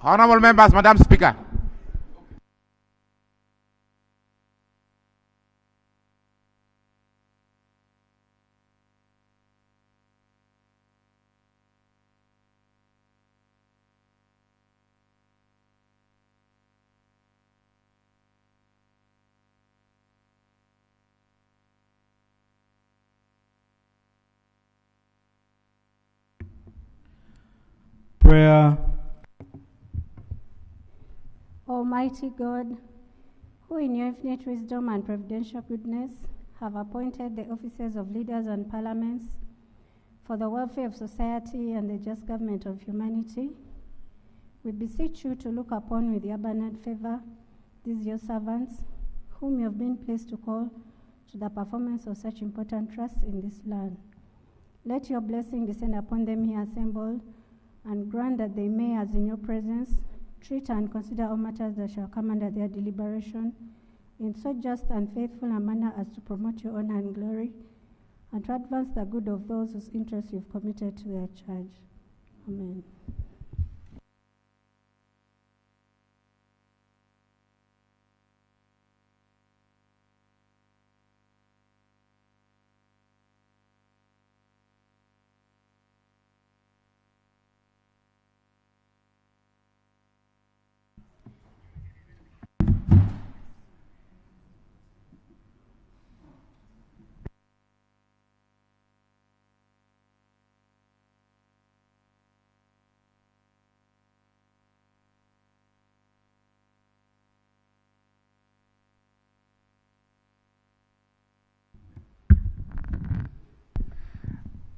Honorable members, Madam Speaker. Prayer. Almighty God, who in your infinite wisdom and providential goodness have appointed the offices of leaders and parliaments for the welfare of society and the just government of humanity, we beseech you to look upon with your abundant favor these your servants, whom you have been pleased to call to the performance of such important trusts in this land. Let your blessing descend upon them here assembled, and grant that they may, as in your presence, treat and consider all matters that shall come under their deliberation in so just and faithful a manner as to promote your honor and glory, and to advance the good of those whose interests you've committed to their charge. Amen.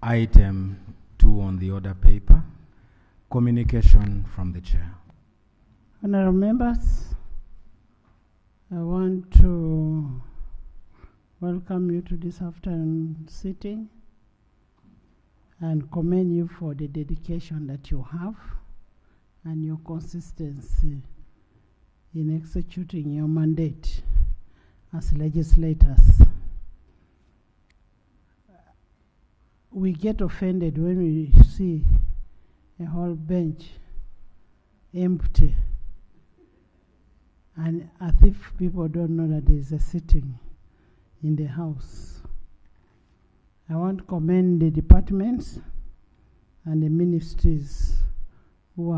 Item 2 on the order paper, communication from the chair. Honorable members, I want to welcome you to this afternoon sitting and commend you for the dedication that you have and your consistency in executing your mandate as legislators. We get offended when we see a whole bench empty, and as if people don't know that there is a sitting in the House. I want to commend the departments and the ministries who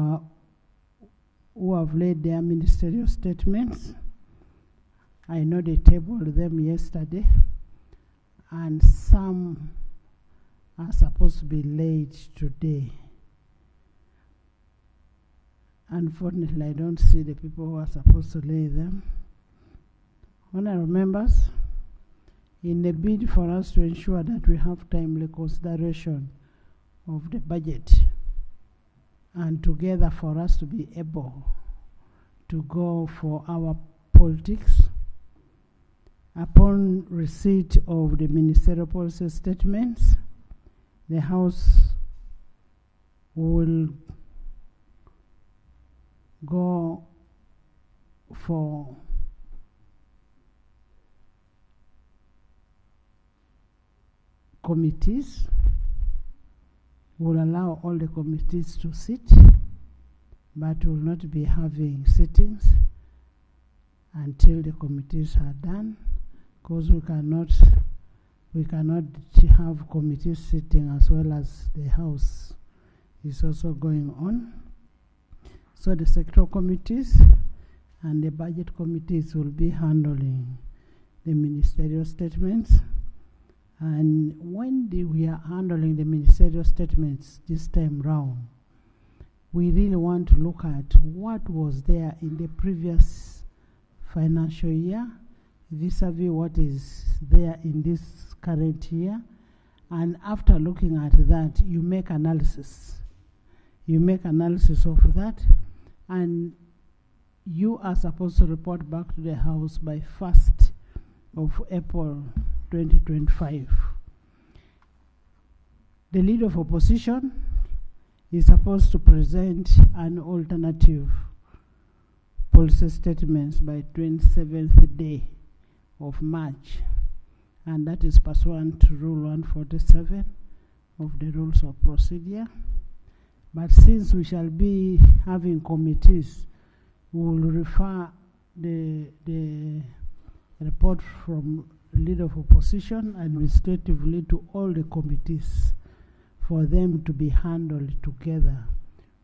have laid their ministerial statements. I know they tabled them yesterday, and some are supposed to be laid today. Unfortunately, I don't see the people who are supposed to lay them. Honorable members, in the bid for us to ensure that we have timely consideration of the budget, and together for us to be able to go for our politics, upon receipt of the ministerial policy statements, the House will go for committees, will allow all the committees to sit, but will not be having sittings until the committees are done, because we cannot have committees sitting as well as the House is also going on. So the sectoral committees and the budget committees will be handling the ministerial statements. And when we are handling the ministerial statements this time round, we really want to look at what was there in the previous financial year vis-a-vis what is there in this current year. And after looking at that, you make analysis. You make analysis of that, and you are supposed to report back to the House by 1st of April 2025. The leader of opposition is supposed to present an alternative policy statements by 27th day of March, and that is pursuant to Rule 147 of the Rules of Procedure. But since we shall be having committees, we will refer the report from Leader of Opposition administratively to all the committees for them to be handled together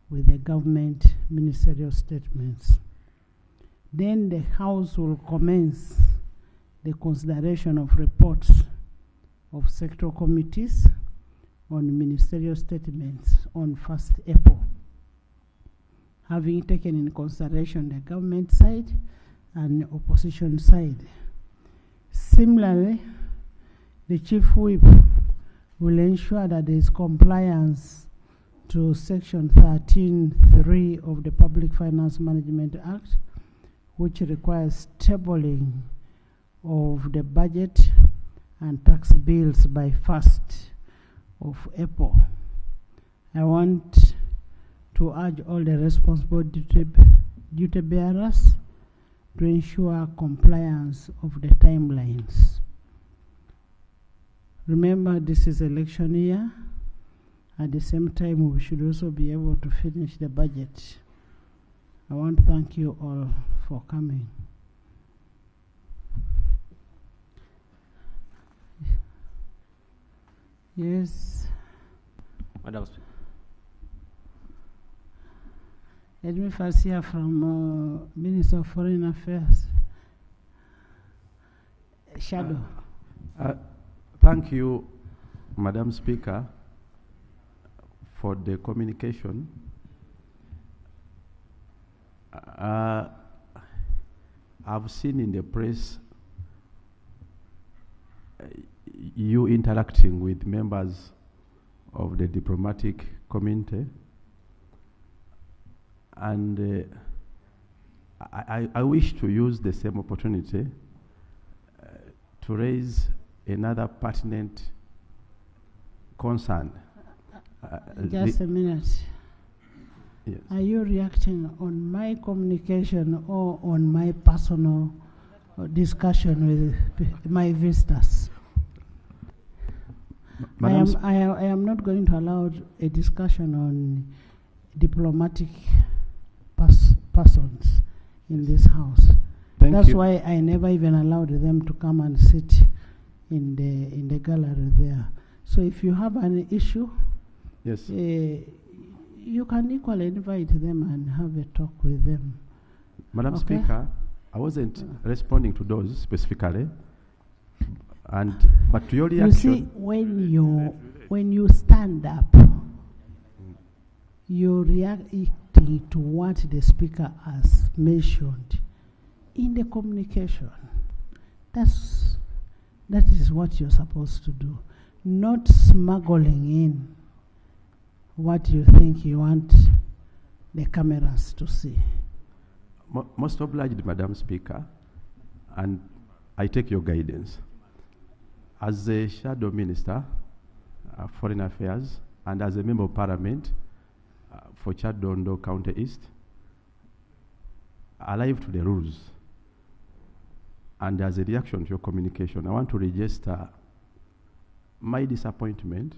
with the government ministerial statements. Then the House will commence the consideration of reports of sectoral committees on ministerial statements on 1st April, having taken in consideration the government side and the opposition side. Similarly, the Chief Whip will ensure that there is compliance to Section 13(3) of the Public Finance Management Act, which requires tabling of the budget and tax bills by 1st of April. I want to urge all the responsible duty bearers to ensure compliance of the timelines. Remember, this is election year. At the same time, we should also be able to finish the budget. I want to thank you all for coming. Yes. Madam. Let me first hear from Minister of Foreign Affairs. Shadow. Thank you, Madam Speaker, for the communication. I've seen in the press you interacting with members of the diplomatic community, and I wish to use the same opportunity to raise another pertinent concern. Just a minute. Yes. Are you reacting on my communication or on my personal discussion with my visitors? I am not going to allow a discussion on diplomatic persons in this house. That's why I never even allowed them to come and sit in the gallery there. So if you have an issue, yes, you can equally invite them and have a talk with them. Madam Speaker, I wasn't responding to those specifically, but to your reaction. You see, when you stand up, you're reacting to what the speaker has mentioned in the communication. That is what you're supposed to do, not smuggling in what you think you want the cameras to see. Most obliged, Madam Speaker, and I take your guidance. As a Shadow Minister of Foreign Affairs and as a Member of Parliament for Chadondo County East, alive to the rules, and as a reaction to your communication, I want to register my disappointment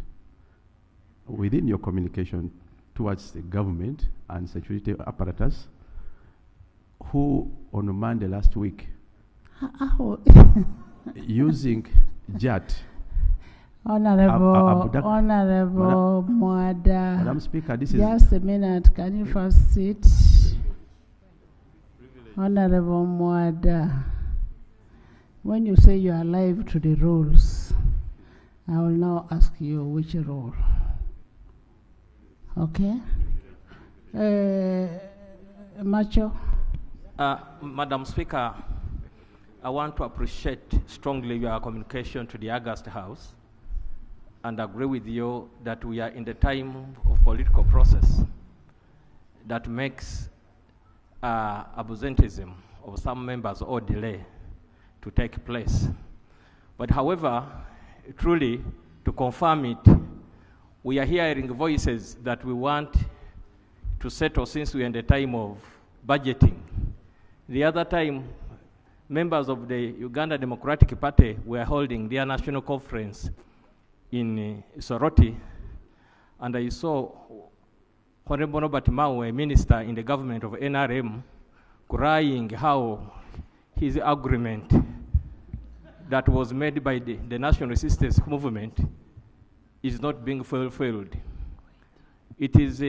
within your communication towards the government and security apparatus who on Monday last week using jet. Honorable Mwada. Madam Speaker, this just a minute, can you first sit? Honorable Mwada, when you say you are alive to the rules, I will now ask you which rule. Okay? Macho? Madam Speaker, I want to appreciate strongly your communication to the August House and agree with you that we are in the time of political process that makes absenteeism of some members or delay to take place. But however, truly, to confirm it, we are hearing voices that we want to settle since we are in the time of budgeting. The other time, members of the Uganda Democratic Party were holding their national conference in Soroti, and I saw Honorable Robert Mao, a minister in the government of NRM, crying how his agreement that was made by the National Resistance Movement is not being fulfilled. It is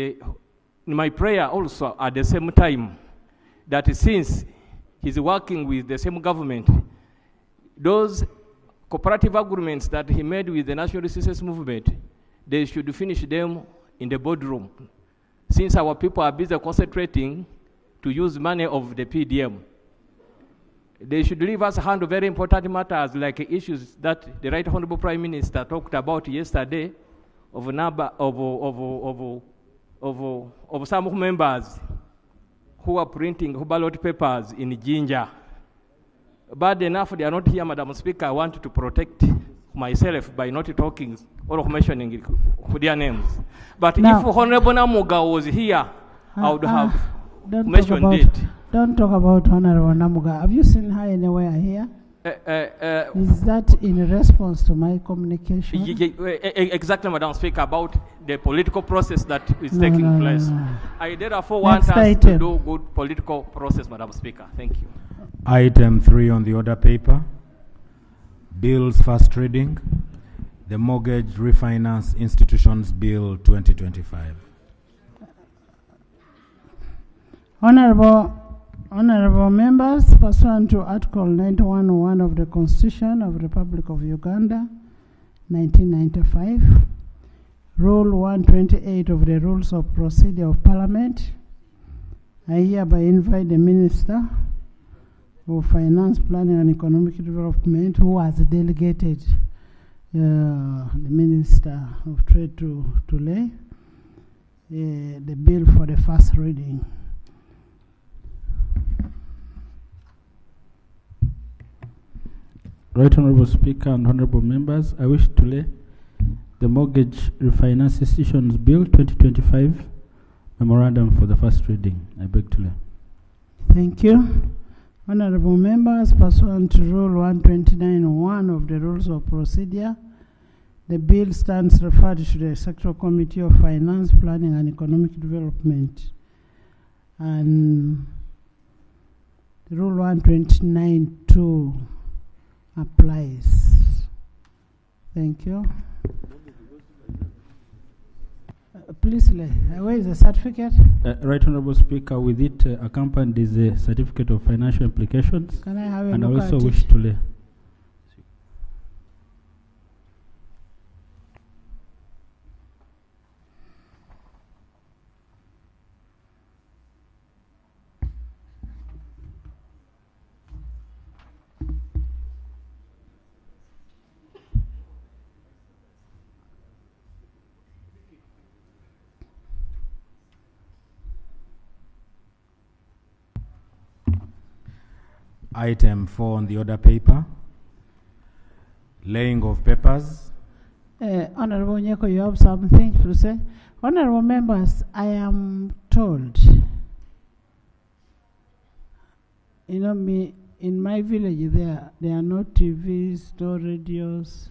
my prayer also at the same time that since he's working with the same government, those cooperative agreements that he made with the National Resistance Movement, they should finish them in the boardroom. Since our people are busy concentrating to use money of the PDM, they should leave us handle very important matters like issues that the Right Honorable Prime Minister talked about yesterday of a number of some members who are printing ballot papers in Jinja. Bad enough they are not here, Madam Speaker. I want to protect myself by not talking or mentioning their names. But now, if Honorable Namuga was here, I would have mentioned it. Don't talk about Honorable Namuga. Have you seen her anywhere here? Is that in response to my communication? Exactly, Madam Speaker, about the political process that is taking place. I therefore want us to do good political process, Madam Speaker. Thank you. Item 3 on the order paper. Bills first reading. The Mortgage Refinance Institutions Bill 2025. Honorable members, pursuant to Article 91(1) of the Constitution of the Republic of Uganda, 1995, Rule 128 of the Rules of Procedure of Parliament, I hereby invite the Minister of Finance, Planning and Economic Development, who has delegated the Minister of Trade to lay the bill for the first reading. Right Honorable Speaker and Honorable Members, I wish to lay the Mortgage Refinance Institutions Bill 2025 Memorandum for the first reading. I beg to lay. Thank you. Honorable Members, pursuant to Rule 129(1) of the Rules of Procedure, the bill stands referred to the Sectoral Committee of Finance, Planning and Economic Development. And Rule 129(2) applies. Thank you. Please, where is the certificate? Right Honorable Speaker, with it accompanied is a certificate of financial implications. Can I have a and look I also at wish it? to lay. Item 4 on the order paper. Laying of papers. Honorable Nyeko, you have something to say? Honorable members, I am told, you know, in my village there are no TVs, no radios.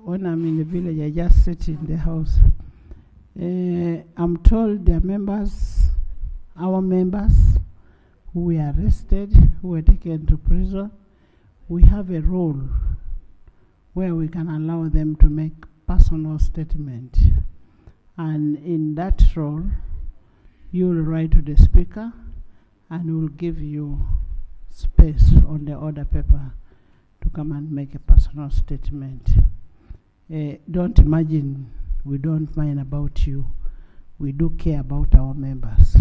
When I'm in the village, I just sit in the house. I'm told there are members, our members, who were arrested, who were taken to prison. We have a rule where we can allow them to make personal statement. And in that role, you will write to the Speaker and we'll give you space on the order paper to come and make a personal statement. Don't imagine we don't mind about you. We do care about our members.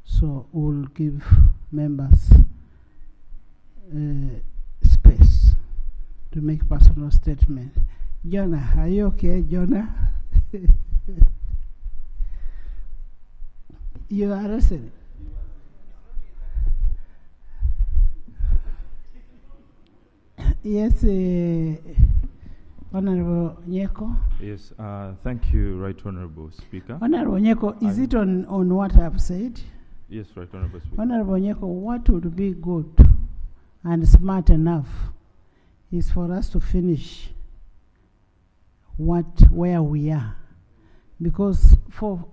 So we'll give members space to make personal statement. Jonah, are you okay, Jonah? You are arrested. Yes, Honorable Nyeko. Yes, thank you, Right Honorable Speaker. Honorable Nyeko, is it on what I have said? Yes, Right Honorable Speaker. Honorable Nyeko, what would be good and smart enough is for us to finish where we are. because for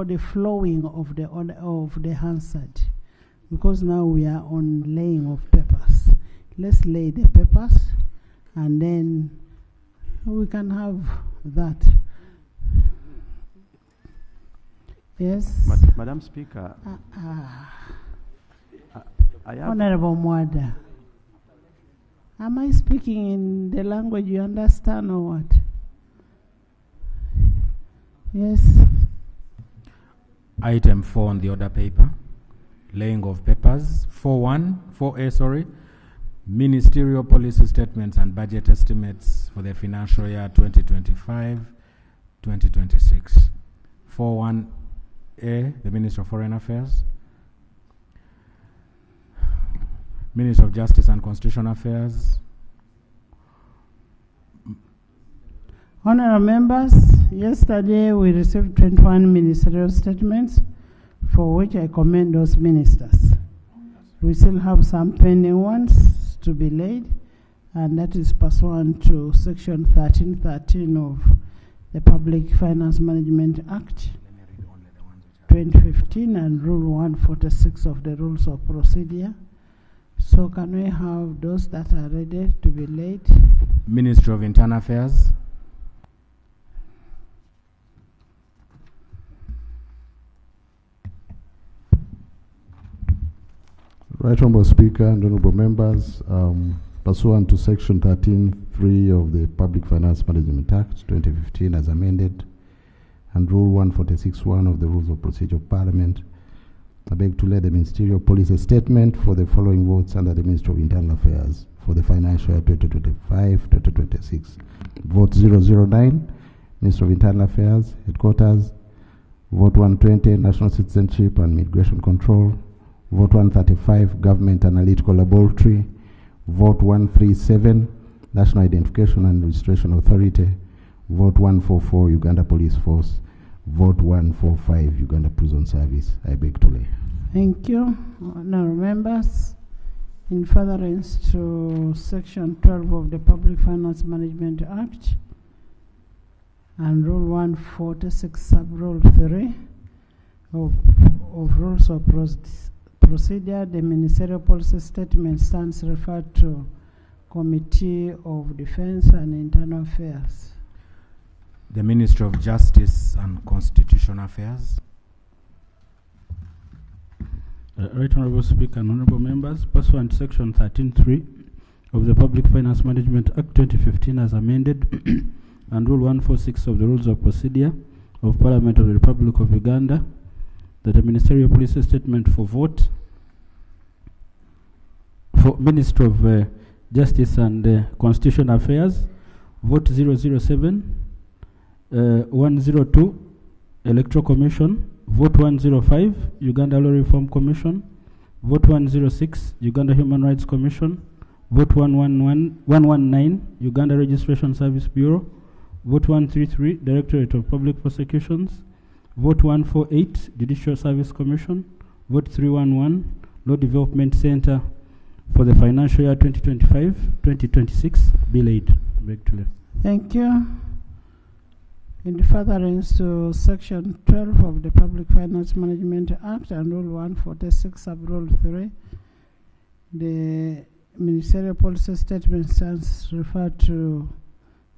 the flowing of the Hansard, because now we are on laying of papers. Let's lay the papers, and then we can have that. Yes. Madam Speaker, I have Honorable Mwada, am I speaking in the language you understand or what? Yes. Item 4 on the order paper, laying of papers. 4A, ministerial policy statements and budget estimates for the financial year 2025-2026. 4.1A, the Minister of Foreign Affairs. Minister of Justice and Constitutional Affairs. Honorable members, yesterday we received 21 ministerial statements, for which I commend those ministers. We still have some pending ones to be laid, and that is pursuant to Section 1313 of the Public Finance Management Act 2015 and Rule 146 of the Rules of Procedure. So can we have those that are ready to be laid? Ministry of Internal Affairs. Right Honourable Speaker and Honourable Members, pursuant to Section 13(3) of the Public Finance Management Act 2015 as amended, and Rule 146(1) of the Rules of Procedure of Parliament, I beg to lay the ministerial policy statement for the following votes under the Ministry of Internal Affairs for the financial year 2025-2026. Vote 009, Ministry of Internal Affairs, Headquarters. Vote 120, National Citizenship and Migration Control. Vote 135, Government Analytical Laboratory. Vote 137, National Identification and Registration Authority. Vote 144, Uganda Police Force. Vote 145, Uganda Prison Service. I beg to lay. Thank you. Honourable members, in furtherance to Section 12 of the Public Finance Management Act and Rule 146 Sub-Rule 3 of Rules of Procedure, the ministerial policy statement stands referred to Committee of Defense and Internal Affairs. The Ministry of Justice and Constitutional Affairs. Right Honourable Speaker and Honourable Members, pursuant to Section 13(3) of the Public Finance Management Act 2015 as amended and Rule 146 of the Rules of Procedure of Parliament of the Republic of Uganda, that the ministerial policy statement for vote for Ministry of Justice and Constitutional Affairs, vote 007, 102, Electoral Commission. Vote 105, Uganda Law Reform Commission. Vote 106, Uganda Human Rights Commission. Vote 119, Uganda Registration Service Bureau. Vote 133, Directorate of Public Prosecutions. Vote 148, Judicial Service Commission. Vote 311, Law Development Center for the financial year 2025-2026. Be laid. Thank you. In furtherance to Section 12 of the Public Finance Management Act and Rule 146 Sub-Rule 3, the ministerial policy statement stands referred to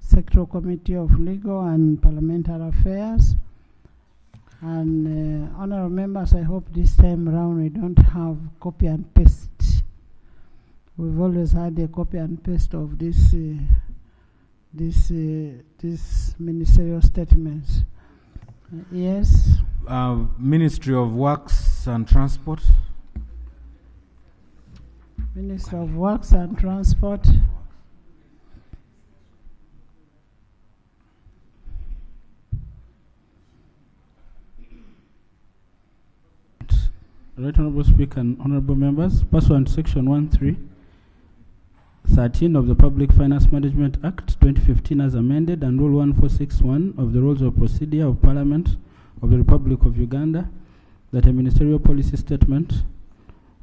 Sectoral Committee of Legal and Parliamentary Affairs. And honourable members, I hope this time around we don't have copy and paste. We've always had a copy and paste of this ministerial statements. Yes. Ministry of Works and Transport. Minister of Works and Transport. Right Honourable Speaker and Honourable Members, pursuant to Section 13 of the Public Finance Management Act 2015 as amended and Rule 146(1) of the Rules of Procedure of Parliament of the Republic of Uganda, that a ministerial policy statement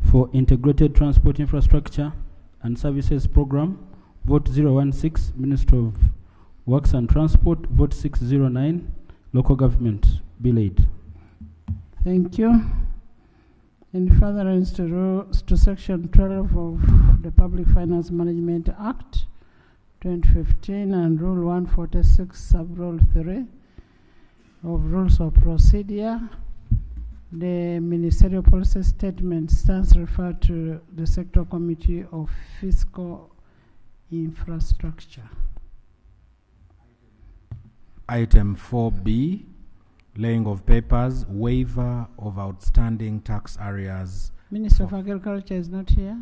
for Integrated Transport Infrastructure and Services Program, vote 016, Minister of Works and Transport, vote 609, Local Government Bill 8. Thank you. In furtherance to Section 12 of the Public Finance Management Act 2015 and Rule 146, Sub-Rule 3 of Rules of Procedure, the Ministerial Policy Statement stands referred to the Sector Committee of Fiscal Infrastructure. Item 4B, laying of papers, waiver of outstanding tax areas. Minister of Agriculture is not here.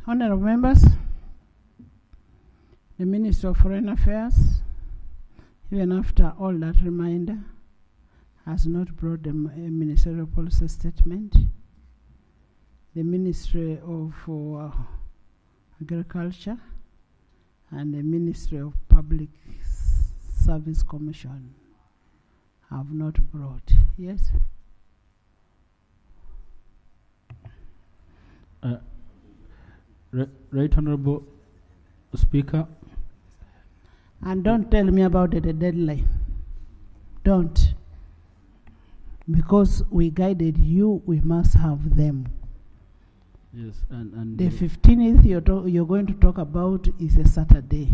Honorable members, the Minister of Foreign Affairs, even after all that reminder, has not brought the ministerial policy statement. The Ministry of Agriculture and the Ministry of Public Service Commission have not brought. Yes? Right Honorable Speaker. And don't tell me about the deadline. Don't. Because we guided you, we must have them. Yes, and the 15th you're going to talk about is a Saturday.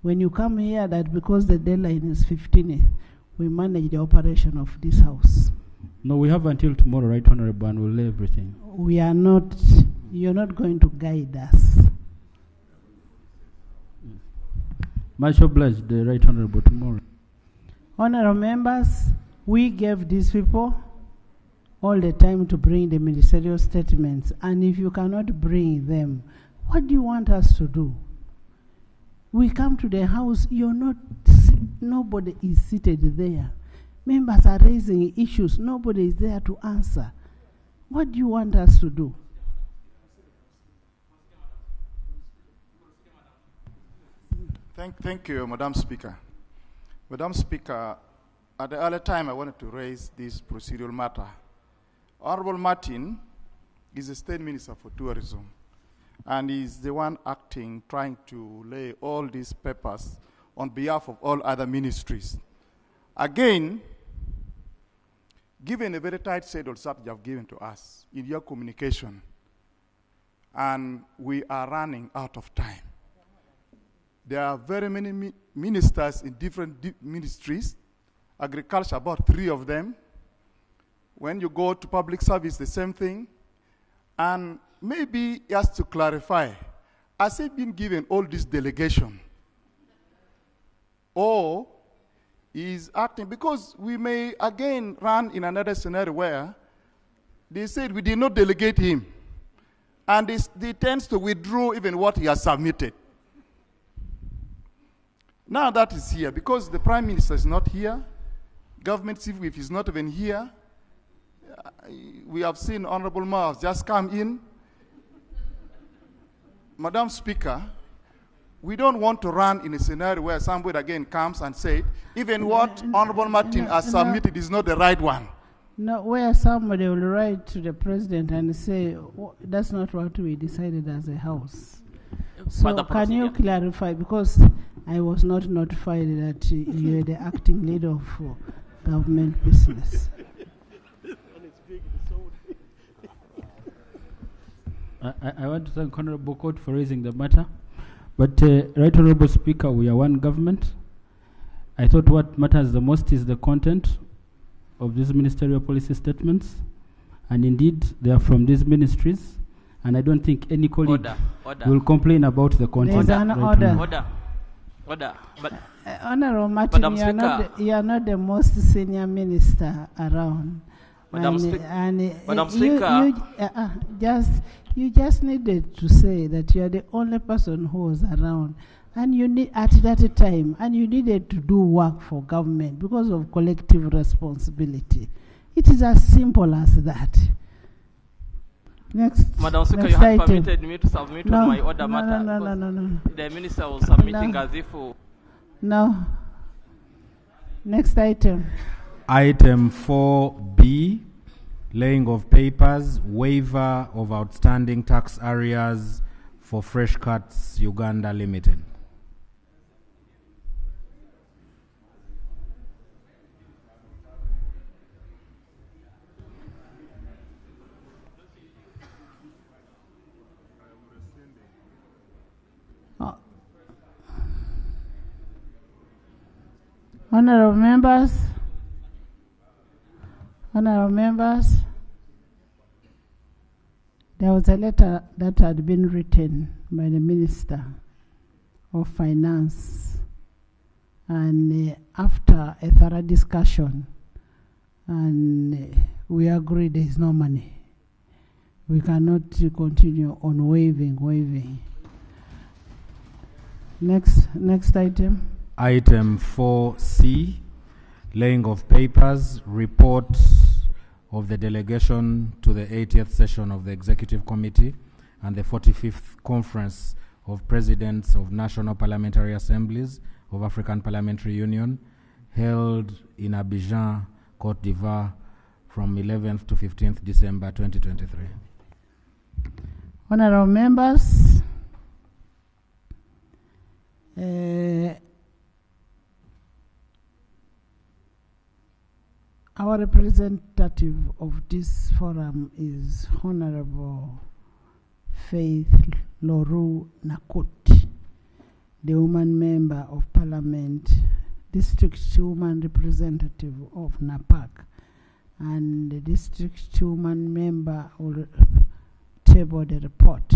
When you come here, that because the deadline is 15th, we manage the operation of this house. No, we have until tomorrow, right, Honorable, and we'll lay everything. We are not, you're not going to guide us. Much obliged, the Right Honorable, tomorrow. Honorable members, we gave these people all the time to bring the ministerial statements, and if you cannot bring them, what do you want us to do? We come to the house, nobody is seated there. Members are raising issues, nobody is there to answer. What do you want us to do? Thank you, Madam Speaker. Madam Speaker, at the earlier time I wanted to raise this procedural matter. Honorable Martin is the State Minister for Tourism, and is the one trying to lay all these papers on behalf of all other ministries. Again, given a very tight schedule that you have given to us in your communication, and we are running out of time. There are very many ministers in different ministries. Agriculture, about 3 of them. When you go to public service, the same thing. And maybe just to clarify, has he been given all this delegation? Or is acting, because we may again run in another scenario where they said we did not delegate him. And they tends to withdraw even what he has submitted. Now that is here, because the Prime Minister is not here, Government Chief Whip is not even here. We have seen Honorable Mars just come in. Madam Speaker, we don't want to run in a scenario where somebody again comes and says, even what Honorable Martin has submitted is not the right one. No, where somebody will write to the President and say, that's not what we decided as a House. So can you clarify, because I was not notified that you are the acting leader of government business. I want to thank Honorable Court for raising the matter. But Right Honorable Speaker, we are one government. I thought what matters the most is the content of these ministerial policy statements. And indeed, they are from these ministries. and I don't think any colleague Order. will complain about the content. There's an right order. now. Order. But Honorable Martin, Madam Speaker. you are not the most senior minister around. Madam Madam Speaker. You just needed to say that you are the only person who was around, and you need at that time, and you needed to do work for government because of collective responsibility. It is as simple as that. Next. Madam Speaker, next you have item. permitted me to submit on my order matter. No. The minister was submitting as if. No. Next item. Item 4B, laying of papers, waiver of outstanding tax areas for Fresh Cuts Uganda Limited. Honorable members, there was a letter that had been written by the Minister of Finance, and after a thorough discussion, and we agreed there is no money. We cannot continue on waiving. Next item. Item 4C, laying of papers, report of the delegation to the 80th session of the Executive Committee and the 45th Conference of Presidents of National Parliamentary Assemblies of African Parliamentary Union, held in Abidjan, Côte d'Ivoire, from 11th to 15th December 2023. Honorable members, our representative of this forum is Honorable Faith Loru Nakut, the woman member of Parliament, District Woman Representative of NAPAC, and the District Woman member will table the report.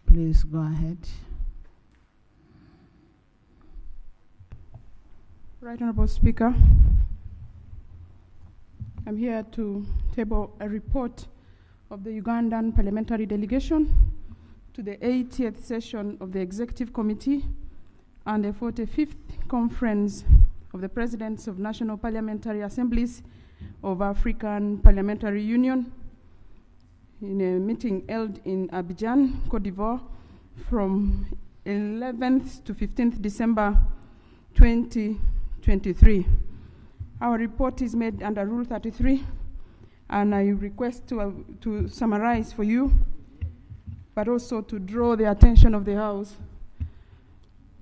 Please go ahead. Right Honorable Speaker, I'm here to table a report of the Ugandan Parliamentary Delegation to the 80th session of the Executive Committee and the 45th Conference of the Presidents of National Parliamentary Assemblies of African Parliamentary Union in a meeting held in Abidjan, Côte d'Ivoire, from 11th to 15th December 2023. Our report is made under Rule 33, and I request to summarize for you, but also to draw the attention of the House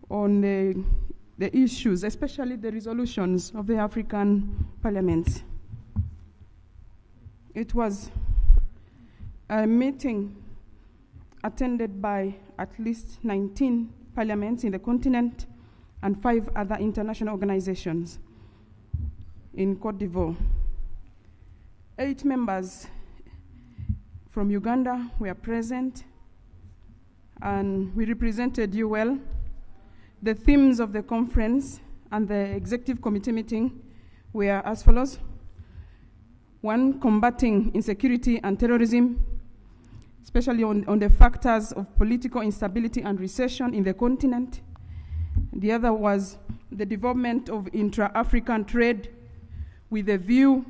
on the issues, especially the resolutions of the African parliaments. It was a meeting attended by at least 19 parliaments in the continent and 5 other international organizations in Côte d'Ivoire. 8 members from Uganda were present, and we represented you well. The themes of the conference and the executive committee meeting were as follows. 1, combating insecurity and terrorism, especially on the factors of political instability and recession in the continent. The other was the development of intra-African trade with a view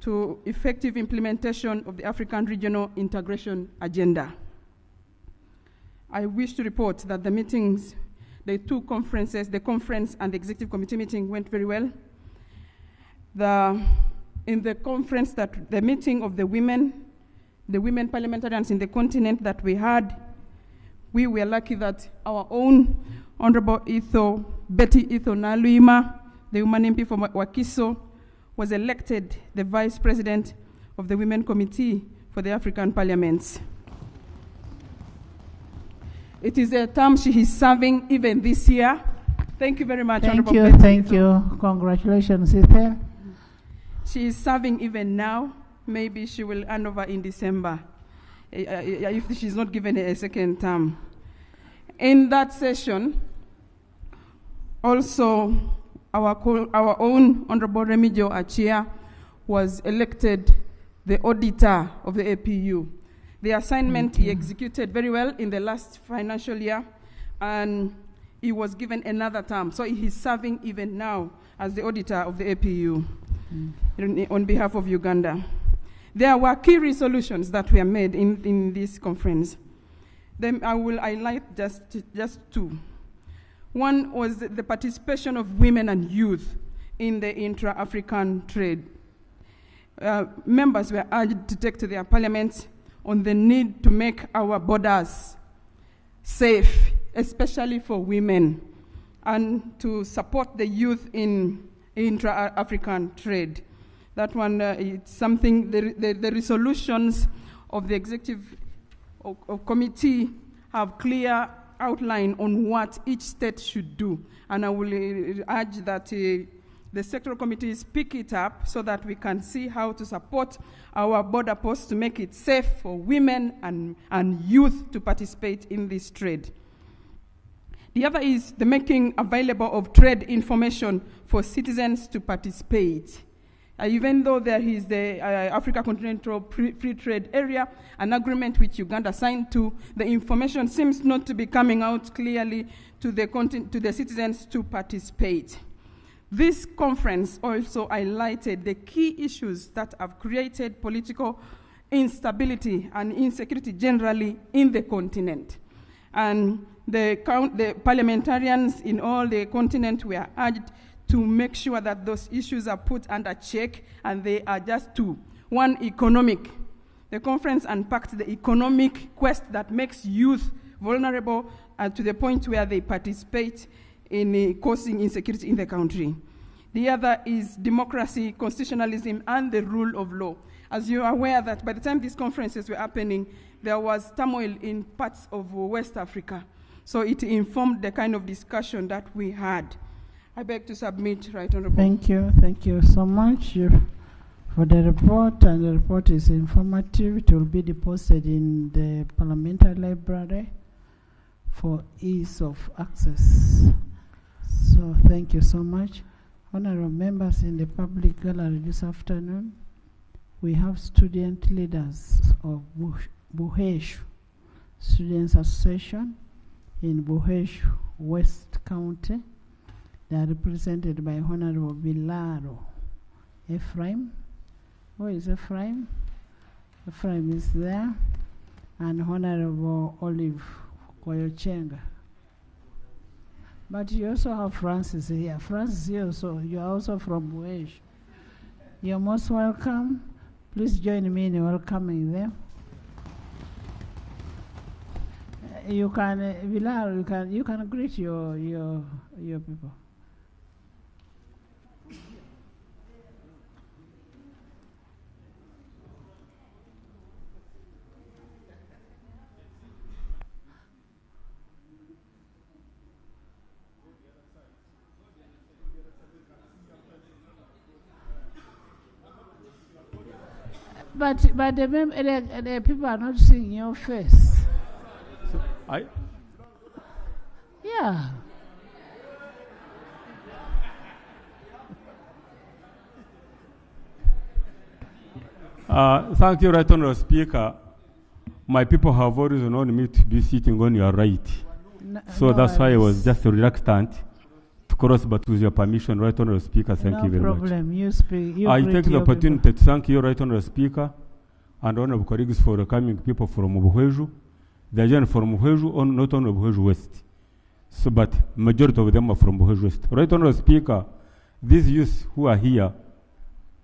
to effective implementation of the African Regional Integration Agenda. I wish to report that the meetings, the 2 conferences, the conference and the executive committee meeting went very well. In the conference, the meeting of the women parliamentarians in the continent that we had, we were lucky that our own Honorable Betty Itho Naluima, the woman MP from Wakiso, was elected the Vice President of the Women Committee for the African Parliaments. It is a term she is serving even this year. Thank you very much, Honorable Betty. Thank you. Congratulations, Ethan. She is serving even now. Maybe she will hand over in December. if she's not given a second term. In that session, also our own Honorable Remigio Achia was elected the auditor of the APU. The assignment he executed very well in the last financial year, and he was given another term. So he's serving even now as the auditor of the APU on behalf of Uganda. There were key resolutions that were made in this conference. Then I will highlight just two. One was the participation of women and youth in the intra-African trade. Members were urged to take to their parliaments on the need to make our borders safe, especially for women, and to support the youth in intra-African trade. That one, it's something, the resolutions of the executive committee have clear outline on what each state should do. And I will urge that the sectoral committees pick it up so that we can see how to support our border posts to make it safe for women and youth to participate in this trade. The other is the making available of trade information for citizens to participate. Even though there is the Africa Continental Free Trade Area, an agreement which Uganda signed to, the information seems not to be coming out clearly to the citizens to participate. This conference also highlighted the key issues that have created political instability and insecurity generally in the continent. And the parliamentarians in all the continent were urged to make sure that those issues are put under check, and they are just two. One, economic. The conference unpacked the economic quest that makes youth vulnerable to the point where they participate in causing insecurity in the country. The other is democracy, constitutionalism, and the rule of law. As you are aware that by the time these conferences were happening, there was turmoil in parts of West Africa. So it informed the kind of discussion that we had. I beg to submit, Right Honorable. Thank you so much for the report, and the report is informative. It will be deposited in the Parliamentary Library for ease of access. So thank you so much. Honorable members in the public gallery this afternoon, we have student leaders of Buheshu Students Association in Buheshu West County. They are represented by Honorable Bilaro Ephraim. Who is Ephraim? Ephraim is there. And Honorable Olive Koyochenga. But you also have Francis here. Francis, you are also from Buesh. You're most welcome. Please join me in welcoming them. You can, Bilaro, you can greet your people. But the people are not seeing your face. So Yeah. Thank you, Right Honourable Speaker. My people have always known me to be sitting on your right. So that's why I was just reluctant to cross, but with your permission, Right Honourable Speaker, thank you very much. No problem. You speak. I take the opportunity to thank you, Right Honourable Speaker, and honourable colleagues for welcoming people from Buheshu. They are from Buheshu, not only Buheshu West. So, but majority of them are from Buheshu West. Right Honourable Speaker, these youths who are here,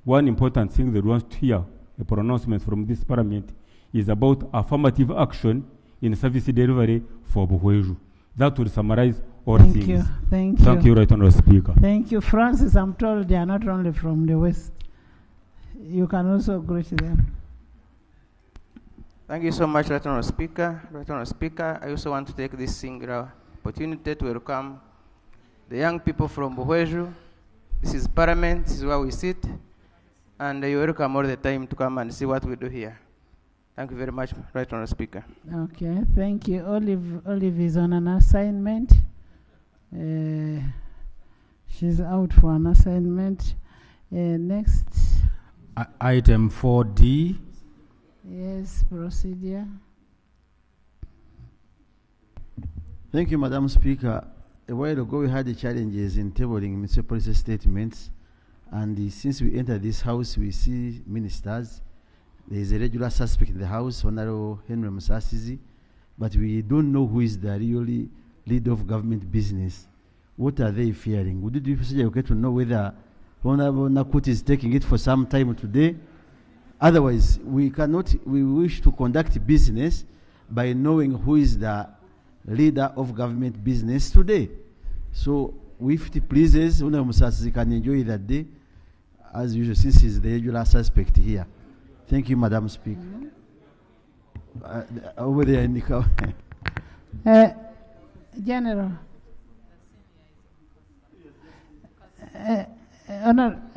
one important thing they want to hear, a pronouncement from this parliament, is about affirmative action in service delivery for Buheshu. That will summarize all things. Thank you. Thank you, Right Honourable Speaker. Thank you, Francis. I'm told they are not only from the West. You can also greet them. Thank you so much, Right Honourable Speaker. Right Honourable Speaker, I also want to take this singular opportunity to welcome the young people from Buheshu. This is Parliament, this is where we sit, and you're welcome all the time to come and see what we do here. Thank you very much, Right Honourable Speaker. Okay, thank you. Olive is on an assignment. She's out for an assignment. Next. Item 4D. Yes, procedure. Thank you, Madam Speaker. A while ago, we had the challenges in tabling municipal policy statements. And since we entered this house, we see ministers. There is a regular suspect in the house, Honorable Henry Musasizi, but we don't know who is the really lead of government business. What are they fearing? Would it be okay to know whether Honorable Nakut is taking it for some time today? Otherwise, we wish to conduct business by knowing who is the leader of government business today. So, if it pleases, Honorable Musasizi can enjoy that day, as usual, since he's the regular suspect here. Thank you, Madam Speaker. Over there, Nico. General.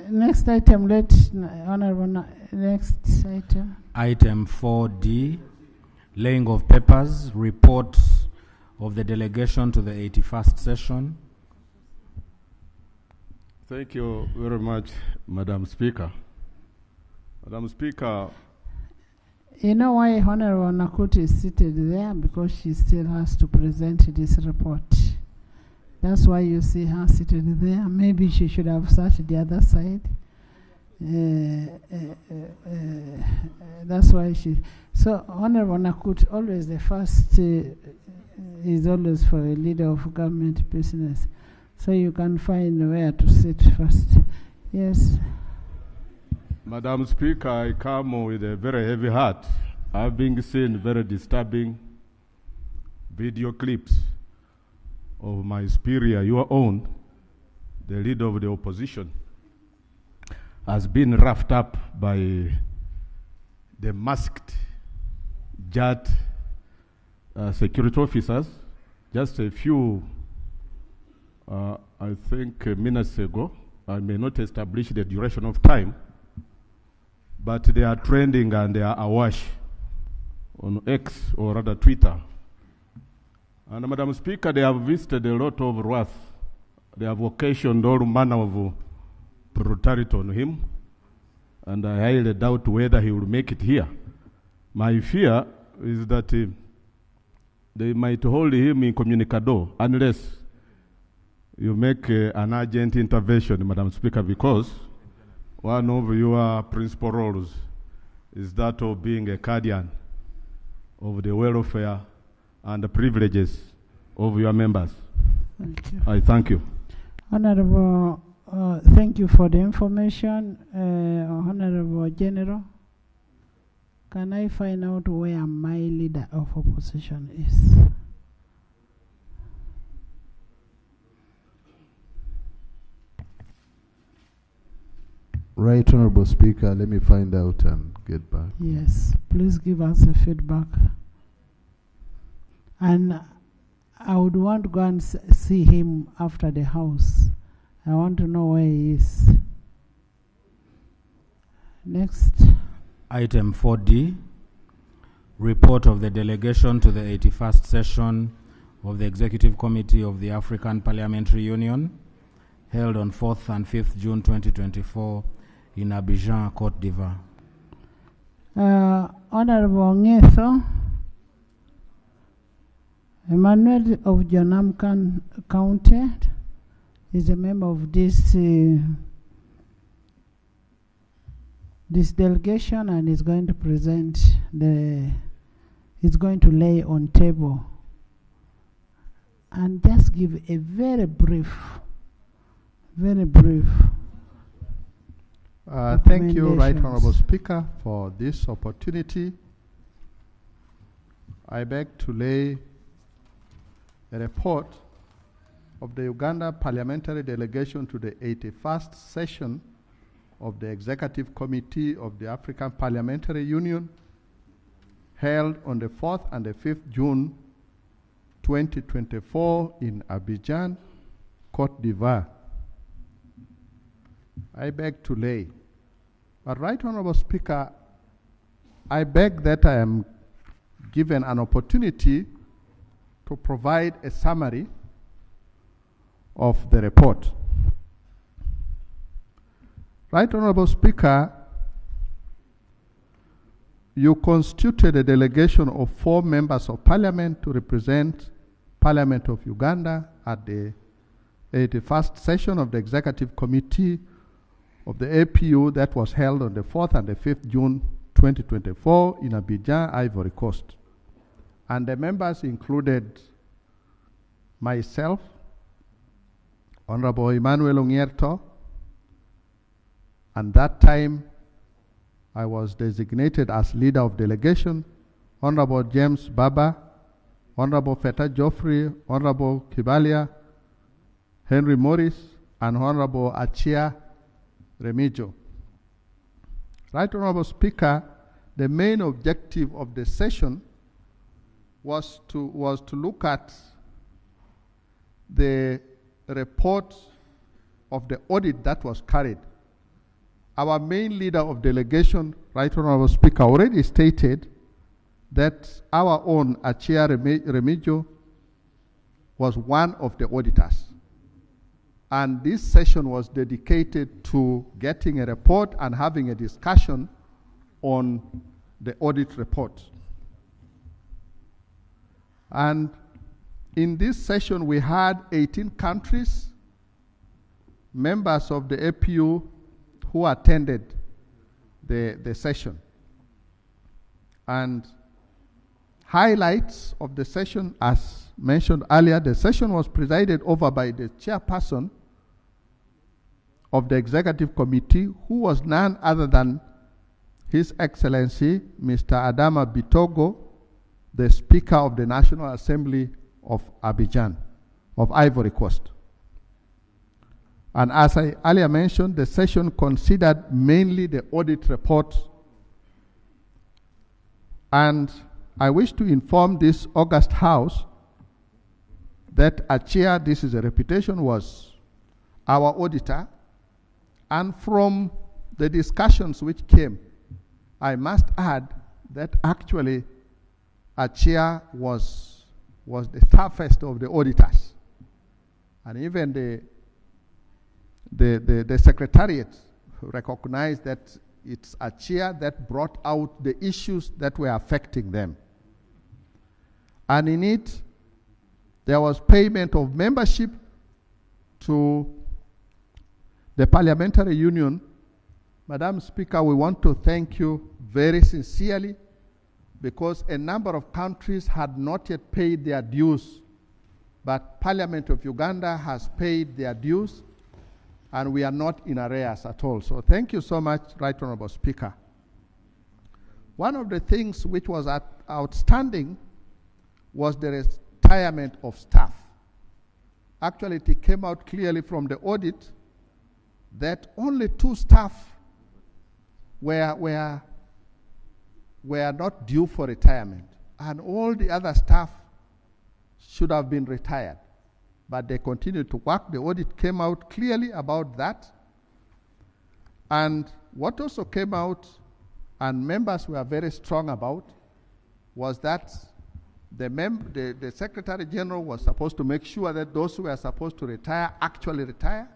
Next item, next item. Item 4D, laying of papers, report of the delegation to the 81st session. Thank you very much, Madam Speaker. Madam Speaker. You know why Honorable Nakut is seated there? Because she still has to present this report. That's why you see her seated there. Maybe she should have sat the other side. That's why she... So Honorable Nakut, always the first is always for a leader of government business. So you can find where to sit first. Yes. Madam Speaker, I come with a very heavy heart, having seen very disturbing video clips of my superior, your own, the leader of the opposition, has been roughed up by the masked JAT security officers just a few, I think, minutes ago. I may not establish the duration of time, but they are trending and they are awash on X, or rather Twitter. And Madam Speaker, they have visited a lot of wrath. They have occasioned all manner of brutality on him, and I highly doubt whether he will make it here. My fear is that they might hold him incommunicado unless you make an urgent intervention, Madam Speaker, because one of your principal roles is that of being a guardian of the welfare and the privileges of your members. Thank you. I thank you. Honorable, thank you for the information. Honorable General, can I find out where my leader of opposition is? Right, Honorable Speaker, let me find out and get back. Yes, please give us a feedback. And I would want to go and see him after the house. I want to know where he is. Next. Item 4D, report of the delegation to the 81st session of the Executive Committee of the African Parliamentary Union, held on 4th and 5th June 2024 in Abidjan, Côte d'Ivoire. Honorable Ngetho, Emmanuel of Jonam County is a member of this delegation and is going to present is going to lay on table and just give a very brief. Thank you, Right Honorable Speaker, for this opportunity. I beg to lay a report of the Uganda Parliamentary Delegation to the 81st session of the Executive Committee of the African Parliamentary Union, held on the 4th and the 5th June 2024 in Abidjan, Côte d'Ivoire. I beg to lay. But Right Honorable Speaker, I beg that I am given an opportunity to provide a summary of the report. Right Honorable Speaker, you constituted a delegation of 4 members of Parliament to represent Parliament of Uganda at the 81st session of the Executive Committee of the APU that was held on the 4th and the 5th June 2024 in Abidjan, Ivory Coast. And the members included myself, Honorable Emmanuel Ongierto, and that time I was designated as leader of delegation, Honorable James Baba, Honorable Feta Geoffrey, Honorable Kibalia, Henry Morris, and Honorable Achia Remigio. Right Honorable Speaker, the main objective of the session was to look at the report of the audit that was carried. Our main leader of delegation, Right Honorable Speaker, already stated that our own Achia Remigio was one of the auditors. And this session was dedicated to getting a report and having a discussion on the audit report. And in this session, we had 18 countries, members of the APU who attended the session. And highlights of the session, as mentioned earlier, the session was presided over by the chairperson of the Executive Committee, who was none other than His Excellency Mr. Adama Bitogo, the Speaker of the National Assembly of Abidjan, of Ivory Coast. And as I earlier mentioned, the session considered mainly the audit report. And I wish to inform this august House that Achia, this is a reputation, was our auditor. And from the discussions which came, I must add that actually Achia was the toughest of the auditors. And even the Secretariat recognized that it's Achia that brought out the issues that were affecting them. And in it, there was payment of membership to the Parliamentary Union. Madam Speaker, we want to thank you very sincerely, because a number of countries had not yet paid their dues, but Parliament of Uganda has paid their dues, and we are not in arrears at all. So thank you so much, Right Honorable Speaker. One of the things which was outstanding was the retirement of staff. Actually, it came out clearly from the audit that only 2 staff were not due for retirement, and all the other staff should have been retired. But they continued to work. The audit came out clearly about that. And what also came out, and members were very strong about, was that the Secretary General was supposed to make sure that those who were supposed to retire actually retire.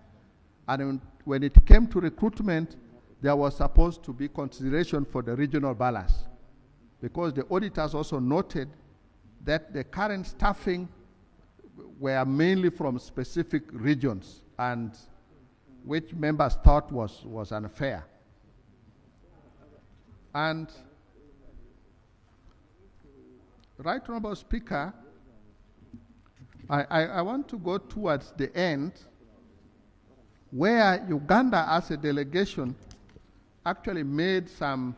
And when it came to recruitment, there was supposed to be consideration for the regional balance, because the auditors also noted that the current staffing were mainly from specific regions, and which members thought was unfair. And Right Honorable Speaker, I want to go towards the end, where Uganda as a delegation actually made some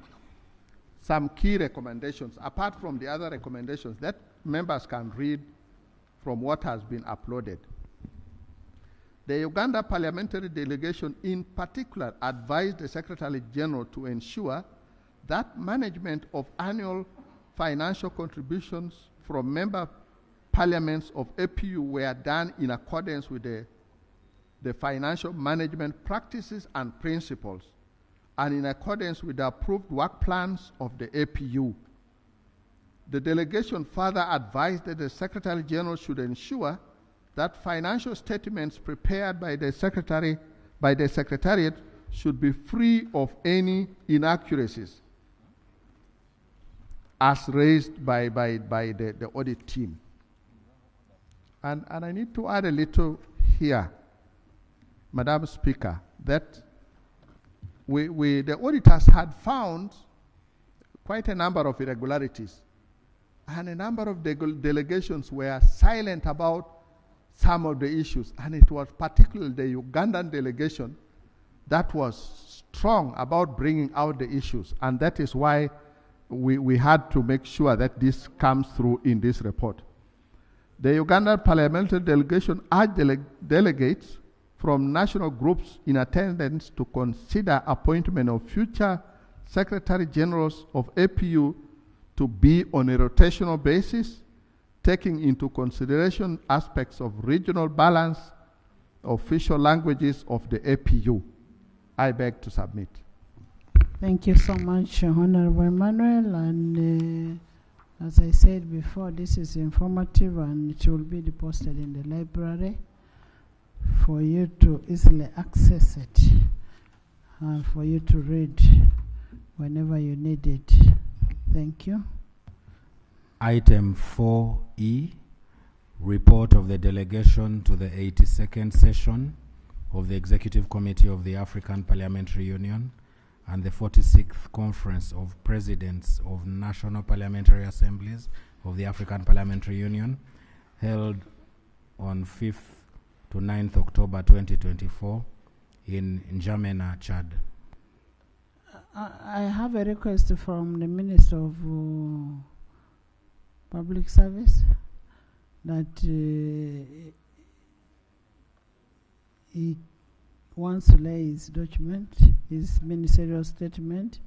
key recommendations, apart from the other recommendations that members can read from what has been uploaded. The Uganda Parliamentary Delegation in particular advised the Secretary General to ensure that management of annual financial contributions from member parliaments of APU were done in accordance with the financial management practices and principles, and in accordance with the approved work plans of the APU. The delegation further advised that the Secretary General should ensure that financial statements prepared by the Secretariat should be free of any inaccuracies as raised by the audit team. And I need to add a little here, Madam Speaker, that the auditors had found quite a number of irregularities, and a number of delegations were silent about some of the issues, and it was particularly the Ugandan delegation that was strong about bringing out the issues, and that is why we had to make sure that this comes through in this report. The Ugandan Parliamentary Delegation urged delegates from national groups in attendance to consider appointment of future Secretary Generals of APU to be on a rotational basis, taking into consideration aspects of regional balance, official languages of the APU. I beg to submit. Thank you so much, Honorable Emmanuel. And as I said before, this is informative and it will be deposited in the library for you to easily access it and for you to read whenever you need it. Thank you. Item 4E, report of the delegation to the 82nd session of the Executive Committee of the African Parliamentary Union and the 46th Conference of Presidents of National Parliamentary Assemblies of the African Parliamentary Union, held on 5th to 9th October 2024 in N'Djamena, Chad. I have a request from the Minister of Public Service that he wants to lay his document, his ministerial statement.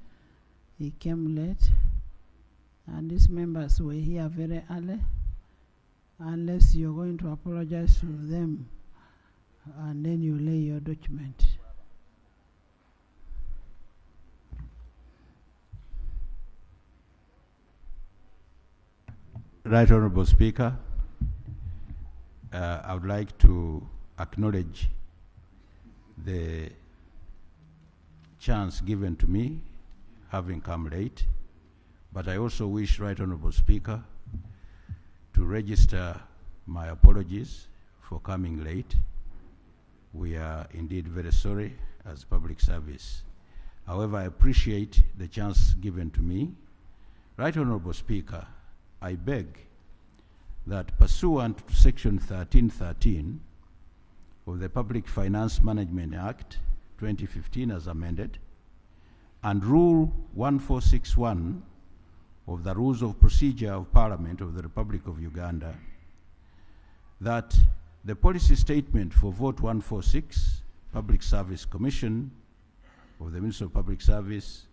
He came late, and these members were here very early. Unless you're going to apologize to them, and then you lay your document. Right Honorable Speaker, I would like to acknowledge the chance given to me having come late, but I also wish, Right Honorable Speaker, to register my apologies for coming late. We are indeed very sorry as public service. However, I appreciate the chance given to me. Right Honorable Speaker, I beg that pursuant to Section 1313 of the Public Finance Management Act 2015 as amended, and Rule 1461 of the Rules of Procedure of Parliament of the Republic of Uganda, that the policy statement for Vote 146, Public Service Commission of the Ministry of Public Service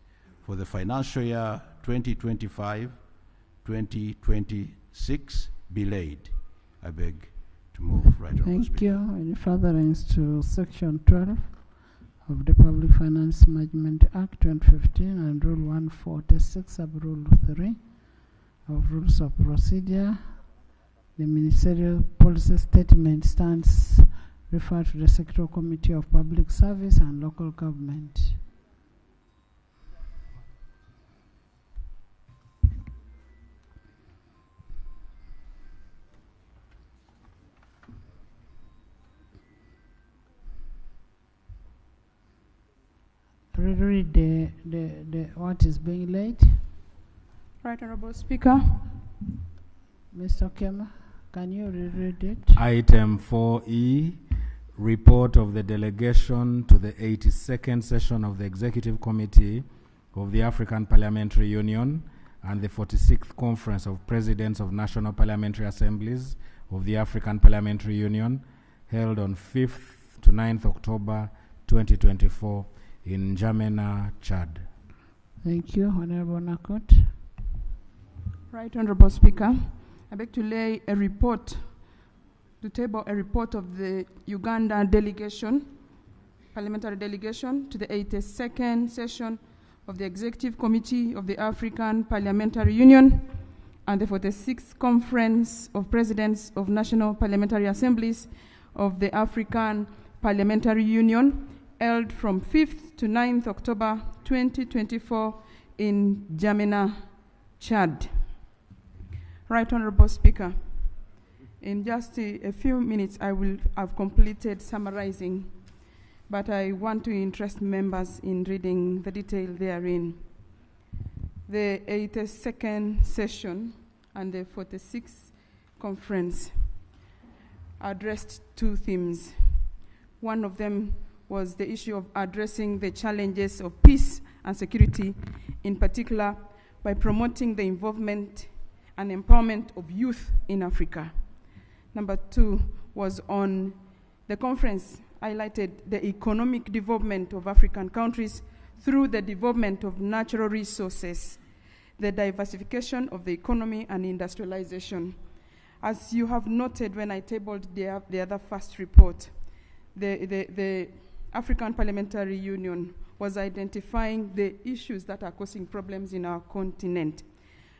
for the financial year 2025-2026 be laid. I beg to move, Right Honorable Speaker. Thank you. In furtherance to Section 12 of the Public Finance Management Act 2015 and Rule 146 sub Rule 3 of Rules of Procedure, the ministerial policy statement stands referred to the Secretarial Committee of Public Service and Local Government. Read the what is being laid. Right Honorable Speaker. Mr. Kema, can you reread it? Item 4E, report of the delegation to the 82nd session of the Executive Committee of the African Parliamentary Union and the 46th Conference of Presidents of National Parliamentary Assemblies of the African Parliamentary Union, held on 5th to 9th October 2024 in N'Djamena, Chad. Thank you, Honorable Nakot. Right Honorable Speaker, I beg to lay a report, to table a report of the Uganda delegation Parliamentary Delegation to the 82nd session of the Executive Committee of the African Parliamentary Union and the 46th Conference of Presidents of National Parliamentary Assemblies of the African Parliamentary Union, held from 5th to 9th October 2024 in N'Djamena, Chad. Right Honorable Speaker, in just a few minutes I will have completed summarizing, but I want to interest members in reading the detail therein. The 82nd session and the 46th conference addressed two themes. One of them was the issue of addressing the challenges of peace and security, in particular by promoting the involvement and empowerment of youth in Africa. Number two was on the conference highlighted the economic development of African countries through the development of natural resources, the diversification of the economy and industrialization. As you have noted when I tabled the other first report, the African Parliamentary Union was identifying the issues that are causing problems in our continent.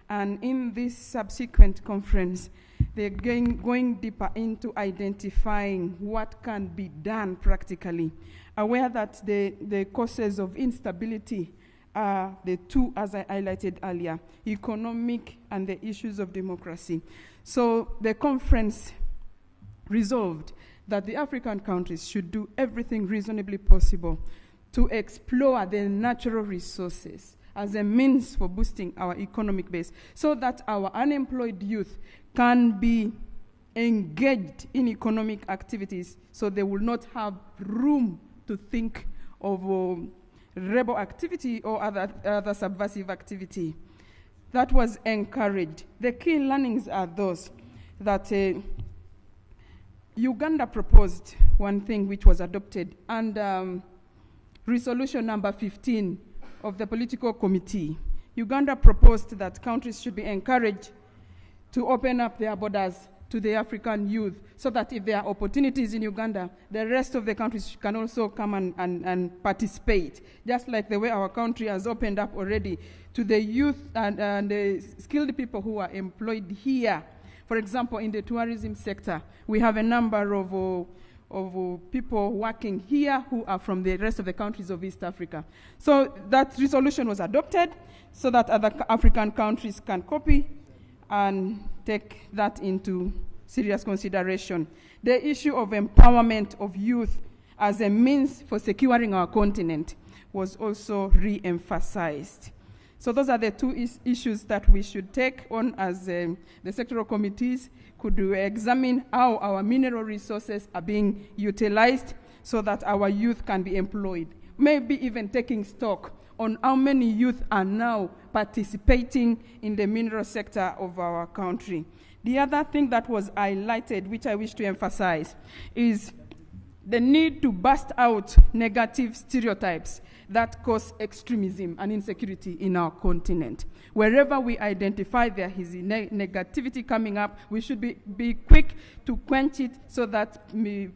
And in this subsequent conference, they're going deeper into identifying what can be done practically, aware that the causes of instability are the two, as I highlighted earlier, economic and the issues of democracy. So the conference resolved that the African countries should do everything reasonably possible to explore the natural resources as a means for boosting our economic base so that our unemployed youth can be engaged in economic activities so they will not have room to think of rebel activity or other subversive activity. That was encouraged. The key learnings are those that Uganda proposed one thing which was adopted, and resolution number 15 of the political committee. Uganda proposed that countries should be encouraged to open up their borders to the African youth so that if there are opportunities in Uganda, the rest of the countries can also come and participate, just like the way our country has opened up already to the youth and the skilled people who are employed here. For example, in the tourism sector, we have a number of people working here who are from the rest of the countries of East Africa. So that resolution was adopted so that other African countries can copy and take that into serious consideration. The issue of empowerment of youth as a means for securing our continent was also re-emphasized. So those are the two issues that we should take on as the sectoral committees could examine how our mineral resources are being utilized so that our youth can be employed. Maybe even taking stock on how many youth are now participating in the mineral sector of our country. The other thing that was highlighted, which I wish to emphasize, is the need to bust out negative stereotypes that cause extremism and insecurity in our continent. Wherever we identify there is negativity coming up, we should be quick to quench it so that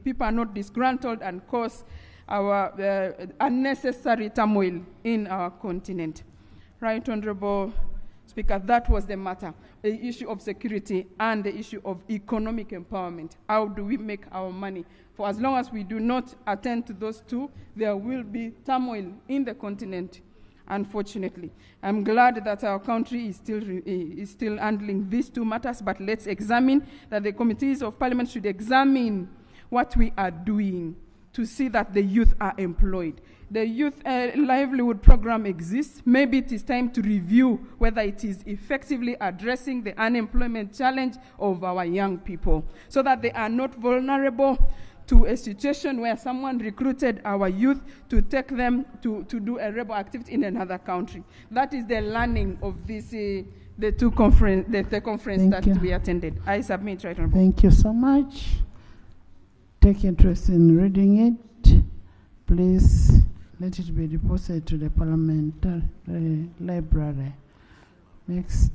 people are not disgruntled and cause our unnecessary turmoil in our continent. Right, Honorable Speaker, that was the matter, the issue of security and the issue of economic empowerment. How do we make our money? For as long as we do not attend to those two, there will be turmoil in the continent, unfortunately. I'm glad that our country is still handling these two matters, but let's examine that the committees of Parliament should examine what we are doing to see that the youth are employed. The youth livelihood program exists. Maybe it is time to review whether it is effectively addressing the unemployment challenge of our young people so that they are not vulnerable to a situation where someone recruited our youth to take them to do a rebel activity in another country. That is the learning of this, the conference that we attended. I submit, Right Honorable. Thank you so much. Take interest in reading it. Please let it be deposited to the Parliamentary Library. Next.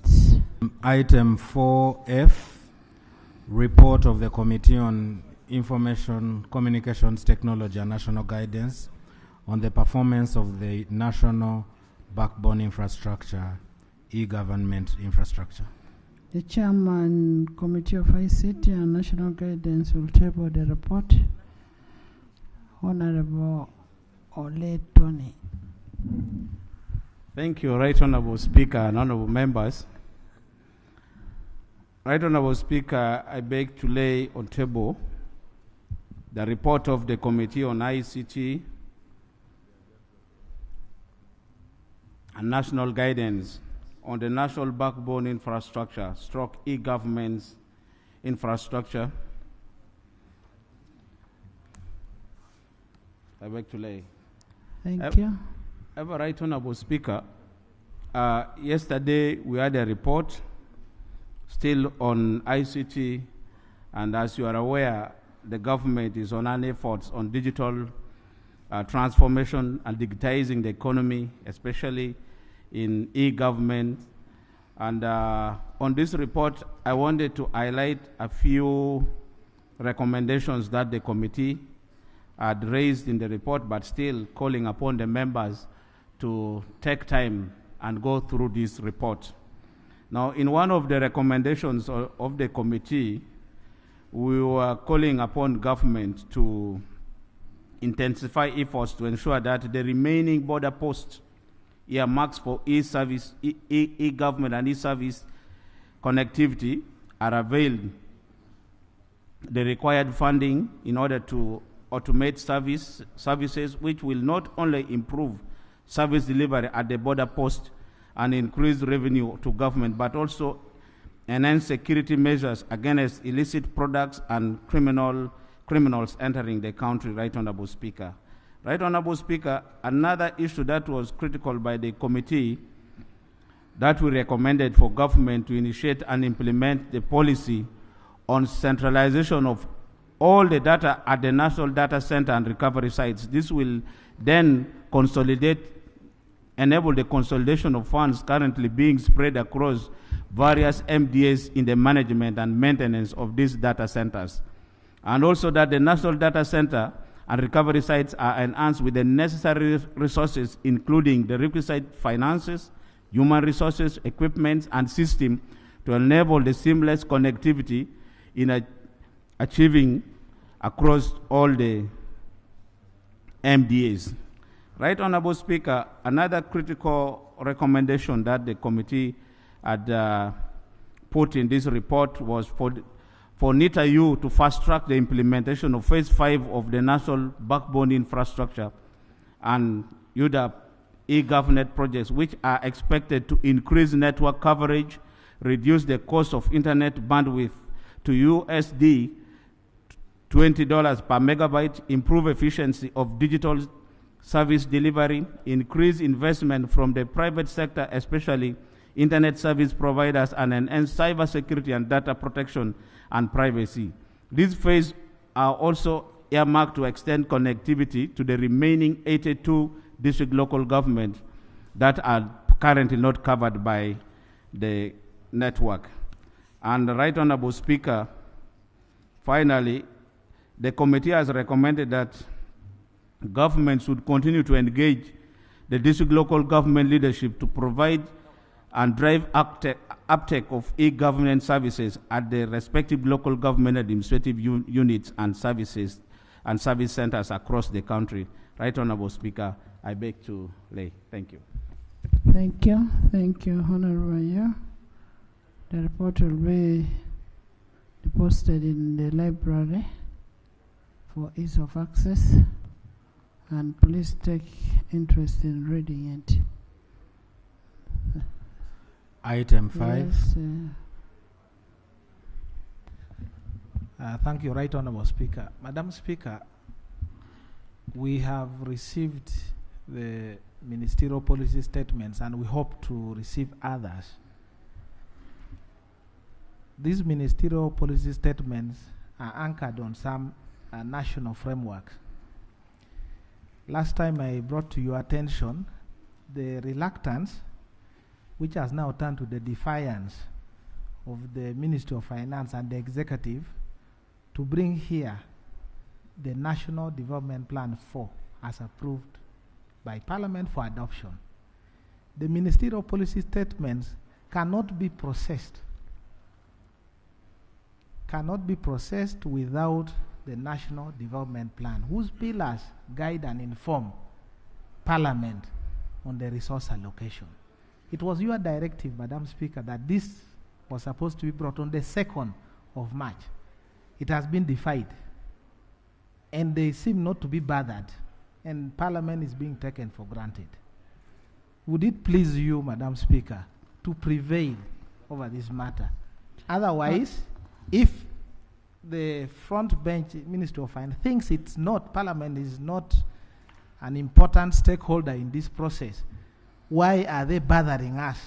Item 4F, report of the Committee on Information, Communications Technology and National Guidance on the performance of the national backbone infrastructure, e-government infrastructure. The Chairman, Committee of ICT and National Guidance will table the report. Honorable Ole Tony. Thank you, Right Honorable Speaker and Honorable Members. Right Honorable Speaker, I beg to lay on table the report of the Committee on ICT and National Guidance on the National Backbone Infrastructure, stroke e-government's infrastructure. I beg to lay. Thank you. Right Honorable Speaker, yesterday we had a report still on ICT, and as you are aware, the government is on an effort on digital transformation and digitizing the economy, especially in e-government. And on this report, I wanted to highlight a few recommendations that the committee had raised in the report, but still calling upon the members to take time and go through this report. Now, in one of the recommendations of the committee, we were calling upon government to intensify efforts to ensure that the remaining border posts earmarks for e-service, e-government and e-service connectivity are availed the required funding in order to automate services which will not only improve service delivery at the border post and increase revenue to government, but also enhance security measures against illicit products and criminals entering the country, Right Honorable Speaker. Right Honorable Speaker, another issue that was critical by the committee that we recommended for government to initiate and implement the policy on centralization of all the data at the National Data Center and recovery sites. This will then enable the consolidation of funds currently being spread across various MDAs in the management and maintenance of these data centers. And also that the National Data Center and recovery sites are enhanced with the necessary resources, including the requisite finances, human resources, equipment, and system to enable the seamless connectivity in achieving across all the MDAs. Right Honorable Speaker, another critical recommendation that the committee had put in this report was for NITA-U to fast-track the implementation of Phase 5 of the National Backbone Infrastructure and UDAP e-government projects, which are expected to increase network coverage, reduce the cost of internet bandwidth to USD $20 per megabyte, improve efficiency of digital service delivery, increase investment from the private sector, especially internet service providers, and enhance cybersecurity and data protection and privacy. These phases are also earmarked to extend connectivity to the remaining 82 district local governments that are currently not covered by the network. And Right Honorable Speaker, finally, the committee has recommended that government should continue to engage the district local government leadership to provide and drive uptake of e-government services at the respective local government administrative units and services and service centers across the country. Right Honorable Speaker, I beg to lay. Thank you. Thank you. Thank you, Honorable Mayor. The report will be posted in the library for ease of access, and please take interest in reading it. Item 5. Yes, Thank you, Right Honorable Speaker. Madam Speaker, we have received the ministerial policy statements and we hope to receive others. These ministerial policy statements are anchored on some national frameworks. Last time I brought to your attention the reluctance, which has now turned to the defiance of the Ministry of Finance and the Executive to bring here the National Development Plan 4 as approved by Parliament for adoption. The ministerial policy statements cannot be processed without the National Development Plan, whose pillars guide and inform Parliament on the resource allocation. It was your directive, Madam Speaker, that this was supposed to be brought on the 2nd of March. It has been defied, and they seem not to be bothered, and Parliament is being taken for granted. Would it please you, Madam Speaker, to prevail over this matter? Otherwise, if the front bench Ministry of Finance thinks it's not, Parliament is not an important stakeholder in this process, why are they bothering us?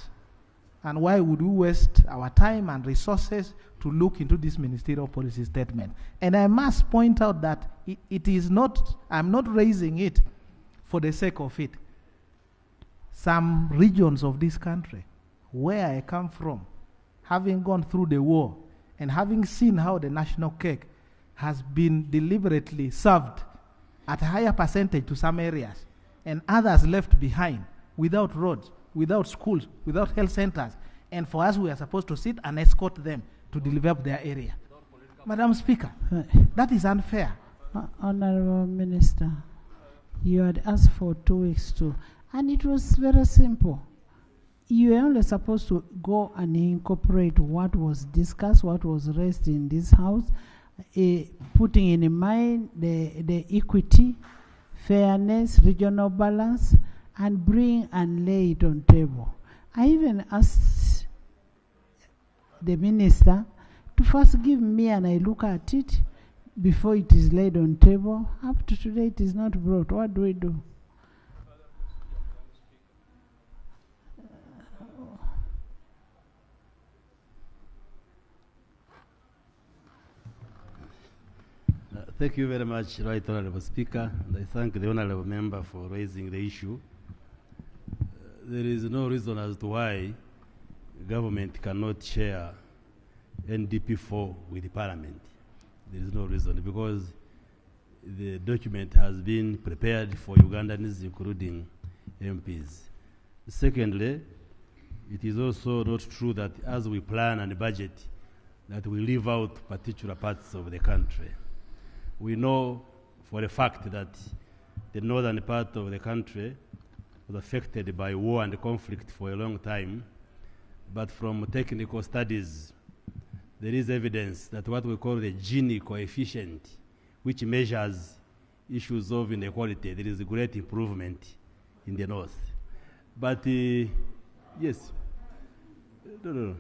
And why would we waste our time and resources to look into this ministerial policy statement? And I must point out that it is not, I'm not raising it for the sake of it. Some regions of this country, where I come from, having gone through the war and having seen how the national cake has been deliberately served at a higher percentage to some areas and others left behind without roads, without schools, without health centers, and for us we are supposed to sit and escort them to develop their area. Madam Speaker, that is unfair. Honorable Minister, you had asked for 2 weeks too, and it was very simple. You were only supposed to go and incorporate what was discussed, what was raised in this house, putting in mind the equity, fairness, regional balance, and bring and lay it on table. I even asked the minister to first give me and I look at it before it is laid on table. Up to today it is not brought. What do we do? Thank you very much, Right Honourable Speaker, and I thank the Honourable Member for raising the issue. There is no reason as to why government cannot share NDP4 with the Parliament. There is no reason, because the document has been prepared for Ugandans, including MPs. Secondly, it is also not true that as we plan and budget, that we leave out particular parts of the country. We know for a fact that the northern part of the country was affected by war and conflict for a long time, but from technical studies, there is evidence that what we call the Gini coefficient, which measures issues of inequality, there is a great improvement in the north. But yes, no.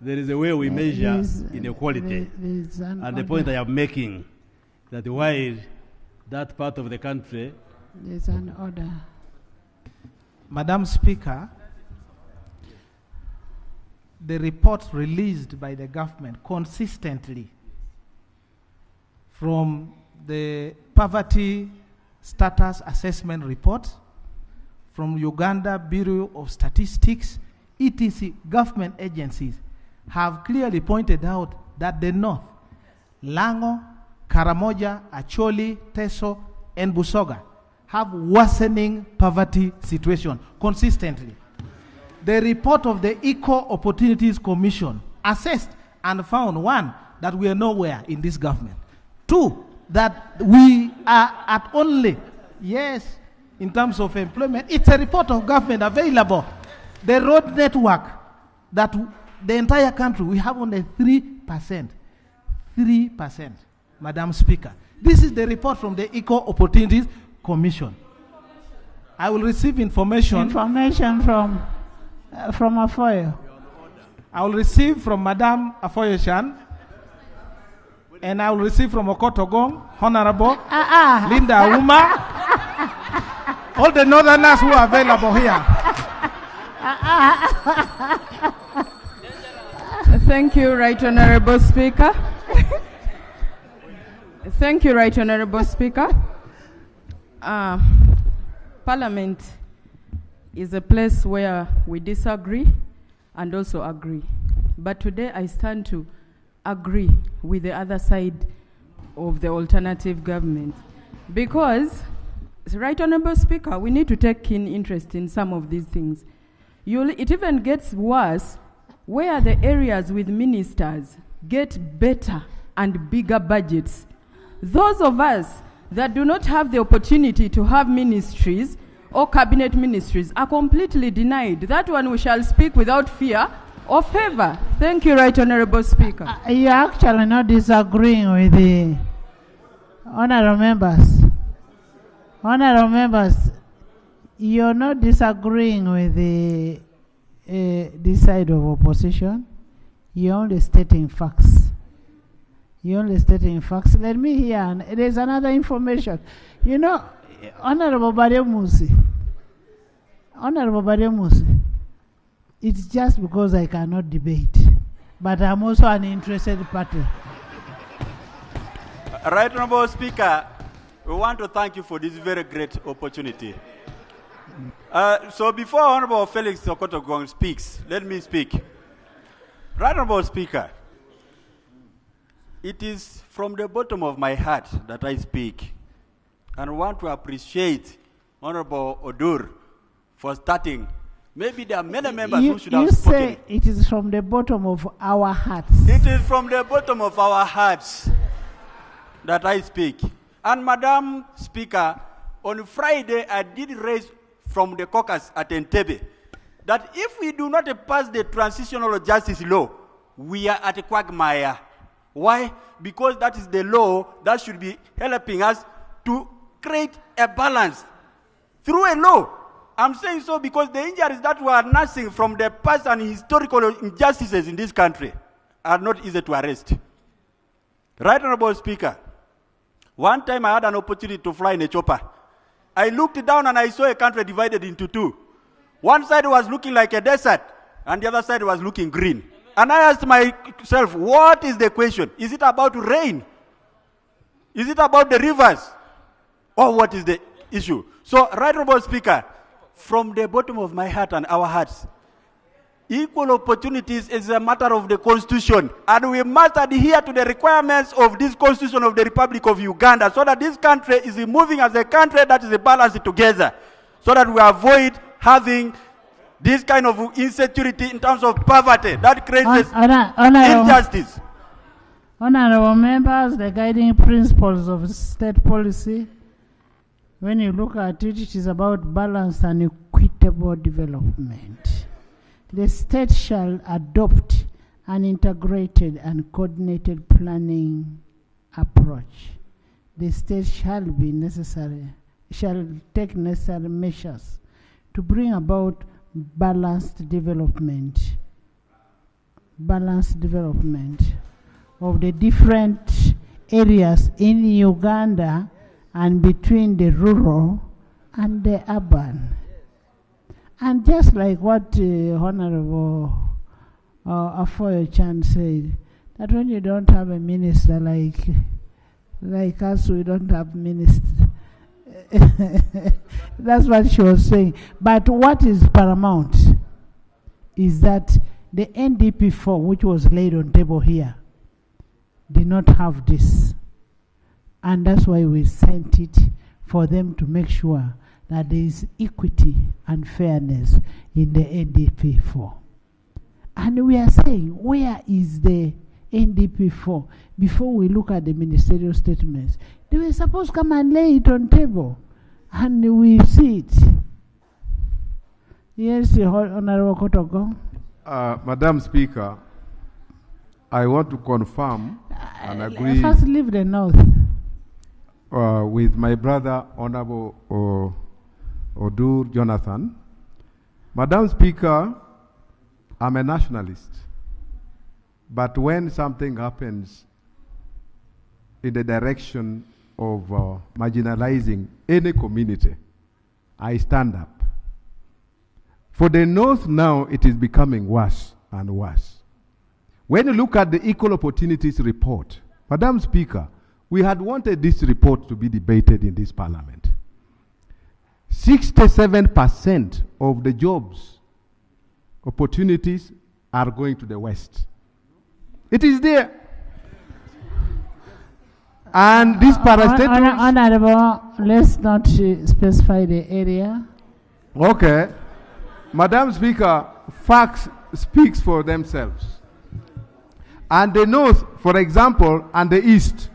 There is a way we measure inequality. And the point I am making, that while that part of the country... There's an order. Madam Speaker, the reports released by the government consistently, from the Poverty Status Assessment Report, from Uganda Bureau of Statistics, etc., government agencies, have clearly pointed out that the North, Lango, Karamoja, Acholi, Teso, and Busoga, have worsening poverty situation consistently. The report of the Equal Opportunities Commission assessed and found, 1, that we are nowhere in this government. 2, that we are at only, yes, in terms of employment, it's a report of government available. The road network, that the entire country, we have only 3%. 3%, Madam Speaker. This is the report from the Equal Opportunities Commission. I will receive information from Afoyo. I will receive from Madam Afoyo-Shan, and I will receive from Okotogong, Honorable Linda Uma, all the northerners who are available here. Thank you, Right Honourable Speaker. Thank you, Right Honourable Speaker. Parliament is a place where we disagree and also agree. But today I stand to agree with the other side of the alternative government, because Right Honourable Speaker, we need to take keen interest in some of these things. It even gets worse where the areas with ministers get better and bigger budgets. Those of us that do not have the opportunity to have ministries or cabinet ministries are completely denied. That one we shall speak without fear or favor. Thank you, Right Honourable Speaker. You're actually not disagreeing with the honourable members. Honourable members, you're not disagreeing with the this side of opposition. You're only stating facts. You're only stating facts. Let me hear. And there's another information. You know, Honourable Bademusi, it's just because I cannot debate, but I'm also an interested party. Right Honourable Speaker, we want to thank you for this very great opportunity. So before Honourable Felix Okotogong speaks, let me speak. Right Honourable Speaker, it is from the bottom of my heart that I speak, and I want to appreciate Honourable Odur for starting. Maybe there are many members who should have spoken. You say it is from the bottom of our hearts. It is from the bottom of our hearts that I speak. And Madam Speaker, on Friday I did raise from the caucus at Entebbe that if we do not pass the transitional justice law, we are at a quagmire. Why? Because that is the law that should be helping us to create a balance through a law. I'm saying so because the injuries that we are nursing from the past and historical injustices in this country are not easy to arrest. Right Honourable Speaker, one time I had an opportunity to fly in a chopper. I looked down and I saw a country divided into two. One side was looking like a desert and the other side was looking green. And I asked myself, what is the question? Is it about rain? Is it about the rivers? Or what is the issue? So, Right Honourable Speaker, from the bottom of my heart and our hearts, equal opportunities is a matter of the Constitution, and we must adhere to the requirements of this Constitution of the Republic of Uganda so that this country is moving as a country that is balanced together, so that we avoid having this kind of insecurity in terms of poverty that creates injustice. Honourable members, the guiding principles of state policy, when you look at it, it is about balanced and equitable development. The state shall adopt an integrated and coordinated planning approach. The state shall take necessary measures to bring about balanced development of the different areas in Uganda and between the rural and the urban. And just like what Honourable Afoyo Chan said, that when you don't have a minister like us, we don't have ministers. That's what she was saying. But what is paramount is that the NDP4, which was laid on table here, did not have this. And that's why we sent it for them to make sure that there is equity and fairness in the NDP4. And we are saying, where is the NDP4? Before we look at the ministerial statements, they were supposed to come and lay it on table, and we see it. Yes, Honourable Kotogo. Madam Speaker, I want to confirm and agree. First leave the north. With my brother, Honourable Odur Jonathan. Madam Speaker, I'm a nationalist. But when something happens in the direction of marginalizing any community, I stand up. For the North now, it is becoming worse and worse. When you look at the Equal Opportunities Report, Madam Speaker, we had wanted this report to be debated in this Parliament. 67% of the jobs, opportunities are going to the West. It is there. And these parastatals... Honorable, let's not specify the area. Okay. Madam Speaker, facts speaks for themselves. And the North, for example, and the East,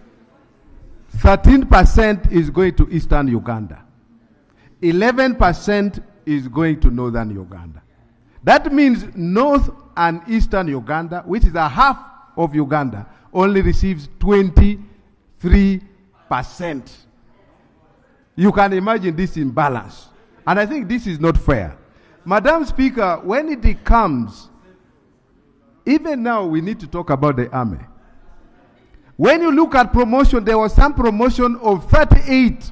13% is going to Eastern Uganda. 11% is going to Northern Uganda. That means North and Eastern Uganda, which is a half of Uganda, only receives 23%. You can imagine this imbalance. And I think this is not fair. Madam Speaker, when it comes, even now we need to talk about the army. When you look at promotion, there was some promotion of 38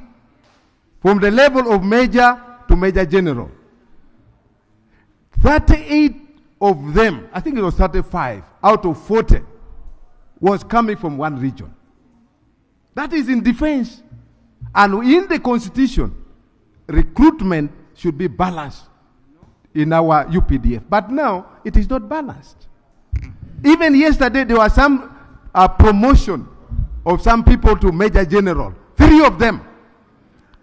from the level of major to major general. 38 of them, I think it was 35 out of 40, was coming from one region. That is in defense. And in the constitution, recruitment should be balanced in our UPDF. But now, it is not balanced. Even yesterday, there was some promotion of some people to Major General. 3 of them.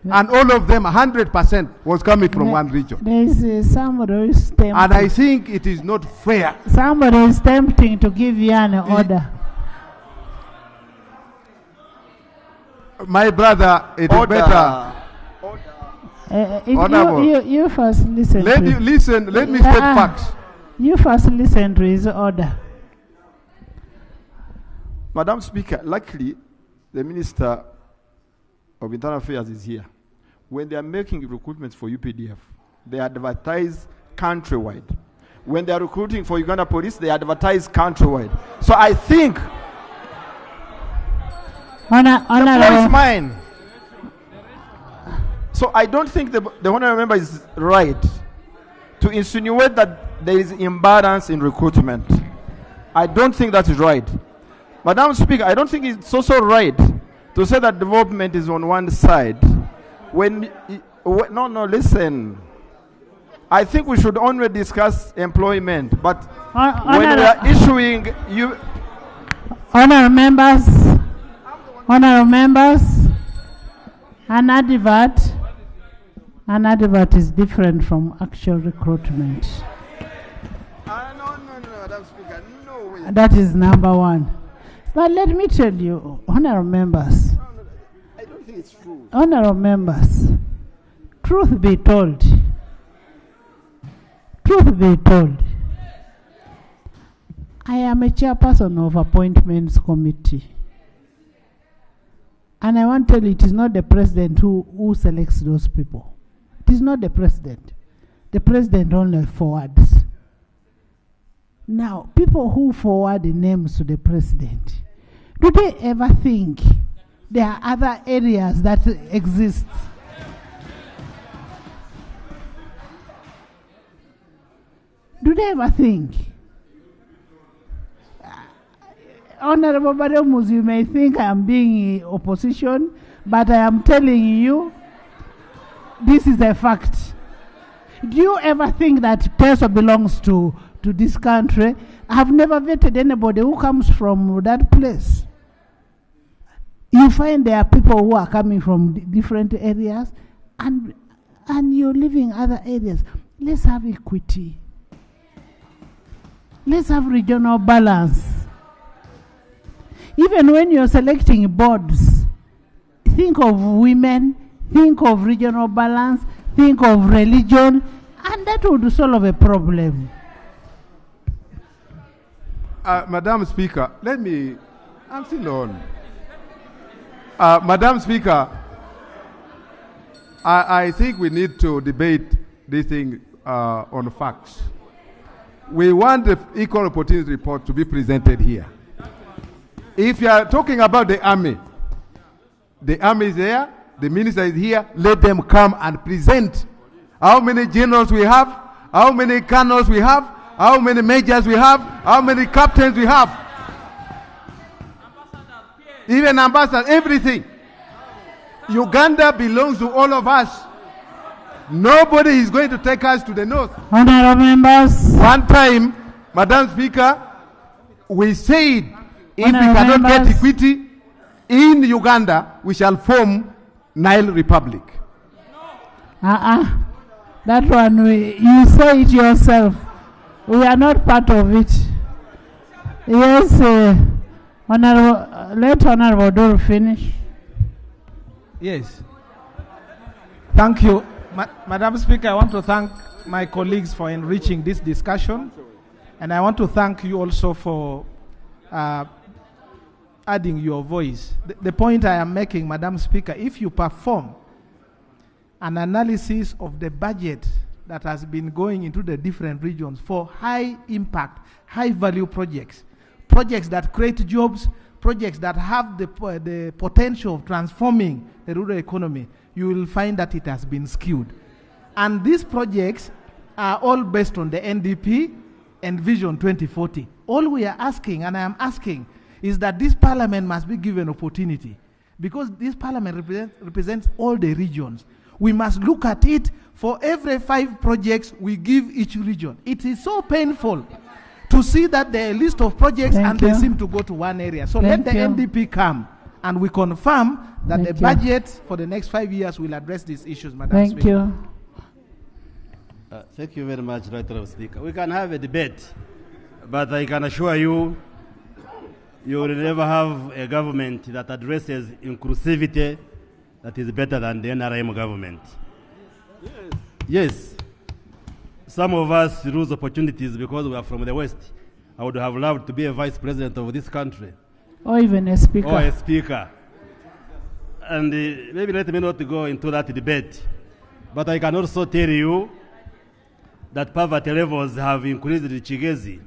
And all of them, 100% was coming from one region. There is somebody who is tempting. And I think it is not fair. Somebody is tempting to give you an order. My brother, it is better. You first listen. Let me state facts. You first listen to his order. Madam Speaker, luckily, the Minister of Internal Affairs is here. When they are making recruitments for UPDF, they advertise countrywide. When they are recruiting for Uganda Police, they advertise countrywide. So I think the floor is mine. So I don't think the honourable member is right to insinuate that there is imbalance in recruitment. I don't think that is right. Madam Speaker, I don't think it's also right to say that development is on one side. No, listen. I think we should only discuss employment, but when we are issuing you... Honourable members, an advert is different from actual recruitment. No, Madam Speaker, no way. That is number one. But let me tell you, honourable members, I don't think it's true. Honourable members, truth be told, I am a chairperson of appointments committee. And I want to tell you, it is not the president who selects those people. It is not the president. The president only forwards. Now, people who forward the names to the president, do they ever think there are other areas that exist? Do they ever think? Honorable Baremus, you may think I am being opposition, but I am telling you, this is a fact. Do you ever think that Teso belongs to this country? I have never vetted anybody who comes from that place. You find there are people who are coming from different areas, and you're living other areas. Let's have equity. Let's have regional balance. Even when you're selecting boards, think of women, think of regional balance, think of religion, and that would solve a problem. Madam Speaker, I'm still on. Madam Speaker, I think we need to debate this thing on facts. We want the Equal Opportunity Report to be presented here. If you are talking about the army is there, the minister is here, let them come and present how many generals we have, how many colonels we have, how many majors we have, how many captains we have. Even ambassadors, everything. Uganda belongs to all of us. Nobody is going to take us to the north. Honourable members. One time, Madam Speaker, we said if we cannot get equity, in Uganda, we shall form Nile Republic. That one, you say it yourself. We are not part of it. Yes, let Honorable Dole finish. Yes. Thank you. Madam Speaker, I want to thank my colleagues for enriching this discussion. And I want to thank you also for adding your voice. The point I am making, Madam Speaker, if you perform an analysis of the budget that has been going into the different regions for high impact, high value projects, projects that create jobs, projects that have the potential of transforming the rural economy, you will find that it has been skewed. And these projects are all based on the NDP and Vision 2040. All we are asking, and I am asking, is that this parliament must be given opportunity, because this parliament represents all the regions. We must look at it. For every 5 projects we give each region. It is so painful to see that there are a list of projects they seem to go to one area. So let the NDP come and we confirm that the budget for the next 5 years will address these issues, Madam Speaker. Thank you very much, Right Honourable Speaker. We can have a debate, but I can assure you, you will never have a government that addresses inclusivity that is better than the NRM government. Yes. Some of us lose opportunities because we are from the West. I would have loved to be a vice president of this country. Or even a speaker. Or a speaker. And maybe let me not go into that debate. But I can also tell you that poverty levels have increased in Chigezi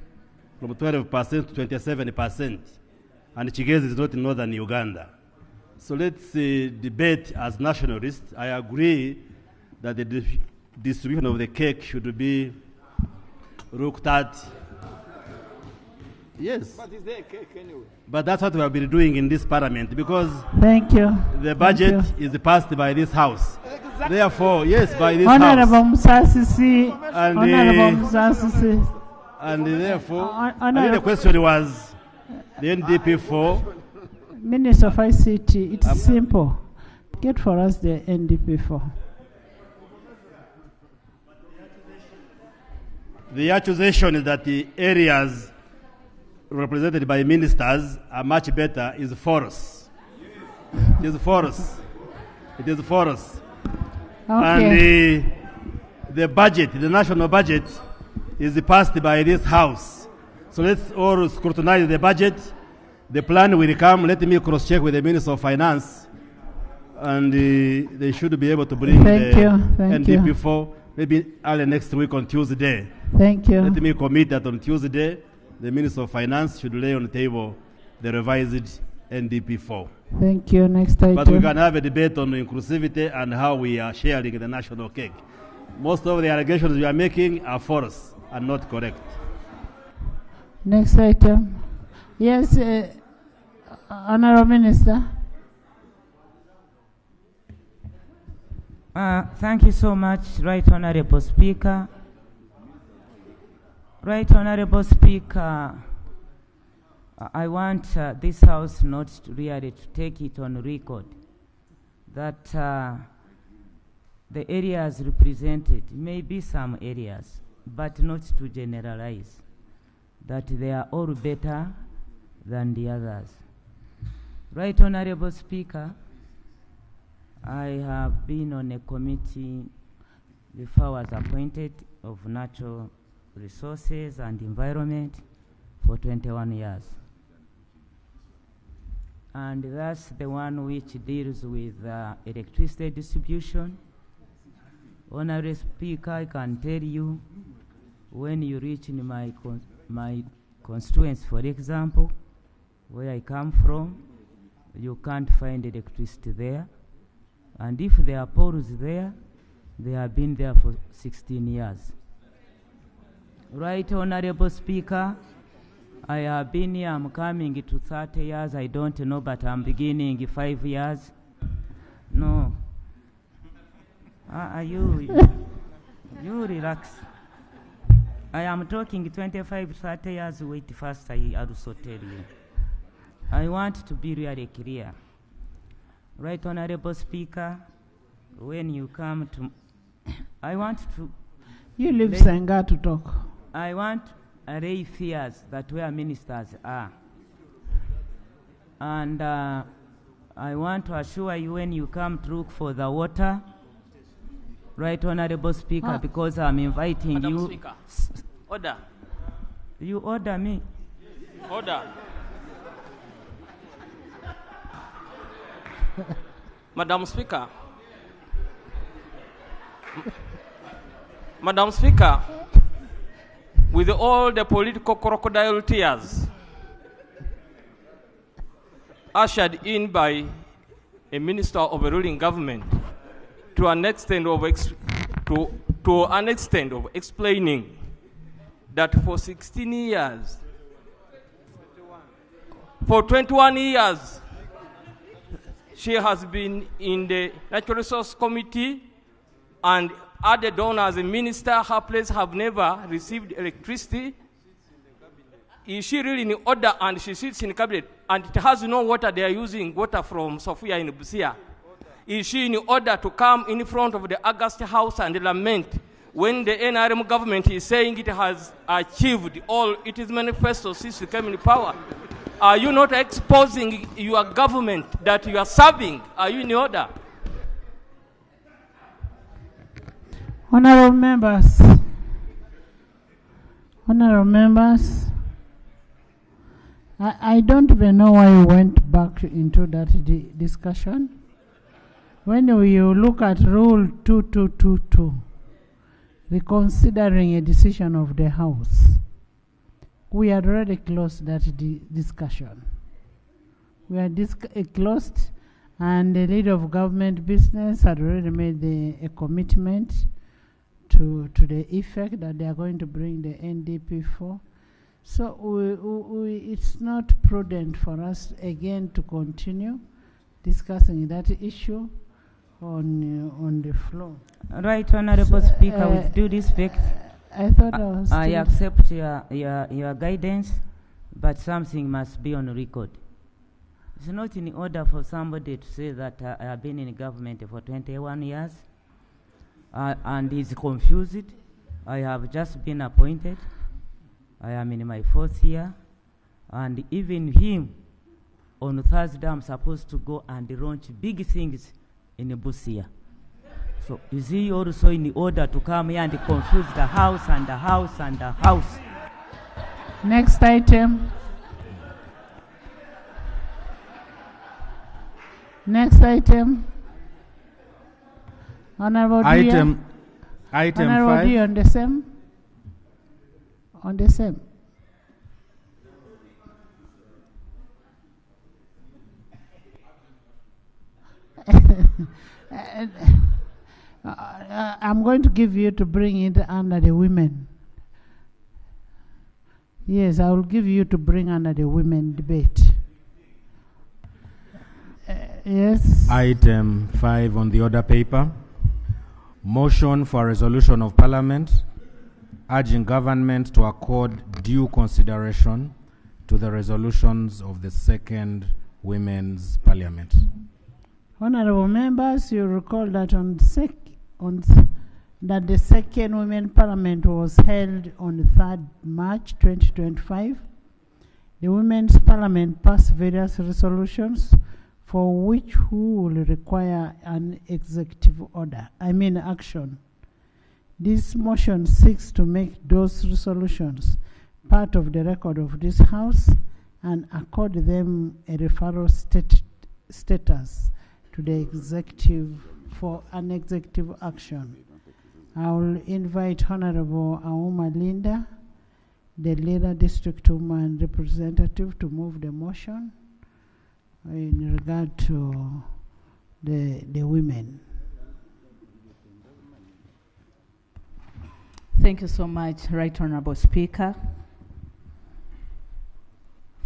from 12% to 27%. And Chigezi is not in northern Uganda. So let's debate as nationalists. I agree that the distribution of the cake should be looked at. Yes. But is there a cake anyway? But that's what we have been doing in this parliament, because the budget is passed by this house. Exactly. Therefore, yes, by this Honorable house. Honorable Musasisi. And therefore, I think the question was the NDP for Minister of ICT. It's simple. Get for us the NDP for. The accusation is that the areas represented by ministers are much better is false. It is false. It is false. Okay. And the budget, the national budget, is passed by this house. So let's all scrutinize the budget. The plan will come. Let me cross-check with the Minister of Finance, and they should be able to bring the NDP for maybe early next week on Tuesday. Thank you. Let me commit that on Tuesday, the Minister of Finance should lay on the table the revised NDP 4. Thank you. Next item. But we can have a debate on inclusivity and how we are sharing the national cake. Most of the allegations we are making are false and not correct. Next item. Yes, Honourable Minister. Thank you so much, Right Honourable Speaker. Right Honourable Speaker, I want this House not to really to take it on record that the areas represented may be some areas, but not to generalize, that they are all better than the others. Right Honourable Speaker, I have been on a committee before I was appointed of natural resources and environment for 21 years. And that's the one which deals with electricity distribution. Honorable Speaker, I can tell you, when you reach in my constituency, for example, where I come from, you can't find electricity there. And if there are poles there, they have been there for 16 years. Right Honourable Speaker, I have been here, I'm coming to 30 years, I don't know, but I'm beginning 5 years. No. You relax. I am talking 25, 30 years, wait first, I also tell you. I want to be really clear. Right Honorable Speaker, when you come to, I want to. You leave Senga to talk. I want array fears that where ministers are. And I want to assure you when you come to look for the water, Right Honorable Speaker, because I'm inviting Madam you. Speaker, order. You order me. Order. Madam Speaker. Madam Speaker, with all the political crocodile tears ushered in by a minister of a ruling government to an extent of explaining that for 16 years, for 21 years, she has been in the Natural Resource Committee and added on as a minister. Her place have never received electricity. Is she really in order? And she sits in the cabinet and it has no water. They are using water from Sofia in Busia. Is she in order to come in front of the August House and lament when the NRM government is saying it has achieved all its manifesto since it came in power? Are you not exposing your government that you are serving? Are you in order? Honorable members, I don't even know why we went back into that discussion. When you look at Rule 2222, reconsidering a decision of the House, we had already closed that discussion. We had closed, and the leader of government business had already made a commitment to the effect that they are going to bring the NDP for. So it's not prudent for us again to continue discussing that issue on the floor. Right, Honorable Speaker, with due respect, I accept your guidance, but something must be on record. It's not in order for somebody to say that I have been in government for 21 years and is confused. I have just been appointed. I am in my 4th year. And even him, on Thursday, I'm supposed to go and launch big things in Busia. So is he also in order to come here and confuse the House and the House and the House? Next item. Next item. Honorable Item 5. On the same. On the same. I'm going to give you to bring it under the women. Yes, I will give you to bring under the women debate. Yes. Item 5 on the order paper. Motion for a resolution of Parliament urging government to accord due consideration to the resolutions of the second Women's Parliament. Honorable members, you recall that that the second Women Parliament was held on 3rd March 2025. The Women's Parliament passed various resolutions for which who will require an executive order, action. This motion seeks to make those resolutions part of the record of this House and accord them a referral status to the executive for an executive action. I will invite Honorable Auma Linda, the Lira District Woman Representative, to move the motion in regard to the women. Thank you so much, Right Honorable Speaker,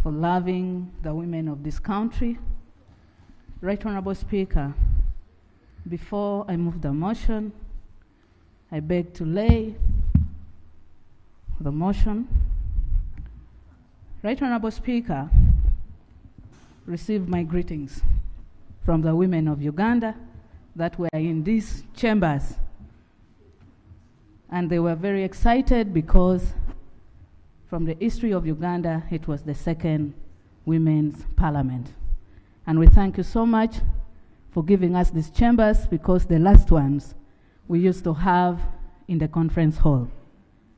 for loving the women of this country. Right Honorable Speaker, before I move the motion, I beg to lay the motion. Right Honorable Speaker, receive my greetings from the women of Uganda that were in these chambers. And they were very excited because from the history of Uganda, it was the second women's parliament. And we thank you so much for giving us these chambers, because the last ones we used to have in the conference hall.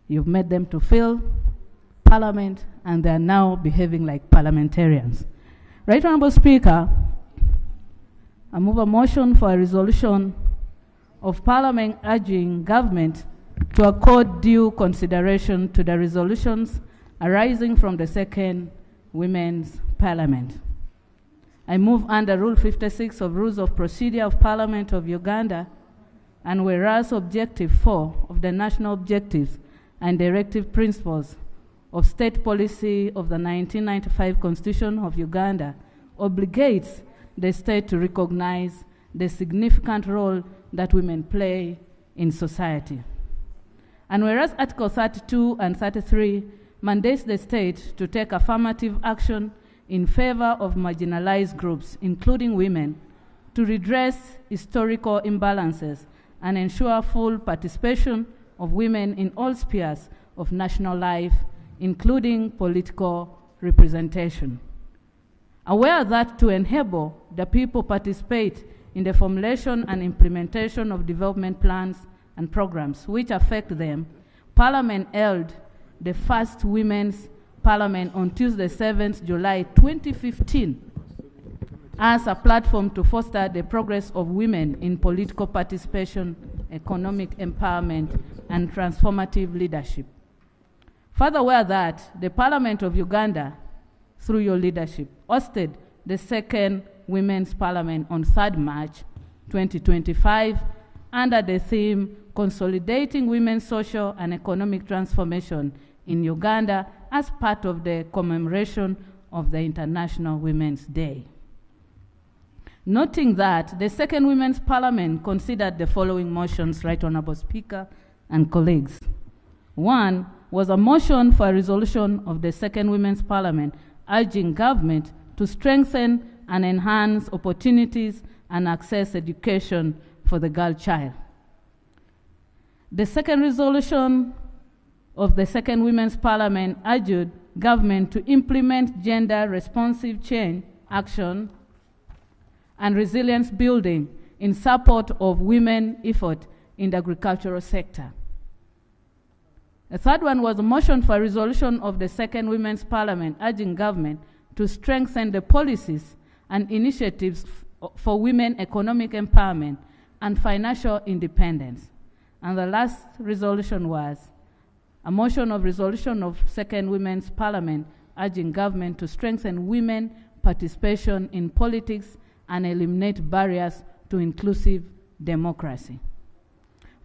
You've made them to fill parliament, and they are now behaving like parliamentarians. Right Honorable Speaker, I move a motion for a resolution of Parliament urging government to accord due consideration to the resolutions arising from the second Women's Parliament. I move under Rule 56 of Rules of Procedure of Parliament of Uganda, and whereas Objective 4 of the National Objectives and Directive Principles of State Policy of the 1995 Constitution of Uganda obligates the state to recognize the significant role that women play in society. And whereas Article 32 and 33 mandates the state to take affirmative action in favor of marginalized groups, including women, to redress historical imbalances and ensure full participation of women in all spheres of national life, including political representation. Aware that to enable the people participate in the formulation and implementation of development plans and programs which affect them, Parliament held the first Women's Parliament on Tuesday, 7th July 2015, as a platform to foster the progress of women in political participation, economic empowerment, and transformative leadership. Further, aware that the Parliament of Uganda, through your leadership, hosted the second Women's Parliament on 3rd March 2025 under the theme Consolidating Women's Social and Economic Transformation in Uganda as part of the commemoration of the International Women's Day. Noting that the second Women's Parliament considered the following motions, Right Honorable Speaker and colleagues. One was a motion for a resolution of the second Women's Parliament urging government to strengthen and enhance opportunities and access education for the girl child. The second resolution of the second Women's Parliament urged government to implement gender-responsive change action and resilience building in support of women effort in the agricultural sector. The third one was a motion for a resolution of the second Women's Parliament urging government to strengthen the policies and initiatives for women economic empowerment and financial independence. And the last resolution was a motion of resolution of second Women's Parliament urging government to strengthen women participation in politics and eliminate barriers to inclusive democracy.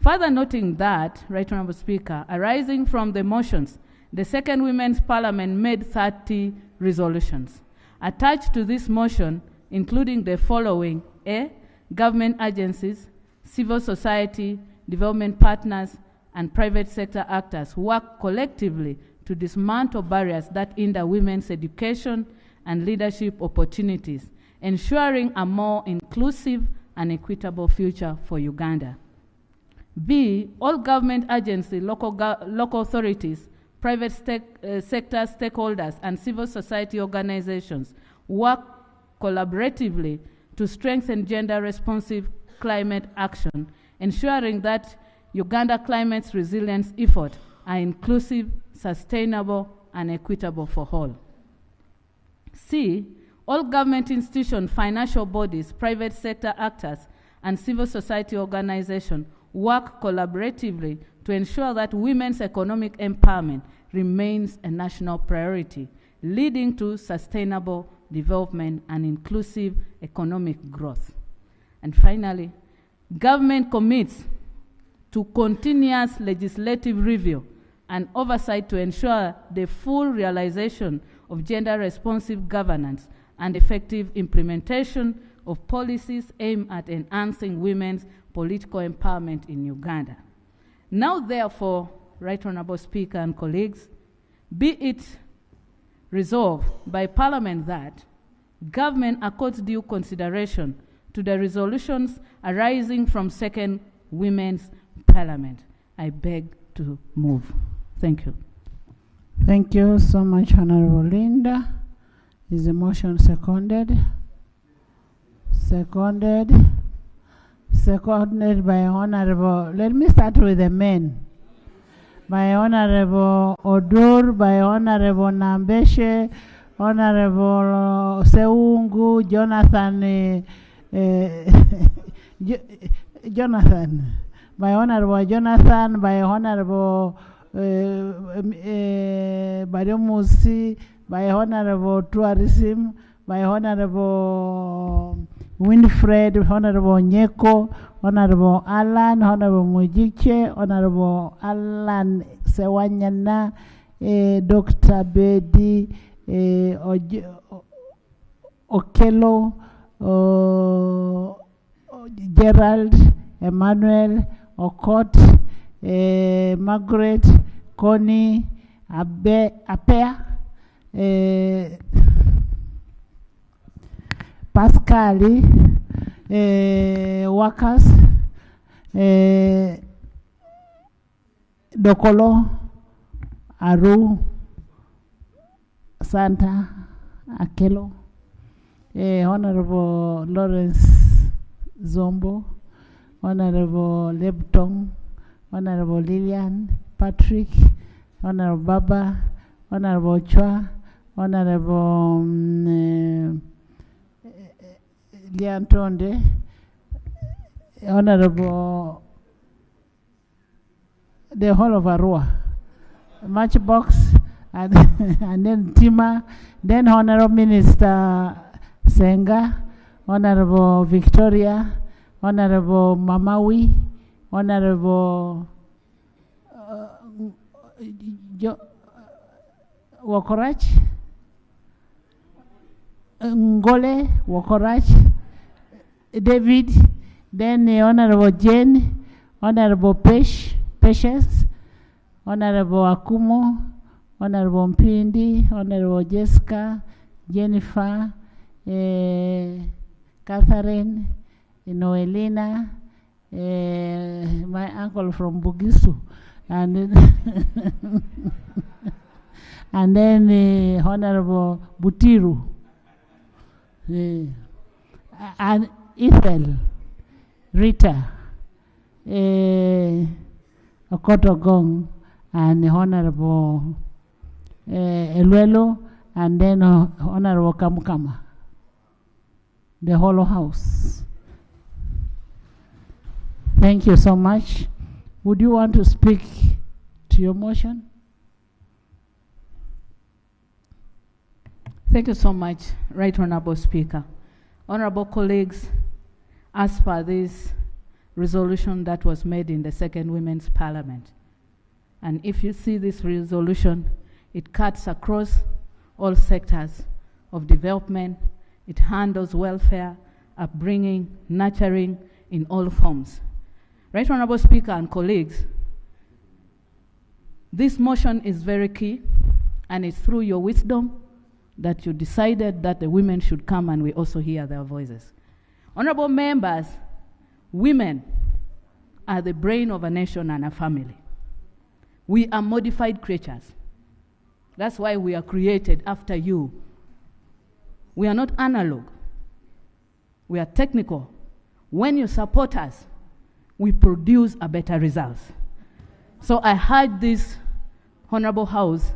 Further noting that, Right Honorable Speaker, arising from the motions, the second Women's Parliament made 30 resolutions. Attached to this motion, including the following: A, government agencies, civil society, development partners, and private sector actors work collectively to dismantle barriers that hinder women's education and leadership opportunities, ensuring a more inclusive and equitable future for Uganda. B, all government agencies, local authorities, private sector stakeholders, and civil society organizations work collaboratively to strengthen gender-responsive climate action, ensuring that Uganda climate's resilience efforts are inclusive, sustainable, and equitable for all. C, all government institutions, financial bodies, private sector actors, and civil society organizations work collaboratively to ensure that women's economic empowerment remains a national priority, leading to sustainable development and inclusive economic growth. And finally, government commits to continuous legislative review and oversight to ensure the full realization of gender-responsive governance and effective implementation of policies aimed at enhancing women's political empowerment in Uganda. Now, therefore, Right Honorable Speaker and colleagues, be it resolved by Parliament that government accords due consideration to the resolutions arising from second Women's Parliament. I beg to move. Thank you. Thank you so much, Honorable Linda. Is the motion seconded? Seconded. Seconded by Honorable, let me start with the men. By Honorable Odur, by Honorable Nambeshe, Honorable Seungu, Jonathan, Jonathan, by Honorable Jonathan, by Honorable Badomusi, by Honorable Tourism, by Honorable Winfred, Honorable Nyeko, Honorable Alan, Honorable Mujiche, Honorable Alan Sewanyana, Dr. Bedi Okello, Gerald, Emmanuel, Okot, Margaret, Connie, Apea, Pascali, Workers, Dokolo, Aru, Santa, Akelo, Honorable Lawrence Zombo, Honorable Lebtong, Honorable Lillian, Patrick, Honorable Baba, Honorable Chua, Honorable Liantonde, Honorable the whole of Arua, Matchbox, and, and then Tima, then Honorable Minister Senga, Honorable Victoria, Honorable Mamawi, Honorable Wakorach, Ngole, Wakorach, David, then Honorable Jane, Honorable Patience, Honorable Akumo, Honorable Mpindi, Honorable Jessica, Jennifer, Catherine, Noelina, my uncle from Bugisu, and then, and then Honorable Butiru, and Ethel, Rita, Okotogong, and Honorable Eluelo, and then Honorable Kamukama, the whole house. Thank you so much. Would you want to speak to your motion? Thank you so much, Right Honorable Speaker. Honorable colleagues, as per this resolution that was made in the Second Women's Parliament, and if you see this resolution, it cuts across all sectors of development. It handles welfare, upbringing, nurturing in all forms. Right Honorable Speaker and colleagues, this motion is very key, and it's through your wisdom that you decided that the women should come and we also hear their voices. Honorable members, women are the brain of a nation and a family. We are modified creatures. That's why we are created after you. We are not analog. We are technical. When you support us, we produce a better result. So I urge this Honorable House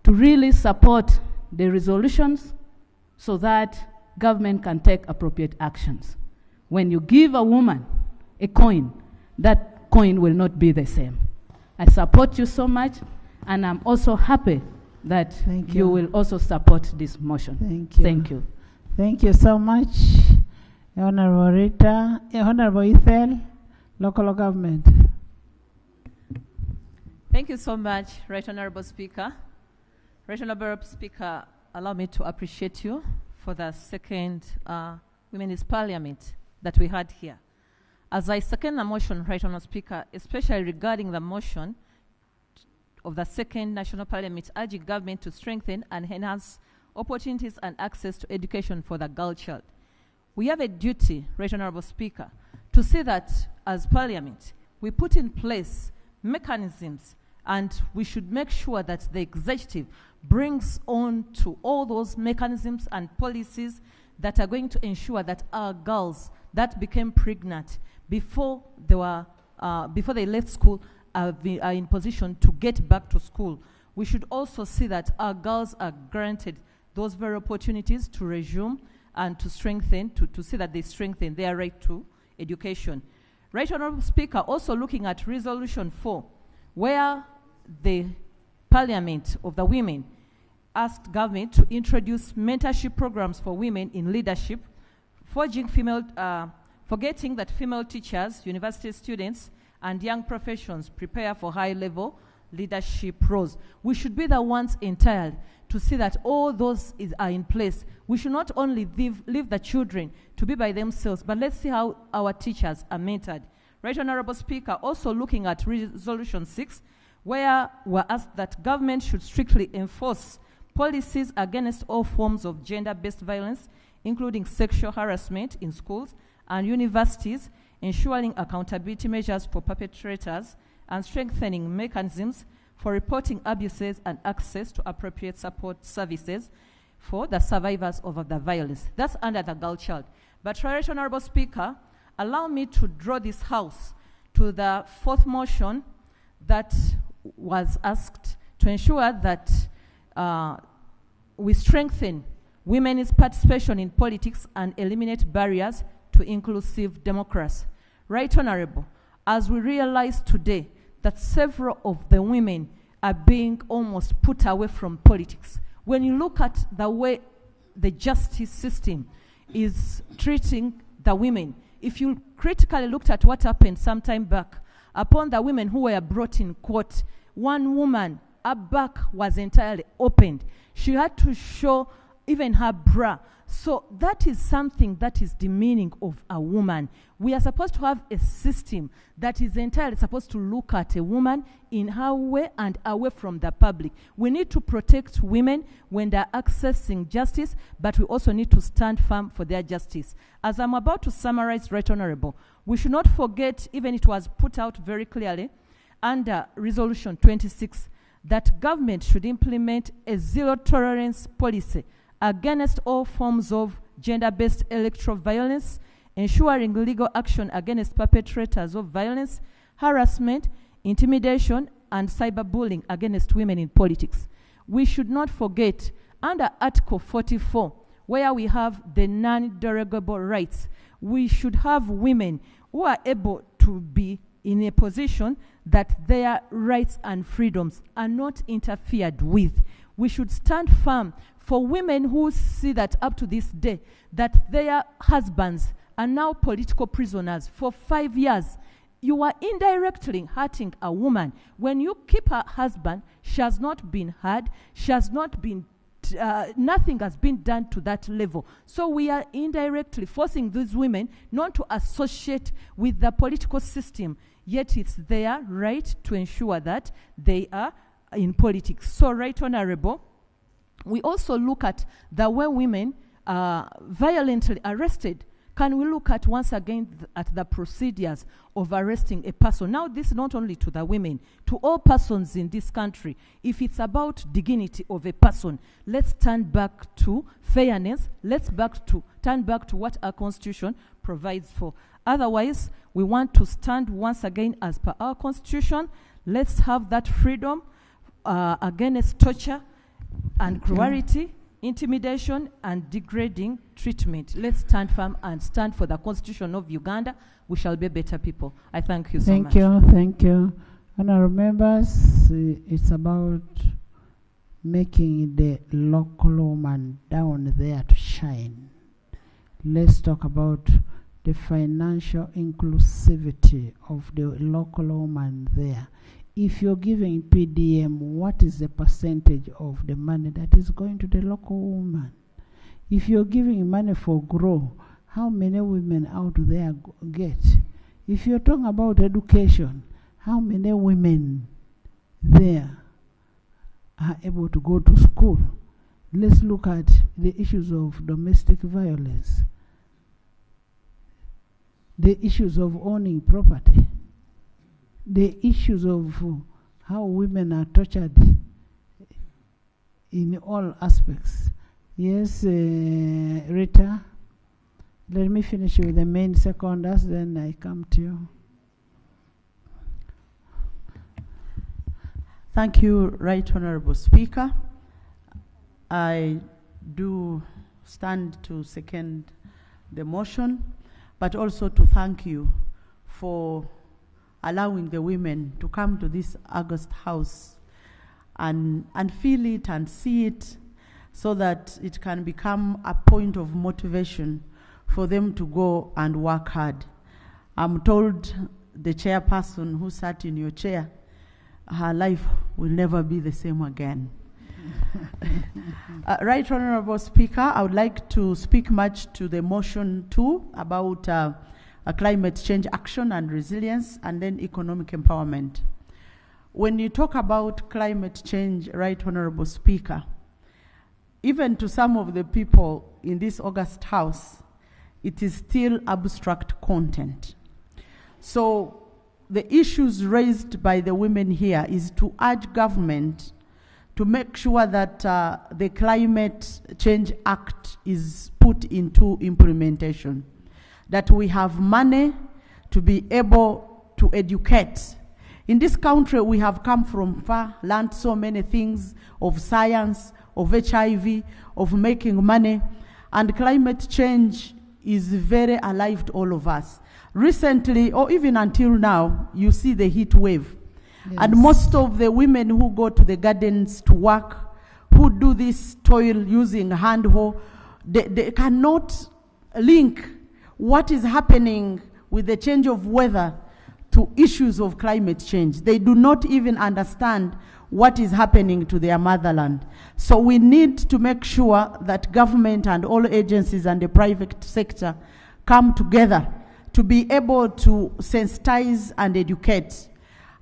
to really support the resolutions so that government can take appropriate actions. When you give a woman a coin, that coin will not be the same. I support you so much, and I'm also happy that you will also support this motion. Thank you. Thank you. Thank you so much, Honorable Rita, Honorable Ethel, local government. Thank you so much, Right Honorable Speaker. Right Honorable Speaker, allow me to appreciate you for the second Women's Parliament that we had here. As I second the motion, Right Honorable Speaker, especially regarding the motion of the second National Parliament urging government to strengthen and enhance opportunities and access to education for the girl child. we have a duty, Right Honorable Speaker, to see that as Parliament, we put in place mechanisms, and we should make sure that the executive brings on to all those mechanisms and policies that are going to ensure that our girls that became pregnant before they left school are in position to get back to school. We should also see that our girls are granted those very opportunities to resume and to strengthen, to see that they strengthen their right to education. Right Honorable Speaker, also looking at Resolution 4, where the Parliament of the Women asked government to introduce mentorship programs for women in leadership, forgetting that female teachers, university students, and young professions prepare for high-level leadership roles. We should be the ones entirely to see that all those are in place. We should not only leave the children to be by themselves, but let's see how our teachers are mentored. Right Honorable Speaker, also looking at Resolution 6, where we're asked that government should strictly enforce policies against all forms of gender-based violence, including sexual harassment in schools and universities, ensuring accountability measures for perpetrators, and strengthening mechanisms for reporting abuses and access to appropriate support services for the survivors of the violence. That's under the girl child. But Right Honorable Speaker, allow me to draw this House to the fourth motion that was asked to ensure that we strengthen women's participation in politics and eliminate barriers to inclusive democracy. Right Honorable, as we realize today that several of the women are being almost put away from politics. When you look at the way the justice system is treating the women, if you critically looked at what happened some time back upon the women who were brought in court, one woman, her back was entirely opened. She had to show even her bra. So that is something that is demeaning of a woman. We are supposed to have a system that is entirely supposed to look at a woman in her way and away from the public. We need to protect women when they're accessing justice, but we also need to stand firm for their justice. As I'm about to summarize, Right Honorable, we should not forget, even it was put out very clearly under Resolution 26, that government should implement a zero-tolerance policy against all forms of gender-based electoral violence, ensuring legal action against perpetrators of violence, harassment, intimidation, and cyberbullying against women in politics. We should not forget, under Article 44, where we have the non-derogable rights, we should have women who are able to be in a position that their rights and freedoms are not interfered with. We should stand firm for women who see that up to this day, that their husbands are now political prisoners for 5 years. You are indirectly hurting a woman. When you keep her husband, she has not been heard, she has not been, nothing has been done to that level. So we are indirectly forcing these women not to associate with the political system, yet it's their right to ensure that they are in politics. So, Right Honorable, we also look at the way women are violently arrested. Can we look at once again at the procedures of arresting a person? Now, this is not only to the women, to all persons in this country. If it's about dignity of a person, let's turn back to fairness. Let's turn back to what our Constitution provides for. Otherwise, we want to stand once again as per our Constitution. Let's have that freedom against torture and cruelty, intimidation, and degrading treatment. Let's stand firm and stand for the Constitution of Uganda. We shall be better people. I thank you so much. Thank you. Honourable members, it's about making the local woman down there to shine. Let's talk about the financial inclusivity of the local woman there. If you're giving PDM, what is the percentage of the money that is going to the local woman? If you're giving money for GROW, how many women out there get? If you're talking about education, how many women there are able to go to school? Let's look at the issues of domestic violence. the issues of owning property, the issues of how women are tortured in all aspects. Yes, Rita, let me finish with the main seconders, then I come to you. Thank you, Right Honorable Speaker. I do stand to second the motion, but also to thank you for allowing the women to come to this August House and feel it and see it, so that it can become a point of motivation for them to go and work hard. I'm told the chairperson who sat in your chair, her life will never be the same again. Right Honorable Speaker, I would like to speak much to the motion 2 about a climate change action and resilience, and then economic empowerment. When you talk about climate change, Right Honorable Speaker, even to some of the people in this August House, it is still abstract content. So the issues raised by the women here is to urge government to make sure that the Climate Change Act is put into implementation, that we have money to be able to educate. In this country, we have come from far, learned so many things of science, of HIV, of making money, and climate change is very alive to all of us. Recently, or even until now, you see the heat wave. Yes. And most of the women who go to the gardens to work, who do this toil using hand hoe, they cannot link what is happening with the change of weather to issues of climate change. They do not even understand what is happening to their motherland. So we need to make sure that government and all agencies and the private sector come together to be able to sensitize and educate.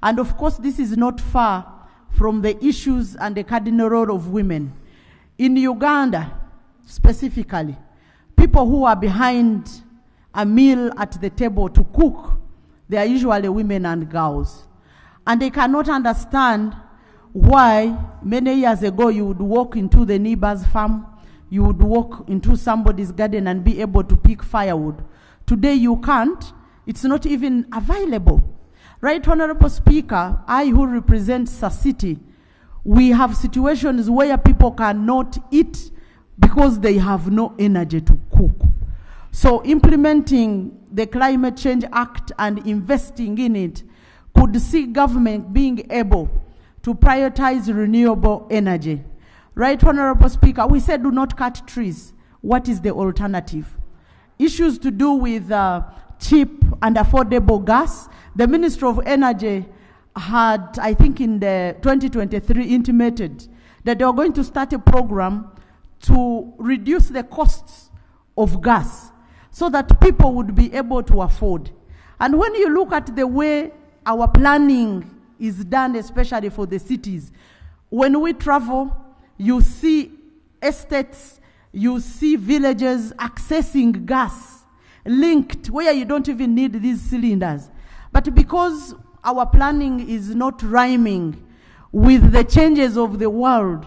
And of course, this is not far from the issues and the cardinal role of women. In Uganda, specifically, people who are behind a meal at the table to cook, they are usually women and girls. And they cannot understand why many years ago you would walk into the neighbor's farm, you would walk into somebody's garden and be able to pick firewood. Today you can't. It's not even available. Right Honorable Speaker, I who represent City, we have situations where people cannot eat because they have no energy to cook. So implementing the Climate Change Act and investing in it could see government being able to prioritize renewable energy. Right Honorable Speaker, we said do not cut trees. What is the alternative? Issues to do with cheap and affordable gas. The Minister of Energy had, I think in the 2023, intimated that they were going to start a program to reduce the costs of gas so that people would be able to afford. And when you look at the way our planning is done, especially for the cities, when we travel, you see estates, you see villages accessing gas linked where you don't even need these cylinders. But because our planning is not rhyming with the changes of the world,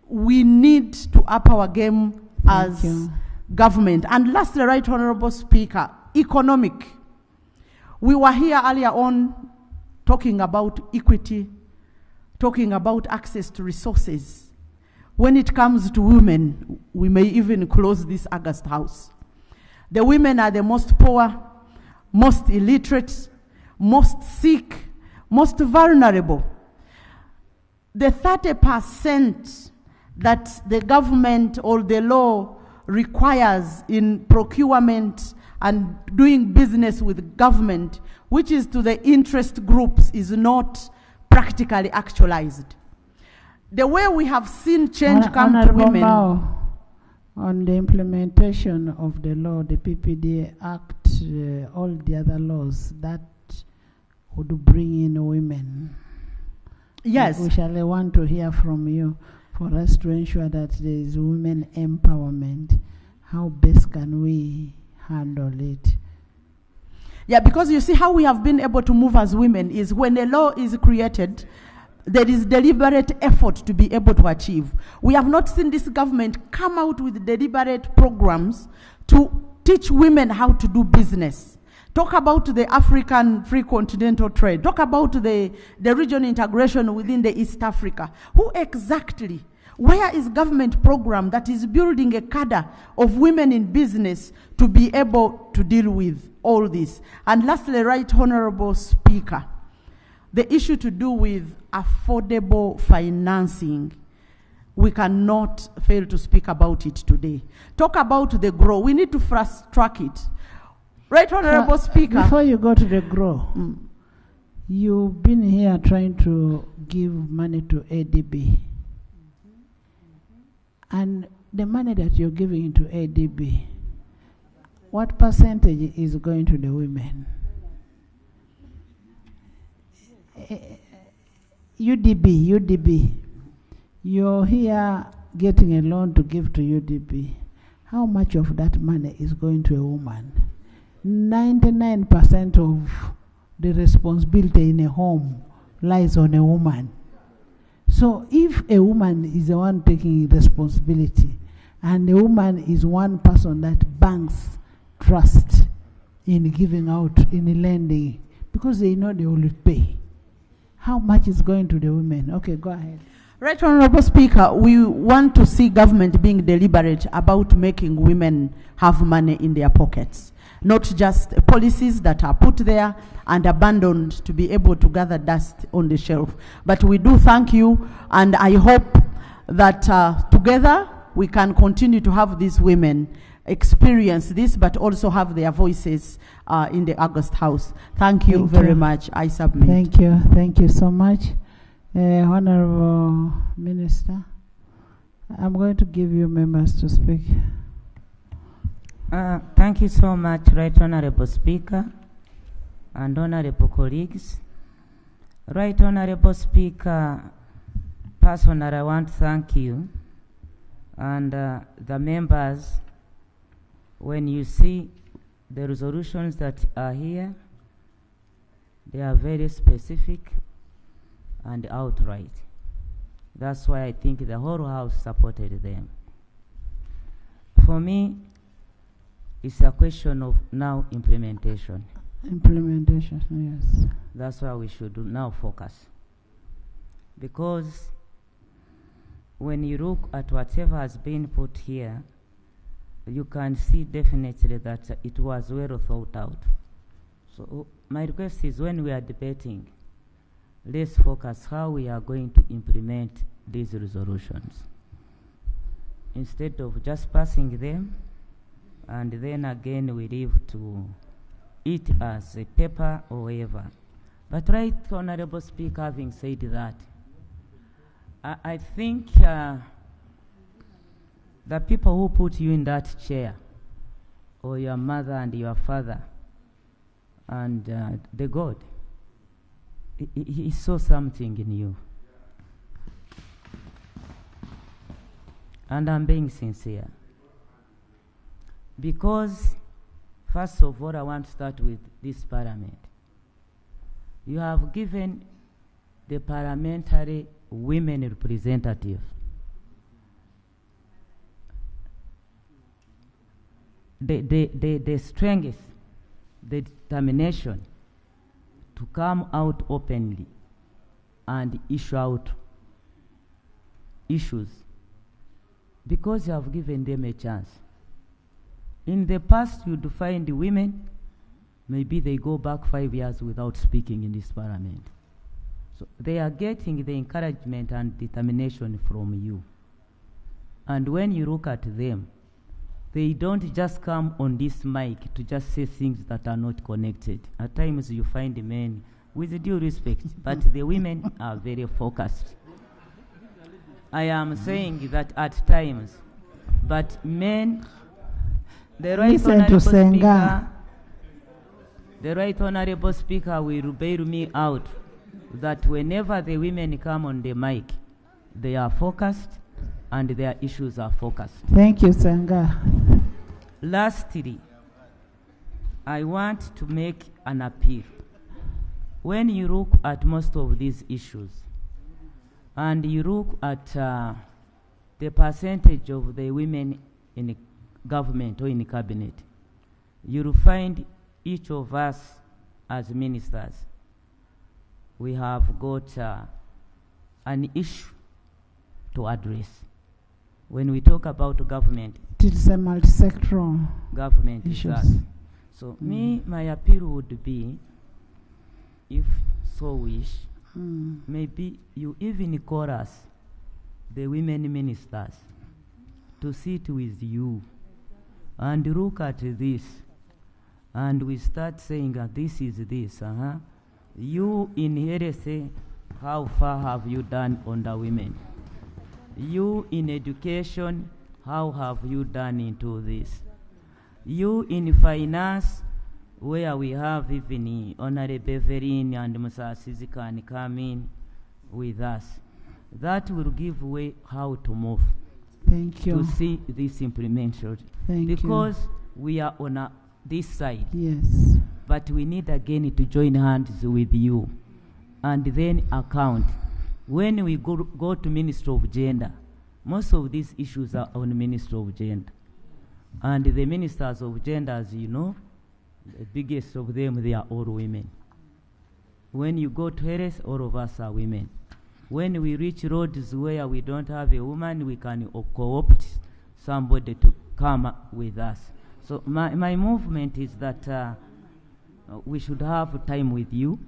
we need to up our game as government. And lastly, Right Honorable Speaker, economic. We were here earlier on talking about equity, talking about access to resources. When it comes to women, we may even close this August House. The women are the most poor, most illiterate, most sick, most vulnerable. The 30% that the government or the law requires in procurement and doing business with government, which is to the interest groups, is not practically actualized. The way we have seen change come to women. On the implementation of the law, the PPDA Act, all the other laws that would bring in women. Yes. We shall want to hear from you for us to ensure that there is women empowerment. How best can we handle it? Yeah, because you see how we have been able to move as women is when a law is created, there is deliberate effort to be able to achieve. We have not seen this government come out with deliberate programs to teach women how to do business. Talk about the African free continental trade. Talk about the region integration within the East Africa. Who exactly? Where is government program that is building a cadre of women in business to be able to deal with all this? And lastly, Right Honorable Speaker, the issue to do with affordable financing, we cannot fail to speak about it today. Talk about the grow. We need to fast track it. Right Honorable Speaker. Before you go to the grow, you've been here trying to give money to ADB. And the money that you're giving to ADB, what percentage is going to the women? UDB. You're here getting a loan to give to UDB. How much of that money is going to a woman? 99% of the responsibility in a home lies on a woman. So if a woman is the one taking responsibility, and a woman is one person that banks trust in giving out, in lending, because they know they will pay, how much is going to the women? Okay, go ahead. Right Honorable Speaker, we want to see government being deliberate about making women have money in their pockets, not just policies that are put there and abandoned to be able to gather dust on the shelf. But we do thank you, and I hope that together we can continue to have these women experience this, but also have their voices in the August House. Thank you very much. I submit. Thank you so much. Honorable Minister, I'm going to give you members to speak. Thank you so much, Right Honorable Speaker and honorable colleagues. Right Honorable Speaker, personally, I want to thank you and the members. When you see the resolutions that are here, they are very specific and outright. That's why I think the whole House supported them. For me, it's a question of now implementation. Implementation, yes. That's why we should now focus. Because when you look at whatever has been put here, you can see definitely that it was well thought out. So my request is, when we are debating, let's focus how we are going to implement these resolutions, instead of just passing them and then again we leave to it as a paper or whatever. But Right Honorable Speaker, having said that, I think the people who put you in that chair, or your mother and your father and the God, he saw something in you. And I'm being sincere. Because, first of all, I want to start with this parliament. You have given the parliamentary women representative the strength, the determination to come out openly and issue out issues, because you have given them a chance. In the past, you'd find the women, maybe they go back 5 years without speaking in this parliament. So they are getting the encouragement and determination from you. And when you look at them, they don't just come on this mic to just say things that are not connected. At times you find the men, with due respect, but the women are very focused. I am saying that at times, but men, the Right Honorable Speaker, the Right Honorable Speaker will bail me out that whenever the women come on the mic, they are focused and their issues are focused. Thank you, Senga. Lastly, I want to make an appeal. When you look at most of these issues, and you look at the percentage of the women in government or in cabinet, you'll find each of us as ministers, we have got an issue to address. When we talk about government, it is a multi-sectoral government issues. is us. So my appeal would be, if so wish, maybe you even call us, the women ministers, to sit with you and look at this, and we start saying this is this. You in health, how far have you done on the women? You in education, how have you done into this? You in finance, where we have even Honorable Beverin and Musasizi can come in with us. That will give way how to move. Thank you. To see this implemented. Because we are on this side. Yes. But we need again to join hands with you and then account. When we go to Ministry of Gender, most of these issues are on Ministry of Gender. And the ministers of gender, as you know, the biggest of them, they are all women. When you go to health, all of us are women. When we reach roads where we don't have a woman, we can co-opt somebody to come with us. So my movement is that we should have time with you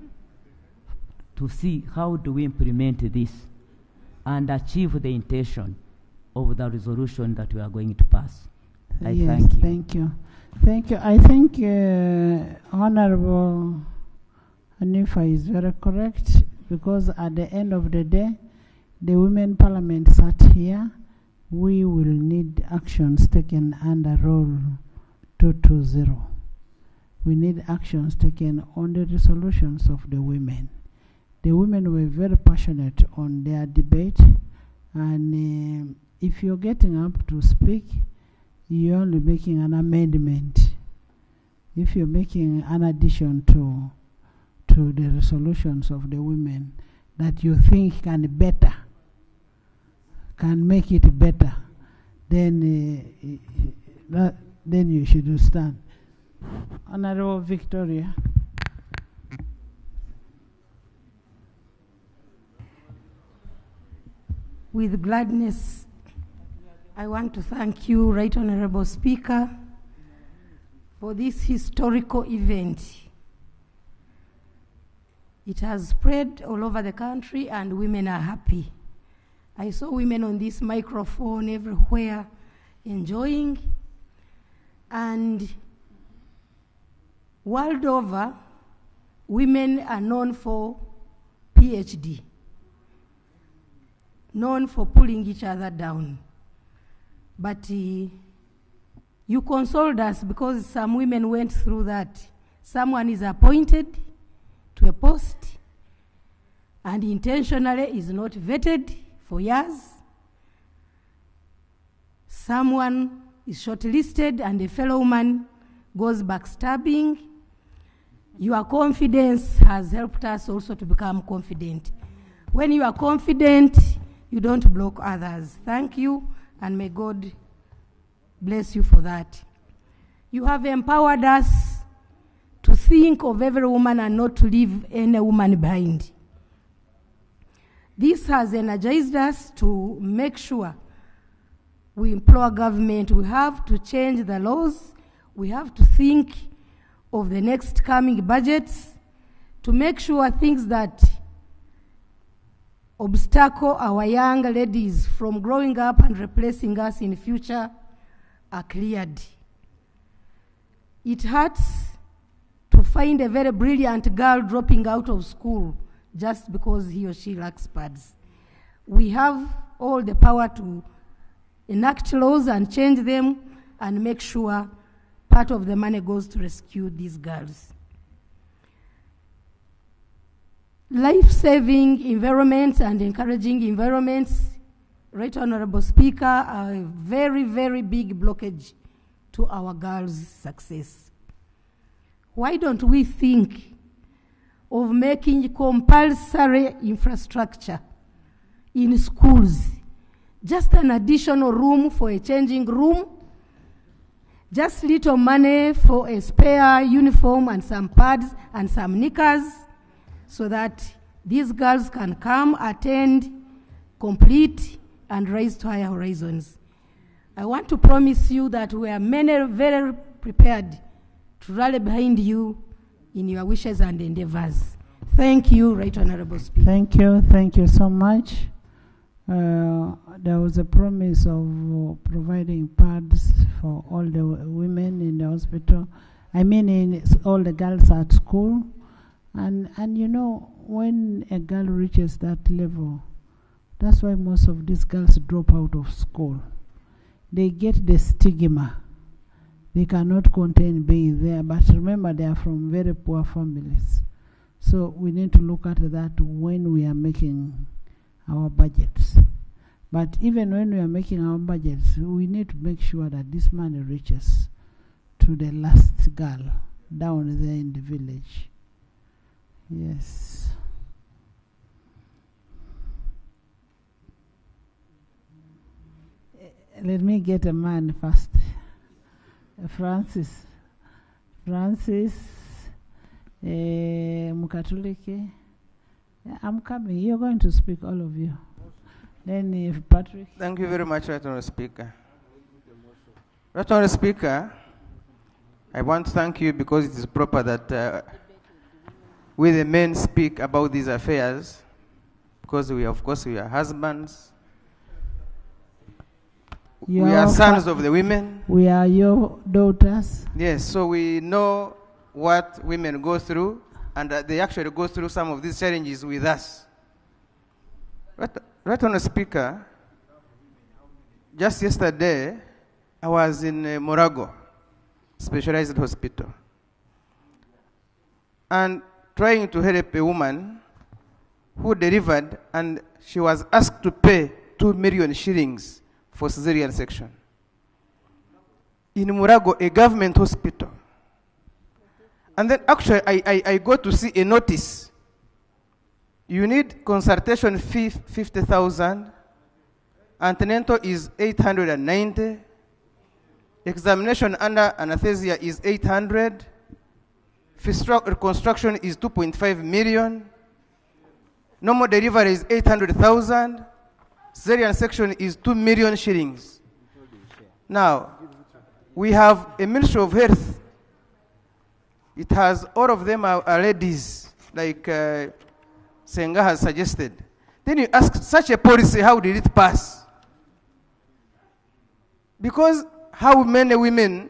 to see how do we implement this and achieve the intention of the resolution that we are going to pass. Yes, thank you. Thank you. Thank you. I think Honorable Hanifa is very correct, because at the end of the day, the Women Parliament sat here. We will need actions taken under Rule 220. We need actions taken on the resolutions of the women. The women were very passionate on their debate, and if you're getting up to speak, you're only making an amendment. If you're making an addition to the resolutions of the women that you think can make it better, then you should stand. Honorable Victoria. With gladness, I want to thank you, Right Honorable Speaker, for this historical event. It has spread all over the country and women are happy. I saw women on this microphone everywhere enjoying, and world over, women are known for PhD, known for pulling each other down. But you consoled us, because some women went through that. Someone is appointed to a post and intentionally is not vetted for years. Someone is shortlisted and a fellow woman goes backstabbing. Your confidence has helped us also to become confident. When you are confident, you don't block others. Thank you, and may God bless you for that. You have empowered us to think of every woman and not to leave any woman behind. This has energized us to make sure we implore government. We have to change the laws. We have to think of the next coming budgets to make sure things that obstacle our young ladies from growing up and replacing us in the future are cleared. It hurts to find a very brilliant girl dropping out of school just because he or she lacks pads. We have all the power to enact laws and change them and make sure part of the money goes to rescue these girls. Life-saving environments and encouraging environments, Right Honorable Speaker, are a very, very big blockage to our girls' success. why don't we think of making compulsory infrastructure in schools? Just an additional room for a changing room, just little money for a spare uniform and some pads and some knickers, so that these girls can come, attend, complete, and rise to higher horizons. I want to promise you that we are very prepared to rally behind you in your wishes and endeavors. Thank you, Right Honorable Speaker. Thank you so much. There was a promise of providing pads for all the women in the hospital. I mean, in all the girls at school. And you know, when a girl reaches that level, that's why most of these girls drop out of school. They get the stigma. They cannot contain being there. But remember, they are from very poor families. So we need to look at that when we are making our budgets. But even when we are making our budgets, we need to make sure that this money reaches to the last girl down there in the village. Yes. Let me get a man first. Francis, Mukatulike. I'm coming. You're going to speak, all of you. Then if Patrick. Thank you very much, Right Honourable Speaker. Right Honourable Speaker, I want to thank you because it is proper that we the men speak about these affairs, because we are husbands. We are sons of the women. We are your daughters. Yes, so we know what women go through, and they actually go through some of these challenges with us. Right Honourable Speaker, just yesterday, I was in Morago, specialized hospital, and trying to help a woman who delivered, and she was asked to pay 2 million shillings for cesarean section. In Morago, a government hospital. And then actually, I go to see a notice. You need consultation fee 50,000. Antenatal is 890. Examination under anesthesia is 800. Reconstruction is 2.5 million. Normal delivery is 800,000. Cesarean section is 2 million shillings. Now, we have a Ministry of Health. It has, all of them are ladies, like Senga has suggested. Then you ask, such a policy, how did it pass? Because how many women,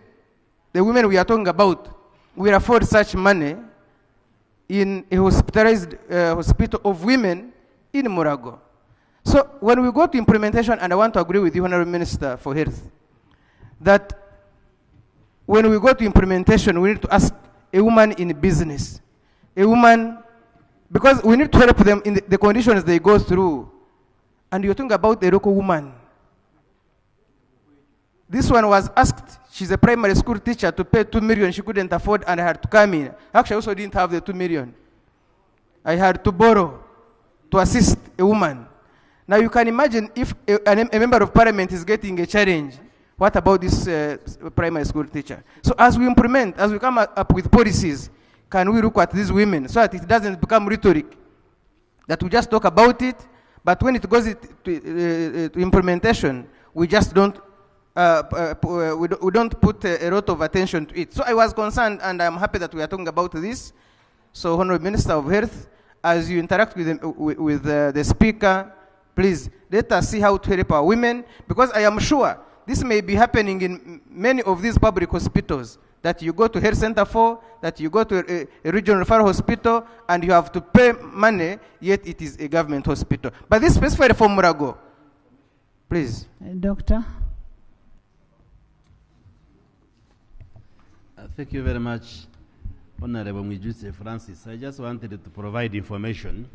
the women we are talking about, will afford such money in a hospitalized hospital of women in Morago? So when we go to implementation, and I want to agree with you, Honourable Minister for Health, that when we go to implementation, we need to ask a woman in business, a woman, because we need to help them in the conditions they go through. And you're talking about a local woman. This one was asked, she's a primary school teacher, to pay 2 million she couldn't afford, and I had to come in. Actually, I also didn't have the 2 million. I had to borrow to assist a woman. Now you can imagine if a member of parliament is getting a challenge, what about this primary school teacher? So as we implement, as we come up with policies, can we look at these women so that it doesn't become rhetoric, that we just talk about it, but when it goes to implementation, we just don't, we don't put a lot of attention to it. So I was concerned, and I'm happy that we are talking about this. So Honourable Minister of Health, as you interact with the Speaker, please let us see how to help our women, because I am sure this may be happening in many of these public hospitals, that you go to health center for, that you go to a regional referral hospital, and you have to pay money, yet it is a government hospital. But this specifically for Morago, please. Doctor? Thank you very much, Honorable Mwijuse Francis. I just wanted to provide information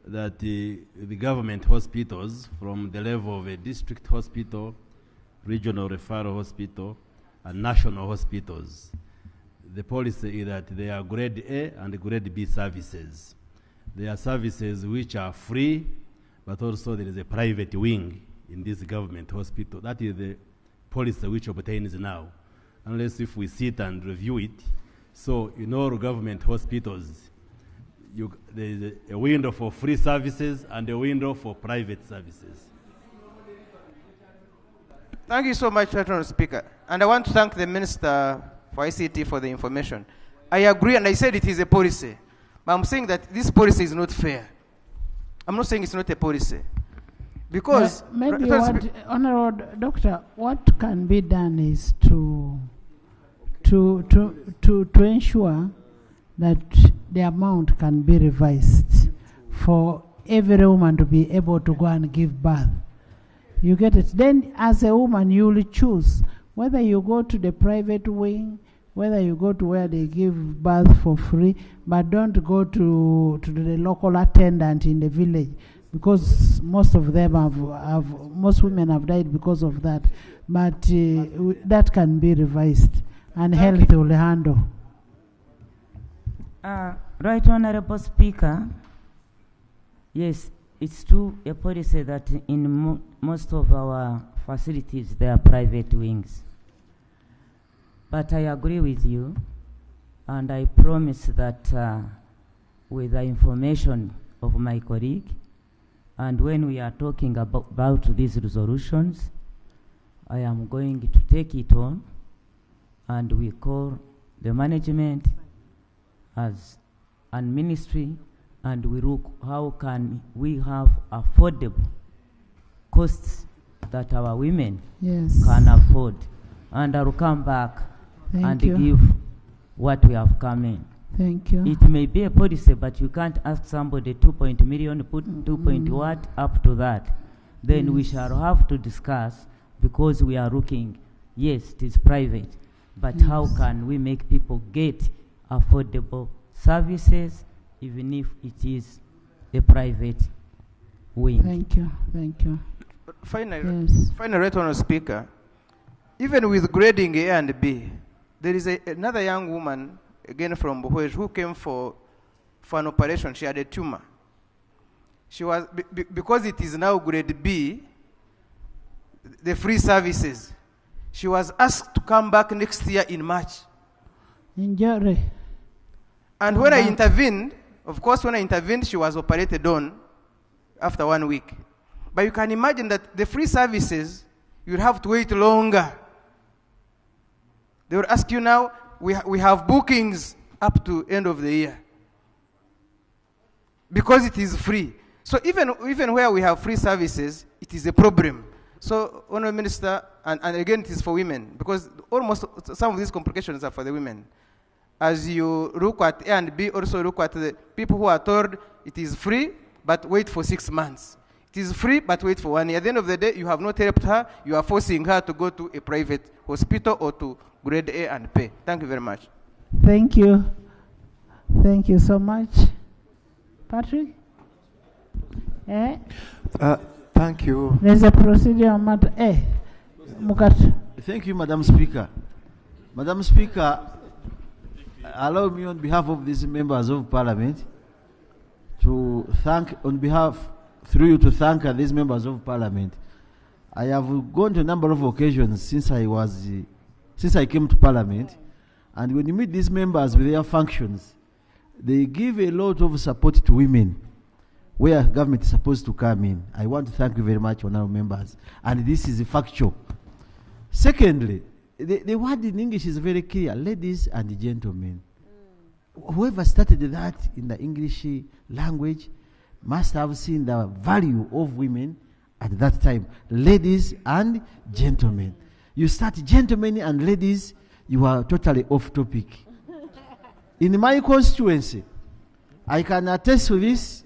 that the government hospitals, from the level of a district hospital, regional referral hospital, and national hospitals, the policy is that they are grade A and grade B services. There are services which are free, but also there is a private wing in this government hospital. That is the policy which obtains now, unless if we sit and review it. So in all government hospitals, there is a window for free services and a window for private services. Thank you so much, Honourable Speaker. And I want to thank the Minister for ICT for the information. I agree, and I said it is a policy. But I'm saying that this policy is not fair. I'm not saying it's not a policy. Because... maybe Honourable Doctor, what can be done is to ensure that the amount can be revised for every woman to be able to go and give birth. You get it? Then as a woman, you will choose whether you go to the private wing, whether you go to where they give birth for free, but don't go to the local attendant in the village, because most of them most women have died because of that. But that can be revised, and health will handle. Right Honorable Speaker, yes, it's true, a policy that in most of our facilities there are private wings. But I agree with you, and I promise that with the information of my colleague, and when we are talking about these resolutions, I am going to take it on, and we call the management and ministry, and we look how can we have affordable costs that our women can afford. And I will come back and give what we have come in. Thank you. It may be a policy, but you can't ask somebody 2 million, put 2 what up to that. Then we shall have to discuss, because we are looking, yes, it is private, but how can we make people get affordable services, even if it is a private wing? Thank you. Thank you. Finally, Honourable Speaker, even with grading A and B, there is another young woman, again from Buhwej, who came for an operation. She had a tumor. She was, because it is now grade B, the free services, she was asked to come back next year in March. Enjoy. And when I intervened, of course, when I intervened, she was operated on after 1 week. But you can imagine that the free services, you'd have to wait longer. They would ask you now, we have bookings up to end of the year, because it is free. So even where we have free services, it is a problem. So, Honourable Minister, and again it is for women, because almost some of these complications are for the women. As you look at A and B, also look at the people who are told it is free, but wait for 6 months. It is free, but wait for 1 year. At the end of the day, you have not helped her. You are forcing her to go to a private hospital or to grade A and pay. Thank you very much. Thank you. Thank you so much. Patrick? Thank you. There's a procedure matter. Mukat. Thank you, Madam Speaker. Madam Speaker, allow me on behalf of these members of Parliament to thank, through you to thank these members of Parliament. I have gone to a number of occasions since I came to Parliament, and when you meet these members with their functions, they give a lot of support to women where government is supposed to come in. I want to thank you very much, honourable members, and this is factual. Secondly, the word in English is very clear, ladies and gentlemen. Whoever started that in the English language must have seen the value of women at that time. Ladies and gentlemen. You start gentlemen and ladies, you are totally off topic. In my constituency, I can attest to this.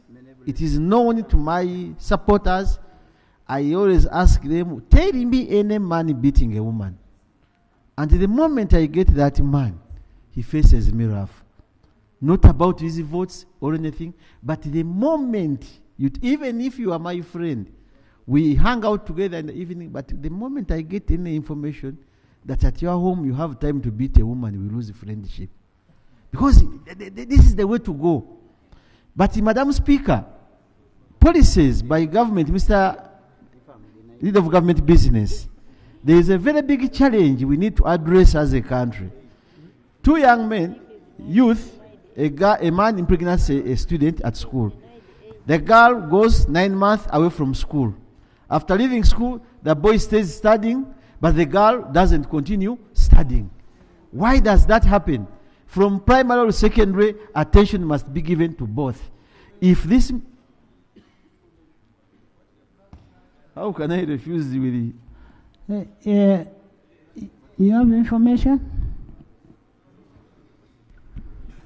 It is known to my supporters. I always ask them, tell me any man beating a woman. And the moment I get that man, he faces me rough. Not about his votes or anything, but the moment, even if you are my friend, we hang out together in the evening, but the moment I get any information, that at your home you have time to beat a woman, we lose friendship. Because this is the way to go. But Madam Speaker, policies by government, Mr. Leader of Government Business, there is a very big challenge we need to address as a country. 2 young men, youth, a man impregnates a student at school. The girl goes 9 months away from school. After leaving school, the boy stays studying, but the girl doesn't continue studying. Why does that happen? From primary to secondary, attention must be given to both. If this... How can I refuse with it? You have information?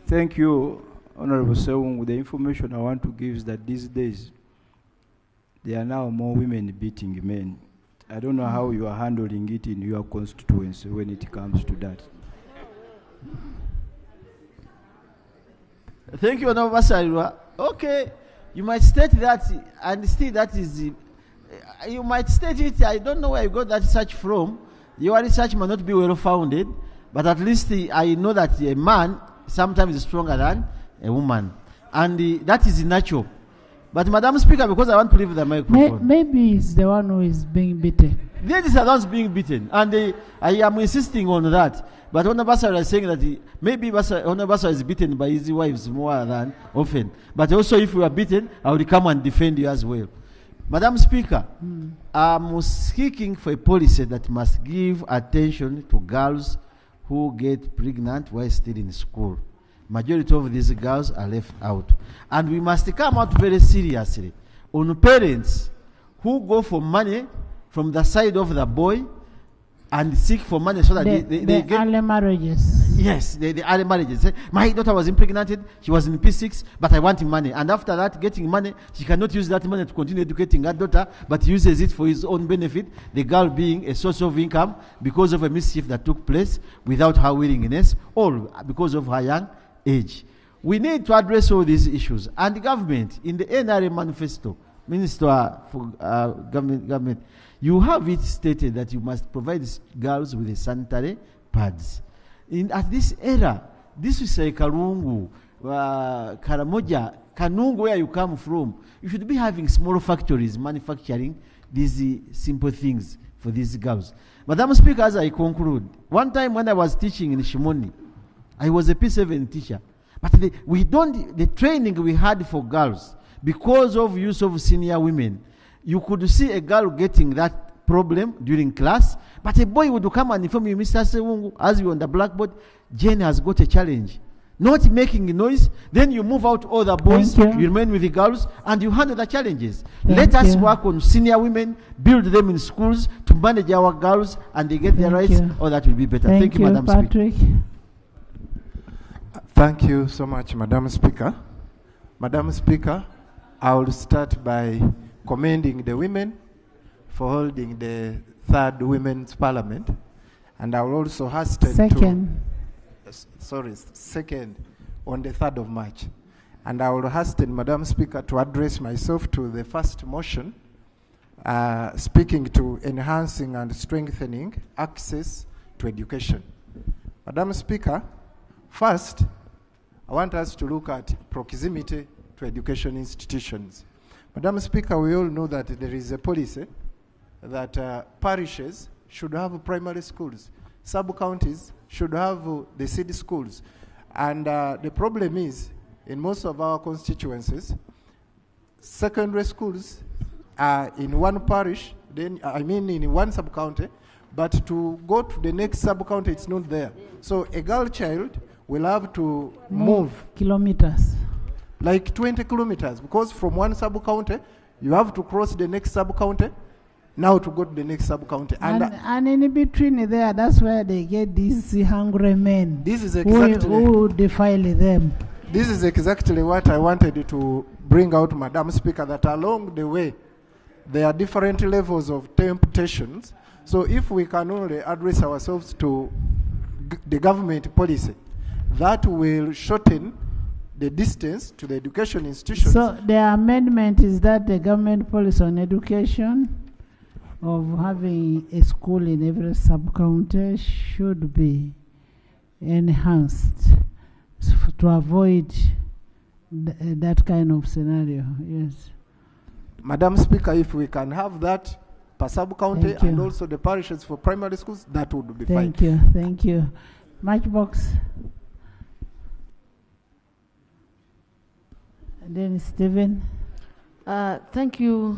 Thank you, Honorable Sewung. The information I want to give is that these days, there are now more women beating men. I don't know how you are handling it in your constituency when it comes to that. Thank you, Honorable Basarwa. Okay, you might state that, and still that is... you might state it, I don't know where you got that research from. Your research might not be well-founded, but at least I know that a man sometimes is stronger than a woman. And that is natural. But Madam Speaker, because I want to leave the microphone. Maybe it's the one who is being beaten. Ladies are not being beaten. And I am insisting on that. But Honorable Basarwa is saying that maybe Honorable Basarwa is beaten by his wives more than often. But also if you are beaten, I will come and defend you as well. Madam Speaker, I'm seeking for a policy that must give attention to girls who get pregnant while still in school. Majority of these girls are left out. And we must come out very seriously on parents who go for money from the side of the boy and seek for money so that they get early marriages. Yes, the early marriages. My daughter was impregnated, she was in P6, but I want money. And after that, getting money, she cannot use that money to continue educating her daughter, but uses it for his own benefit, the girl being a source of income because of a mischief that took place without her willingness or because of her young age. We need to address all these issues. And the government, in the NRA manifesto, Minister for Government, you have it stated that you must provide girls with the sanitary pads. At this era, this is a Karungu, Karamoja, Kanungu, where you come from. You should be having small factories manufacturing these simple things for these girls. Madam Speaker, as I conclude, one time when I was teaching in Shimoni, I was a P7 teacher. But the training we had for girls, because of use of senior women, you could see a girl getting that problem during class, but a boy would come and inform you, Mr. Sewungu, as you on the blackboard, Jane has got a challenge. Not making noise, then you move out all the boys, you remain with the girls, and you handle the challenges. Let us work on senior women, build them in schools to manage our girls, and they get their rights, or that will be better. Thank you, Madam Patrick. Speaker. Thank you so much, Madam Speaker. Madam Speaker, I will start by commending the women for holding the 3rd Women's Parliament. And I will also hasten second on the 3rd of March. And I will hasten, Madam Speaker, to address myself to the first motion, speaking to enhancing and strengthening access to education. Madam Speaker, first, I want us to look at proximity to education institutions. Madam Speaker, we all know that there is a policy that parishes should have primary schools. Sub-counties should have the city schools. And the problem is, in most of our constituencies, secondary schools are in one parish, then in one sub-county, but to go to the next sub-county, it's not there. So a girl child will have to move kilometers. Like 20 kilometers, because from one sub-county, you have to cross the next sub-county, now to go to the next sub-county. And in between there, that's where they get these hungry men this is exactly who defile them. This is exactly what I wanted to bring out, Madam Speaker, that along the way, there are different levels of temptations. So if we can only address ourselves to the government policy, that will shorten the distance to the education institutions. So the amendment is that the government policy on education of having a school in every sub-county should be enhanced to avoid that kind of scenario. Yes. Madam Speaker, if we can have that per sub-county Thank and you. also the parishes for primary schools, that would be Thank fine. you, thank you. Matchbox. And then Stephen. Thank you,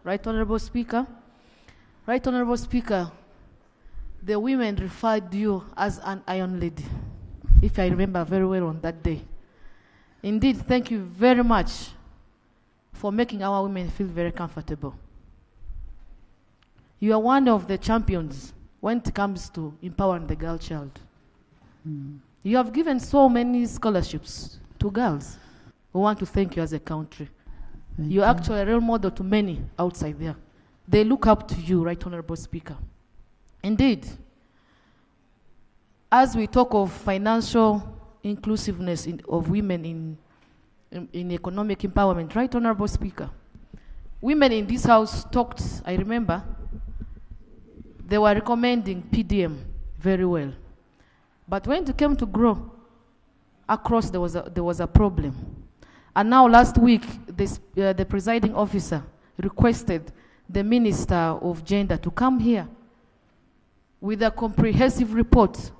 Right Honorable Speaker. Right Honorable Speaker, the women referred you as an iron lady, if I remember very well on that day. Indeed, thank you very much for making our women feel very comfortable. You are one of the champions when it comes to empowering the girl child. You have given so many scholarships to girls. We want to thank you as a country. You're actually a role model to many outside there. They look up to you, Right Honorable Speaker. Indeed, as we talk of financial inclusiveness of women in economic empowerment, Right Honorable Speaker, women in this house talked, I remember, they were recommending PDM very well. But when it came to grow across, there was a problem. And now last week, the presiding officer requested the Minister of Gender to come here with a comprehensive report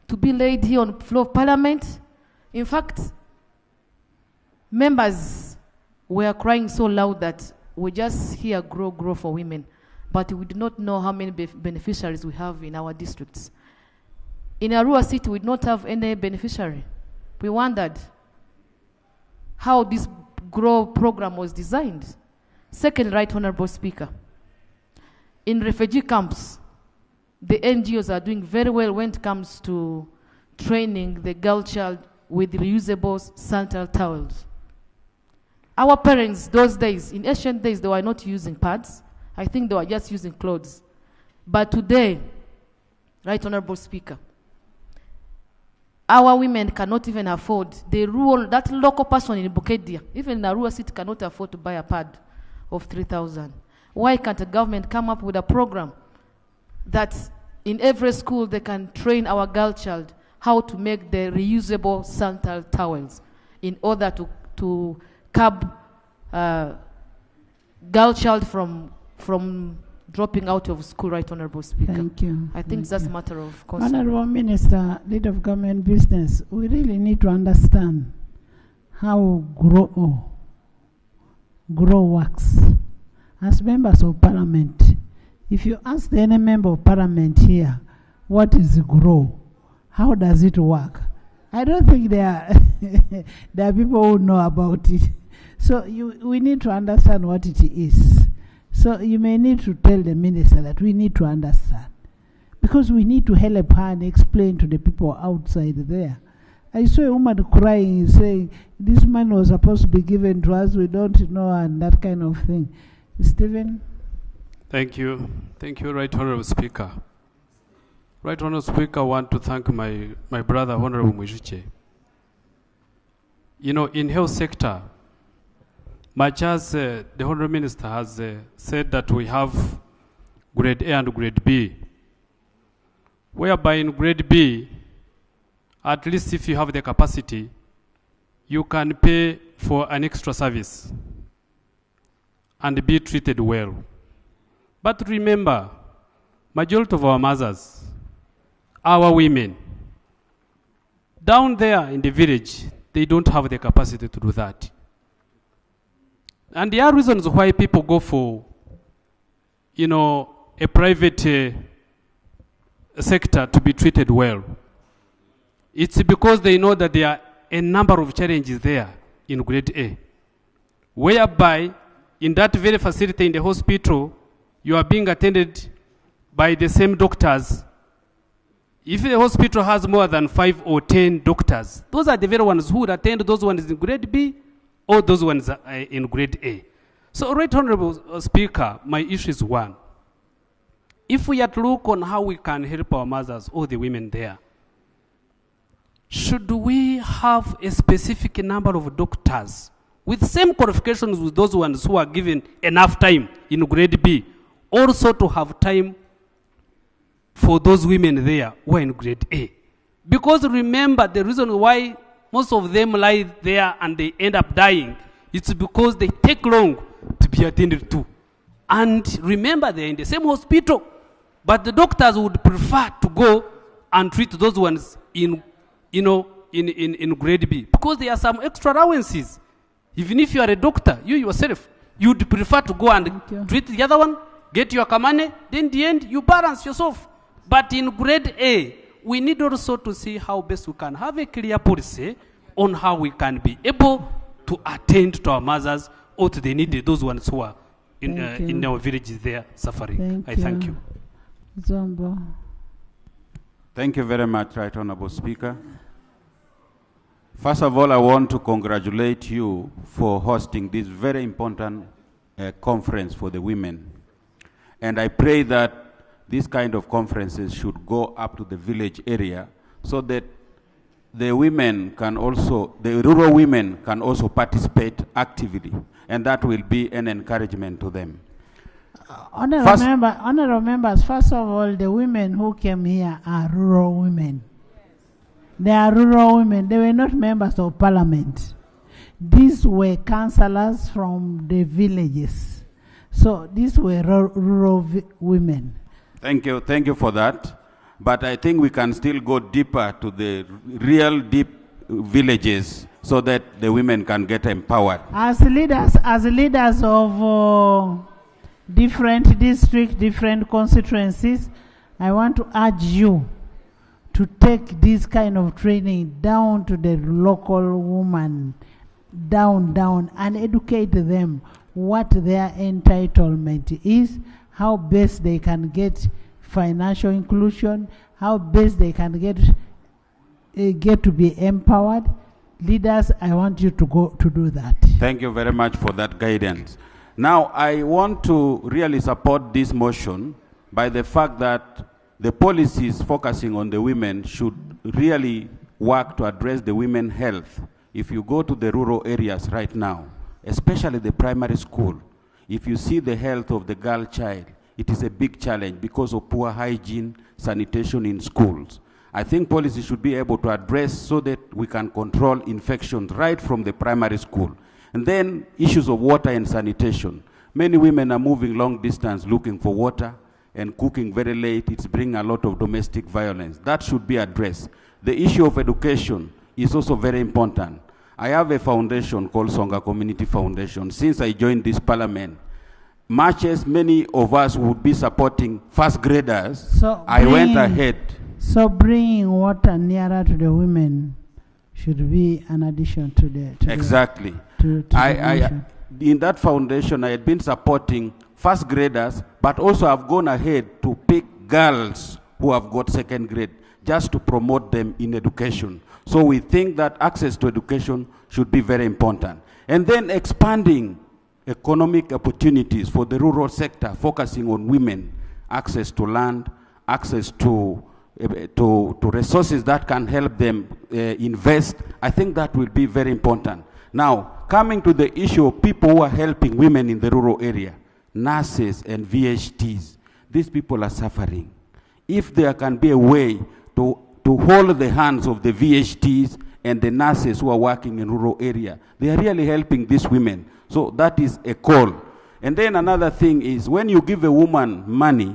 to be laid here on the floor of Parliament. In fact, members were crying so loud that we just hear grow for women, but we do not know how many beneficiaries we have in our districts. In Arua City, we do not have any beneficiary. We wondered how this GROW program was designed. Second, Right Honorable Speaker, in refugee camps, the NGOs are doing very well when it comes to training the girl child with reusable sanitary towels. Our parents, those days, in ancient days, they were not using pads. I think they were just using clothes. But today, Right Honorable Speaker, our women cannot even afford that local person in Bukedia, even in Arua City, cannot afford to buy a pad of 3,000. Why can't the government come up with a program that in every school they can train our girl child how to make the reusable sanitary towels in order to curb girl child from dropping out of school, Right Honorable Speaker. Thank you. I think that's a matter of concern. Honorable Minister, Leader of Government Business, we really need to understand how GROW works. As members of Parliament, if you ask any member of Parliament here, what is GROW? How does it work? I don't think there are people who know about it. So we need to understand what it is. So you may need to tell the minister that we need to understand, because we need to help her and explain to the people outside there. I saw a woman crying, saying, this man was supposed to be given to us, we don't know, and that kind of thing. Stephen? Thank you. Thank you, Right Honorable Speaker. Right Honorable Speaker, I want to thank my brother, Honorable Mwijuche. You know, in health sector, much as the Honorable Minister has said that we have grade A and grade B, whereby in grade B, at least if you have the capacity, you can pay for an extra service and be treated well. But remember, majority of our mothers, our women, down there in the village, they don't have the capacity to do that. And there are reasons why people go for, you know, a private sector to be treated well. It's because they know that there are a number of challenges there in grade A, whereby in that very facility in the hospital, you are being attended by the same doctors. If the hospital has more than 5 or 10 doctors, those are the very ones who would attend those ones in grade B or those ones in grade A. So, Right Honorable Speaker, my issue is one. If we are to look on how we can help our mothers or the women there, should we have a specific number of doctors with same qualifications with those ones who are given enough time in grade B? also to have time for those women there who are in grade A. Because remember, the reason why most of them lie there and they end up dying, it's because they take long to be attended to. And remember, they're in the same hospital, but the doctors would prefer to go and treat those ones in grade B, because there are some extra allowances. Even if you are a doctor, you yourself, you'd prefer to go and treat the other one, get your kamane, then in the end, you balance yourself. But in grade A, we need also to see how best we can have a clear policy on how we can be able to attend to our mothers or to the needy, those ones who are in our villages there suffering. Thank you. Zombo. Thank you very much, Right Honorable Speaker. First of all, I want to congratulate you for hosting this very important conference for the women. And I pray that these kind of conferences should go up to the village area so that the women can also, the rural women can also participate actively, and that will be an encouragement to them. Honorable members, first of all, the women who came here are rural women. They are rural women. They were not members of parliament. These were councillors from the villages. So these were rural women. Thank you for that. But I think we can still go deeper to the real deep villages so that the women can get empowered. As leaders of different districts, different constituencies, I want to urge you to take this kind of training down to the local woman, down, and educate them what their entitlement is, how best they can get financial inclusion, how best they can get to be empowered. Leaders, I want you to go to do that. Thank you very much for that guidance. Now, I want to really support this motion by the fact that the policies focusing on the women should really work to address the women's health. If you go to the rural areas right now, especially the primary school, if you see the health of the girl child, it is a big challenge because of poor hygiene, sanitation in schools. I think policy should be able to address so that we can control infections right from the primary school. And then issues of water and sanitation. Many women are moving long distance looking for water and cooking very late. It's bringing a lot of domestic violence. That should be addressed. The issue of education is also very important. I have a foundation called Songa Community Foundation. Since I joined this parliament, much as many of us would be supporting first graders, so I went ahead. So bringing water nearer to the women should be an addition to the exactly. In that foundation, I had been supporting first graders, but also I've gone ahead to pick girls who have got second grade just to promote them in education. So we think that access to education should be very important. And then expanding economic opportunities for the rural sector, focusing on women, access to land, access to resources that can help them invest. I think that will be very important. Now, coming to the issue of people who are helping women in the rural area, nurses and VHTs, these people are suffering. If there can be a way to hold the hands of the VHTs and the nurses who are working in rural area, they are really helping these women. So that is a call. And then another thing is, when you give a woman money,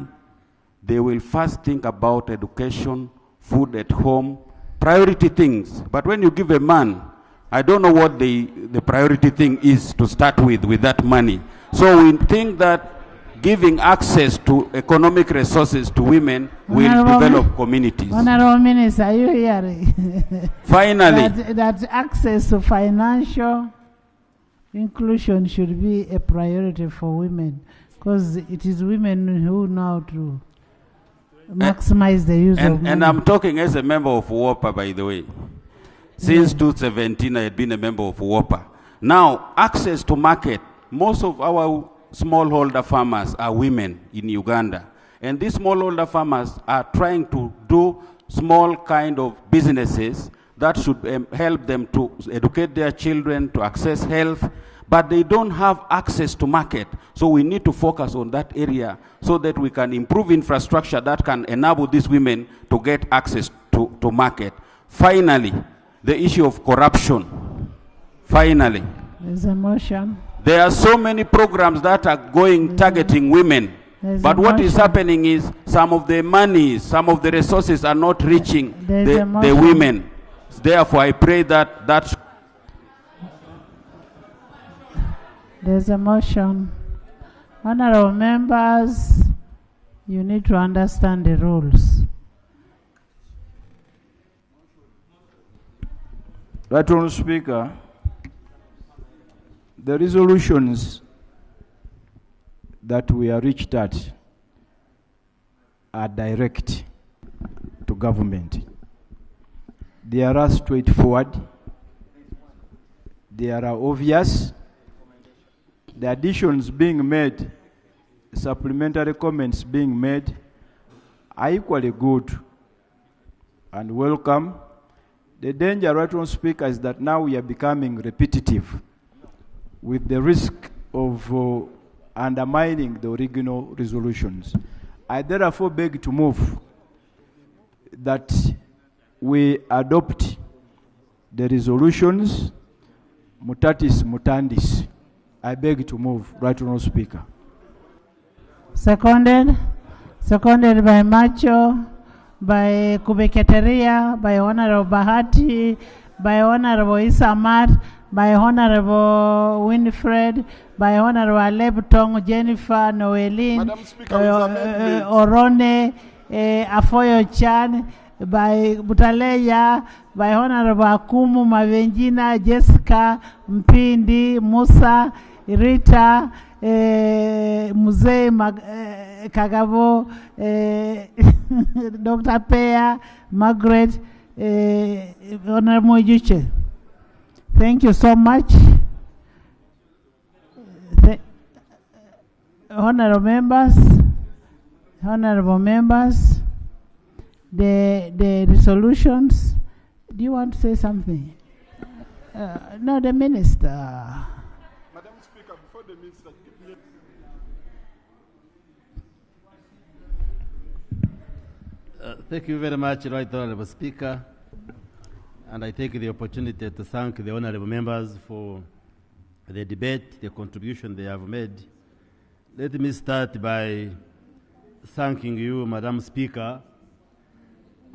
they will first think about education, food at home, priority things. But when you give a man, I don't know what the priority thing is to start with that money. So we think that giving access to economic resources to women will develop communities. Honorable Minister, are you hearing? Finally. that access to financial inclusion should be a priority for women, because it is women who know to maximize the use of money. And I'm talking as a member of WOPA, by the way. Since 2017, I had been a member of WOPA. Now, access to market. Most of our smallholder farmers are women in Uganda. And these smallholder farmers are trying to do small kind of businesses that should help them to educate their children, to access health. but they don't have access to market. So we need to focus on that area so that we can improve infrastructure that can enable these women to get access to market. Finally, the issue of corruption. Finally. There's a motion. There are so many programs that are going targeting women. But what is happening is some of the money, some of the resources are not reaching the women. Therefore, I pray that that's... There's a motion. Honorable members, you need to understand the rules. Right, Honourable Speaker, the resolutions that we are reached at are direct to government. They are straightforward. They are obvious. The additions being made, supplementary comments being made, are equally good and welcome. The danger, Right Honourable Speaker, is that now we are becoming repetitive with the risk of undermining the original resolutions. I therefore beg to move that we adopt the resolutions mutatis mutandis. I beg to move, Right Honourable Speaker. Seconded. Seconded by Macho, by Kubeketeria, by Honorable Bahati, by Honorable Isamat, by Honorable Winfred, by Honorable Alebtong, Jennifer, Noeline, Orone, Afoyo Chan, by Butaleya, by Honorable Akumu, Mavenjina, Jessica, Mpindi, Musa, Rita, Muzee Kagabo, Dr. Peya, Margaret, Honorable Juche. Thank you so much. Honorable members, the resolutions. Do you want to say something? No, the minister. Madam Speaker, before the minister. Thank you very much, Right Honourable Speaker. And I take the opportunity to thank the honourable members for the debate, the contribution they have made. Let me start by thanking you, Madam Speaker,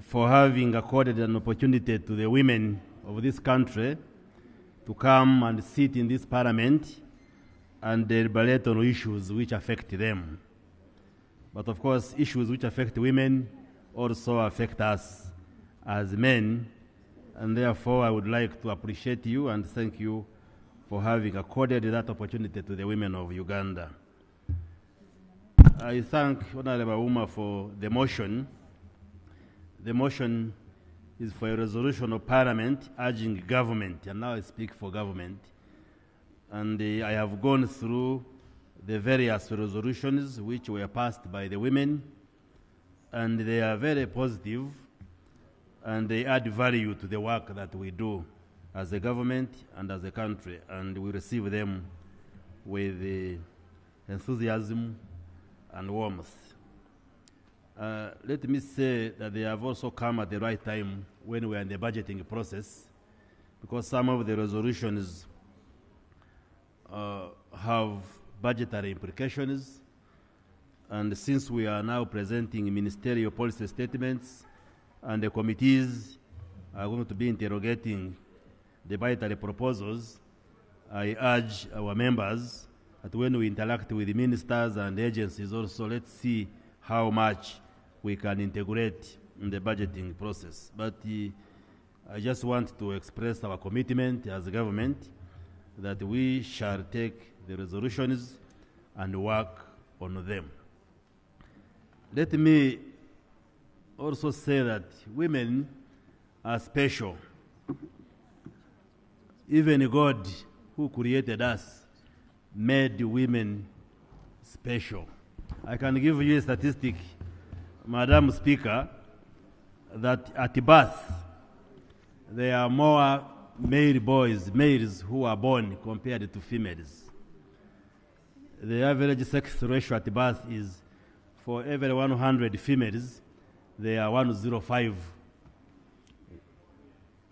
for having accorded an opportunity to the women of this country to come and sit in this parliament and deliberate on issues which affect them. But of course, issues which affect women also affect us as men. And therefore, I would like to appreciate you and thank you for having accorded that opportunity to the women of Uganda. I thank Honorable Uma for the motion. The motion is for a resolution of Parliament urging government, and now I speak for government. And I have gone through the various resolutions which were passed by the women, and they are very positive. And they add value to the work that we do as a government and as a country, and we receive them with enthusiasm and warmth. Let me say that they have also come at the right time when we are in the budgeting process, because some of the resolutions have budgetary implications, and since we are now presenting ministerial policy statements, and the committees are going to be interrogating the budgetary proposals, I urge our members that when we interact with the ministers and agencies also, let's see how much we can integrate in the budgeting process. But I just want to express our commitment as a government that we shall take the resolutions and work on them. Let me also say that women are special. Even God, who created us, made women special. I can give you a statistic, Madam Speaker, that at birth, there are more males who are born compared to females. The average sex ratio at birth is for every 100 females, there are 105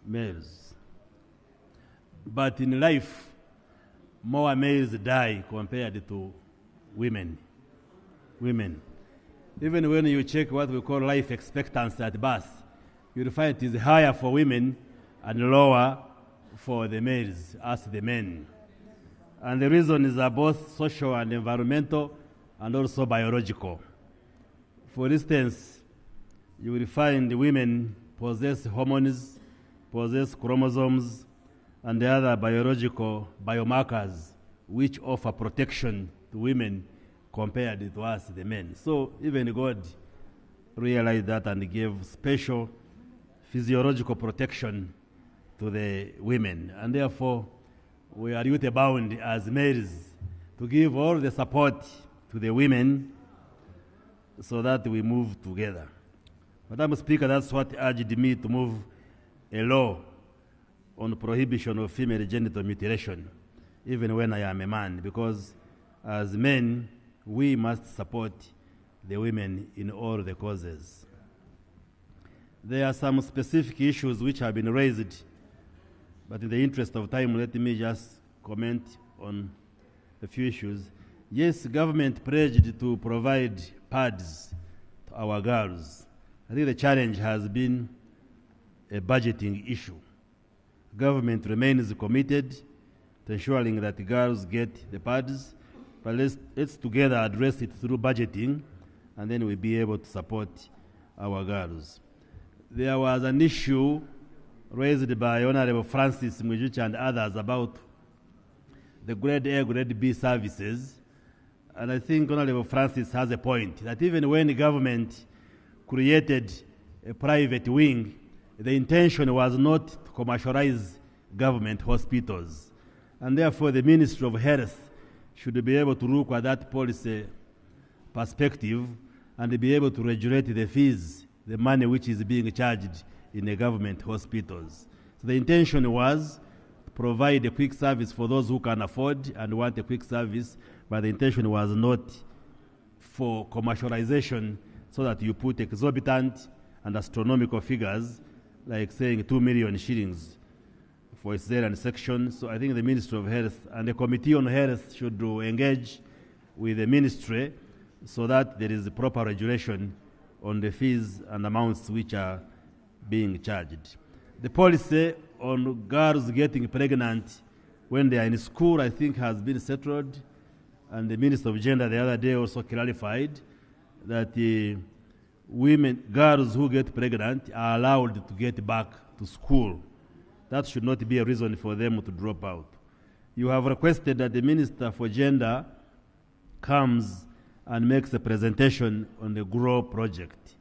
males. But in life, more males die compared to women. Even when you check what we call life expectancy at birth, you'll find it is higher for women and lower for the males as the men. And the reason is both social and environmental and also biological. For instance, you will find women possess hormones, possess chromosomes, and the other biological biomarkers which offer protection to women compared to us, the men. So even God realized that and gave special physiological protection to the women. And therefore, we are duty-bound as males to give all the support to the women so that we move together. Madam Speaker, that's what urged me to move a law on prohibition of female genital mutilation, even when I am a man, because as men, we must support the women in all the causes. There are some specific issues which have been raised, but in the interest of time, let me just comment on a few issues. Yes, government pledged to provide pads to our girls. I think the challenge has been a budgeting issue. Government remains committed to ensuring that girls get the pads, but let's together address it through budgeting, and then we'll be able to support our girls. There was an issue raised by Honorable Francis Mwijuchi and others about the grade A, grade B services. And I think Honorable Francis has a point, that even when the government created a private wing, the intention was not to commercialize government hospitals. And therefore, the Ministry of Health should be able to look at that policy perspective and be able to regulate the fees, the money which is being charged in the government hospitals. So the intention was to provide a quick service for those who can afford and want a quick service, but the intention was not for commercialization so that you put exorbitant and astronomical figures, like saying 2 million shillings for a cesarean section. So I think the Ministry of Health and the Committee on Health should engage with the ministry so that there is a proper regulation on the fees and amounts which are being charged. The policy on girls getting pregnant when they are in school, I think, has been settled, and the Minister of Gender the other day also clarified that the girls who get pregnant are allowed to get back to school. That should not be a reason for them to drop out. You have requested that the Minister for Gender comes and makes a presentation on the GROW project.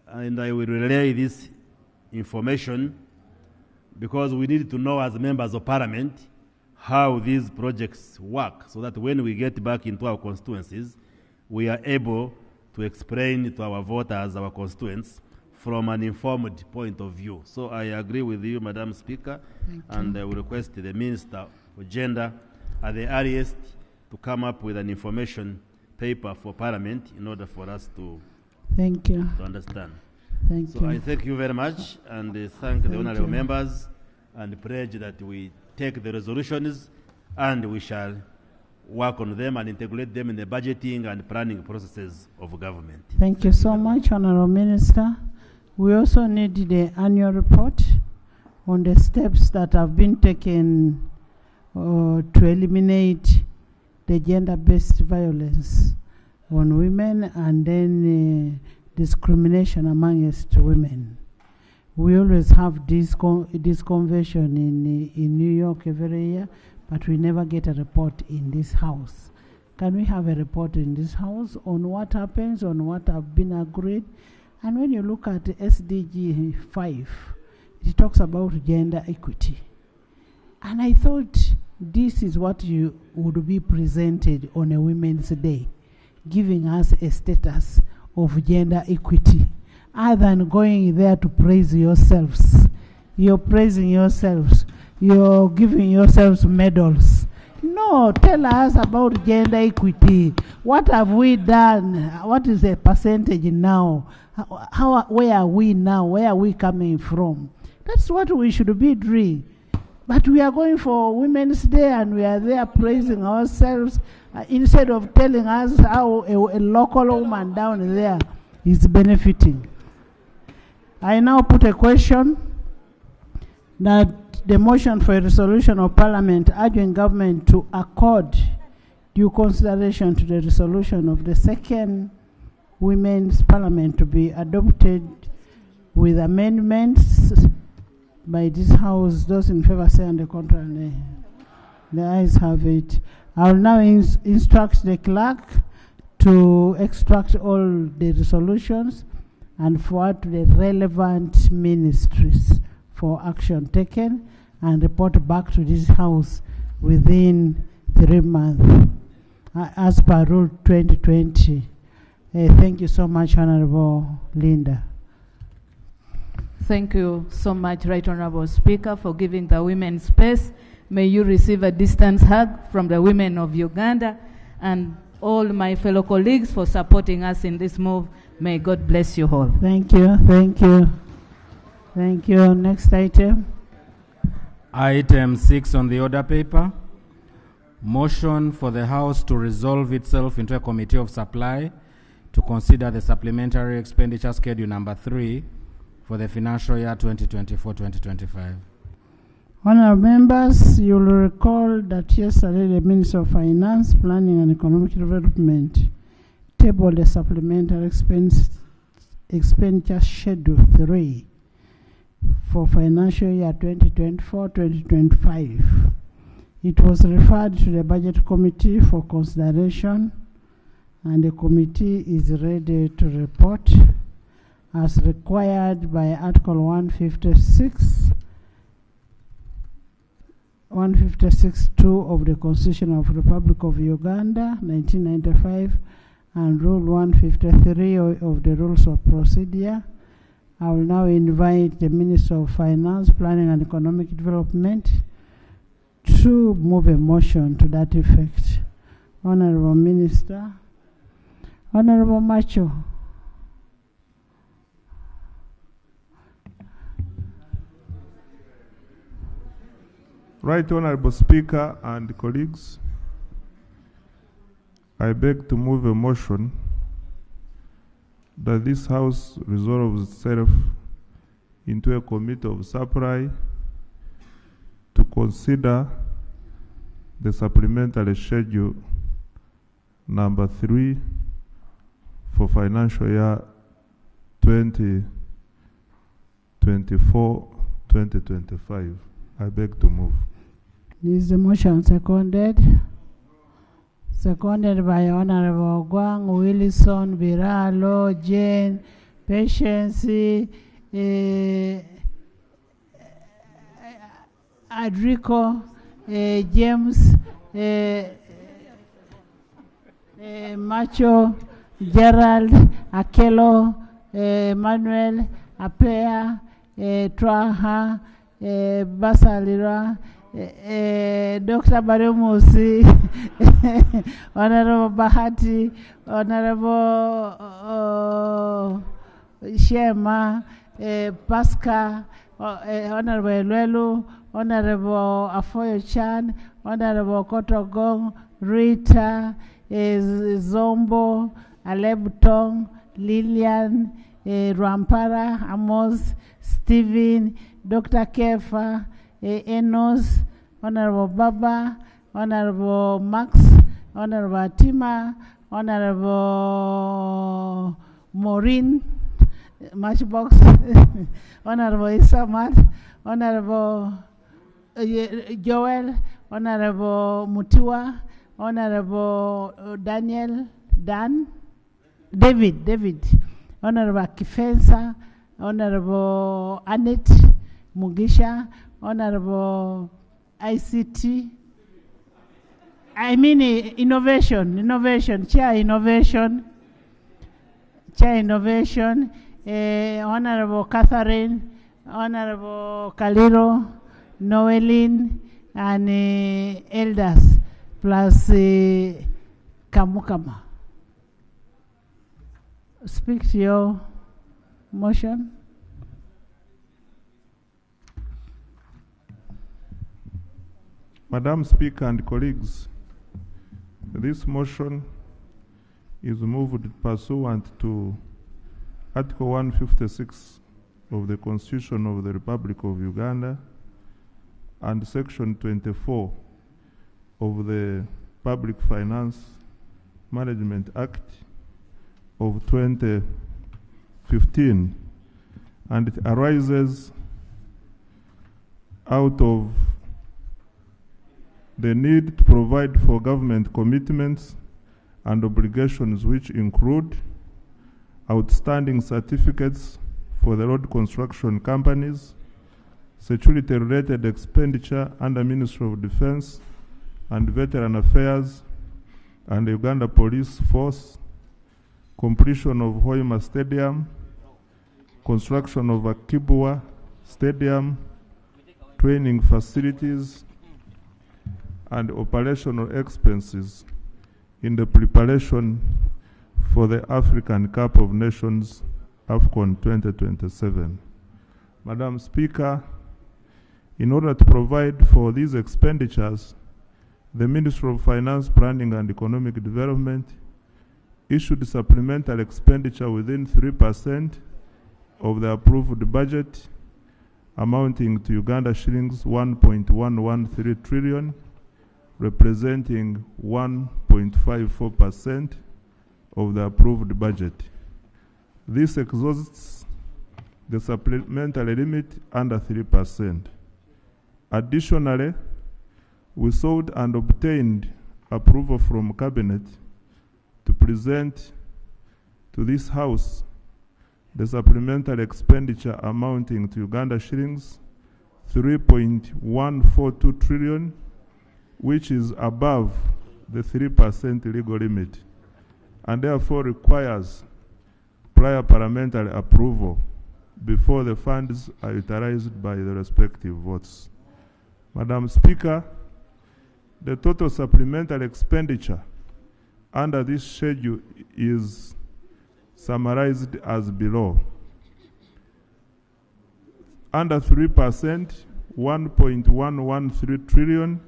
And I will relay this information because we need to know as members of Parliament how these projects work so that when we get back into our constituencies, we are able to explain to our voters, our constituents, from an informed point of view. So I agree with you, Madam Speaker, and I will request the Minister for Gender at the earliest to come up with an information paper for Parliament in order for us to understand. Thank you. I thank you very much and thank the honorable members and pledge that we take the resolutions and we shall work on them and integrate them in the budgeting and planning processes of government. Thank you so much, Honorable Minister. We also need the annual report on the steps that have been taken to eliminate the gender-based violence on women and then discrimination amongst women. We always have this convention in New York every year, but we never get a report in this house. Can we have a report in this house on what happens, on what have been agreed? And when you look at SDG 5, it talks about gender equity. And I thought this is what you would be presented on a Women's Day, giving us a status of gender equity, other than going there to praise yourselves. you're praising yourselves, you're giving yourselves medals. No, tell us about gender equity. What have we done? What is the percentage now? Where are we now? Where are we coming from? That's what we should be doing. But we are going for Women's Day and we are there praising ourselves instead of telling us how a local woman down there is benefiting. I now put a question that the motion for a resolution of Parliament urging government to accord due consideration to the resolution of the second Women's Parliament to be adopted with amendments by this House. Those in favor say on the contrary. The ayes have it. I will now instruct the clerk to extract all the resolutions and forward to the relevant ministries for action taken and report back to this House within 3 months as per Rule 2020. Thank you so much, Honorable Linda. Thank you so much, Right Honorable Speaker, for giving the women space. May you receive a distance hug from the women of Uganda and all my fellow colleagues for supporting us in this move. May God bless you all. Thank you, thank you. Thank you. Next item. Item 6 on the order paper. Motion for the House to resolve itself into a committee of supply to consider the supplementary expenditure schedule number 3 for the financial year 2024-2025. Honourable members, you will recall that yesterday the Minister of Finance, Planning and Economic Development tabled the supplementary expenditure schedule 3 for financial year 2024-2025. It was referred to the Budget Committee for consideration, and the committee is ready to report as required by Article 156(2) of the Constitution of the Republic of Uganda, 1995, and Rule 153 of the Rules of Procedure. I will now invite the Minister of Finance, Planning and Economic Development to move a motion to that effect. Honourable Minister. Honourable Macho. Right Honourable Speaker and colleagues, I beg to move a motion that this House resolves itself into a committee of supply to consider the supplementary schedule number 3 for financial year 2024-2025. I beg to move. Is the motion seconded? Seconded by Honorable Gwang, Willison, Biralo, Jane, Patience, Adrico, James, Macho, Gerald, Akelo, Manuel, Apea, Traha, Basalira, Dr. Baremusi, Honorable Bahati, Honorable Shema, Pasca, Honorable Elwelu, Honorable Afoyo Chan, Honorable Kotogong, Rita, Zombo, Aleb Tong, Lillian, Rampara, Amos, Stephen, Dr. Kefa, Enos, Honorable Baba, Honorable Max, Honorable Tima, Honorable Maureen, Matchbox, Honorable Isamat, Honorable Joel, Honorable Mutua, Honorable David, Honorable Kifensa, Honorable Annette Mugisha, Honorable ICT, Innovation, Chair Innovation, Honorable Catherine, Honorable Kaliro, Noeline, and elders, plus Kamukama. Speak to your motion. Madam Speaker and colleagues, this motion is moved pursuant to Article 156 of the Constitution of the Republic of Uganda and Section 24 of the Public Finance Management Act of 2015, and it arises out of the need to provide for government commitments and obligations, which include outstanding certificates for the road construction companies, security-related expenditure under Ministry of Defense and Veteran Affairs and Uganda Police Force, completion of Hoima Stadium, construction of Akibwa Stadium, training facilities, and operational expenses in the preparation for the African Cup of Nations AFCON 2027. Madam Speaker, in order to provide for these expenditures, the Ministry of Finance, Planning and Economic Development issued supplemental expenditure within 3% of the approved budget, amounting to Uganda shillings 1.113 trillion, representing 1.54% of the approved budget. This exhausts the supplementary limit under 3%. Additionally, we sought and obtained approval from Cabinet to present to this House the supplementary expenditure amounting to Uganda shillings 3.142 trillion, which is above the 3% legal limit, and therefore requires prior parliamentary approval before the funds are utilized by the respective votes. Madam Speaker, the total supplementary expenditure under this schedule is summarized as below. Under 3%, 1.113 trillion,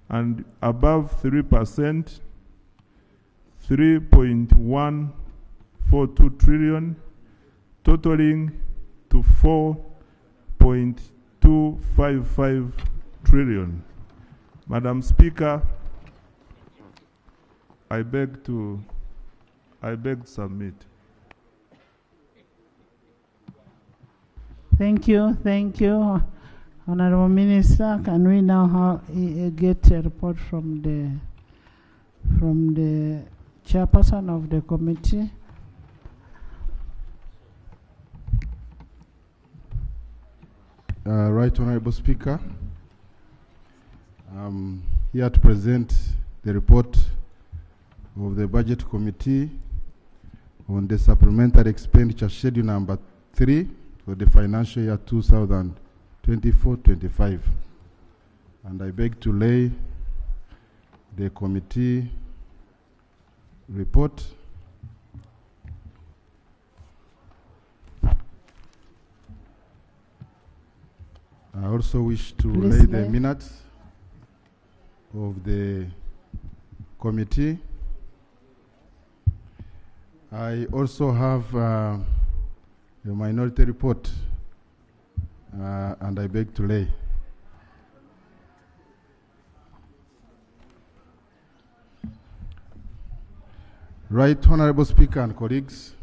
and above 3%, 3.142 trillion, totaling to 4.255 trillion. Madam Speaker, I beg to submit. Thank you, Honorable Minister. Can we now get a report from the chairperson of the committee? Right Honorable Speaker, I'm here to present the report of the Budget Committee on the Supplementary Expenditure Schedule number 3 for the financial year 2024-25. And I beg to lay the committee report. I also wish to lay the minutes of the committee. I also have a minority report, and I beg to lay. Right Honorable Speaker and colleagues,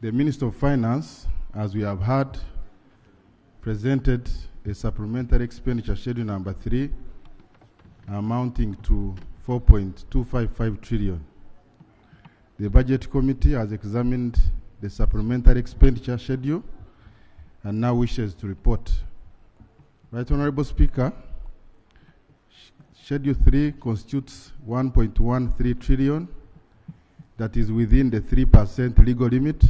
the Minister of Finance, as we have heard, presented a supplementary expenditure schedule number 3 amounting to 4.255 trillion. The Budget Committee has examined the supplementary expenditure schedule and now wishes to report. Right Honorable Speaker, Schedule 3 constitutes 1.13 trillion that is within the 3% legal limit,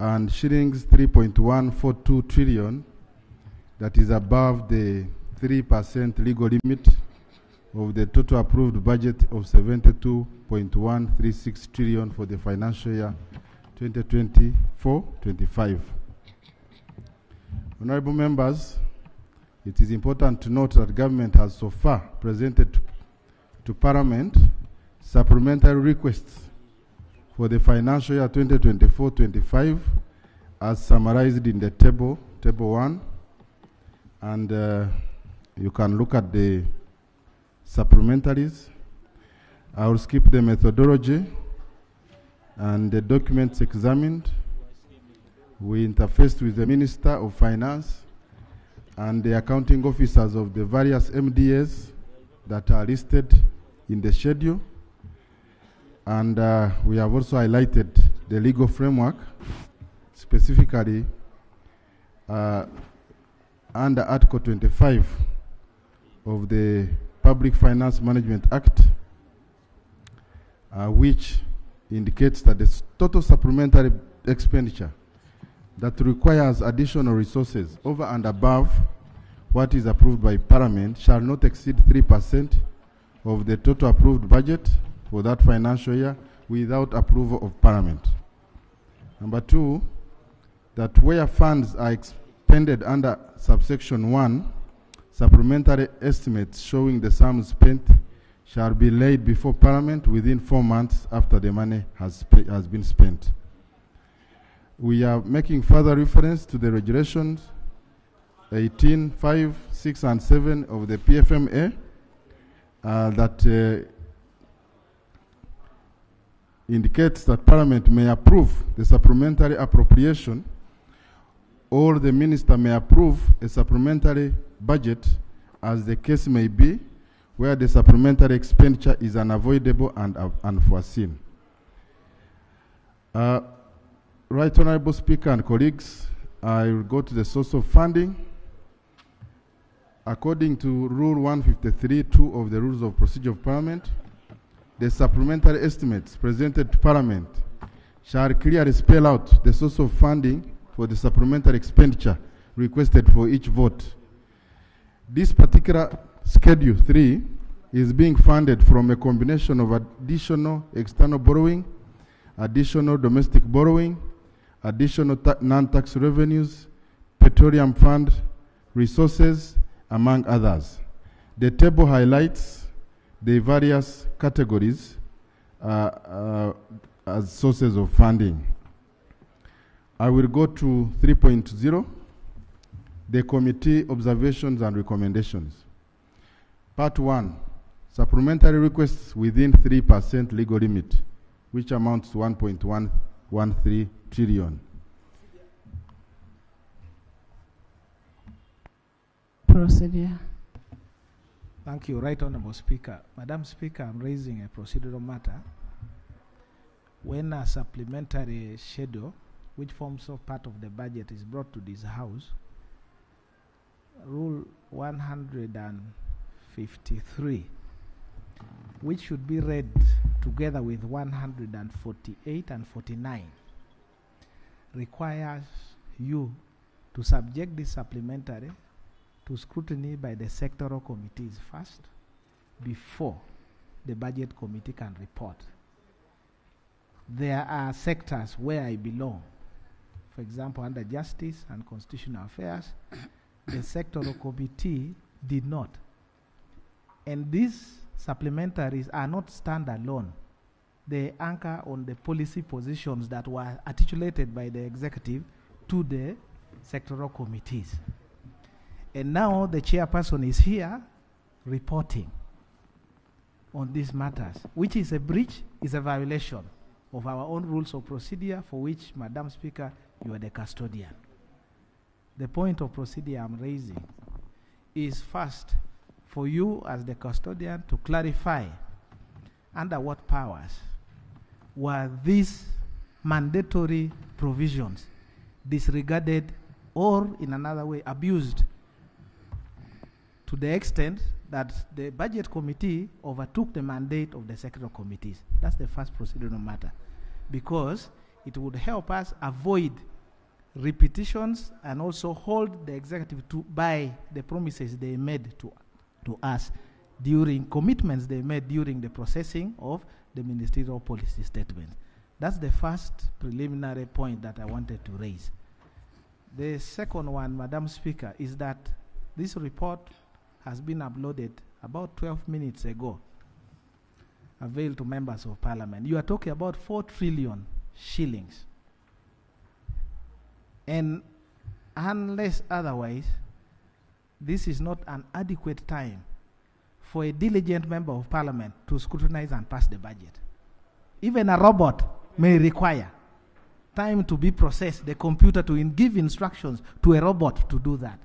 and shillings 3.142 trillion, that is above the 3% legal limit of the total approved budget of 72.136 trillion for the financial year 2024-25. Honorable members, it is important to note that government has so far presented to Parliament supplementary requests for the financial year 2024-25 as summarized in the table 1, and you can look at the supplementaries. I will skip the methodology and the documents examined. We interfaced with the Minister of Finance and the accounting officers of the various MDAs that are listed in the schedule. And we have also highlighted the legal framework, specifically under Article 25 of the Public Finance Management Act, which indicates that the total supplementary expenditure that requires additional resources over and above what is approved by Parliament shall not exceed 3% of the total approved budget for that financial year without approval of Parliament. Number 2, that where funds are expended under subsection 1, supplementary estimates showing the sums spent shall be laid before Parliament within 4 months after the money has been spent. We are making further reference to the regulations 18, 5, 6, and 7 of the PFMA that indicates that Parliament may approve the supplementary appropriation, or the Minister may approve a supplementary budget as the case may be, where the supplementary expenditure is unavoidable and unforeseen. Right Honorable Speaker and colleagues, I will go to the source of funding. According to Rule 153(2) of the Rules of Procedure of Parliament, the supplementary estimates presented to Parliament shall clearly spell out the source of funding for the supplementary expenditure requested for each vote. This particular Schedule 3 is being funded from a combination of additional external borrowing, additional domestic borrowing, additional non-tax revenues, petroleum fund resources, among others. The table highlights the various categories as sources of funding. I will go to 3.0, the committee observations and recommendations. Part 1, supplementary requests within 3% legal limit, which amounts to 1.113 trillion. Procedure. Thank you, Right Honourable Speaker. Madam Speaker, I'm raising a procedural matter. When a supplementary schedule, which forms a part of the budget, is brought to this House, Rule 153, which should be read together with 148 and 49, requires you to subject this supplementary to scrutiny by the sectoral committees first, before the budget committee can report. There are sectors where I belong. For example, under Justice and Constitutional Affairs, the sectoral committee did not. And these supplementaries are not standalone. They anchor on the policy positions that were articulated by the executive to the sectoral committees. And now the chairperson is here reporting on these matters, which is a breach, is a violation of our own rules of procedure, for which, Madam Speaker, you are the custodian. The point of procedure I'm raising is first for you as the custodian to clarify under what powers were these mandatory provisions disregarded or, in another way, abused to the extent that the budget committee overtook the mandate of the sectoral committees. That's the first procedural matter, because it would help us avoid repetitions and also hold the executive to by the promises they made to us during commitments they made during the processing of the ministerial policy statement. That's the first preliminary point that I wanted to raise. The second one, Madam Speaker, is that this report has been uploaded about 12 minutes ago, availed to members of parliament. You are talking about 4 trillion shillings. And unless otherwise, this is not an adequate time for a diligent member of parliament to scrutinize and pass the budget. Even a robot may require time to be processed, the computer to give instructions to a robot to do that.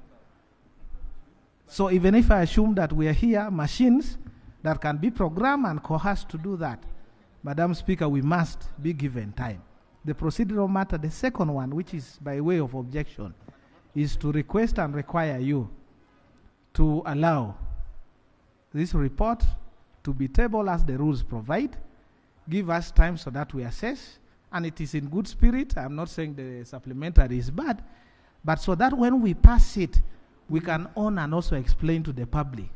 So even if I assume that we are here, machines that can be programmed and coerced to do that, Madam Speaker, we must be given time. The procedural matter, the second one, which is by way of objection, is to request and require you to allow this report to be tabled as the rules provide. Give us time so that we assess, and it is in good spirit. I'm not saying the supplementary is bad, but so that when we pass it, we can own and also explain to the public.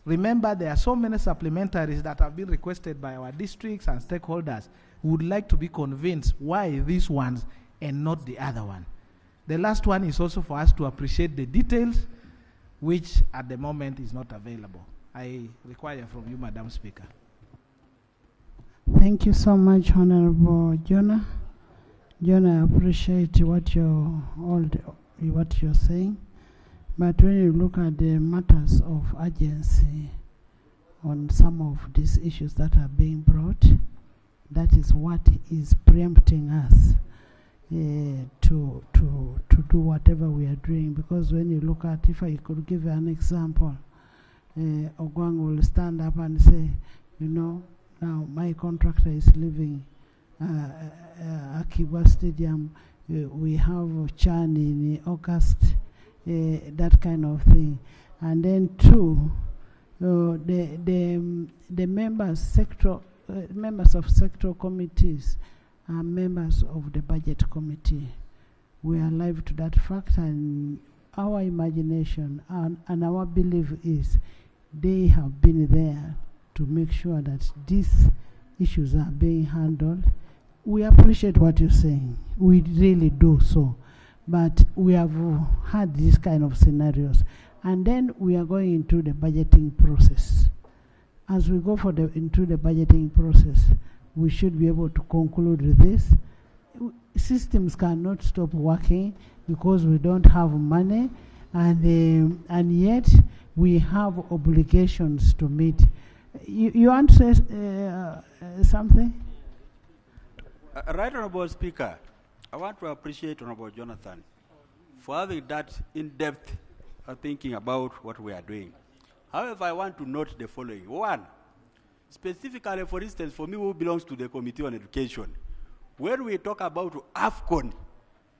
Remember, there are so many supplementaries that have been requested by our districts and stakeholders who would like to be convinced why these ones and not the other one. The last one is also for us to appreciate the details, which at the moment is not available. I require from you, Madam Speaker. Thank you so much, Honorable Jonah. Jonah, I appreciate what you're saying. But when you look at the matters of urgency on some of these issues that are being brought, that is what is preempting us to do whatever we are doing. Because when you look at, if I could give you an example, Ogwang will stand up and say, you know, now my contractor is leaving Akiba Stadium. We have Chan in August, that kind of thing. And then two, the members of sectoral committees are members of the budget committee. We are alive to that fact, and our imagination and our belief is they have been there to make sure that these issues are being handled. We appreciate what you're saying. We really do so. But we have had these kind of scenarios. And then we are going into the budgeting process. As we go into the budgeting process, we should be able to conclude with this. Systems cannot stop working because we don't have money, and yet we have obligations to meet. You want to say something? Right Honorable Speaker, I want to appreciate Honorable Jonathan for having that in-depth thinking about what we are doing. However, I want to note the following. One, specifically, for instance, for me who belongs to the Committee on Education, when we talk about AFCON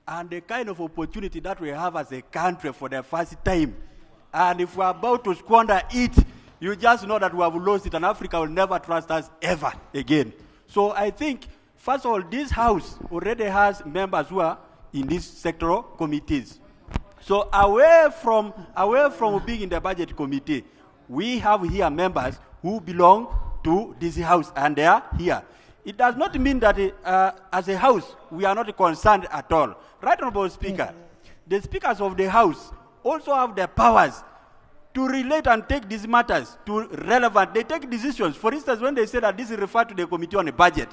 and the kind of opportunity that we have as a country for the first time, and if we're about to squander it, you just know that we have lost it, and Africa will never trust us ever again. So I think, first of all, this House already has members who are in these sectoral committees. So away from being in the budget committee, we have here members who belong to this House, and they are here. It does not mean that as a House, we are not concerned at all. Right Honorable Speaker, the speakers of the House also have the powers to relate and take these matters to relevant. They take decisions. For instance, when they say that this is referred to the Committee on the Budget,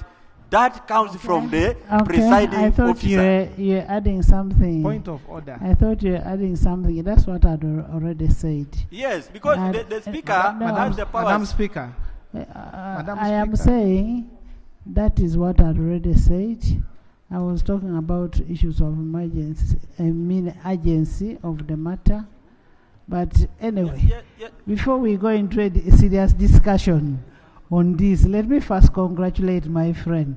that comes from the presiding I thought officer. you're adding something. Point of order. I thought you were adding something. That's what I'd already said. Yes, because the Speaker has the powers. Madam Speaker. I am saying that is what I'd already said. I was talking about issues of emergency, urgency of the matter. But anyway, before we go into a serious discussion on this, let me first congratulate my friend.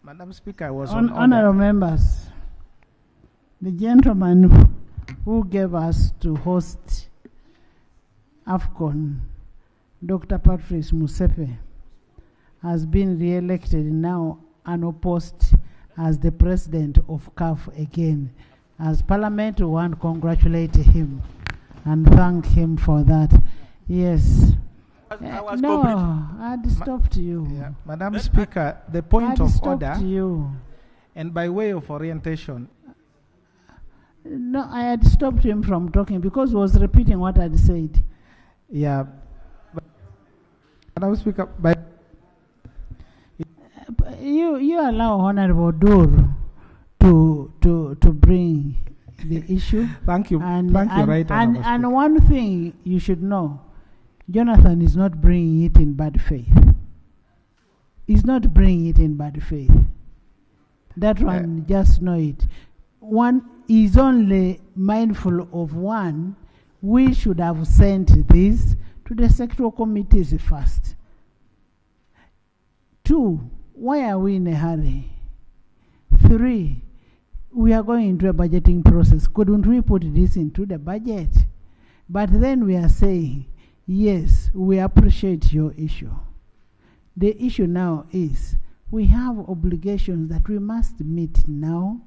Madam Speaker, I was on honorable members, the gentleman who gave us to host AFCON, Dr. Patrice Musepe, has been re-elected now unopposed as the president of CAF again. As Parliament, we want to congratulate him and thank him for that. Yes. No, I had stopped you. Yeah. Madam Speaker, the point of order, you. and by way of orientation. No, I had stopped him from talking because he was repeating what I had said. Yeah. Madam Speaker, by you allow Honorable Dur to bring the issue. Thank you. And, Thank you, right, Honorable and one thing you should know, Jonathan is not bringing it in bad faith. He's not bringing it in bad faith. That one, just know it. One is only mindful of one. We should have sent this to the sectoral committees first. 2, why are we in a hurry? 3, we are going into a budgeting process. Couldn't we put this into the budget? But then we are saying, yes, we appreciate your issue. The issue now is we have obligations that we must meet now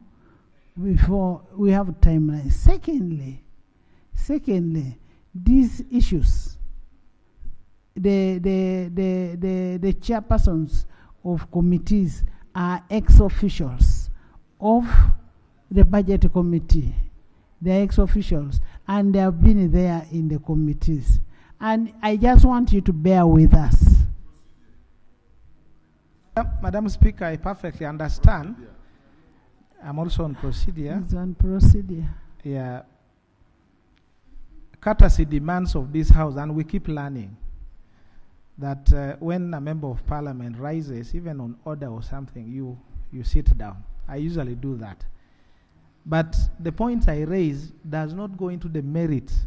before we have timelines. Secondly, these issues, the chairpersons of committees are ex-officials of the budget committee. They are ex-officials and they have been there in the committees. And I just want you to bear with us. Madam Speaker, I perfectly understand. I'm also on procedure. It's on procedure. Yeah. Courtesy demands of this House, and we keep learning, that when a member of Parliament rises, even on order or something, you sit down. I usually do that. But the point I raise does not go into the merits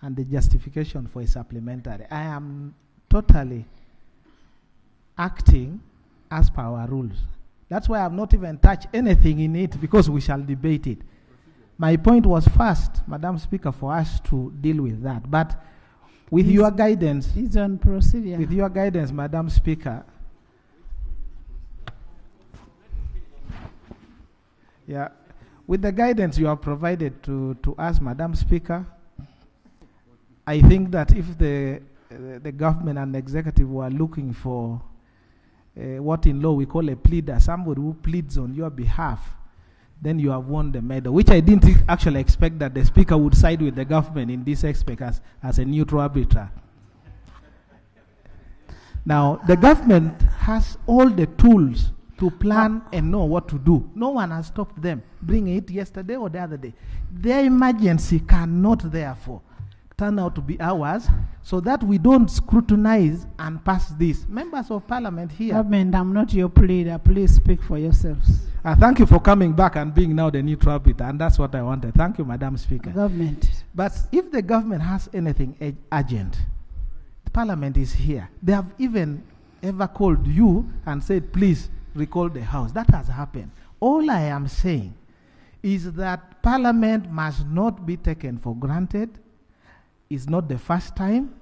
and the justification for a supplementary. I am totally acting as per our rules. That's why I have not even touched anything in it, because we shall debate it. My point was first, Madam Speaker, for us to deal with that. But with your guidance, it's on procedure. With your guidance, Madam Speaker, yeah, with the guidance you have provided to us, Madam Speaker, I think that if the government and the executive were looking for what in law we call a pleader, somebody who pleads on your behalf, then you have won the medal, which I didn't actually expect that the Speaker would side with the government in this aspect as a neutral arbiter. Now, the government has all the tools to plan and know what to do. No one has stopped them bringing it yesterday or the other day. Their emergency cannot, therefore, turn out to be ours, so that we don't scrutinize and pass this. Members of Parliament here. Government, I'm not your pleader. Please speak for yourselves. Thank you for coming back and being now the neutral arbiter, and that's what I wanted. Thank you, Madam Speaker. Government. But if the government has anything urgent, the Parliament is here. They have even ever called you and said, please recall the House. That has happened. All I am saying is that Parliament must not be taken for granted. It's not the first time.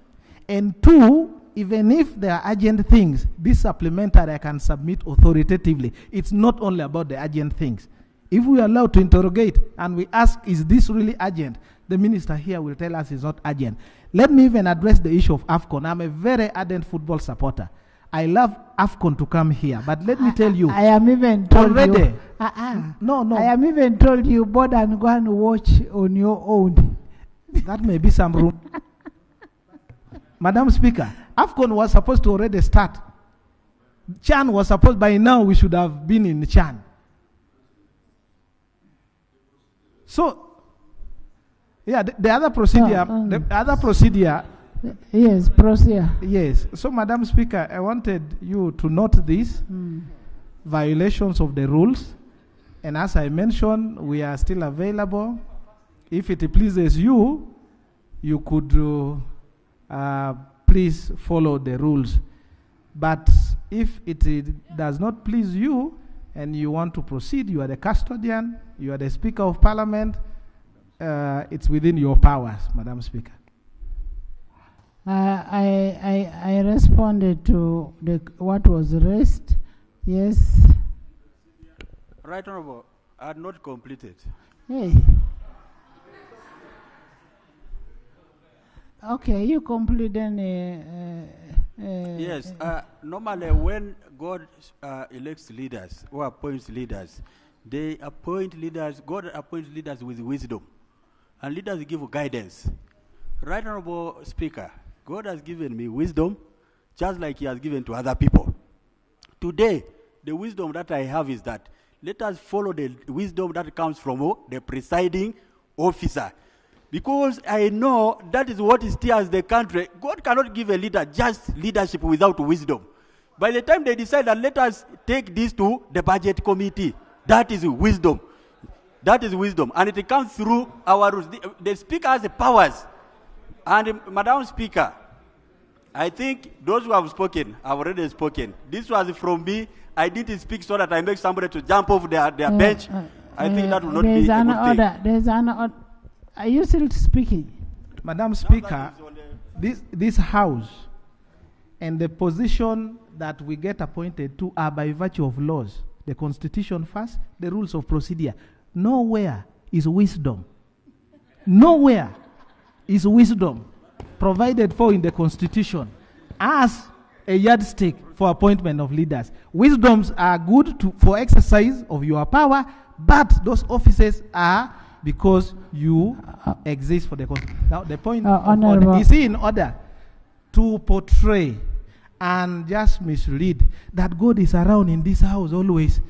And 2, even if there are urgent things, this supplementary I can submit authoritatively. It's not only about the urgent things. If we are allowed to interrogate and we ask, is this really urgent? The minister here will tell us it's not urgent. Let me even address the issue of AFCON. I'm a very ardent football supporter. I love AFCON to come here, but let me tell you. I am even told already. You. No. I am even told you board and go and watch on your own. That may be some room. Madam Speaker, AFCON was supposed to already start. Chan was supposed, by now we should have been in Chan. So, yeah, the other procedure, the other procedure. Yes, procedure. Yes. So, Madam Speaker, I wanted you to note this violations of the rules. And as I mentioned, we are still available. If it pleases you, you could please follow the rules. But if it does not please you and you want to proceed, you are the custodian, you are the Speaker of Parliament, it's within your powers, Madam Speaker. I responded to what was raised. Yes. Right Honorable, I had not completed. Hey. Okay, you complete then. Yes, normally when God elects leaders or appoints leaders, they appoint leaders, God appoints leaders with wisdom. And leaders give guidance. Right Honorable Speaker, God has given me wisdom just like he has given to other people. Today, the wisdom that I have is that let us follow the wisdom that comes from the presiding officer. Because I know that is what steers the country. God cannot give a leader just leadership without wisdom. By the time they decide that let us take this to the budget committee, that is wisdom. That is wisdom. And it comes through our rules. The Speaker has the powers. And Madam Speaker, I think those who have spoken have already spoken. This was from me. I didn't speak so that I make somebody to jump off their bench. I think that will not be a good thing. There's an order. Are you still speaking? Madam Speaker, this House and the position that we get appointed to are by virtue of laws. The Constitution first, the rules of procedure. Nowhere is wisdom. Nowhere is wisdom provided for in the Constitution as a yardstick for appointment of leaders. Wisdoms are good for exercise of your power, but those offices are because you exist for the Constitution. Now, the point of order is in order to portray and just mislead that God is around in this house always,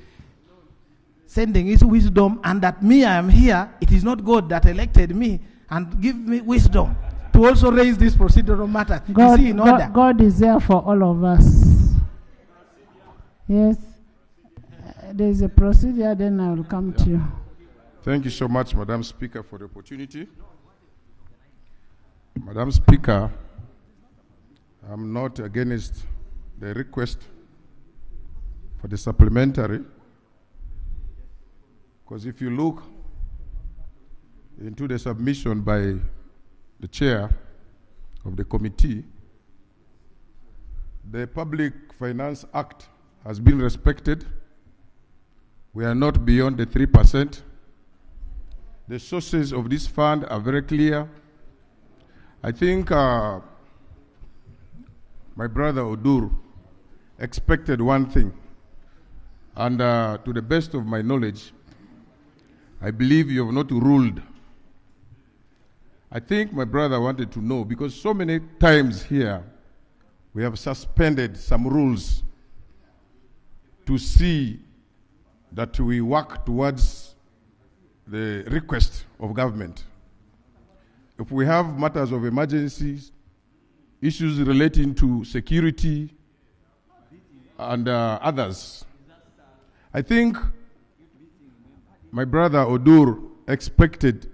sending his wisdom, and that me, I am here. It is not God that elected me and give me wisdom to also raise this procedural matter. God, in order. God is there for all of us. Yes. There is a procedure, then I will come to you. Thank you so much, Madam Speaker, for the opportunity. Madam Speaker, I'm not against the request for the supplementary, because if you look into the submission by the chair of the committee, the Public Finance Act has been respected. We are not beyond the 3%. The sources of this fund are very clear. I think my brother Odur expected one thing, and to the best of my knowledge, I believe you have not ruled. I think my brother wanted to know, because so many times here we have suspended some rules to see that we work towards the request of government. If we have matters of emergencies, issues relating to security and others, I think my brother Odur expected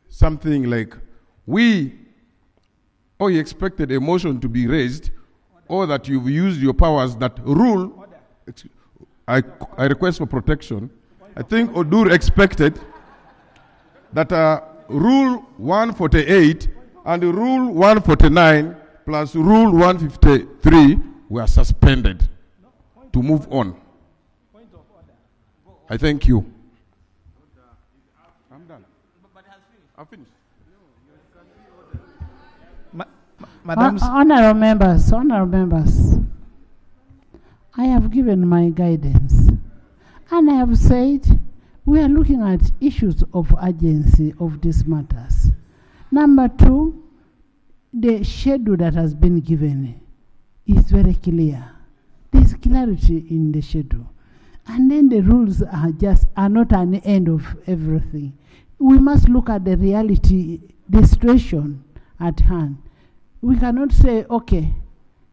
something like he expected a motion to be raised, or that you've used your powers that rule. I request for protection. I think Odur expected that Rule 148 and Rule 149 plus Rule 153 were suspended to move on. I thank you. I'm done. I'm finished. Honorable members, I have given my guidance, and I have said we are looking at issues of urgency of these matters. Number two, the schedule that has been given is very clear. There is clarity in the schedule, and then the rules are not an end of everything. We must look at the reality, the situation at hand. We cannot say, okay,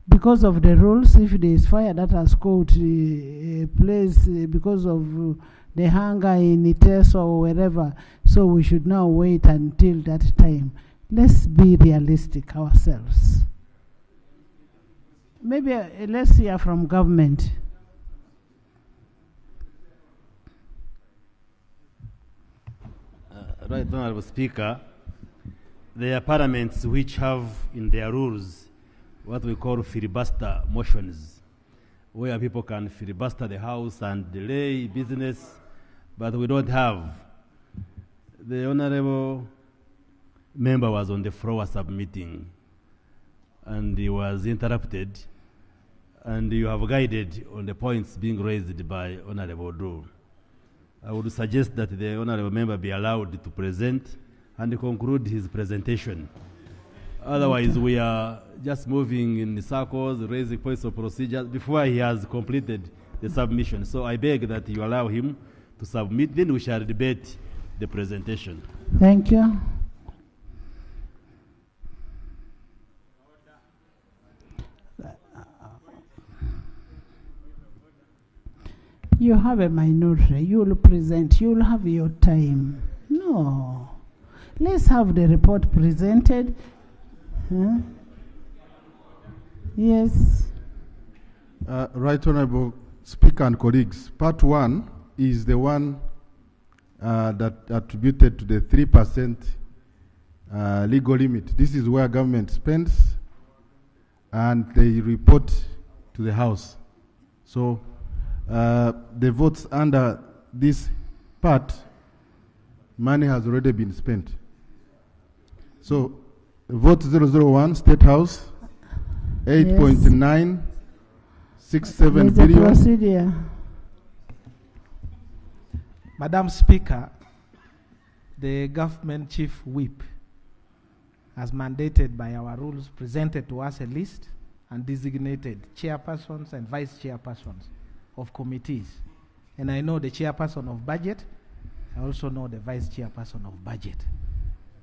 because of the rules, if there is fire that has caught a place because of the hunger in Iteso or wherever, so we should now wait until that time. Let's be realistic ourselves. Maybe let's hear from government. Right, Honorable Speaker, there are parliaments which have in their rules what we call filibuster motions. where people can filibuster the House and delay business, but we don't have. The honorable member was on the floor submitting, and he was interrupted, and you have guided on the points being raised by Honorable Drew. I would suggest that the honorable member be allowed to present and conclude his presentation. Otherwise, we are just moving in the circles, raising points of procedure before he has completed the submission. So I beg that you allow him to submit, then we shall debate the presentation. Thank you. You have a minority, you will present, you will have your time. No. Let's have the report presented. Huh? Yes. Right Honorable Speaker and colleagues, part 1 is the one that attributed to the 3% legal limit. This is where government spends and they report to the House. So the votes under this part, money has already been spent. So vote 001, State House, 8.967 billion. Procedure. Madam Speaker, the government chief whip has mandated by our rules presented to us a list and designated chairpersons and vice chairpersons of committees. And I know the chairperson of budget, I also know the vice chairperson of budget.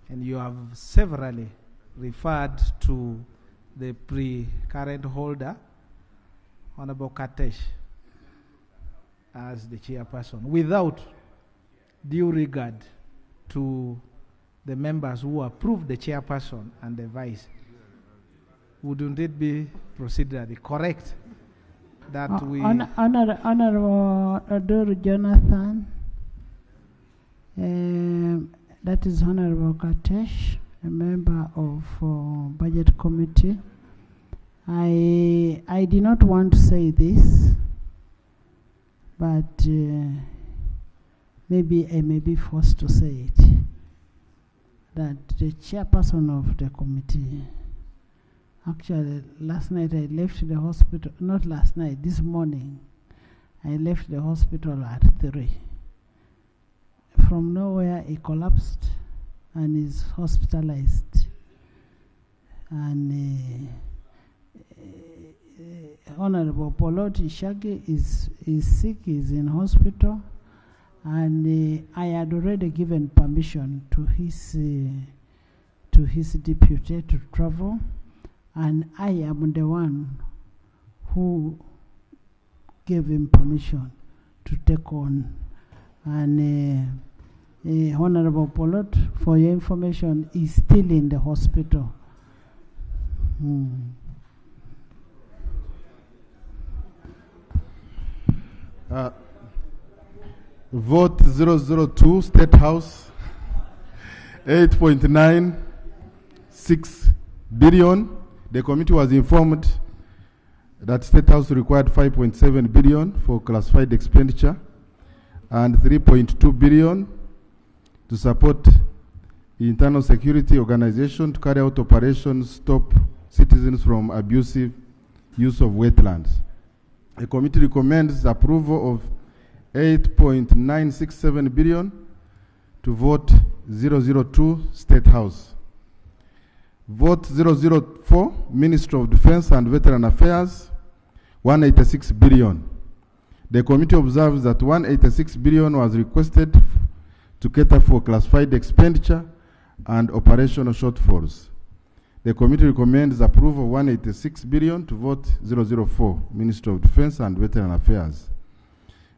And you have severally referred to the current holder, Honorable Katesh, as the chairperson, without due regard to the members who approved the chairperson and the vice. Wouldn't it be procedurally correct that we... Honorable Adoro Jonathan, that is Honorable Katesh, a member of Budget Committee. I did not want to say this, but maybe I may be forced to say it, that the chairperson of the committee, actually last night I left the hospital, not last night, this morning, I left the hospital at 3. From nowhere he collapsed and is hospitalized. And Honorable Poloti Shagi is sick, is in hospital, and I had already given permission to his deputy to travel, and I am the one who gave him permission to take on. And Honorable Polot, for your information, is still in the hospital. Vote 002, State House, 8.96 billion. The committee was informed that State House required 5.7 billion for classified expenditure and 3.2 billion to support the internal security organization to carry out operations stop citizens from abusive use of wetlands. The committee recommends approval of 8.967 billion to vote 002 State House. Vote 004 Ministry of Defense and Veteran Affairs, 186 billion. The committee observes that 186 billion was requested to cater for classified expenditure and operational shortfalls. The committee recommends approval of 186 billion to vote 004 Ministry of Defense and Veteran Affairs.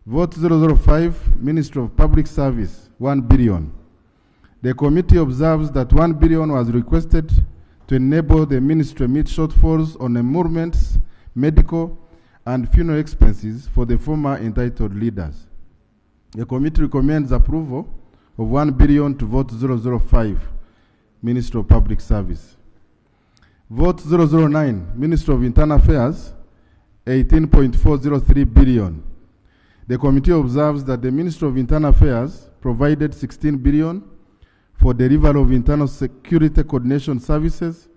Vote 005 Ministry of Public Service, 1 billion. The committee observes that 1 billion was requested to enable the ministry meet shortfalls on emoluments, medical, and funeral expenses for the former entitled leaders. The committee recommends approval of 1 billion to vote 005 Ministry of Public Service. Vote 009 Ministry of Internal Affairs, 18.403 billion. The committee observes that the Ministry of Internal Affairs provided 16 billion for delivery of internal security coordination services,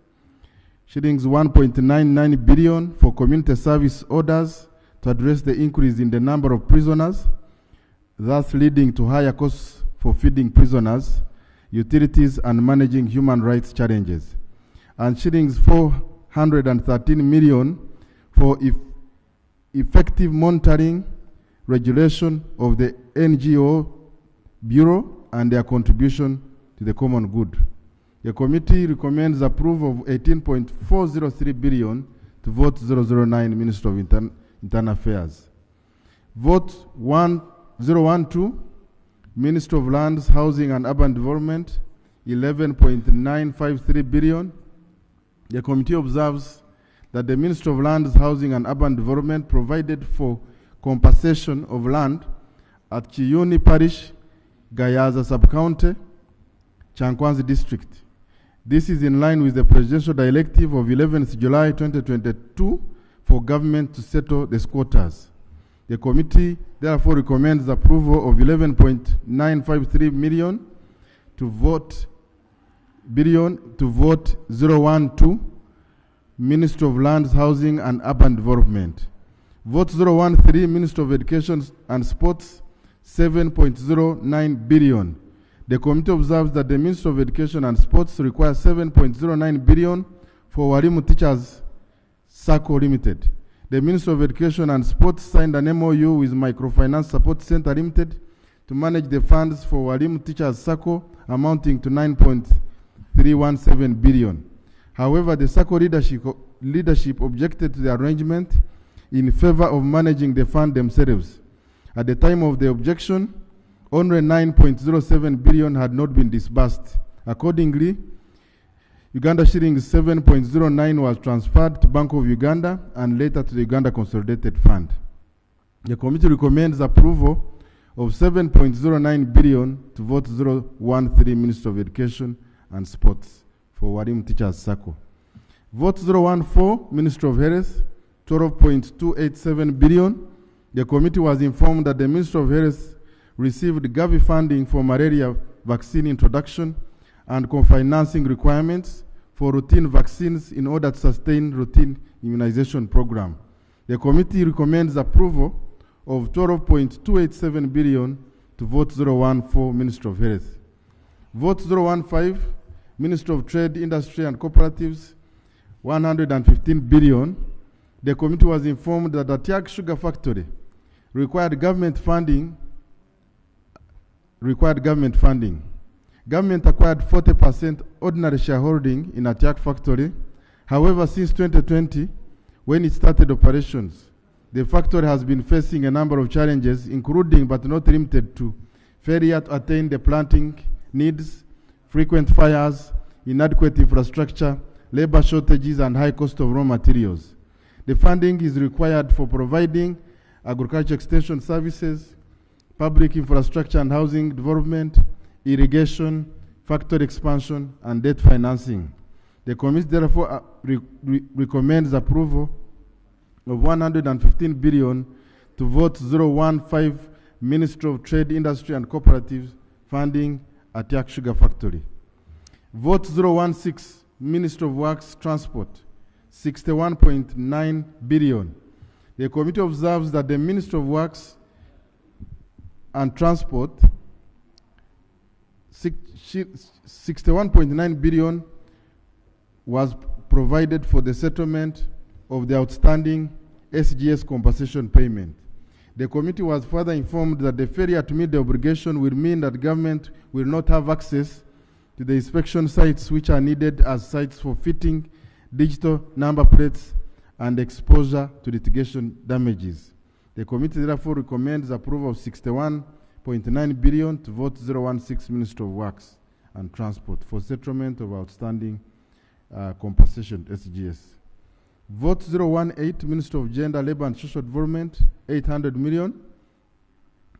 shillings 1.99 billion for community service orders to address the increase in the number of prisoners, thus leading to higher costs for feeding prisoners, utilities, and managing human rights challenges, and shillings 413 million for effective monitoring, regulation of the NGO Bureau and their contribution to the common good. The committee recommends approval of 18.403 billion to vote 009, Minister of Internal Affairs. Vote 1012, Minister of Lands, Housing and Urban Development, 11.953 billion. The committee observes that the Minister of Lands, Housing and Urban Development provided for compensation of land at Chiyuni Parish, Gayaza Sub-County, Chankwanzi District. This is in line with the Presidential Directive of 11th July 2022 for government to settle the squatters. The committee therefore recommends approval of 11.953 million to vote 012, Minister of Lands, Housing and Urban Development. Vote 013, Minister of Education and Sports, 7.09 billion. The committee observes that the Minister of Education and Sports requires 7.09 billion for Walimu Teachers SACCO Limited. The Minister of Education and Sports signed an MOU with Microfinance Support Center Limited to manage the funds for Walimu Teachers SACCO amounting to 9.317 billion. However, the SACCO leadership objected to the arrangement in favor of managing the fund themselves. At the time of the objection, only 9.07 billion had not been disbursed. Accordingly, Uganda shillings 7.09 was transferred to Bank of Uganda and later to the Uganda Consolidated Fund. The committee recommends approval of 7.09 billion to vote 013, Minister of Education and Sports for Walimu Teachers SACCO. Vote 014, Minister of Health, 12.287 billion. The committee was informed that the Minister of Health received Gavi funding for malaria vaccine introduction and co-financing requirements for routine vaccines in order to sustain routine immunization program. The committee recommends approval of 12.287 billion to vote 014, Minister of Health. Vote 015, Minister of Trade, Industry and Cooperatives, 115 billion. The committee was informed that the Tiag Sugar Factory required government funding. Government acquired 40% ordinary shareholding in Atiak factory. However, since 2020, when it started operations, the factory has been facing a number of challenges, including but not limited to failure to attain the planting needs, frequent fires, inadequate infrastructure, labor shortages, and high cost of raw materials. The funding is required for providing agriculture extension services, public infrastructure and housing development, irrigation, factory expansion, and debt financing. The committee therefore recommends approval of 115 billion to vote 015, Ministry of Trade, Industry and Cooperatives, funding Atiak Sugar Factory. Vote 016, Ministry of Works, Transport, 61.9 billion. The committee observes that the Ministry of Works and Transport 61.9 billion was provided for the settlement of the outstanding SGS compensation payment. The committee was further informed that the failure to meet the obligation will mean that government will not have access to the inspection sites which are needed as sites for fitting digital number plates and exposure to litigation damages. The committee therefore recommends approval of 61.9 billion to vote 016, Minister of Works and Transport, for settlement of outstanding compensation SGS. Vote 018, Minister of Gender, Labour and Social Development, 800 million.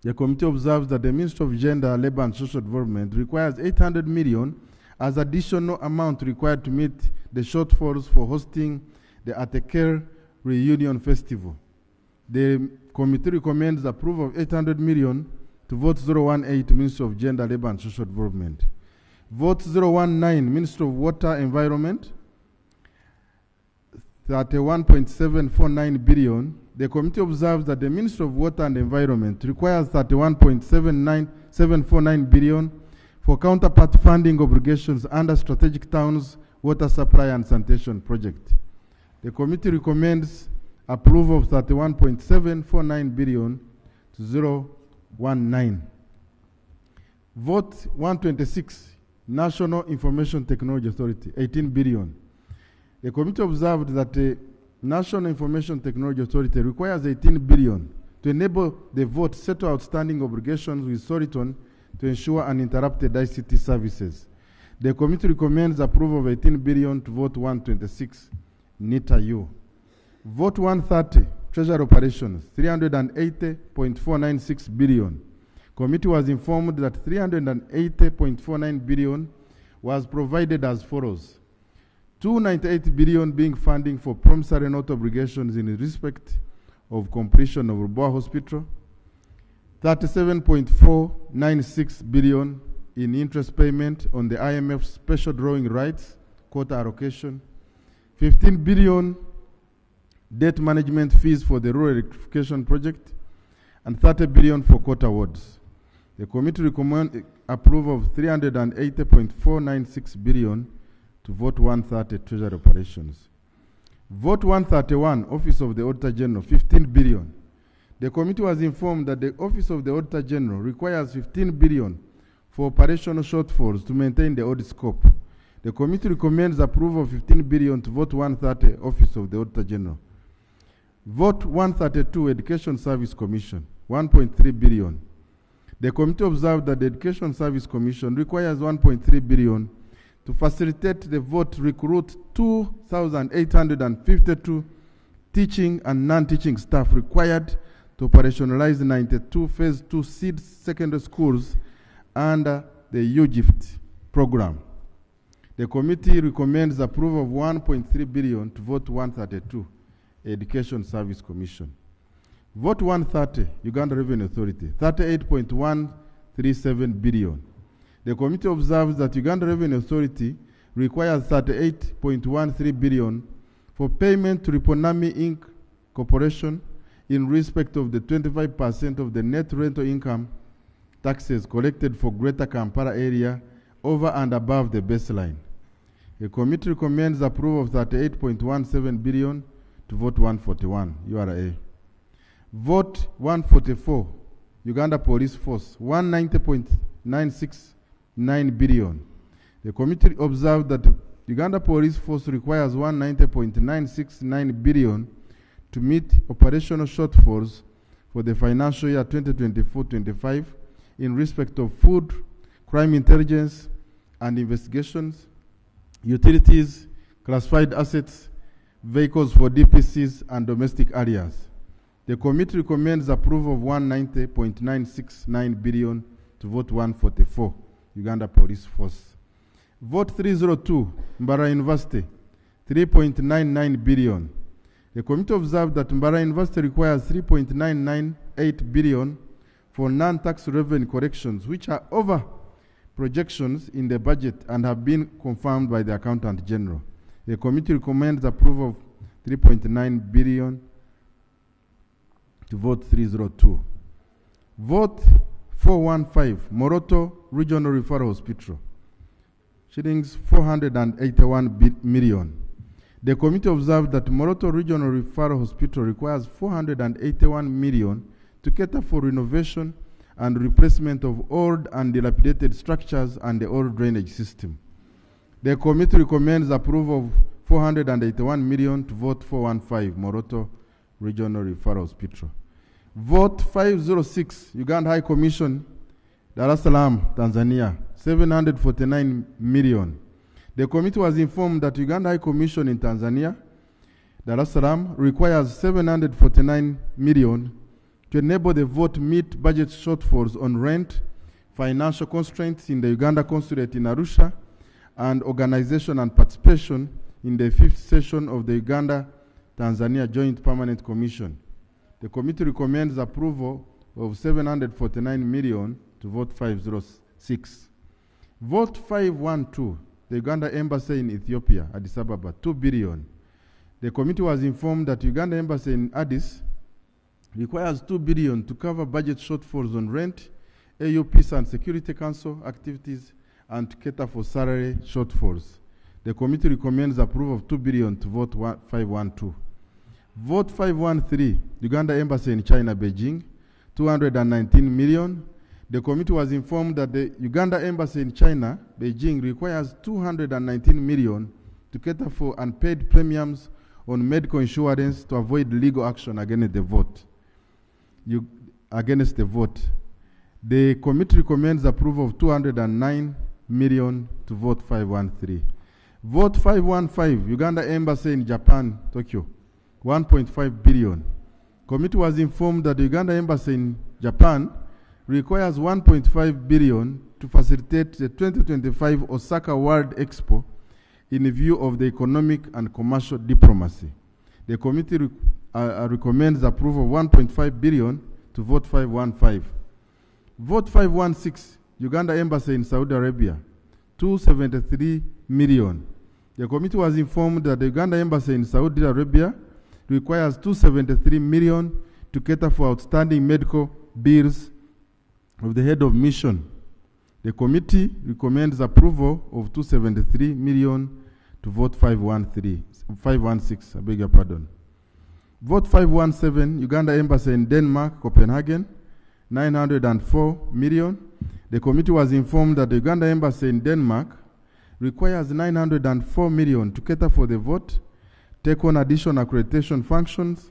The committee observes that the Minister of Gender, Labour and Social Development requires 800 million as additional amount required to meet the shortfalls for hosting the Ateker Reunion Festival. The committee recommends approval of 800 million to vote 018 to Ministry of Gender, Labour and Social Development. Vote 019, Ministry of Water Environment, 31.749 billion. The committee observes that the Ministry of Water and Environment requires 31.749 billion for counterpart funding obligations under Strategic Towns Water Supply and Sanitation Project. The committee recommends approval of 31.749 billion to 019. Vote 126, National Information Technology Authority, 18 billion. The committee observed that the National Information Technology Authority requires 18 billion to enable the vote settle outstanding obligations with Soliton to ensure uninterrupted ICT services. The committee recommends approval of 18 billion to vote 126, NITA-U. Vote 130, Treasury Operations, 380.496 billion. Committee was informed that 380.49 billion was provided as follows: 298 billion being funding for promissory note obligations in respect of completion of Ruboa Hospital, 37.496 billion in interest payment on the IMF special drawing rights, quota allocation, 15 billion debt management fees for the rural electrification project, and 30 billion for quota awards. The committee recommends approval of 380.496 billion to vote 130, Treasury Operations. Vote 131, Office of the Auditor General, 15 billion. The committee was informed that the Office of the Auditor General requires 15 billion for operational shortfalls to maintain the audit scope. The committee recommends approval of 15 billion to vote 130, Office of the Auditor General. Vote 132, Education Service Commission, 1.3 billion. The committee observed that the Education Service Commission requires 1.3 billion to facilitate the vote recruit 2,852 teaching and non-teaching staff required to operationalize 92 Phase 2 seed secondary schools under the UGIFT program. The committee recommends approval of 1.3 billion to vote 132, Education Service Commission. Vote 130, Uganda Revenue Authority, 38.137 billion. The committee observes that Uganda Revenue Authority requires 38.13 billion for payment to Riponami Inc. Corporation in respect of the 25% of the net rental income taxes collected for Greater Kampala area over and above the baseline. The committee recommends approval of 38.17 billion to vote 141, URA. Vote 144, Uganda Police Force, 190.969 billion. The committee observed that Uganda Police Force requires 190.969 billion to meet operational shortfalls for the financial year 2024-25 in respect of food, crime intelligence and investigations, utilities, classified assets, vehicles for DPCs and domestic areas. The committee recommends approval of 190.969 billion to vote 144, Uganda Police Force. Vote 302, Mbara University, 3.99 billion. The committee observed that Mbara University requires 3.998 billion for non-tax revenue corrections, which are over projections in the budget and have been confirmed by the Accountant General. The committee recommends approval of 3.9 billion to vote 302. Vote 415, Moroto Regional Referral Hospital, shillings 481 million. The committee observed that Moroto Regional Referral Hospital requires 481 million to cater for renovation and replacement of old and dilapidated structures and the old drainage system. The committee recommends approval of 481 million to vote 415, Moroto Regional Referral Hospital. Vote 506, Uganda High Commission, Dar es Salaam, Tanzania, 749 million. The committee was informed that Uganda High Commission in Tanzania, Dar es Salaam, requires 749 million to enable the vote meet budget shortfalls on rent, financial constraints in the Uganda Consulate in Arusha, and organization and participation in the 5th session of the Uganda Tanzania Joint Permanent Commission. The committee recommends approval of 749 million to vote 506. Vote 512, the Uganda Embassy in Ethiopia, Addis Ababa, 2 billion. The committee was informed that Uganda Embassy in Addis requires 2 billion to cover budget shortfalls on rent, AU Peace and Security Council activities, and to cater for salary shortfalls. The committee recommends approval of 2 billion to vote 512. Vote 513, Uganda Embassy in China, Beijing, 219 million. The committee was informed that the Uganda Embassy in China, Beijing, requires 219 million to cater for unpaid premiums on medical insurance to avoid legal action against the vote. The committee recommends approval of 209 million to vote 513. Vote 515, Uganda Embassy in Japan, Tokyo, 1.5 billion. Committee was informed that the Uganda Embassy in Japan requires 1.5 billion to facilitate the 2025 Osaka World Expo in view of the economic and commercial diplomacy. The committee recommends approval of 1.5 billion to vote 515. Vote 516, Uganda Embassy in Saudi Arabia, 273 million. The committee was informed that the Uganda Embassy in Saudi Arabia requires 273 million to cater for outstanding medical bills of the head of mission. The committee recommends approval of 273 million to vote 516, I beg your pardon. Vote 517, Uganda Embassy in Denmark, Copenhagen, 904 million. The committee was informed that the Uganda Embassy in Denmark requires 904 million to cater for the vote, take on additional accreditation functions,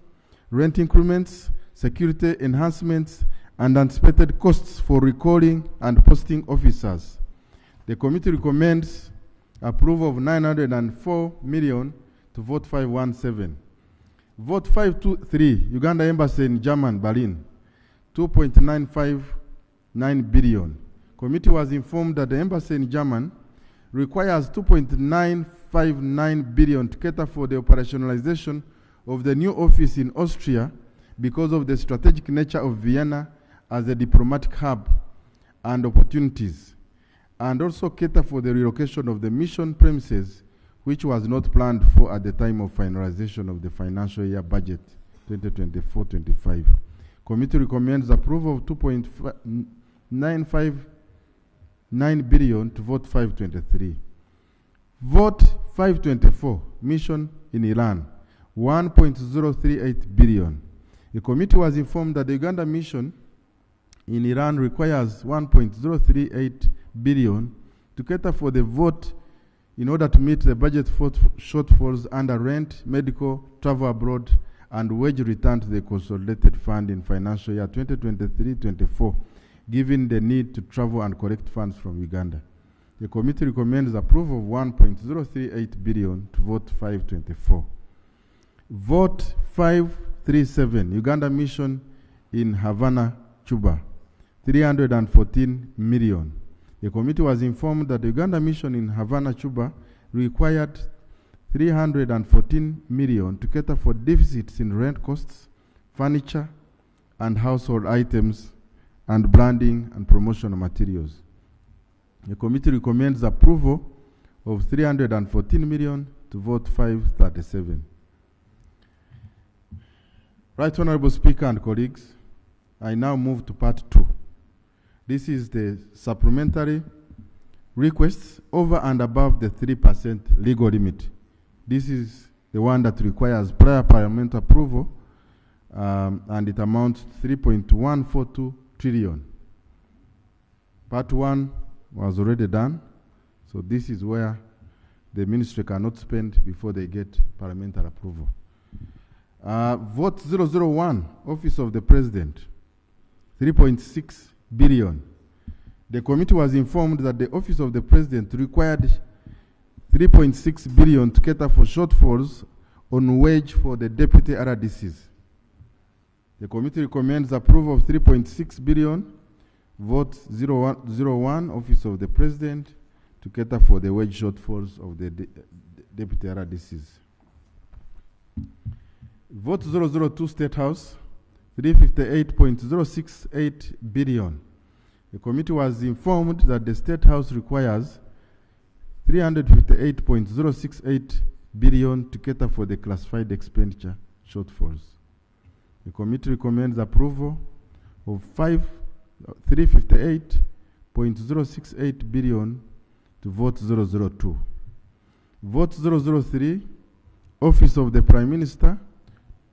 rent increments, security enhancements, and anticipated costs for recalling and posting officers. The committee recommends approval of 904 million to vote 517. Vote 523, Uganda Embassy in German, Berlin, 2.959 billion. Committee was informed that the embassy in German requires 2.959 billion to cater for the operationalization of the new office in Austria because of the strategic nature of Vienna as a diplomatic hub and opportunities, and also cater for the relocation of the mission premises, which was not planned for at the time of finalization of the financial year budget 2024-25. Committee recommends approval of 2.959 billion to vote 523. Vote 524, mission in Iran, 1.038 billion. The committee was informed that the Uganda mission in Iran requires 1.038 billion to cater for the vote in order to meet the budget shortfalls under rent, medical, travel abroad, and wage return to the consolidated fund in financial year 2023-24, given the need to travel and collect funds from Uganda. The committee recommends approval of 1.038 billion to vote 524. Vote 537, Uganda mission in Havana, Cuba, 314 million. The committee was informed that the Uganda mission in Havana, Cuba required 314 million to cater for deficits in rent costs, furniture, and household items, and branding and promotional materials. The committee recommends approval of 314 million to vote 537. Right Honorable Speaker and colleagues, I now move to part 2. This is the supplementary requests over and above the 3% legal limit. This is the one that requires prior Parliament approval, and it amounts to 3.142 trillion. Part 1 was already done, so this is where the ministry cannot spend before they get parliamentary approval. Vote 001, Office of the President, 3.6 billion. The committee was informed that the Office of the President required 3.6 billion to cater for shortfalls on wage for the deputy RDCs. The committee recommends approval of 3.6 billion. Vote 01, Office of the President, to cater for the wage shortfalls of the deputy RDCs. Vote 002 State House, 358.068 billion. The committee was informed that the State House requires 358.068 billion to cater for the classified expenditure shortfalls. The committee recommends approval of 358.068 billion to vote 002. Vote 003, Office of the Prime Minister,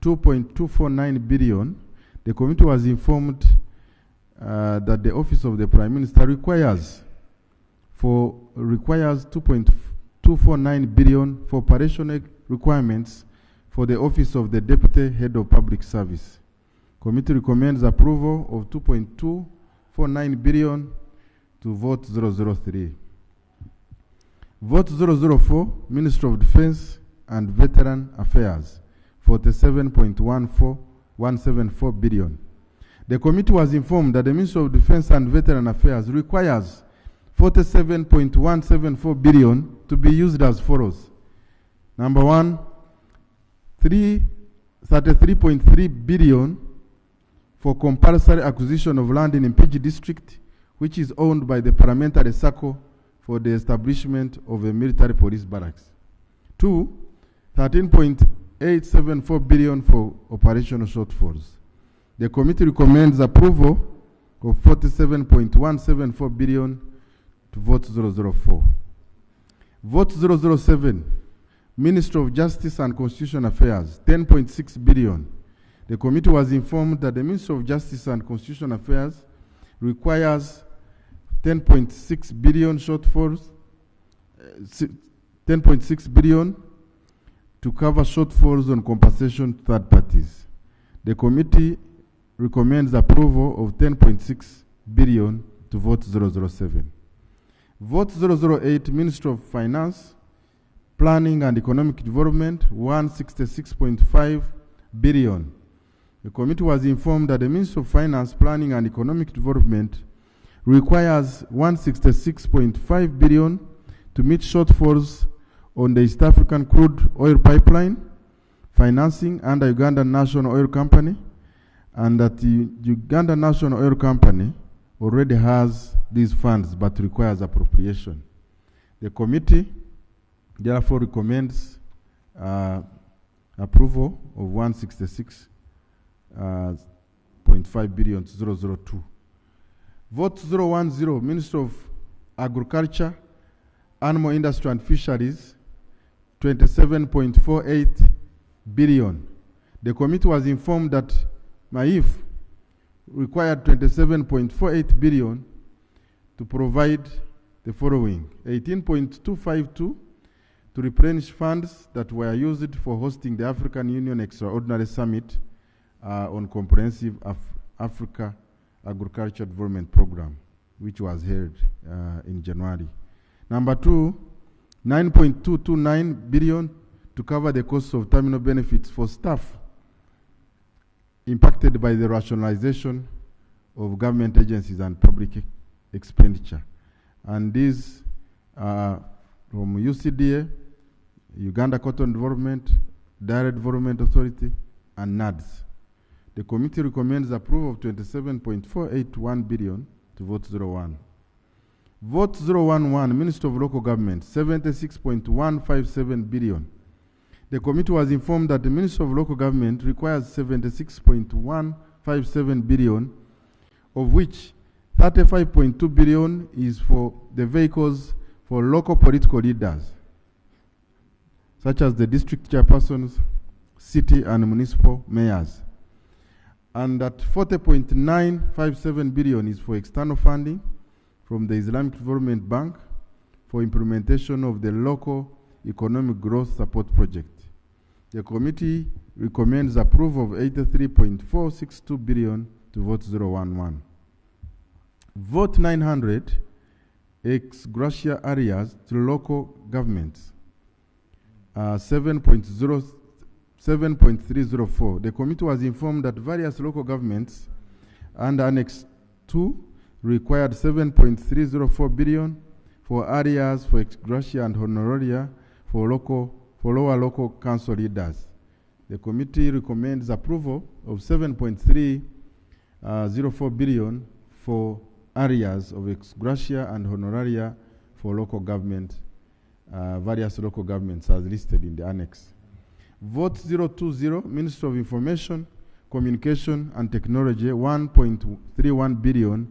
2.249 billion. The committee was informed that the Office of the Prime Minister requires 2.249 billion for operational requirements for the Office of the Deputy Head of Public Service. Committee recommends approval of 2.249 billion to vote 003. Vote 004, Minister of Defense and Veteran Affairs, 47.174 billion. The committee was informed that the Minister of Defense and Veteran Affairs requires 47.174 billion to be used as follows. Number one, 33.3 billion for compulsory acquisition of land in Mpigi district, which is owned by the Parliamentary Circle for the establishment of a military police barracks. Two, 13.874 billion for operational shortfalls. The committee recommends approval of 47.174 billion to vote 004. Vote 007, Minister of Justice and Constitutional Affairs, 10.6 billion. The committee was informed that the Minister of Justice and Constitutional Affairs requires 10.6 billion shortfalls, 10.6 billion to cover shortfalls on compensation to third parties. The committee recommends approval of 10.6 billion to vote 007. Vote 008, Minister of Finance, Planning and Economic Development, 166.5 billion. The committee was informed that the Minister of Finance, Planning and Economic Development requires 166.5 billion to meet shortfalls on the East African crude oil pipeline financing under Uganda National Oil Company, and that the Uganda National Oil Company already has these funds but requires appropriation. The committee therefore recommends approval of 166.5 billion to 002. Vote 010, Minister of Agriculture, Animal Industry and Fisheries, 27.48 billion. The committee was informed that MAIF required 27.48 billion to provide the following: 18.252 to replenish funds that were used for hosting the African Union Extraordinary Summit on Comprehensive Africa Agriculture Development Program, which was held in January. Number two, 9.229 billion to cover the costs of terminal benefits for staff impacted by the rationalization of government agencies and public expenditure. And these are from UCDA, Uganda Cotton Development, Direct Development Authority, and NADS. The committee recommends approval of 27.481 billion to vote 01. Vote 011, Minister of Local Government, 76.157 billion. The committee was informed that the Minister of Local Government requires 76.157 billion, of which 35.2 billion is for the vehicles for local political leaders, such as the district chairpersons, city and municipal mayors. And that 40.957 billion is for external funding from the Islamic Development Bank for implementation of the local economic growth support project. The committee recommends approval of 83.462 billion to vote 011. Vote 900, ex gratia areas to local governments, 7.304. The committee was informed that various local governments under Annex 2 required 7.304 billion for areas for ex gratia and honoraria for lower local council leaders. The committee recommends approval of 7.304 billion for areas of ex gratia and honoraria for local government, various local governments as listed in the annex. Vote 020, Ministry of Information, Communication and Technology, 1.31 billion.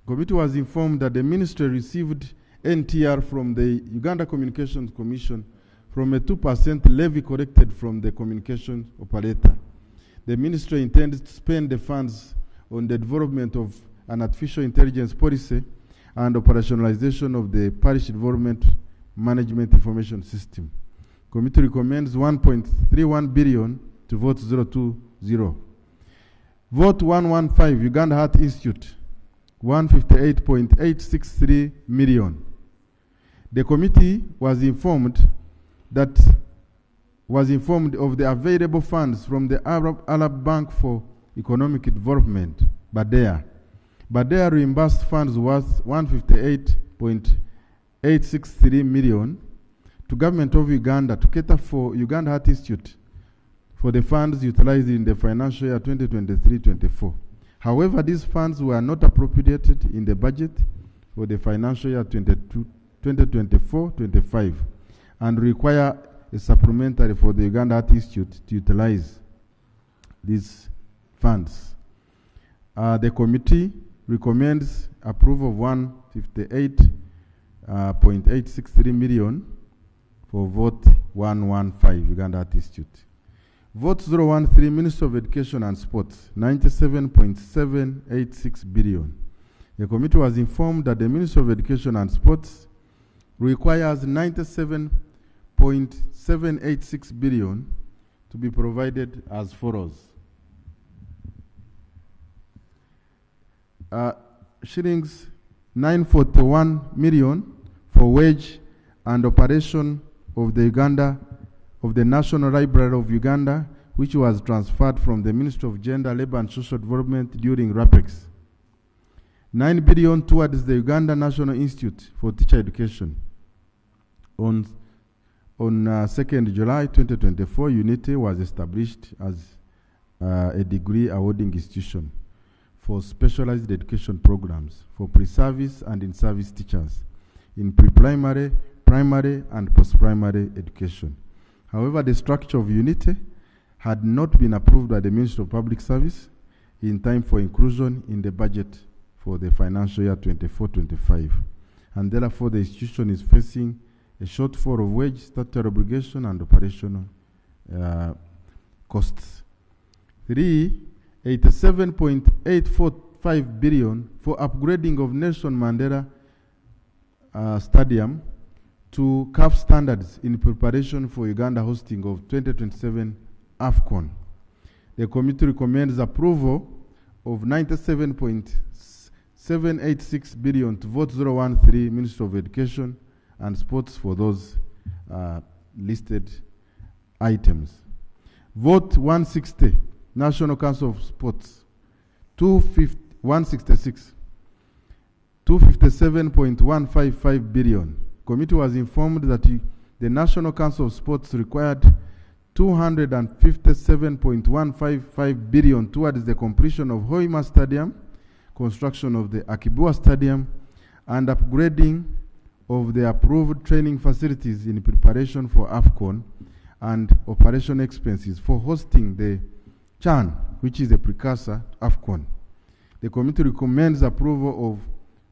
Committee was informed that the ministry received NTR from the Uganda Communications Commission from a 2% levy collected from the communications operator. The ministry intends to spend the funds on the development of an artificial intelligence policy and operationalization of the parish development management information system. Committee recommends 1.31 billion to vote 020. Vote 115, Uganda Heart Institute, 158.863 million. The committee was informed of the available funds from the Arab Bank for Economic Development, BADEA. BADEA reimbursed funds worth 158.863 million to Government of Uganda to cater for Uganda Heart Institute for the funds utilized in the financial year 2023-24. However, these funds were not appropriated in the budget for the financial year 2024-25 and require a supplementary for the Uganda Heart Institute to utilize these funds. The committee recommends approval of 158.863 million for vote 115, Uganda Heart Institute. Vote 013, Minister of Education and Sports, 97.786 billion. The committee was informed that the Minister of Education and Sports requires 97.786 billion to be provided as follows. Shillings 941 million for wage and operation of the National Library of Uganda, which was transferred from the Ministry of Gender, Labour and Social Development during RAPEX. 9 billion towards the Uganda National Institute for Teacher Education. On 2nd July 2024, UNITE was established as a degree awarding institution for specialized education programs for pre-service and in-service teachers in pre-primary, primary, and post-primary education. However, the structure of UNITE had not been approved by the Ministry of Public Service in time for inclusion in the budget for the financial year 24-25, and therefore the institution is facing a shortfall of wage, statutory obligation, and operational costs. 87.845 billion for upgrading of Nelson Mandela Stadium to CAF standards in preparation for Uganda hosting of 2027 AFCON. The committee recommends approval of 97.786 billion to vote 013, Minister of Education and Sports for those listed items. Vote 160, National Council of Sports, 166, 257.155 billion. Committee was informed that the National Council of Sports required 257.155 billion towards the completion of Hoima Stadium, construction of the Akibua Stadium, and upgrading of the approved training facilities in preparation for AFCON, and operation expenses for hosting the CHAN, which is a precursor to AFCON. The committee recommends approval of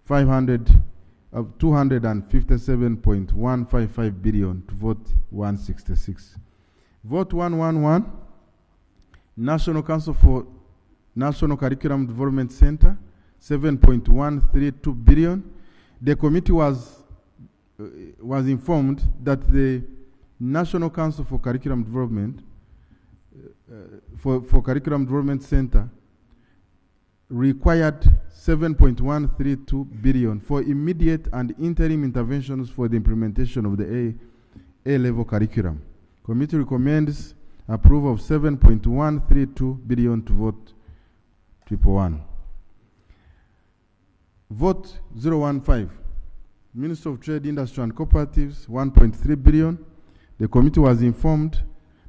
257.155 billion to vote 166. Vote 111, National Council for National Curriculum Development Center, 7.132 billion. The committee was informed that the National Council for Curriculum Development for Curriculum Development Center required 7.132 billion for immediate and interim interventions for the implementation of the A-level curriculum. Committee recommends approval of 7.132 billion to vote 111. Vote 015, Minister of Trade, Industry and Cooperatives, 1.3 billion. The committee was informed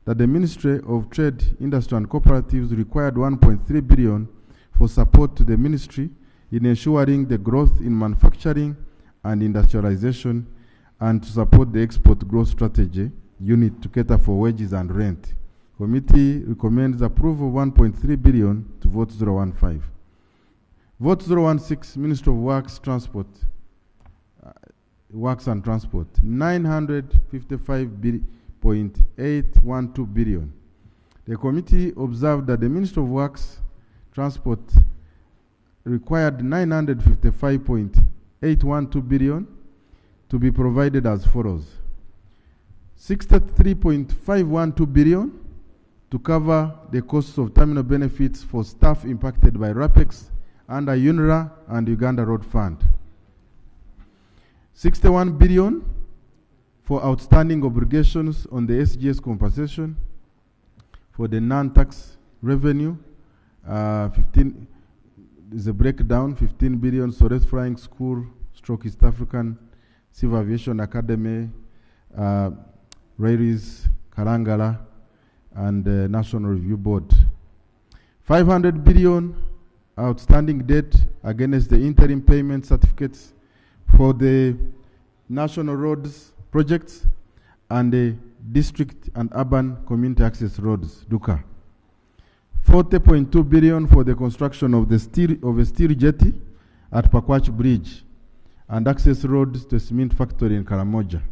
that the Ministry of Trade, Industry and Cooperatives required 1.3 billion for support to the ministry in ensuring the growth in manufacturing and industrialization and to support the export growth strategy unit to cater for wages and rent. Committee recommends approval of 1.3 billion to vote 015. Vote 016, Minister of Works, Transport, Works and Transport, 955.812 billion. The committee observed that the Minister of Works, Transport required 955.812 billion to be provided as follows: 63.512 billion to cover the costs of terminal benefits for staff impacted by RAPEX under UNRA and Uganda Road Fund. 61 billion for outstanding obligations on the SGS compensation for the non-tax revenue. 15 is a breakdown. 15 billion Soret Flying School, East African Civil Aviation Academy, Railways, Karangala, and National Review Board. 500 billion outstanding debt against the interim payment certificates for the national roads projects and the district and urban community access roads, DUCA. 40.2 billion for the construction of a steel jetty at Pakwach Bridge and access roads to a cement factory in Karamoja.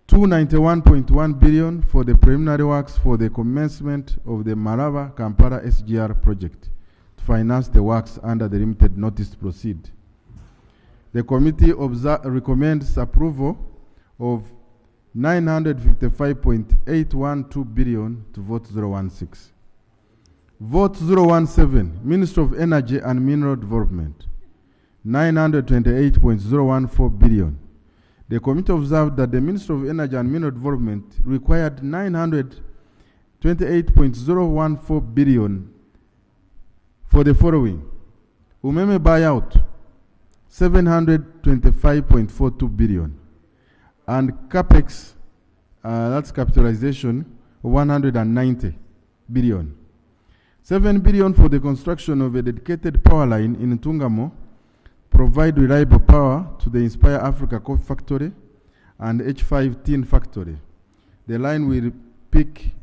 291.1 billion for the preliminary works for the commencement of the Marava Kampala SGR project to finance the works under the limited notice to proceed. The committee recommends approval of 955.812 billion to vote 016. Vote 017, Minister of Energy and Mineral Development, 928.014 billion. The committee observed that the Minister of Energy and Mineral Development required 928.014 billion for the following: Umeme buyout, 725.42 billion, and capex, that's capitalization, 190 billion. 7 billion for the construction of a dedicated power line in Ntungamo, provide reliable power to the Inspire Africa Coffee Factory and H5 Tin Factory. The line will pick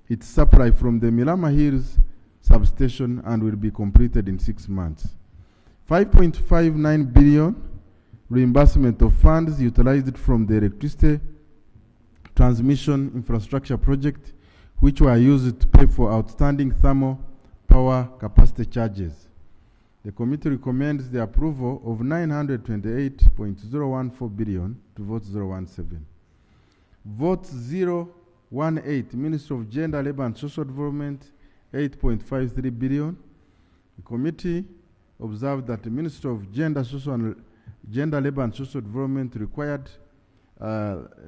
its supply from the Milama Hills substation and will be completed in 6 months. 5.59 billion reimbursement of funds utilized from the electricity transmission infrastructure project, which were used to pay for outstanding thermal power capacity charges. The committee recommends the approval of 928.014 billion to vote 017. Vote 018, Minister of Gender, Labour and Social Development, 8.53 billion. The committee observed that the Minister of Gender, Labour and Social Development required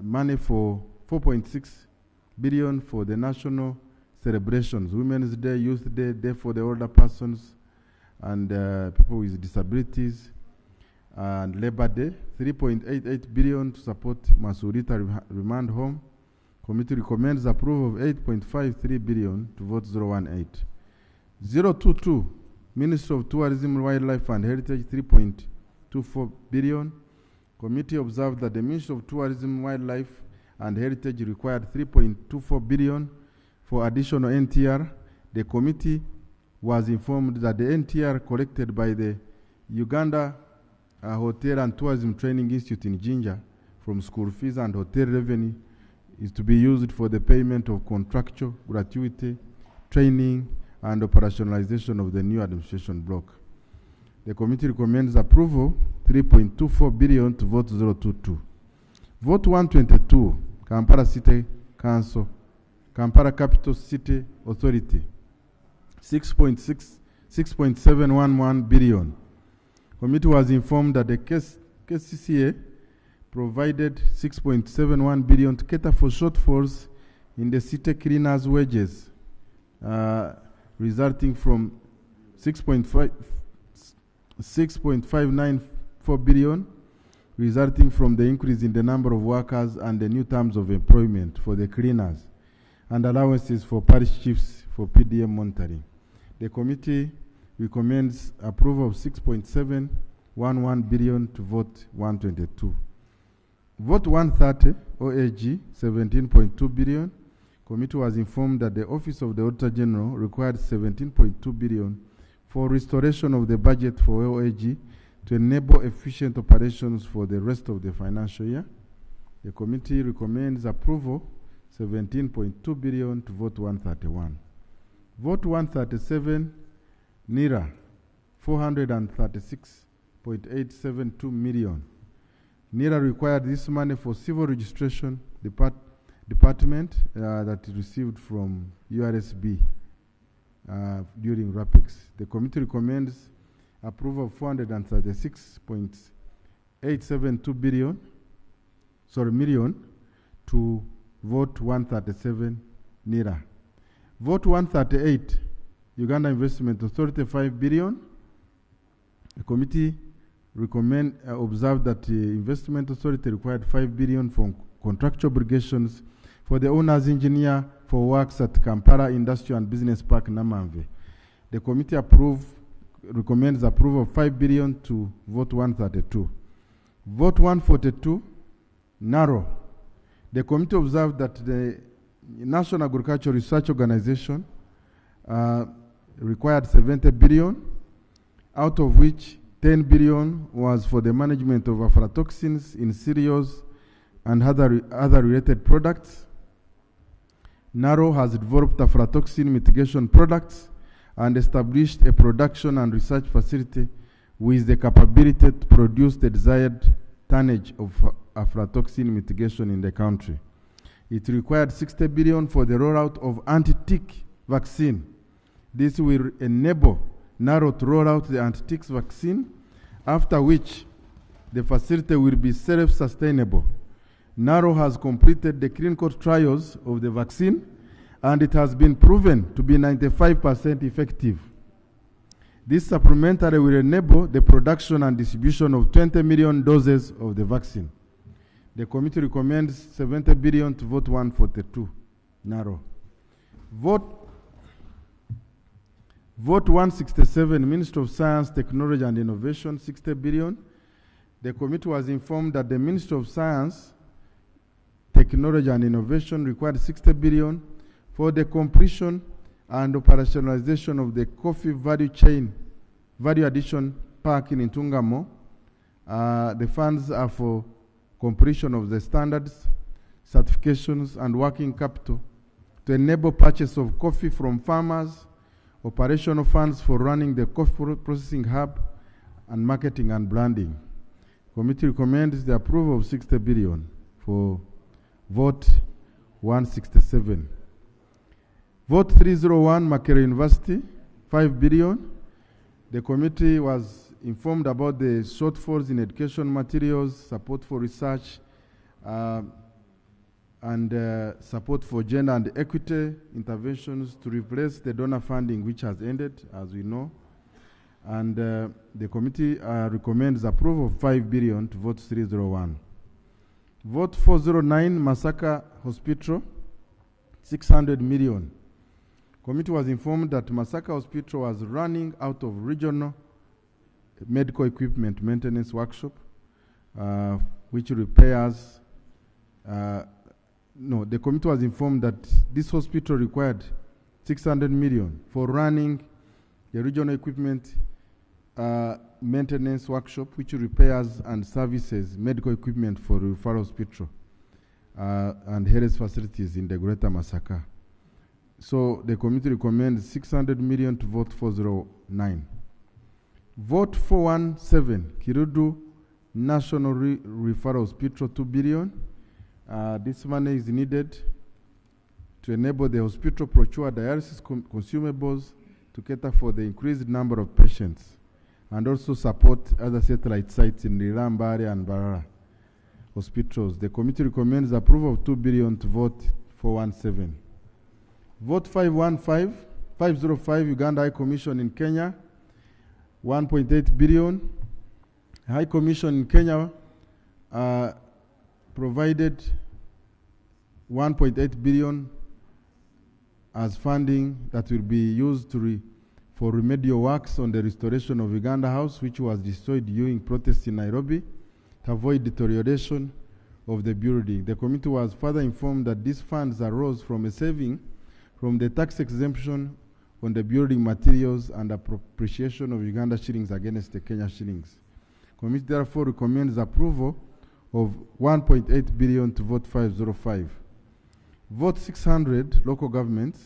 money for 4.6 billion for the national celebrations: Women's Day, Youth Day, Day for the Older Persons and people with disabilities, and Labor Day. 3.88 billion to support Masurita Remand Home. Committee recommends approval of 8.53 billion to vote 018. 022, Minister of Tourism, Wildlife and Heritage, 3.24 billion. Committee observed that the Minister of Tourism, Wildlife and Heritage required 3.24 billion for additional NTR. The committee was informed that the NTR collected by the Uganda Hotel and Tourism Training Institute in Jinja from school fees and hotel revenue is to be used for the payment of contractual, gratuity, training, and operationalization of the new administration block. The committee recommends approval, 3.24 billion to vote 022. Vote 122, Kampala City Council, Kampala Capital City Authority, 6.711 billion. Committee was informed that the KCCA provided 6.71 billion to cater for shortfalls in the city cleaners' wages, resulting from 6.594 billion, resulting from the increase in the number of workers and the new terms of employment for the cleaners, and allowances for parish chiefs for PDM monitoring. The committee recommends approval of 6.711 billion to vote 122. Vote 130, OAG, 17.2 billion. Committee was informed that the Office of the Auditor General required 17.2 billion for restoration of the budget for OAG to enable efficient operations for the rest of the financial year. The committee recommends approval 17.2 billion to vote 131. Vote 137, NIRA, 436.872 million. NIRA required this money for civil registration department that it received from URSB during RAPEX. The committee recommends approval of 436.872 million to vote 137 NIRA. Vote 138, Uganda Investment Authority, 5 billion. The committee observed that the Investment Authority required 5 billion from contractual obligations for the owner's engineer for works at Kampala Industrial and Business Park, Namamve. The committee recommends approval of 5 billion to vote 132. Vote 142, narrow. The committee observed that the National Agricultural Research Organization required 70 billion, out of which 10 billion was for the management of aflatoxins in cereals and other related products. NARO has developed aflatoxin mitigation products and established a production and research facility with the capability to produce the desired tonnage of aflatoxin mitigation in the country. It required 60 billion for the rollout of anti-tick vaccine. This will enable NARO to roll out the anti-tick vaccine, after which the facility will be self-sustainable. NARO has completed the clinical trials of the vaccine, and it has been proven to be 95% effective. This supplementary will enable the production and distribution of 20 million doses of the vaccine. The committee recommends 70 billion to vote 142, NARO. Vote 167, Ministry of Science, Technology and Innovation, 60 billion. The committee was informed that the Ministry of Science, Technology and Innovation required 60 billion for the completion and operationalization of the coffee value addition park in Intungamo. The funds are for completion of the standards, certifications, and working capital to enable purchase of coffee from farmers, operational funds for running the coffee processing hub, and marketing and branding. Committee recommends the approval of 60 billion for vote 167. Vote 301, Makerere University, 5 billion. The committee was informed about the shortfalls in education materials, support for research, and support for gender and equity interventions to replace the donor funding, which has ended, as we know. And the committee recommends approval of 5 billion to vote 301. Vote 409, Masaka Hospital, 600 million. Committee was informed that Masaka Hospital was running out of regional medical equipment maintenance workshop, which repairs. The committee was informed that this hospital required 600 million for running the regional equipment maintenance workshop, which repairs and services medical equipment for referral hospital and health facilities in the Greater Masaka. So the committee recommends 600 million to vote 409. Vote 417, Kirudu National Referral Hospital, 2 billion. This money is needed to enable the hospital procure dialysis consumables to cater for the increased number of patients and also support other satellite sites in Lirambari and Barara hospitals. The committee recommends approval of 2 billion to vote 417. Vote 505, Uganda High Commission in Kenya, 1.8 billion. High Commission in Kenya provided 1.8 billion as funding that will be used for remedial works on the restoration of Uganda House, which was destroyed during protests in Nairobi, to avoid deterioration of the building. The committee was further informed that these funds arose from a saving from the tax exemption on the building materials and appreciation of Uganda shillings against the Kenya shillings. Committee therefore recommends approval of 1.8 billion to vote 505. Vote 600, local governments,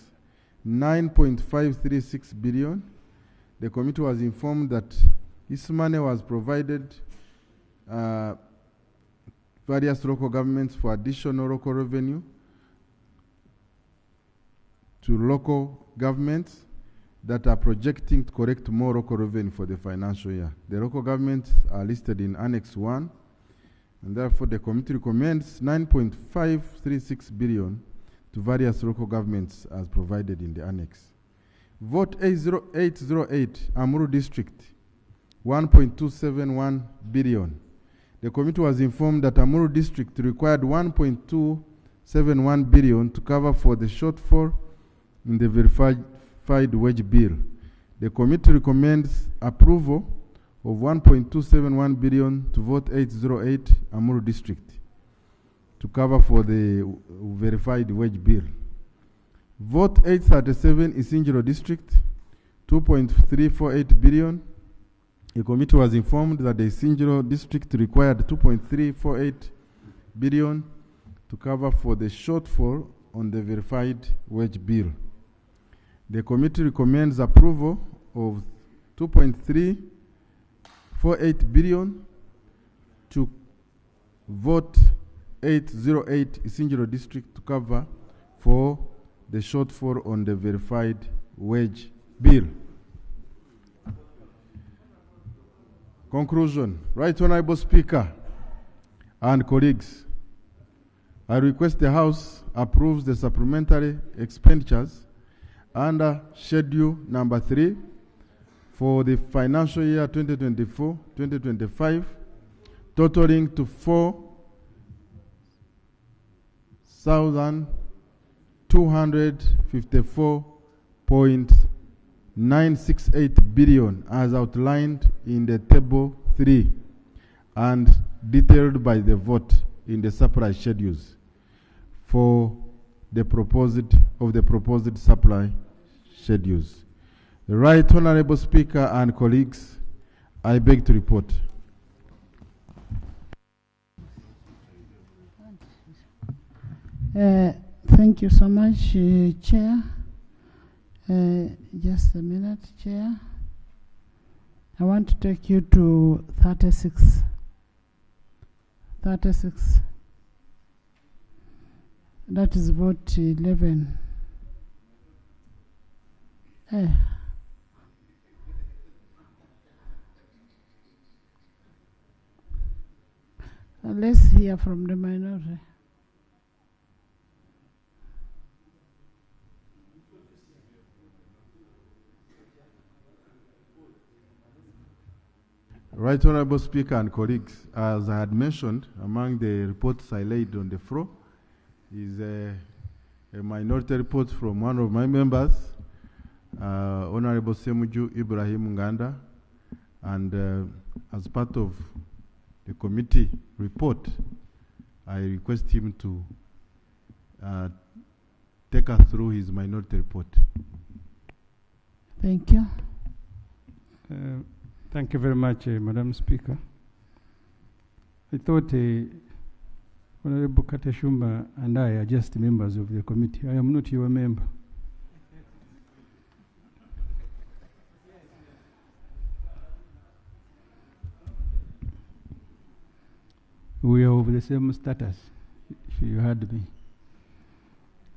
9.536 billion. The committee was informed that this money was provided various local governments for additional local revenue to local governments that are projecting to collect more local revenue for the financial year. The local governments are listed in Annex 1, and therefore the committee recommends 9.536 billion to various local governments as provided in the annex. Vote 808, Amuru District, 1.271 billion. The committee was informed that Amuru District required 1.271 billion to cover for the shortfall in the verified wage bill. The committee recommends approval of 1.271 billion to vote 808 Amuru District to cover for the verified wage bill. Vote 837 Isingiro District, 2.348 billion. The committee was informed that the Isingiro District required 2.348 billion to cover for the shortfall on the verified wage bill. The committee recommends approval of 2.348 billion to vote 808 Isingiro District to cover for the shortfall on the verified wage bill. Conclusion. Right Honorable Speaker and colleagues, I request the House approves the supplementary expenditures under Schedule Number 3 for the financial year 2024-2025, totaling to 4,254.968 billion as outlined in the Table 3 and detailed by the vote in the supply schedules for the proposed supply schedules. The Right Honorable Speaker and colleagues, I beg to report. Thank you so much, Chair. Just a minute, Chair. I want to take you to 36. 36. That is vote 11. Let's hear from the minority. Right Honorable Speaker and colleagues, as I had mentioned, among the reports I laid on the floor is a minority report from one of my members, Honorable Semuju Ibrahim Nganda, and as part of the committee report, I request him to take us through his minority report. Thank you. Thank you very much, Madam Speaker. I thought Honorable Kateshumba and I are just members of the committee. I am not your member. We are of the same status, if you heard me.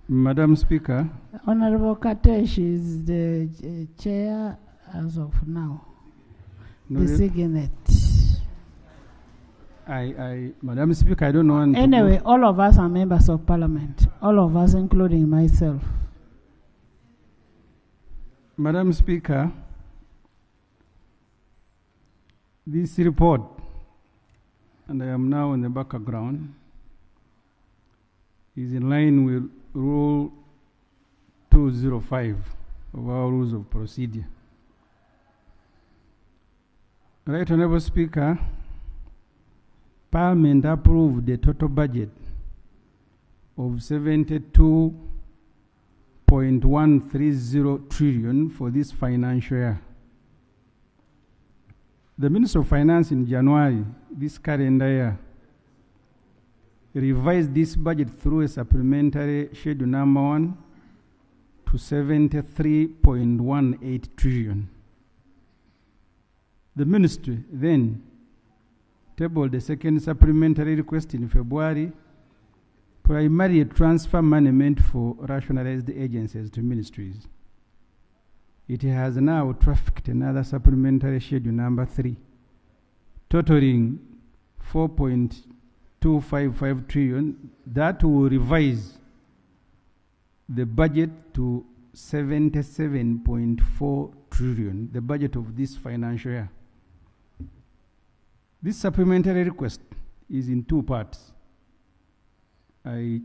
Madam Speaker. Honorable Katesh is the chair as of now. Designate. Madam Speaker, I don't know. Anyway, all of us are members of Parliament. All of us, including myself. Madam Speaker, this report, and I am now in the background, is in line with Rule 205 of our rules of procedure. Right Honourable Speaker, Parliament approved the total budget of 72.130 trillion for this financial year. The Minister of Finance in January, this calendar year, revised this budget through a supplementary schedule number 1 to 73.18 trillion. The ministry then tabled the second supplementary request in February, primarily transfer money meant for rationalized agencies to ministries. It has now trafficked another supplementary schedule number 3, totaling 4.255 trillion. That will revise the budget to 77.4 trillion, the budget of this financial year. This supplementary request is in 2 parts.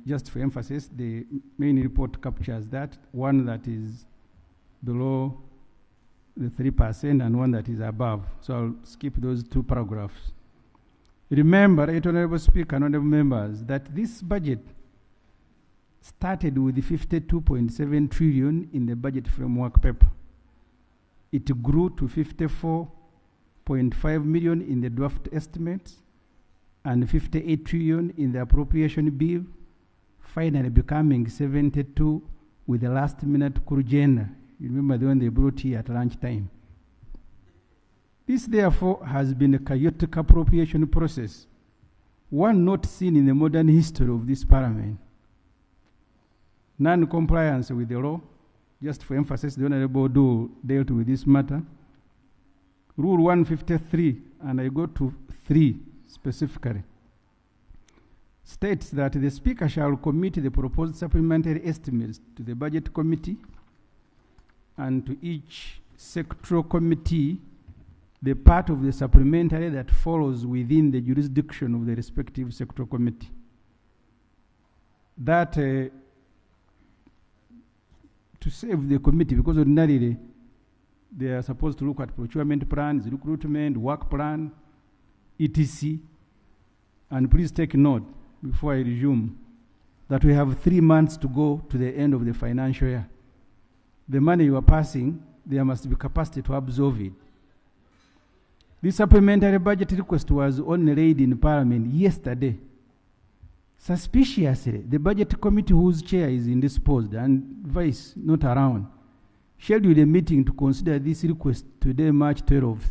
Just for emphasis, the main report captures that, one that is below the 3% and one that is above. So I'll skip those 2 paragraphs. Remember, Honourable Speaker and Honourable Members, that this budget started with 52.7 trillion in the budget framework paper. It grew to 54.5 million in the draft estimates and 58 trillion in the appropriation bill, finally becoming 72 with the last minute kurjena. You remember the one they brought here at lunchtime. This therefore has been a chaotic appropriation process, one not seen in the modern history of this parliament. Non-compliance with the law, just for emphasis, the Honourable Doe dealt with this matter. Rule 153, and I go to 3 specifically, states that the Speaker shall commit the proposed supplementary estimates to the Budget Committee and to each sectoral committee the part of the supplementary that follows within the jurisdiction of the respective sectoral committee. That to save the committee, because ordinarily they are supposed to look at procurement plans, recruitment, work plan, etc. And please take note, before I resume, that we have 3 months to go to the end of the financial year. The money you are passing, there must be capacity to absorb it. This supplementary budget request was only laid in Parliament yesterday. Suspiciously, the Budget Committee, whose chair is indisposed and vice not around, scheduled a meeting to consider this request today, March 12th.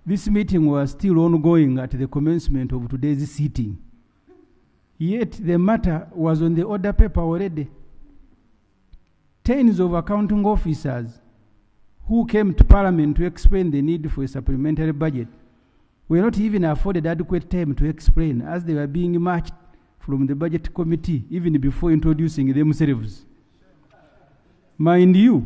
This meeting was still ongoing at the commencement of today's sitting. Yet the matter was on the order paper already. Tens of accounting officers who came to Parliament to explain the need for a supplementary budget were not even afforded adequate time to explain, as they were being marched from the Budget Committee even before introducing themselves. Mind you,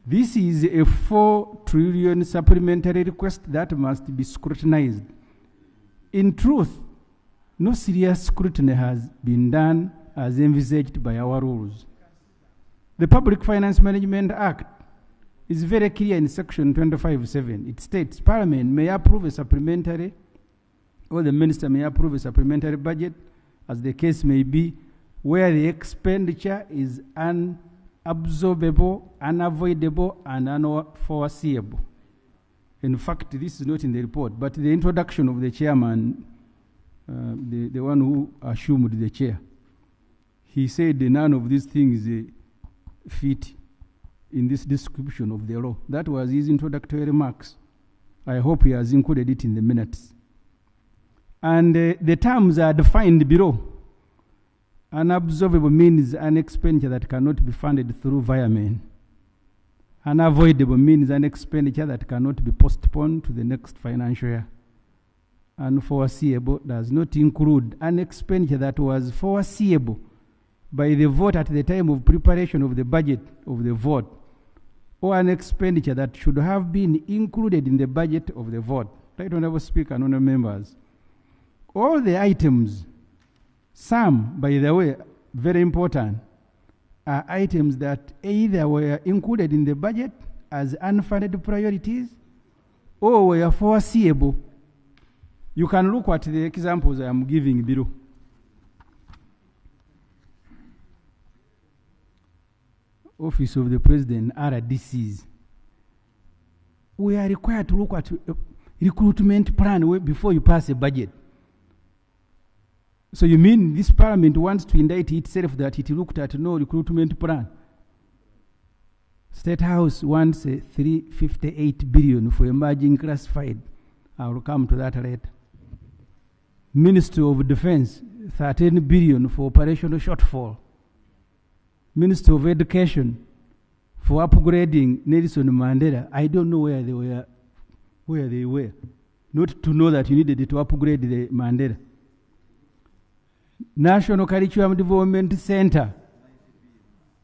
this is a 4 trillion supplementary request that must be scrutinized. In truth, no serious scrutiny has been done as envisaged by our rules. The Public Finance Management Act is very clear in section 25(7). It states Parliament may approve a supplementary, or the Minister may approve a supplementary budget, as the case may be, where the expenditure is unabsorbable, unavoidable, and unforeseeable. In fact, this is not in the report, but the introduction of the chairman, the one who assumed the chair, he said none of these things fit in this description of the law. That was his introductory remarks. I hope he has included it in the minutes. And the terms are defined below. Unabsorbable means an expenditure that cannot be funded through viamen. Unavoidable means an expenditure that cannot be postponed to the next financial year. Unforeseeable does not include an expenditure that was foreseeable by the vote at the time of preparation of the budget of the vote, or an expenditure that should have been included in the budget of the vote. Right Honourable Speaker and Honourable Members, all the items, some, by the way, very important, are items that either were included in the budget as unfunded priorities or were foreseeable. You can look at the examples I am giving below. Office of the President, RDCs. We are required to look at a recruitment plan before you pass a budget. So you mean this parliament wants to indict itself that it looked at no recruitment plan? State House wants 358 billion for emerging classified. I will come to that later. Ministry of Defense, 13 billion for operational shortfall. Minister of Education for upgrading Nelson Mandela. I don't know where they were. Not to know that you needed to upgrade the Mandela. National Curriculum Development Center.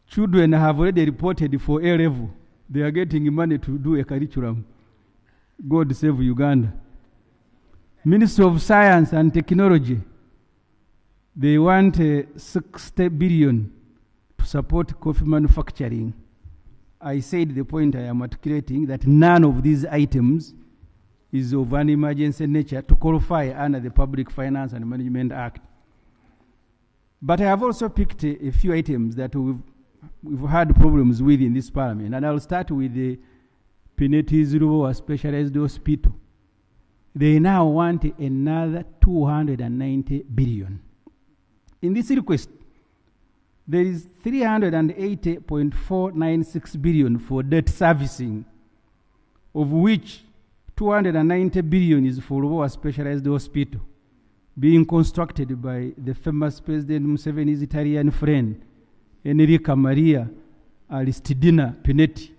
Children have already reported for A level. They are getting money to do a curriculum. God save Uganda. Minister of Science and Technology. They want 60 billion to support coffee manufacturing. I said the point I am articulating that none of these items is of an emergency nature to qualify under the Public Finance and Management Act. But I have also picked a few items that we've had problems with in this parliament, and I'll start with the Pinetis Ruwa Specialized Hospital. They now want another 290 billion. In this request, there is 380.496 billion for debt servicing, of which 290 billion is for Ruwa Specialized Hospital, being constructed by the famous President Museveni's Italian friend, Enrica Maria Aristidina Pinetti.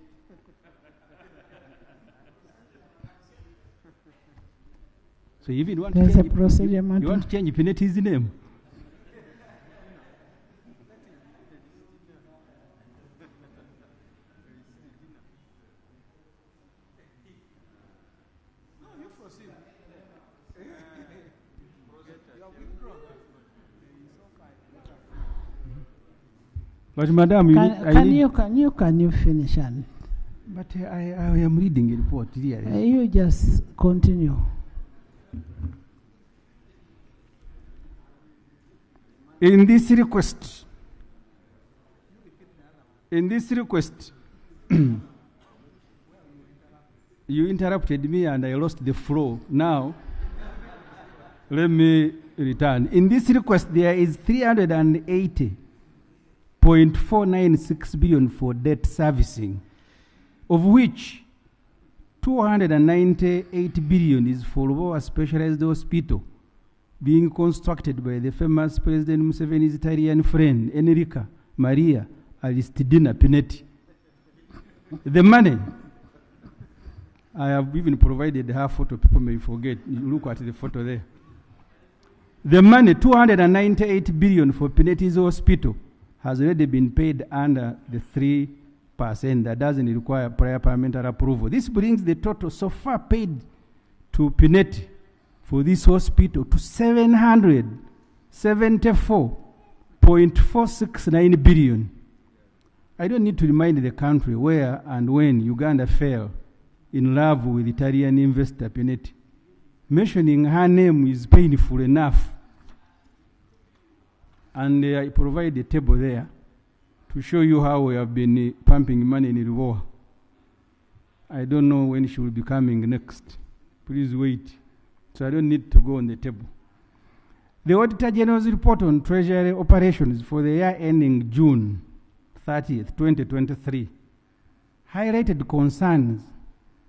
So you even want to change, you want to change Pinetti's name? But madam, can you finish? But I am reading a report here. You just continue. In this request, you interrupted me and I lost the flow. Now, let me return. In this request, there is 380.496 billion for debt servicing, of which 298 billion is for Ruwa Specialized Hospital, being constructed by the famous President Museveni's Italian friend, Enrica Maria Aristidina Pinetti. The money, I have even provided her photo, people may forget. You look at the photo there. The money, 298 billion for Pinetti's hospital, has already been paid under the 3% that doesn't require prior parliamentary approval. This brings the total so far paid to Pinetti for this hospital to 774.469 billion. I don't need to remind the country where and when Uganda fell in love with Italian investor Pinetti. Mentioning her name is painful enough. And I provide a table there to show you how we have been pumping money in the war. I don't know when she will be coming next. Please wait. So I don't need to go on the table. The Auditor General's report on Treasury operations for the year ending June 30th, 2023, highlighted concerns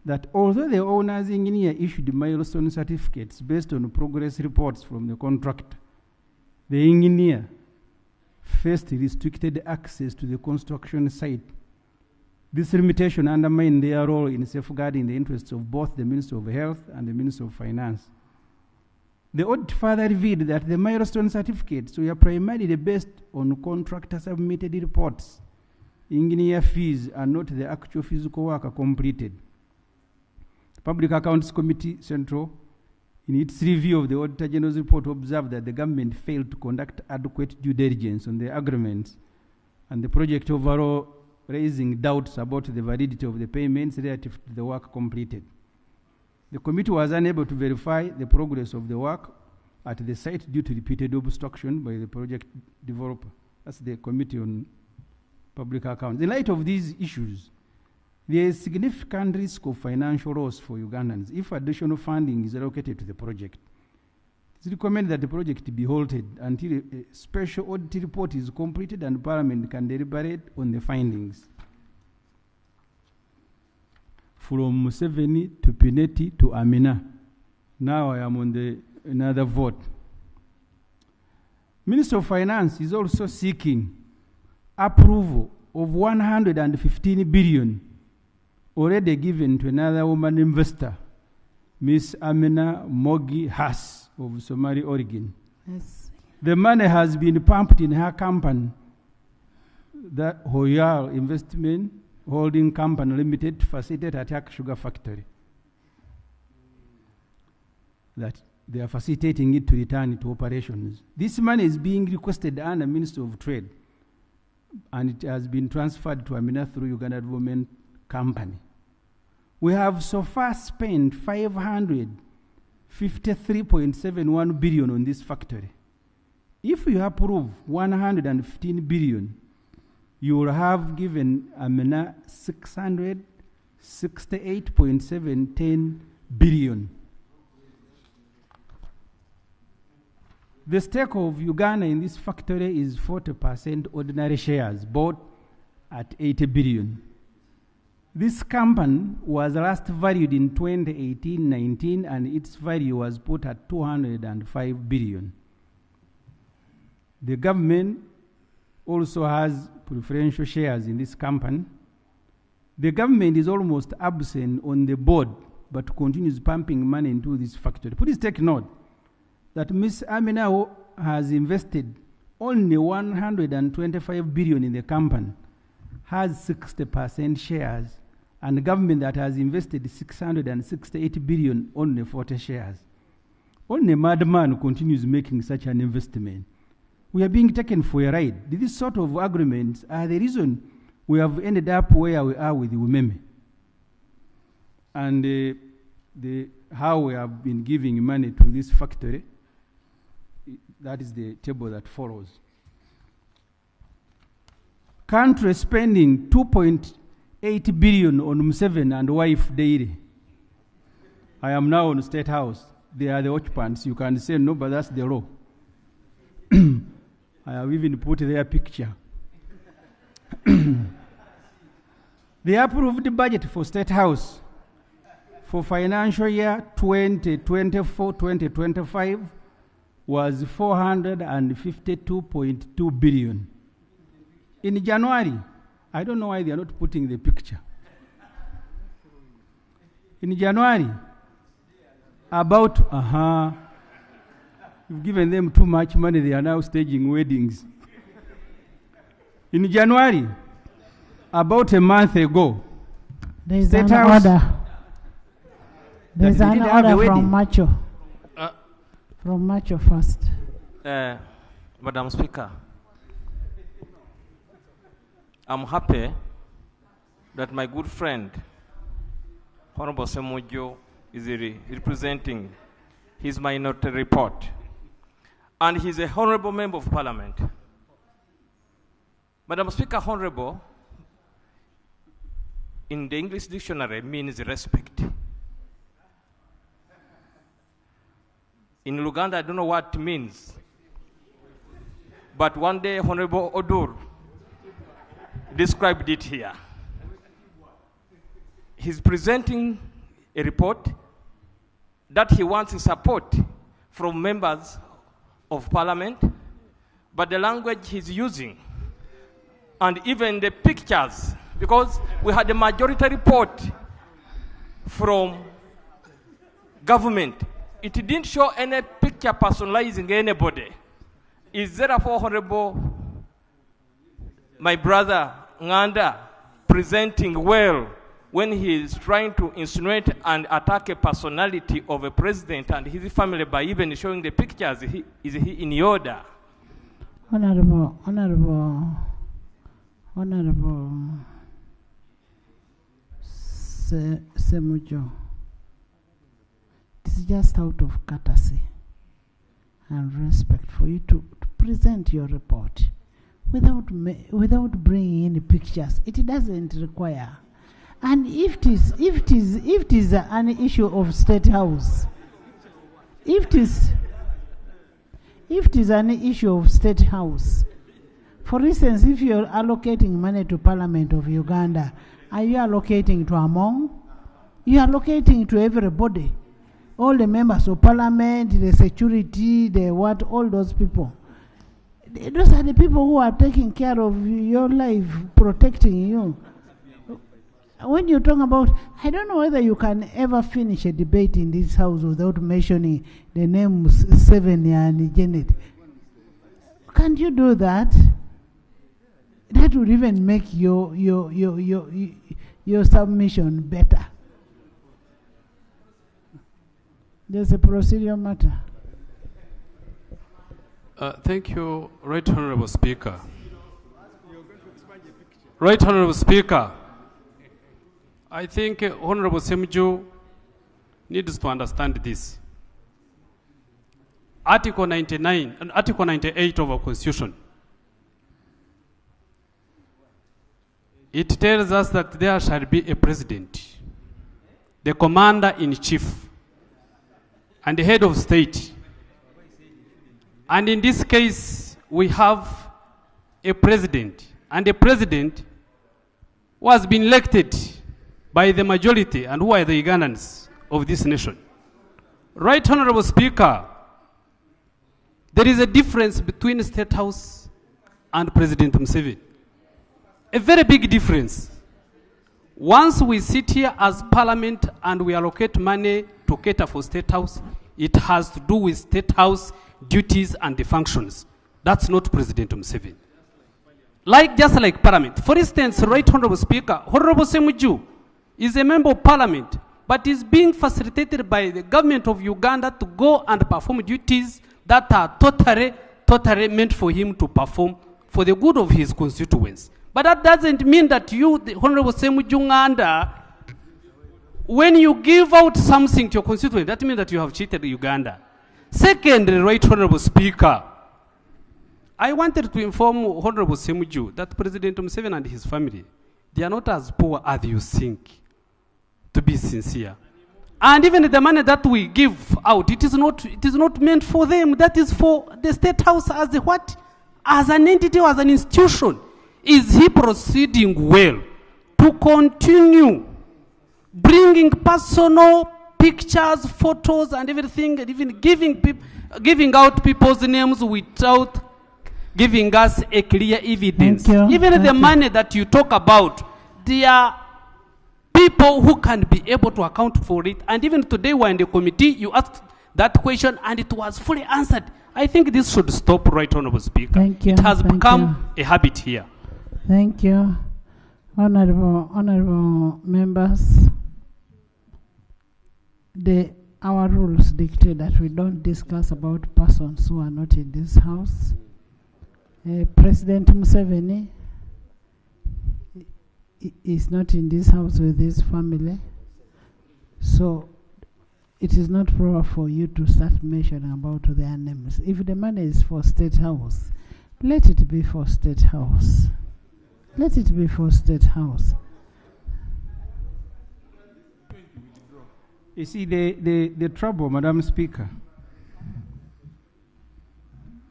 that although the owner's engineer issued milestone certificates based on progress reports from the contractor, the engineer faced restricted access to the construction site. This limitation undermined their role in safeguarding the interests of both the Minister of Health and the Minister of Finance. The audit further revealed that the milestone certificates were primarily based on contractor submitted reports, engineer fees, and not the actual physical work completed. Public Accounts Committee Central, in its review of the Auditor General's report, observed that the government failed to conduct adequate due diligence on the agreements and the project overall raising doubts about the validity of the payments relative to the work completed. The committee was unable to verify the progress of the work at the site due to repeated obstruction by the project developer. That's the Committee on Public Accounts. In light of these issues, there is significant risk of financial loss for Ugandans if additional funding is allocated to the project. It's recommended that the project be halted until a special audit report is completed and Parliament can deliberate on the findings. From Museveni to Pineti to Amina. Now I am on another vote. Minister of Finance is also seeking approval of 115 billion already given to another woman investor, Miss Amina Mogi Hass of Somali origin. Yes. The money has been pumped in her company, the Hoyal Investment Holding Company Limited, to facilitate Attack Sugar Factory. That they are facilitating it to return to operations. This money is being requested under Ministry of Trade, and it has been transferred to Amina through Uganda Development Company. We have so far spent 553.71 billion on this factory. If you approve 115 billion, you will have given Amina 668.710 billion. The stake of Uganda in this factory is 40% ordinary shares, bought at 80 billion. This company was last valued in 2018-19 and its value was put at 205 billion. The government also has preferential shares in this company. The government is almost absent on the board but continues pumping money into this factory. Please take note that Ms. Amina has invested only 125 billion in the company, has 60% shares, and the government that has invested 668 billion only 40 shares. Only a madman continues making such an investment. We are being taken for a ride. These sort of agreements are the reason we have ended up where we are with Umeme. And how we have been giving money to this factory, that is the table that follows. Country spending 2.8 billion on Museveni and wife daily. I am now on State House. They are the occupants. You can say no, but that's the law. I have even put their picture. The approved budget for State House for financial year 2024-2025 was 452.2 billion. In January, I don't know why they are not putting the picture. In January, about, you've given them too much money, they are now staging weddings. In January, about a month ago, there is an order. There is an order from Macho. From Macho first. Madam Speaker, I'm happy that my good friend, Honorable Semojo, is representing his minority report. And he's a honorable member of Parliament. Madam Speaker, honorable, in the English dictionary, means respect. In Uganda, I don't know what it means. But one day, Honorable Odur described it here. He's presenting a report that he wants support from members of Parliament, but the language he's using, and even the pictures, because we had a majority report from government. It didn't show any picture personalizing anybody. Is therefore honorable my brother Nganda presenting well when he is trying to insinuate and attack a personality of a president and his family by even showing the pictures? Is he in order? Honorable Honorable Semujo, it's just out of courtesy and respect for you to present your report without bringing any pictures. It doesn't require. And if it is an issue of State House, if it is an issue of State House, for instance, if you're allocating money to Parliament of Uganda, are you allocating to Among? You are allocating to everybody. All the members of Parliament, the security, all those people. Those are the people who are taking care of your life, protecting you. When you talk about, I don't know whether you can ever finish a debate in this house without mentioning the names Seven and Janet. Can't you do that? That would even make your submission better. There's a procedural matter. Thank you, Right Honorable Speaker. Right Honorable Speaker, I think Honorable Semju needs to understand this. Article 99 and Article 98 of our Constitution, it tells us that there shall be a president, the commander-in-chief, and the head of state. And in this case, we have a president, and the president who has been elected by the majority and who are the Ugandans of this nation. Right Honorable Speaker, there is a difference between the State House and President Museveni. A very big difference. Once we sit here as Parliament and we allocate money to cater for State House, it has to do with State House duties and the functions. That's not President Museveni. Just like Parliament. For instance, Right Honorable Speaker, Honorable Semuju is a member of Parliament, but is being facilitated by the government of Uganda to go and perform duties that are totally meant for him to perform for the good of his constituents. But that doesn't mean that you, the Honorable Semuju Nganda, when you give out something to your constituent, that means that you have cheated Uganda. Second, Right Honorable Speaker, I wanted to inform Honorable Semuju that President Museveni and his family, they are not as poor as you think, to be sincere. And even the money that we give out, it is not meant for them. That is for the State House as what? As an entity or as an institution. Is he proceeding well to continue bringing personal pictures, photos, and everything, and even giving out people's names without giving us a clear evidence? Even the money that you talk about, there are people who can be able to account for it. And even today, we're in the committee, you asked that question, and it was fully answered. I think this should stop, Right Honorable Speaker. It has become a habit here. Thank you. Honorable members, our rules dictate that we don't discuss about persons who are not in this house. President Museveni is not in this house with his family, so it is not proper for you to start mentioning about their names. If the money is for State House, let it be for State House. Let it be for State House. You see, the trouble, Madam Speaker,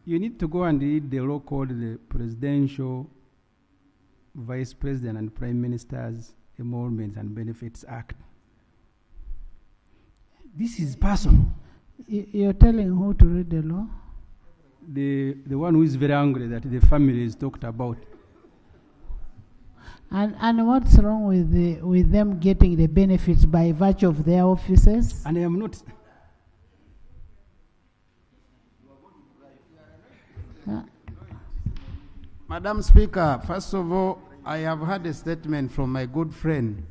you need to go and read the law called the Presidential Vice President and Prime Minister's Emoluments and Benefits Act. This is personal. You're telling who to read the law? The one who is very angry that the family is talked about. And what's wrong with them getting the benefits by virtue of their offices? And I am not. Madam Speaker, first of all, I have had a statement from my good friend,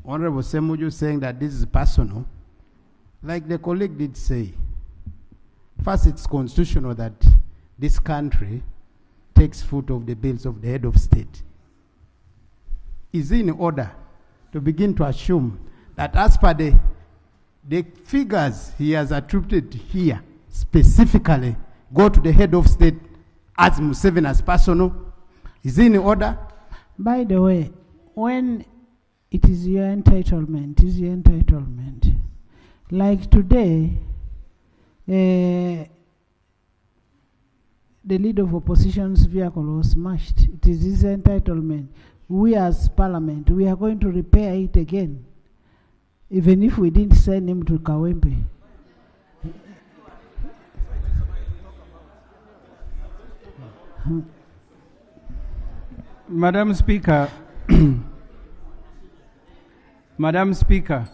Honorable Semuju, saying that this is personal. Like the colleague did say, first, it's constitutional that this country takes foot of the bills of the head of state. is it in order to begin to assume that as per the figures he has attributed here, specifically go to the head of state as Museveni as personal? Is it in order? By the way, when it is your entitlement, is your entitlement. Like today, the leader of opposition's vehicle was smashed. It is his entitlement. We as parliament, we are going to repair it again, even if we didn't send him to Kawempe. Madam Speaker, Madam Speaker.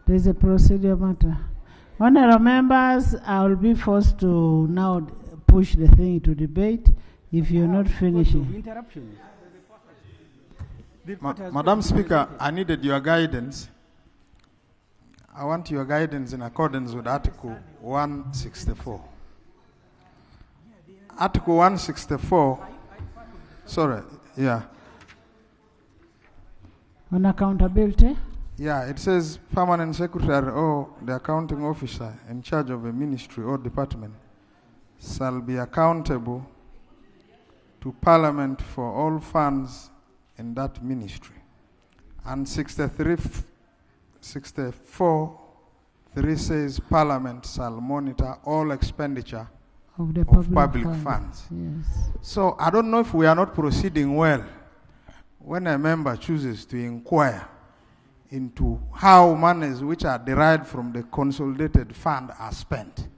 There is a procedure matter. Honourable members, I will be forced to now push the thing to debate if you're not finishing. Madam Speaker, I needed your guidance. I want your guidance in accordance with Article 164. Article 164, sorry, yeah. On accountability? Yeah, it says permanent secretary or the accounting officer in charge of a ministry or department shall be accountable to Parliament for all funds in that ministry. And 64(3) says Parliament shall monitor all expenditure of the public funds. Yes. So I don't know if we are not proceeding well when a member chooses to inquire into how monies which are derived from the consolidated fund are spent.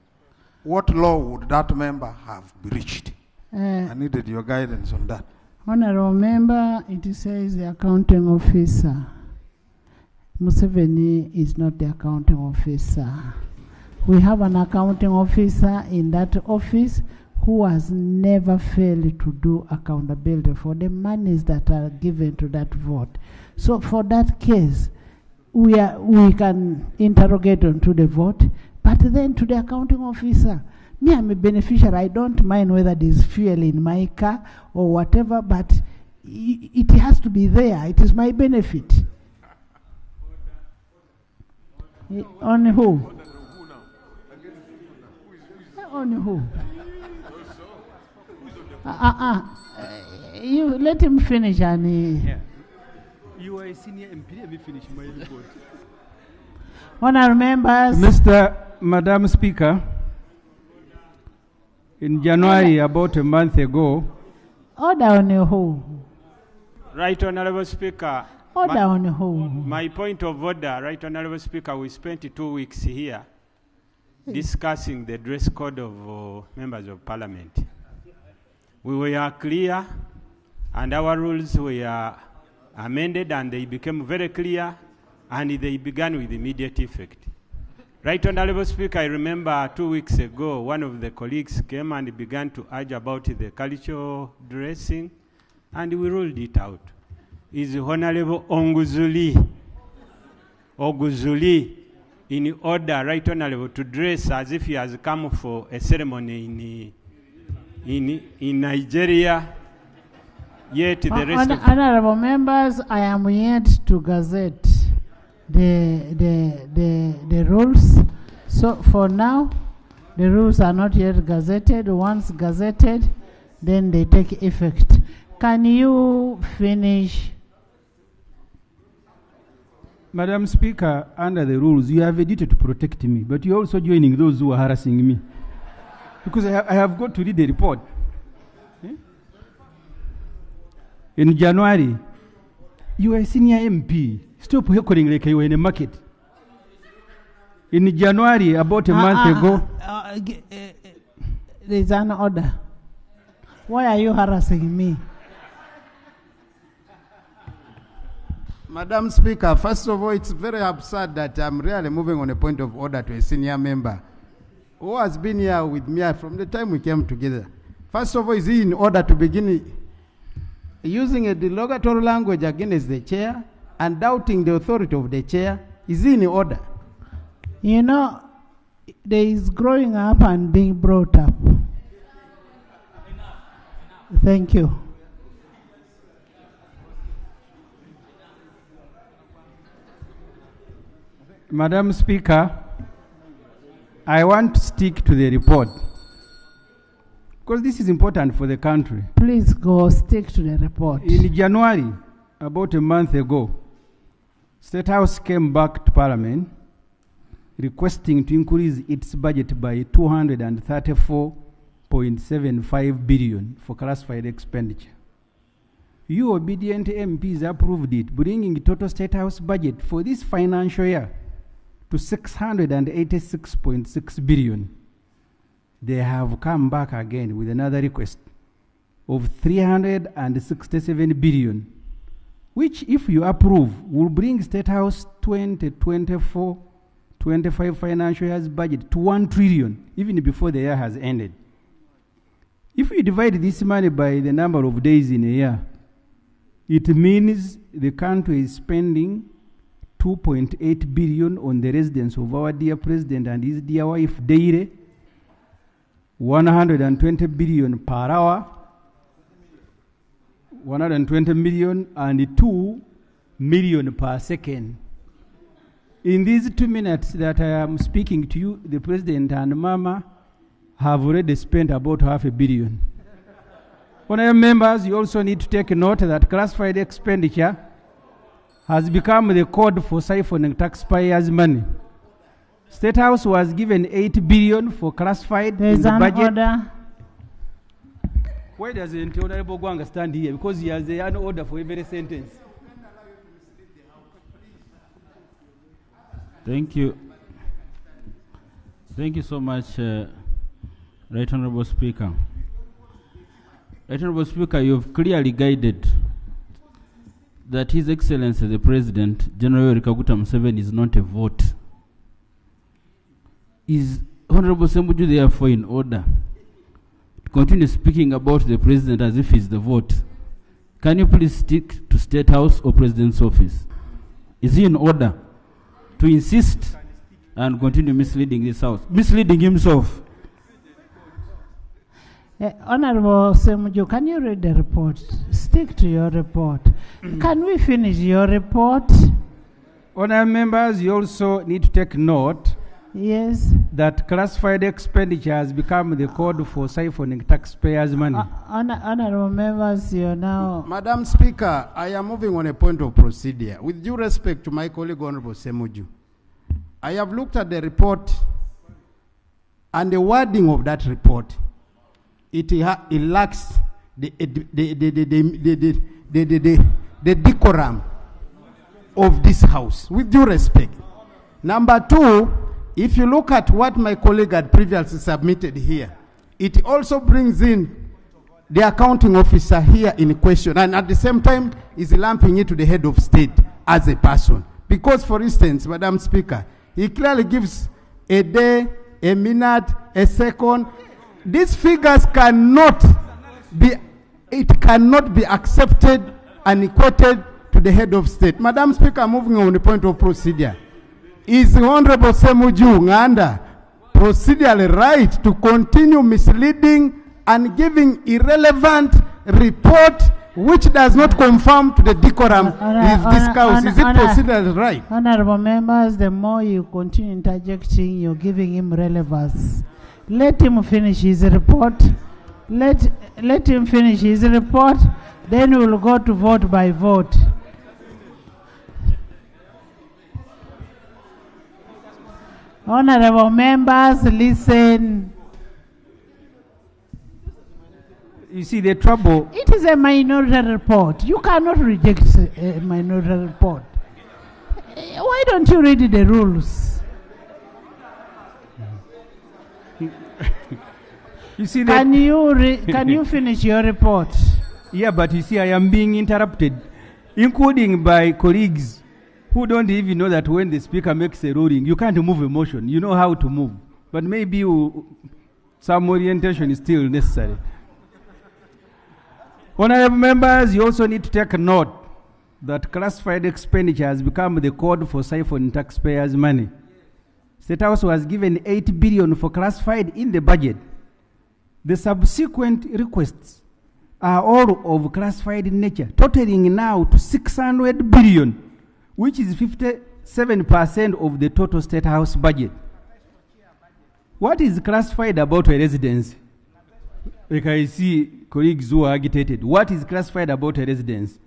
What law would that member have breached? I needed your guidance on that. Honourable member, it says the accounting officer. Museveni is not the accounting officer. We have an accounting officer in that office who has never failed to do accountability for the monies that are given to that vote. So for that case, we can interrogate onto the vote, but then to the accounting officer. Me, I'm a beneficiary. I don't mind whether there's fuel in my car or whatever, but it has to be there. It is my benefit. On who? On who? You let him finish, and Yeah. You are a senior MP. Let me finish my report. Honourable members. Madam Speaker, in January, about a month ago. Order on who? Right, Honourable Speaker. Order on who? My point of order, Right, Honourable Speaker, we spent 2 weeks here discussing the dress code of members of Parliament. We were clear, and our rules were amended, and they became very clear, and they began with immediate effect. Right, Honourable Speaker, I remember 2 weeks ago, one of the colleagues came and began to urge about the cultural dressing, and we ruled it out. Is Honourable Oguzuli in order, Right Honourable, to dress as if he has come for a ceremony in Nigeria, yet the rest of... Honourable members, I am yet to gazette the rules. So for now, the rules are not yet gazetted. Once gazetted, then they take effect. Can you finish? Madam Speaker, under the rules, you have a duty to protect me, but you're also joining those who are harassing me. Because I have got to read the report. In January, you are a senior MP. Stop heckling like you were in a market. In January, about a month ago. There is an order. Why are you harassing me? Madam Speaker, first of all, it's very absurd that I'm really moving on a point of order to a senior member who has been here with me from the time we came together. First of all, is he in order to begin using a derogatory language against the chair and doubting the authority of the chair? Is he in order? You know, there is growing up and being brought up. Thank you. Madam Speaker, I want to stick to the report because this is important for the country. Please go stick to the report. In January, about a month ago, State House came back to Parliament requesting to increase its budget by 234.75 billion for classified expenditure. You obedient MPs approved it, bringing total State House budget for this financial year to 686.6 billion. They have come back again with another request of 367 billion, which, if you approve, will bring State House 2024-25 financial year's budget to 1 trillion, even before the year has ended. If we divide this money by the number of days in a year, it means the country is spending 2.8 billion on the residence of our dear president and his dear wife daily, 120 billion per hour, 120 million and 2 million per second. In these 2 minutes that I am speaking to you, the president and Mama have already spent about $500 million. Honourable members, you also need to take note that classified expenditure has become the code for siphoning taxpayers' money. State House was given 8 billion for classified in the budget. Order. Why doesn't Honourable Gwanga stand here? Because he has an order for every sentence. Thank you. Thank you so much, Right Honourable Speaker. Right Honourable Speaker, you have clearly guided that His Excellency the President, General Kaguta Museveni, is not a vote. Is Honourable Sembuju therefore in order to continue speaking about the President as if he's the vote? Can you please stick to State House or President's office? Is he in order to insist and continue misleading this House, misleading himself? Honorable Semuju, can you read the report? Stick to your report. Can we finish your report? Honourable members, you also need to take note that classified expenditure has become the code for siphoning taxpayers' money. Honorable members, you are now... Madam Speaker, I am moving on a point of procedure. With due respect to my colleague, Honorable Semuju, I have looked at the report and the wording of that report. It lacks the decorum of this House, with due respect. Number two, if you look at what my colleague had previously submitted here, it also brings in the accounting officer here in question, and at the same time is lumping it to the head of state as a person. Because, for instance, Madam Speaker, he clearly gives a day, a minute, a second. These figures cannot be accepted and equated to the head of state. Madam Speaker, moving on the point of procedure. Is the Honorable Semuju Uganda procedurally right to continue misleading and giving irrelevant report which does not conform to the decorum is discussed? Is it procedurally right? Honorable members, the more you continue interjecting, you're giving him relevance. Let him finish his report. Let him finish his report. Then we will go to vote by vote. Honorable members, listen. You see the trouble. It is a minority report. You cannot reject a minority report. Why don't you read the rules? You see can you finish your report? Yeah, but you see, I am being interrupted, including by colleagues who don't even know that when the speaker makes a ruling, you can't move a motion. You know how to move, but maybe some orientation is still necessary. Honourable members, you also need to take note that classified expenditure has become the code for siphoning taxpayers' money. State House was given 8 billion for classified in the budget. The subsequent requests are all of classified in nature, totaling now to 600 billion, which is 7% of the total State House budget. What is classified about a residence? Like I see colleagues who are agitated. What is classified about a residence?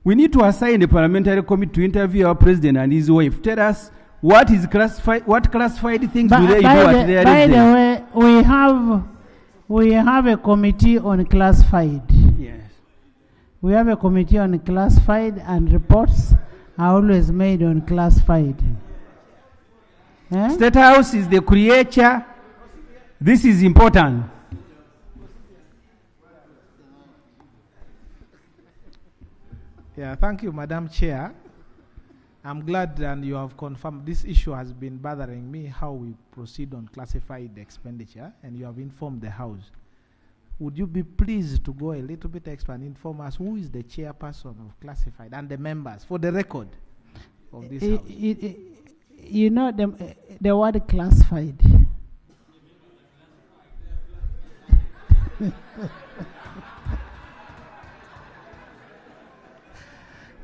We need to assign a parliamentary committee to interview our president and his wife. Tell us what is classified, what classified things do they do at their residence? By the way, we have a committee on classified. Yes. We have a committee on classified, and reports are always made on classified. State House is the creature. This is important. Yeah, thank you, Madam Chair. I'm glad and you have confirmed this issue has been bothering me, how we proceed on classified expenditure, and you have informed the House. Would you be pleased to go a little bit extra and inform us who is the chairperson of classified and the members for the record of this House? You know the word classified.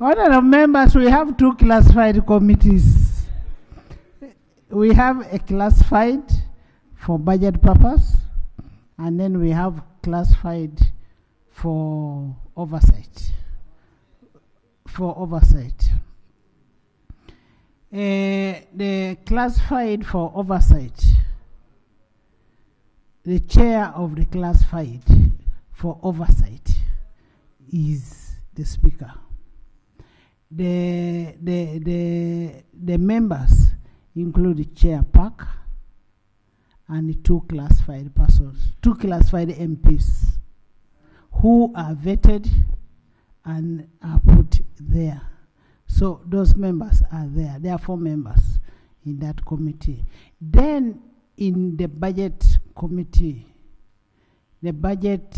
Honorable members, we have two classified committees. We have a classified for budget purpose, and then we have classified for oversight. The classified for oversight, the chair of the classified for oversight is the speaker. The members include the chair PAC and the two classified persons, two classified MPs who are vetted and are put there. So those members are there. There are 4 members in that committee. Then in the budget committee, the budget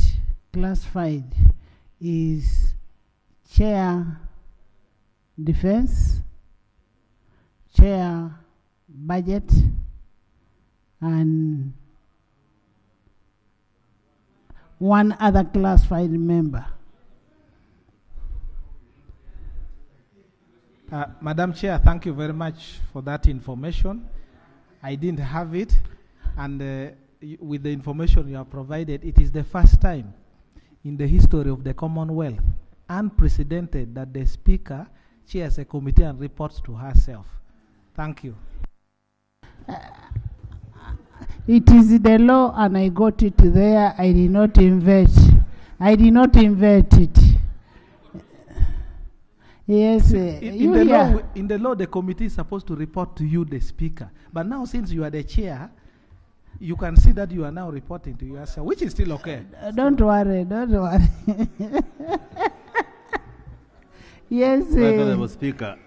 classified is chair defense, chair budget, and one other classified member. Madam Chair, thank you very much for that information. I didn't have it, and with the information you have provided, it is the first time in the history of the Commonwealth, unprecedented, that the Speaker chairs a committee and reports to herself. Thank you. It is the law, and I got it there. I did not invent it. Yes, in the law, the committee is supposed to report to you, the Speaker. But now, since you are the chair, you can see that you are now reporting to yourself, which is still okay. Don't worry. Yes. Honourable Speaker,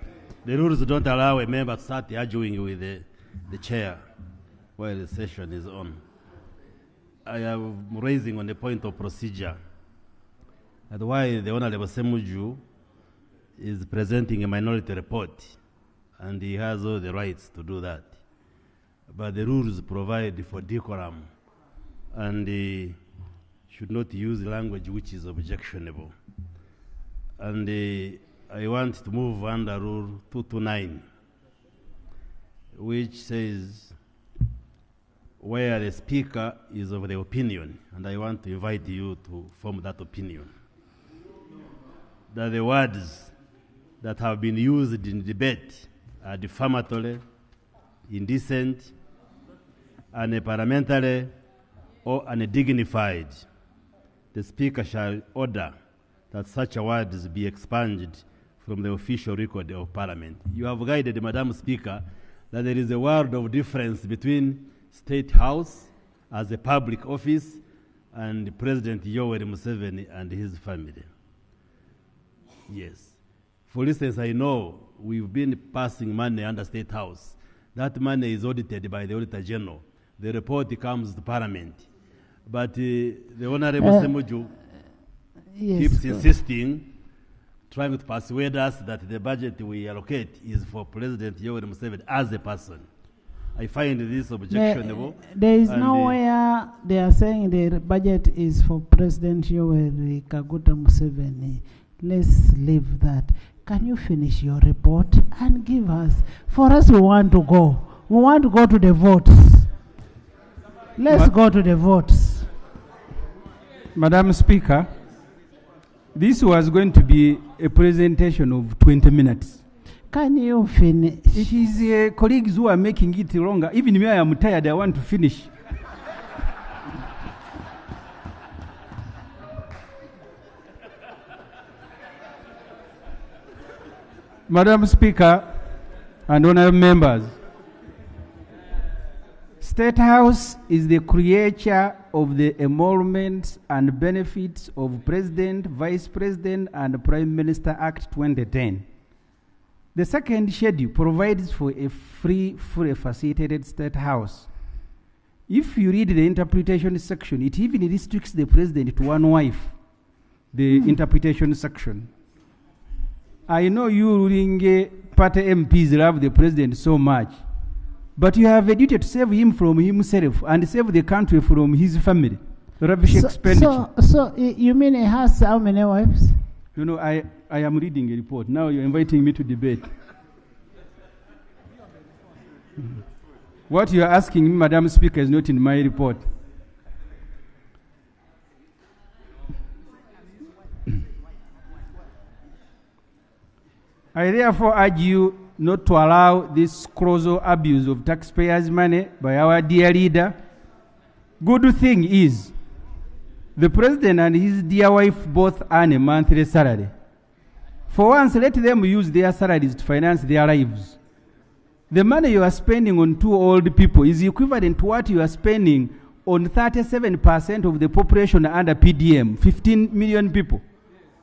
the rules don't allow a member to start arguing with the chair while the session is on. I am raising on the point of procedure that why the Honourable Semuju is presenting a minority report, and he has all the rights to do that. But the rules provide for decorum, and he should not use language which is objectionable. And I want to move under Rule 229, which says where the Speaker is of the opinion, and I want to invite you to form that opinion, that the words that have been used in debate are defamatory, indecent, unparliamentary, or undignified. The Speaker shall order that such words be expunged from the official record of Parliament. You have guided, Madam Speaker, that there is a world of difference between State House as a public office and President Yoweri Museveni and his family. Yes. For instance, I know we've been passing money under State House. That money is audited by the Auditor General. The report comes to Parliament. But the Honourable Semuju keeps insisting, trying to persuade us that the budget we allocate is for President Yoweri Museveni as a person. I find this objectionable. There is nowhere they are saying the budget is for President Yoweri Kaguta Museveni. Let's leave that. can you finish your report and give us? For us, we want to go. We want to go to the votes. Let's go to the votes. Madam Speaker, this was going to be a presentation of 20 minutes. Can you finish? It is colleagues who are making it longer. Even me, I am tired. I want to finish. Madam Speaker and honorable members, State House is the creature of the emoluments and benefits of President, Vice President, and Prime Minister Act 2010. The second schedule provides for a free, fully facilitated State House. If you read the interpretation section, it even restricts the President to one wife, the interpretation section. I know you ruling party MPs love the President so much, but you have a duty to save him from himself and save the country from his family. Rubbish expenditure. So you mean he has how many wives? No, I am reading a report. Now you're inviting me to debate. What you are asking me, Madam Speaker, is not in my report. I therefore urge you not to allow this colossal abuse of taxpayers' money by our dear leader. Good thing is, the President and his dear wife both earn a monthly salary. For once, let them use their salaries to finance their lives. The money you are spending on 2 old people is equivalent to what you are spending on 37% of the population under PDM, 15 million people.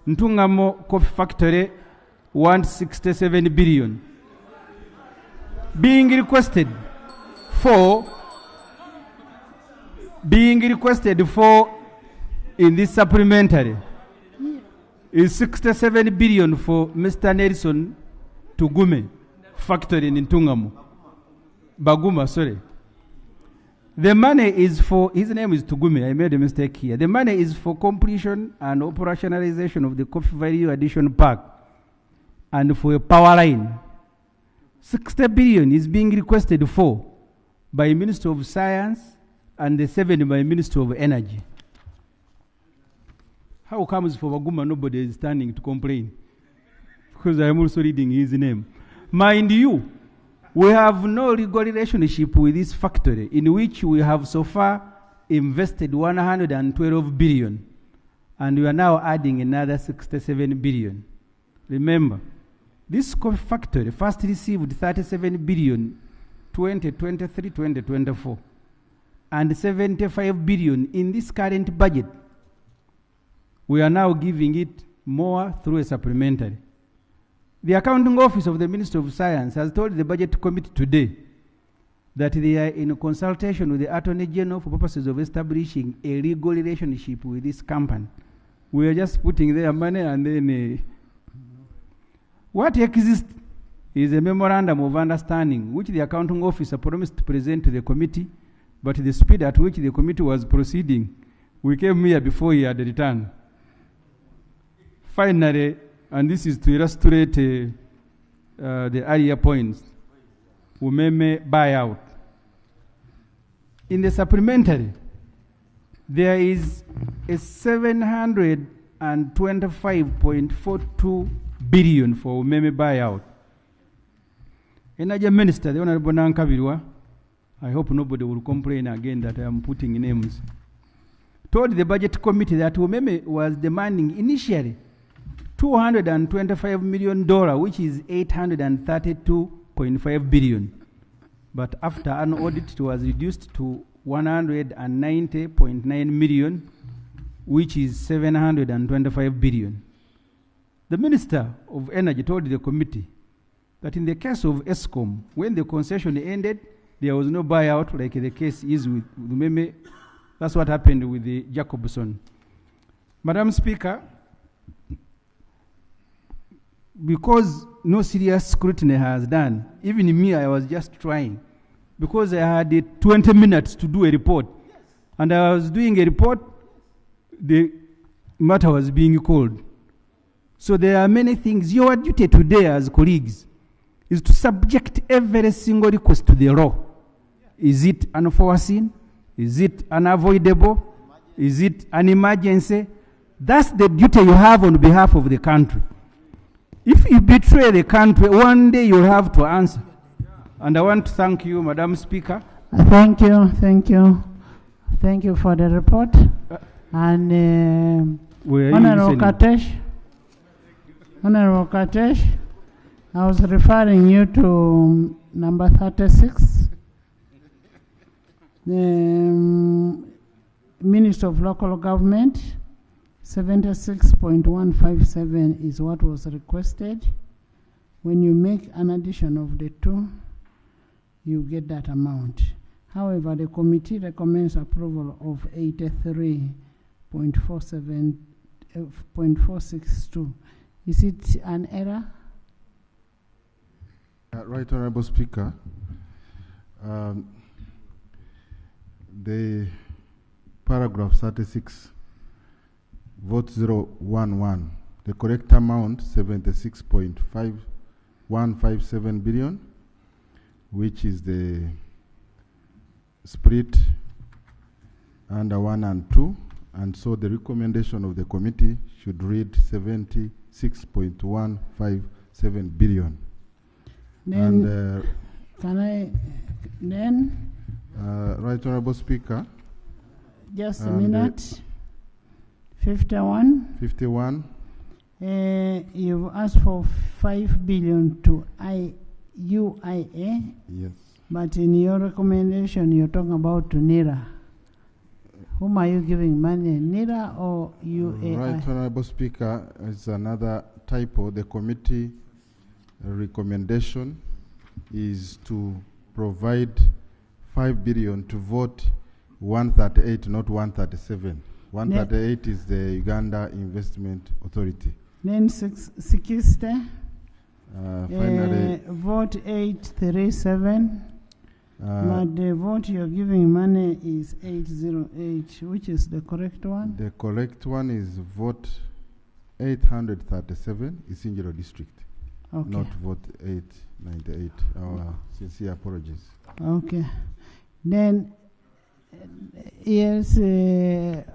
Ntungamo Coffee Factory, 167 billion. Being requested for in this supplementary is 67 billion for Mr. Nelson Tugume factory in Ntungamo. Baguma, sorry. The money is for, his name is Tugume, I made a mistake here. The money is for completion and operationalization of the Coffee Value Addition Park and for a power line. 60 billion is being requested for by Minister of Science and the 7 by Minister of Energy. How comes for Baguma nobody is standing to complain? Because I am also reading his name. Mind you, we have no legal relationship with this factory in which we have so far invested 112 billion and we are now adding another 67 billion. Remember, this coffee factory first received 37 billion 2023-2024 and 75 billion in this current budget. We are now giving it more through a supplementary. The accounting office of the Ministry of Science has told the budget committee today that they are in consultation with the Attorney General for purposes of establishing a legal relationship with this company. We are just putting their money and then what exists is a memorandum of understanding which the accounting officer promised to present to the committee, but the speed at which the committee was proceeding, we came here before he had returned. Finally, and this is to illustrate the earlier points, Umeme buyout. In the supplementary, there is a 725.42 billion for Umeme buyout. Energy Minister, the Honorable Nankabirwa, I hope nobody will complain again that I am putting names, told the budget committee that Umeme was demanding initially $225 million, which is 832.5 billion. But after an audit, it was reduced to 190.9 million, which is 725 billion. The Minister of Energy told the committee that in the case of ESCOM, when the concession ended, there was no buyout like the case is with Umeme. That's what happened with the Jacobson. Madam Speaker, because no serious scrutiny has done, even me, I was just trying, because I had 20 minutes to do a report, and I was doing a report, the matter was being called. So there are many things. Your duty today as colleagues is to subject every single request to the law. Is it unforeseen? Is it unavoidable? Is it an emergency? That's the duty you have on behalf of the country. If you betray the country, one day you'll have to answer. And I want to thank you, Madam Speaker. Thank you, thank you. Thank you for the report. And Honorable Katesh, I was referring you to number 36. The Minister of Local Government, 76.157 is what was requested. When you make an addition of the two, you get that amount. However, the committee recommends approval of 83.462. Is it an error? Right, Honorable Speaker. The paragraph 36, vote 011, the correct amount 76.5157 billion, which is the split under 1 and 2, and so the recommendation of the committee should read 76.157 billion. Then, and can I then? Right, Honorable Speaker. Just a minute. 51. 51. You've asked for 5 billion to UIA. Yes. But in your recommendation, you're talking about to NIRA. Whom are you giving money, NIRA or UAI? Right, Honorable Speaker, it's another typo. The committee recommendation is to provide 5 billion to vote 138, not 137. 138 is the Uganda Investment Authority. Then 60. Finally, vote 837. But the vote you're giving money is 808. Which is the correct one? The correct one is vote 837, Isingiro District. Okay. Not vote 898. Our sincere apologies. Okay. Then, yes,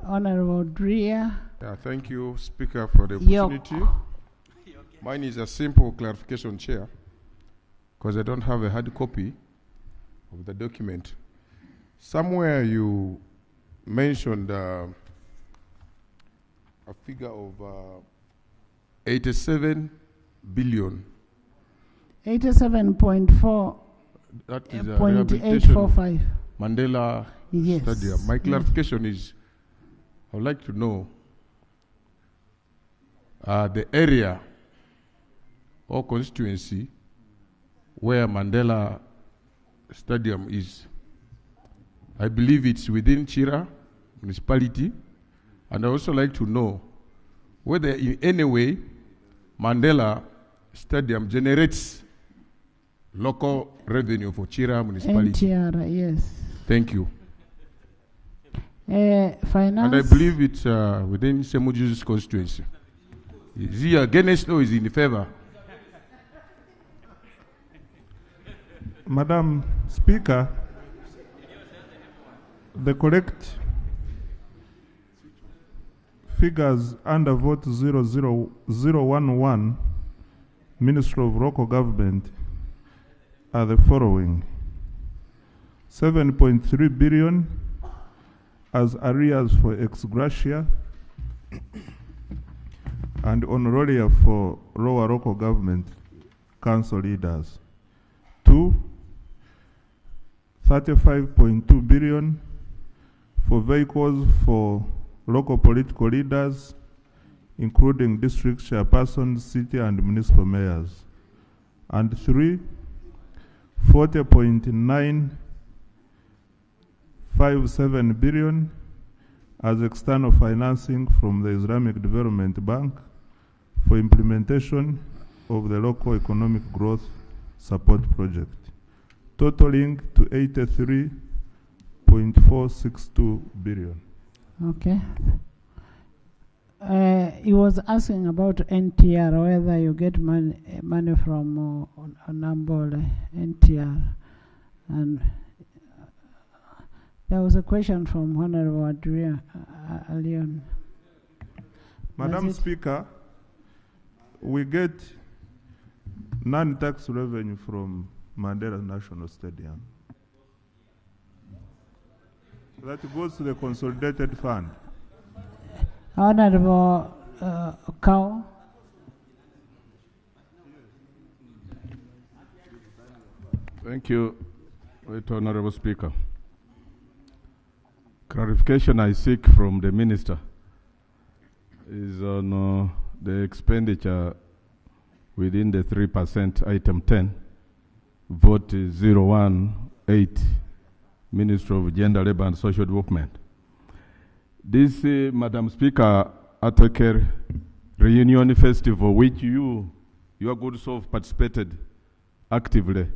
Honorable Drea. Yeah, thank you, Speaker, for the opportunity. Mine is a simple clarification, Chair, because I don't have a hard copy of the document. Somewhere you mentioned a figure of 87 billion. 87.4. That is a 0.845. Mandela Yes. Stadium. My clarification is, I would like to know the area or constituency where Mandela Stadium is. I believe it's within Chira municipality, and I also like to know whether in any way Mandela Stadium generates local revenue for Chira municipality. NTR, yes. Thank you. Finance. And I believe it's within Semuju's constituency. Is he against or is he in favor? Madam Speaker, the correct figures under vote 00011, Ministry of Local Government, are the following: 7.3 billion as arrears for ex gratia and honoraria for lower local government council leaders. 2, 35.2 billion for vehicles for local political leaders, including district chairpersons, city and municipal mayors. And 3, 40.957 billion as external financing from the Islamic Development Bank for implementation of the local economic growth support project, totaling to 83.462 billion. Okay. He was asking about NTR, whether you get money from Nambole, NTR. And there was a question from Honorable Adria Alion. Madam Speaker, we get non-tax revenue from Mandela National Stadium. That goes to the consolidated fund. Honorable Cow. Thank you, Honorable Speaker. Clarification I seek from the Minister is on the expenditure within the 3% item 10, vote 018, Ministry of Gender, Labour and Social Development. This, Madam Speaker, Atake Reunion Festival, which your good self participated actively,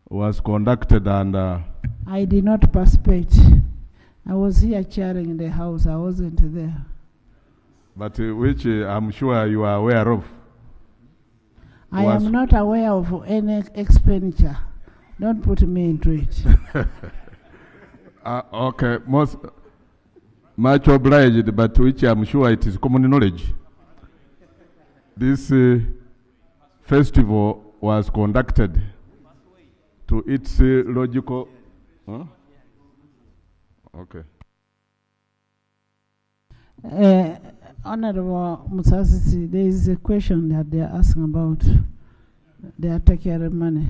was conducted and... I did not participate. I was here chairing the house. I wasn't there. But which I'm sure you are aware of. I am not aware of any expenditure. Don't put me into it. Okay, much obliged, but which I'm sure it is common knowledge. This festival was conducted to its logical... Huh? Okay. Honorable Musasisi, there is a question that they are asking about. They are taking care of money.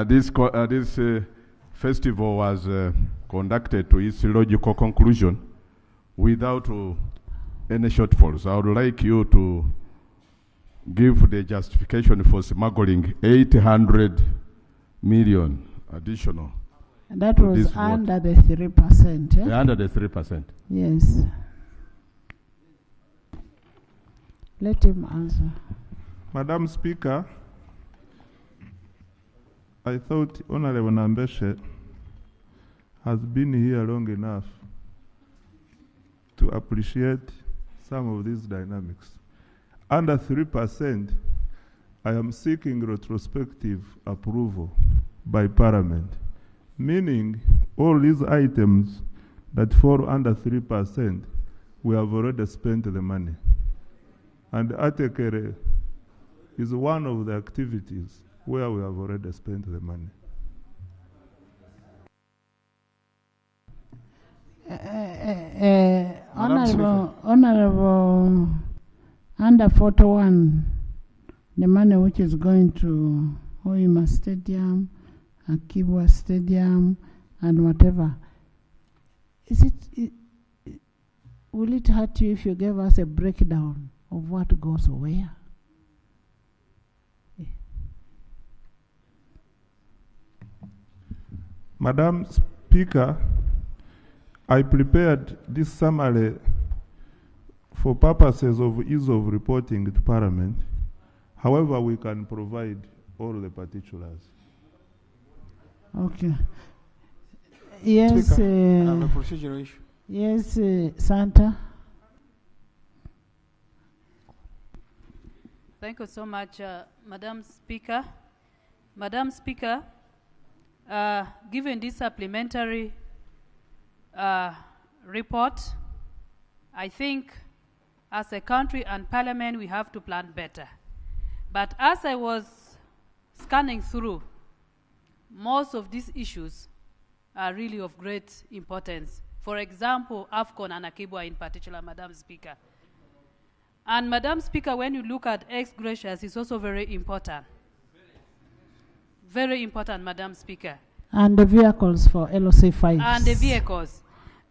This festival was conducted to its logical conclusion without any shortfalls. I would like you to give the justification for smuggling 800 million additional. And that was under the 3%. Yeah, under the 3%. Yes. Let him answer. Madam Speaker, I thought Honorable Nambeshe has been here long enough to appreciate some of these dynamics. Under 3%, I am seeking retrospective approval by Parliament, meaning all these items that fall under 3%, we have already spent the money. And Atekere is one of the activities where we have already spent the money. Honorable, under 41, the money which is going to Hoima Stadium, Akibwa Stadium, and whatever, will it hurt you if you gave us a breakdown of what goes where? Madam Speaker, I prepared this summary for purposes of ease of reporting to Parliament. However, we can provide all the particulars. Okay. Yes. Speaker, I have a procedural issue. Yes, Santa. Thank you so much, Madam Speaker. Madam Speaker, given this supplementary report, I think as a country and Parliament, we have to plan better. But as I was scanning through, most of these issues are really of great importance. For example, AFCON and Akibwa in particular, Madam Speaker. And Madam Speaker, when you look at ex gracias, it's also very important. Very important, Madam Speaker. And the vehicles for LOC 5. And the vehicles.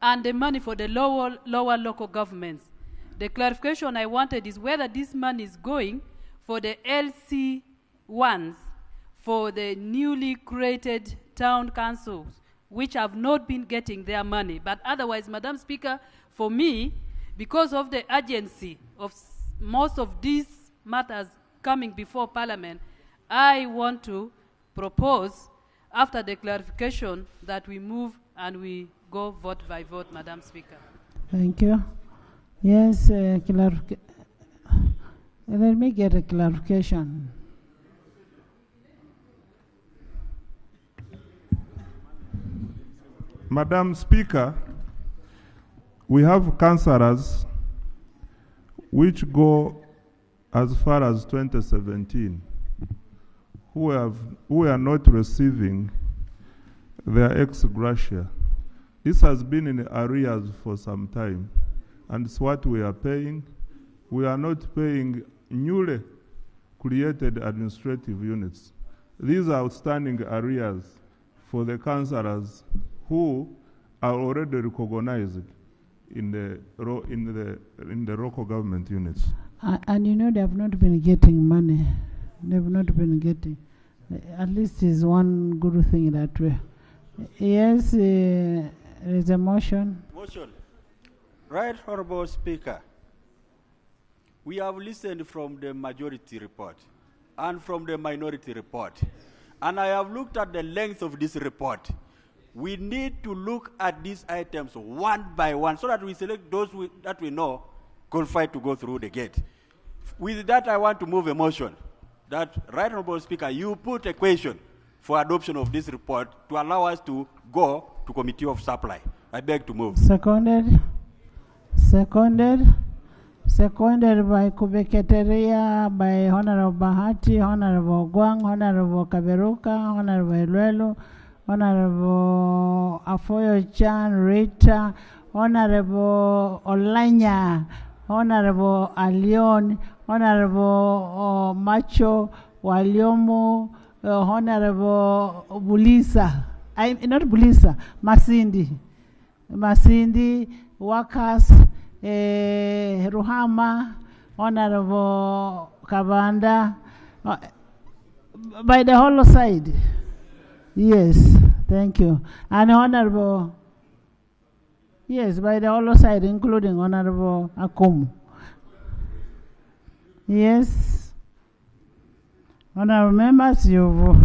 And the money for the lower local governments. The clarification I wanted is whether this money is going for the LC ones, for the newly created town councils, which have not been getting their money. But otherwise, Madam Speaker, for me, because of the urgency of most of these matters coming before Parliament, I want to propose, after the clarification, that we move and we go vote by vote, Madam Speaker. Thank you. Yes, let me get a clarification. Madam Speaker, we have councillors which go as far as 2017 who are not receiving their ex gratia. This has been in arrears for some time, and it's what we are paying. We are not paying newly created administrative units. These are outstanding arrears for the councillors who are already recognized in the local government units. And you know they have not been getting money. They have not been getting. At least is one good thing that way. Yes, there is a motion. Motion. Right, Honorable Speaker. We have listened from the majority report and from the minority report. And I have looked at the length of this report. We need to look at these items one by one so that we select those that we know qualified to go through the gate. With that, I want to move a motion that, Right Honorable Speaker, you put a question for adoption of this report to allow us to go to Committee of Supply. I beg to move. Seconded. Seconded. Seconded by Kubeketeria, by Honorable Bahati, Honorable Gwang, Honorable Kaberuka, Honorable Ilwelu, Honorable Afoyo Chan, Rita, Honorable Olanya, Honorable Alion, Honorable Macho, Waliomo, Honorable Bulisa, not Bulisa, Masindi, Wakas, Ruhama, Honorable Kabanda, by the whole side. Yes, thank you. And Honorable, yes, by the whole side, including Honorable Akum. Yes. Honorable members, you've...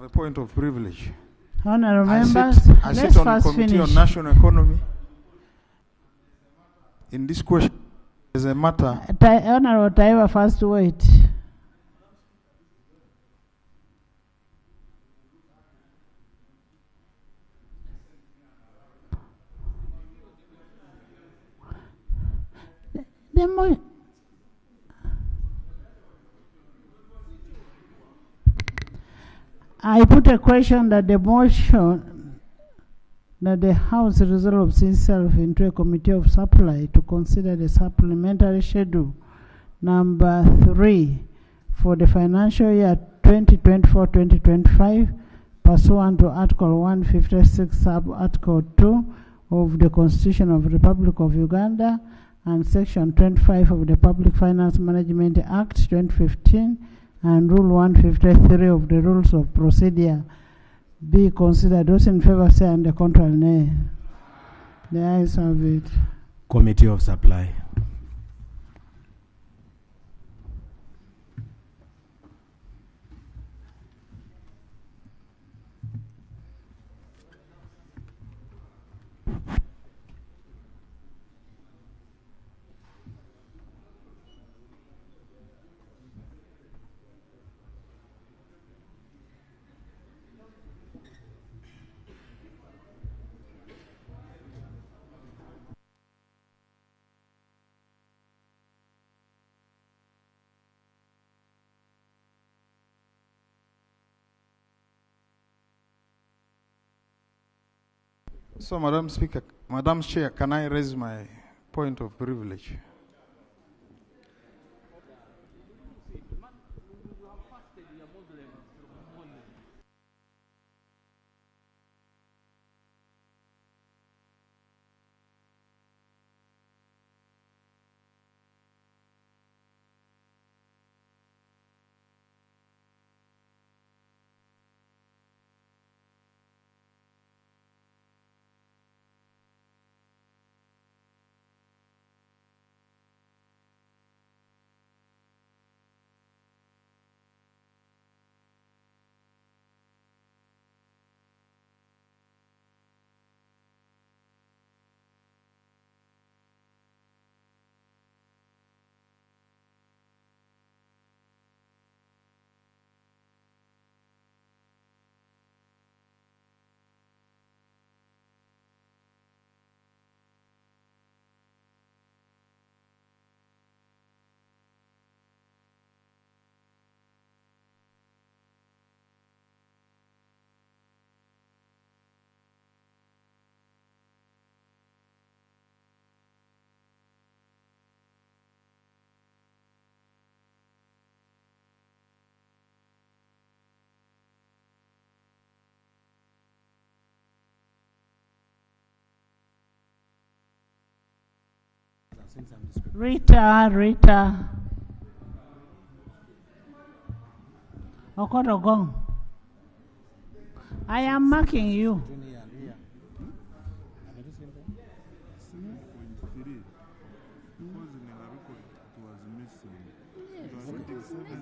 A point of privilege. Honorable members, I let's sit on the first Committee finish. on National Economy. In this question, there's a matter. Honorable Taiwa, first wait. I put a question that the motion that the House resolves itself into a Committee of Supply to consider the supplementary schedule number 3 for the financial year 2024-2025 pursuant to Article 156 sub-Article 2 of the Constitution of the Republic of Uganda and Section 25 of the Public Finance Management Act 2015 and Rule 153 of the Rules of Procedure be considered. Those in favor say and the contrary nay. The ayes have it. Committee of Supply. So, Madam Speaker, Madam Chair, can I raise my point of privilege? Rita. Okotogong. I am marking you.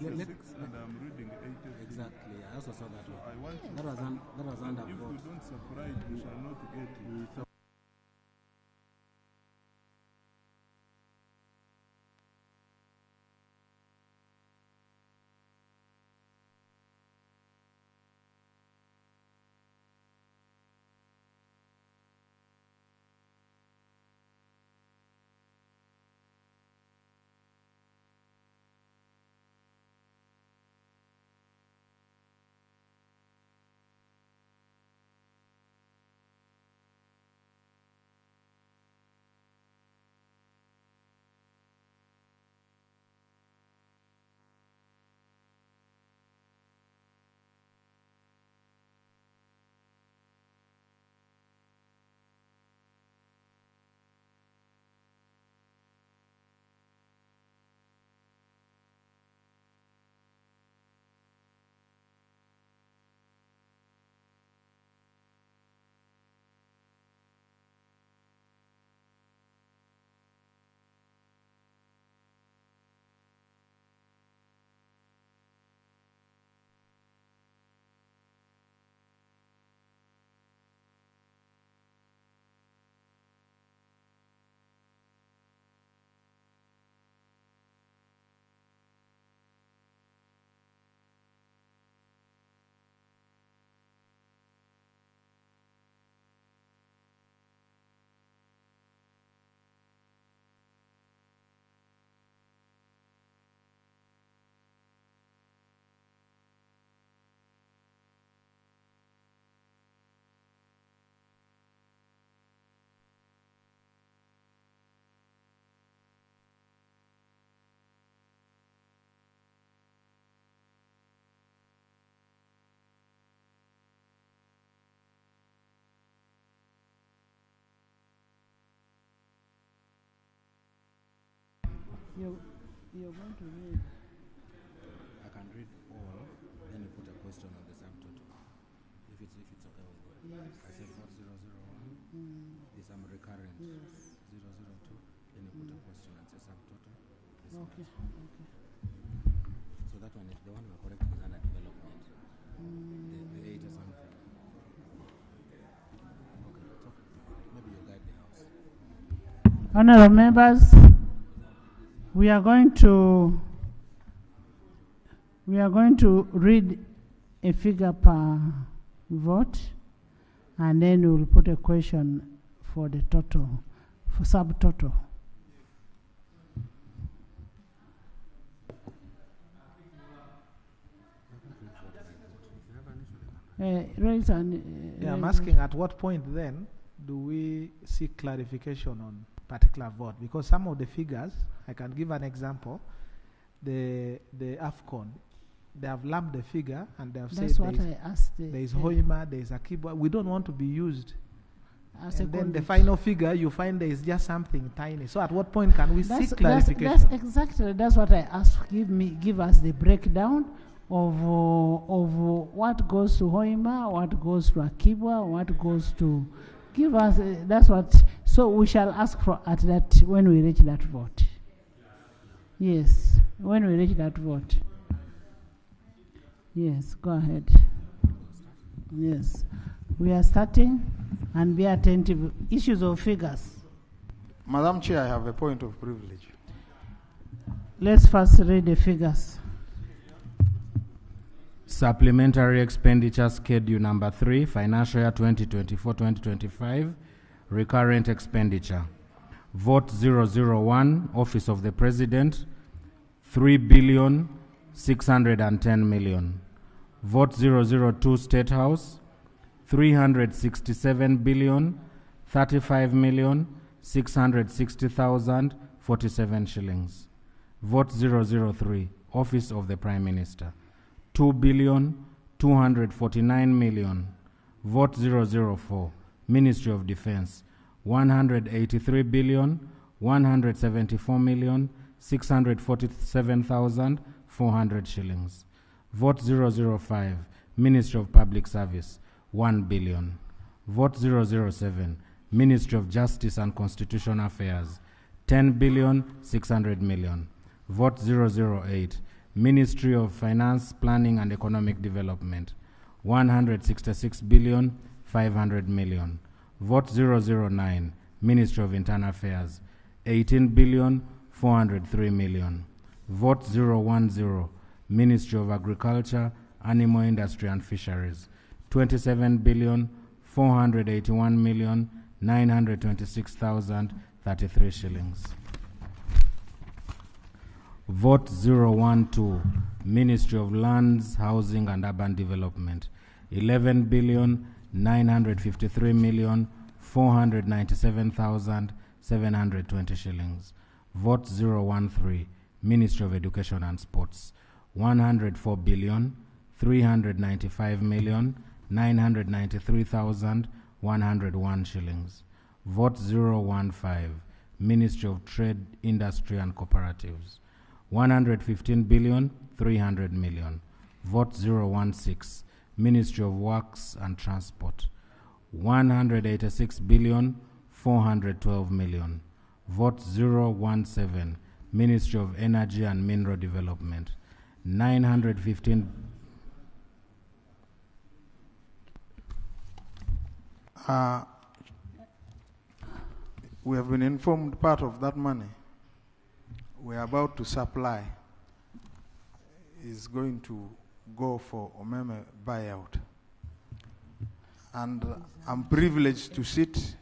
And I'm reading 80. Exactly, I also saw that one. I want that was under vote. If we don't separate, we shall not get it. You're going to read. I can read all, then you put a question on the subtotal. If it's okay with you. Yes. I said 4001. This I'm recurrent. Yes. 002. Then you put a question and say subtotal. Okay. Okay. So that one is the one we're correcting is under development. The 8 or something. Okay, so maybe you guide the house. Honorable members, we are going to read a figure per vote, and then we will put a question for the total, for subtotal. Raise and I'm asking at what point then do we seek clarification on particular vote? Because some of the figures, I can give an example. The AFCON, they have lumped the figure and they have That's said what I asked. there is Hoima, there is Akibwa. We don't want to be used. As And a then the conduit. final figure, you find there is just something tiny. So at what point can we seek clarification? That's exactly, that's what I asked. Give us the breakdown of what goes to Hoima, what goes to Akibwa, what goes to, give us, that's what, so we shall ask for at that, when we reach that vote. Yes, when we reach that vote. Yes, go ahead. Yes, we are starting, and be attentive. Issues of figures. Madam Chair, I have a point of privilege. Let's first read the figures. Supplementary expenditure schedule number 3, financial year 2024-2025, recurrent expenditure. Vote 001, Office of the President, 3,610,000,000. Vote 002, State House, 367,035,660,047 shillings. Vote 003, Office of the Prime Minister, 2,249,000,000. Vote 004, Ministry of Defense, 183,460,000,000. 174,647,400 shillings. Vote 005, Ministry of Public Service, 1 billion. Vote 007, Ministry of Justice and Constitutional Affairs, 10,600,000,000. Vote 008, Ministry of Finance, Planning and Economic Development, 166,500,000,000. Vote 009, Ministry of Internal Affairs, 18,403,000,000. Vote 010, Ministry of Agriculture, Animal Industry and Fisheries, 27,481,926,033 shillings. Vote 012, Ministry of Lands, Housing and Urban Development, 11,953,497,720 shillings. Vote 013, Ministry of Education and Sports, 104,395,993,101 shillings. Vote 015, Ministry of Trade, Industry and Cooperatives, 115,300,000,000. Vote 016, Ministry of Works and Transport, 186,412,000,000. Vote 017, Ministry of Energy and Mineral Development, 915. We have been informed part of that money we are about to supply is going to go for Omeme buyout. And I'm privileged to sit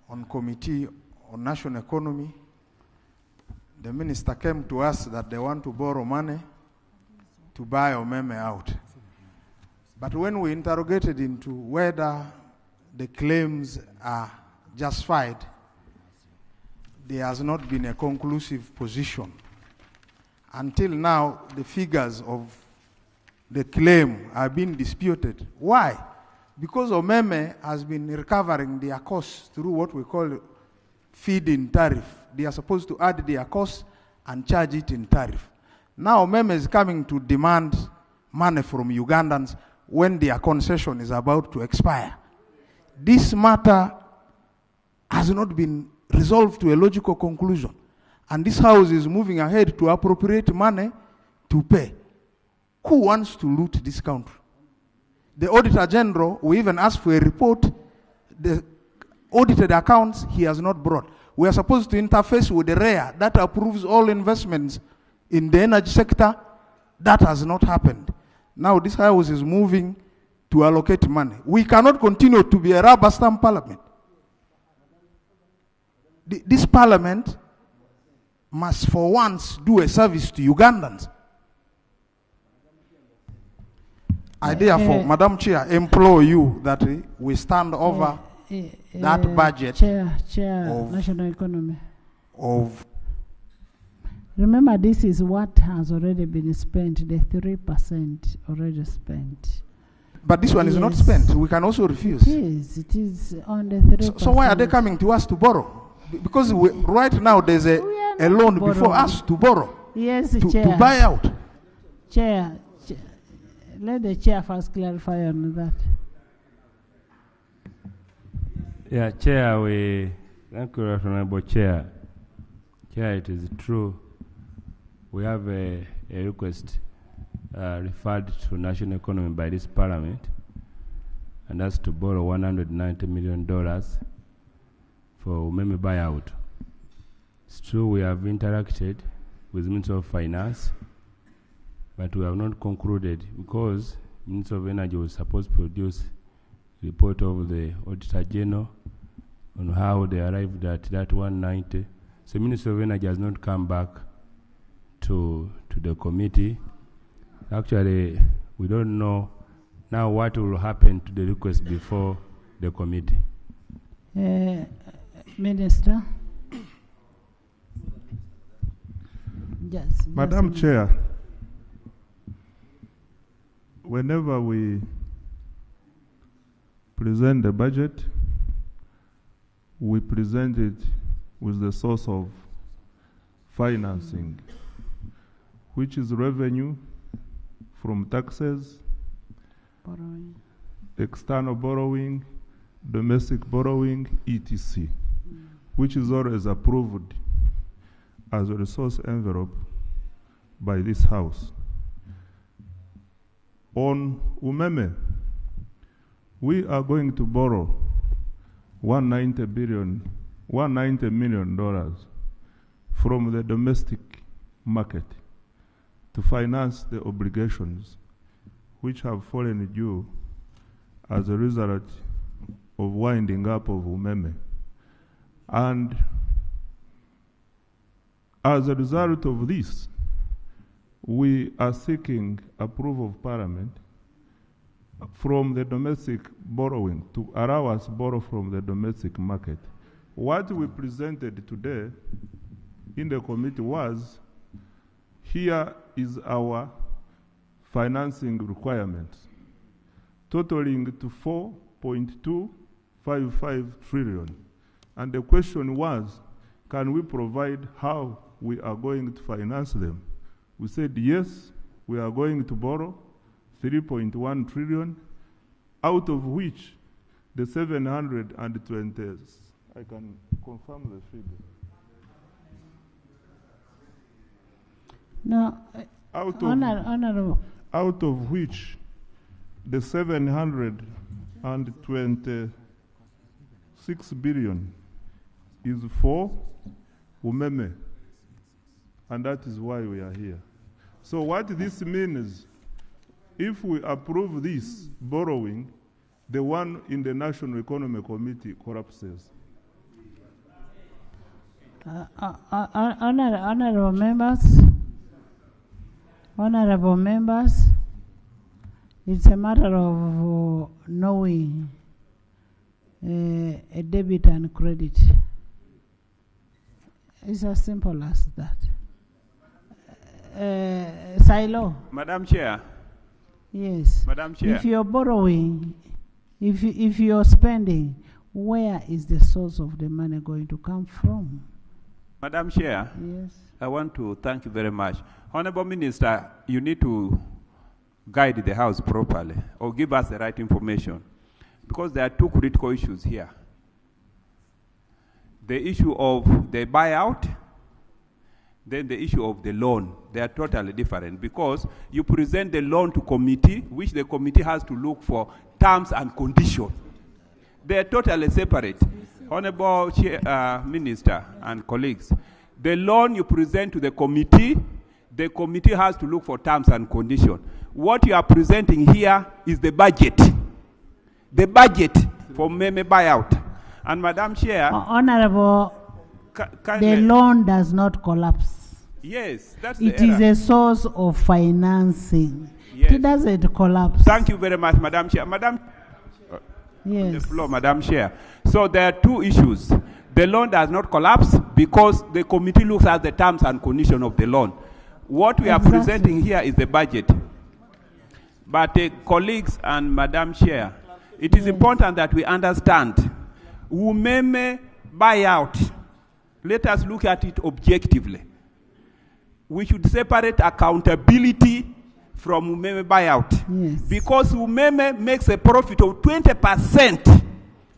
on Committee on National Economy. The minister came to us that they want to borrow money to buy Omeme out. But when we interrogated into whether the claims are justified, there has not been a conclusive position. Until now, the figures of the claim are being disputed. Why? Because Omeme has been recovering their costs through what we call feed-in tariff. They are supposed to add their costs and charge it in tariff. Now Omeme is coming to demand money from Ugandans when their concession is about to expire. This matter has not been resolved to a logical conclusion. And this House is moving ahead to appropriate money to pay. Who wants to loot this country? The Auditor General, we even asked for a report. The audited accounts he has not brought. We are supposed to interface with the REA that approves all investments in the energy sector. That has not happened. Now this House is moving to allocate money. We cannot continue to be a rubber stamp parliament. This parliament must for once do a service to Ugandans. I therefore, Madam Chair, implore you that we stand over that budget Chair, of National Economy. Of Remember, this is what has already been spent, the 3% already spent. But this one is not spent. We can also refuse. It is on the 3%. So why are they coming to us to borrow? Because right now there's a loan before us to borrow. Yes, to Chair. buy out. Chair, let the Chair first clarify on that. Yeah, Chair, thank you, Honorable Chair. Chair, it is true. We have a request referred to national economy by this Parliament, and that's to borrow $190 million for Omeme buyout. It's true we have interacted with the Minister of Finance, but we have not concluded because the Minister of Energy was supposed to produce a report of the Auditor General on how they arrived at that 190. So the Minister of Energy has not come back to the committee. Actually, we don't know now what will happen to the request before the committee. Minister. Yes. Madam Chair, whenever we present the budget, we present it with the source of financing, which is revenue from taxes, Borrowing. external borrowing, domestic borrowing, etc., which is always approved as a resource envelope by this House. On umeme, we are going to borrow $190 million from the domestic market to finance the obligations which have fallen due as a result of winding up of umeme. And as a result of this, we are seeking approval of Parliament from the domestic borrowing to allow us to borrow from the domestic market. What we presented today in the committee was, here is our financing requirements, totaling to 4.255 trillion. And the question was, can we provide how we are going to finance them? We said, yes, we are going to borrow 3.1 trillion, out of which the 720, I can confirm the figure. No, Honorable. Out of which the 726 billion is for umeme, and that is why we are here. So what this means is, if we approve this borrowing, the one in the National Economic Committee collapses. Honorable members, it's a matter of knowing a debit and credit. It's as simple as that. Silo. Madam Chair. Yes. Madam Chair. If you're borrowing, if you're spending, where is the source of the money going to come from? Madam Chair. Yes. I want to thank you very much. Honorable Minister, you need to guide the House properly or give us the right information, because there are two critical issues here. The issue of the buyout, then the issue of the loan. They are totally different, because you present the loan to committee, which the committee has to look for terms and conditions. They are totally separate. Honorable Minister and colleagues, the loan you present to the committee has to look for terms and conditions. What you are presenting here is the budget. The budget for meme buyout. And Madam Chair... Honorable, the loan does not collapse. Yes, that's it the error. Is a source of financing. Yes. It doesn't collapse. Thank you very much, Madam Chair. Yes. The floor, Madam Chair. So there are two issues. The loan does not collapse because the committee looks at the terms and conditions of the loan. What we are presenting here is the budget. But colleagues and Madam Chair, it is important that we understand umeme buyout. Let us look at it objectively. We should separate accountability from umeme buyout. Yes. Because umeme makes a profit of 20%.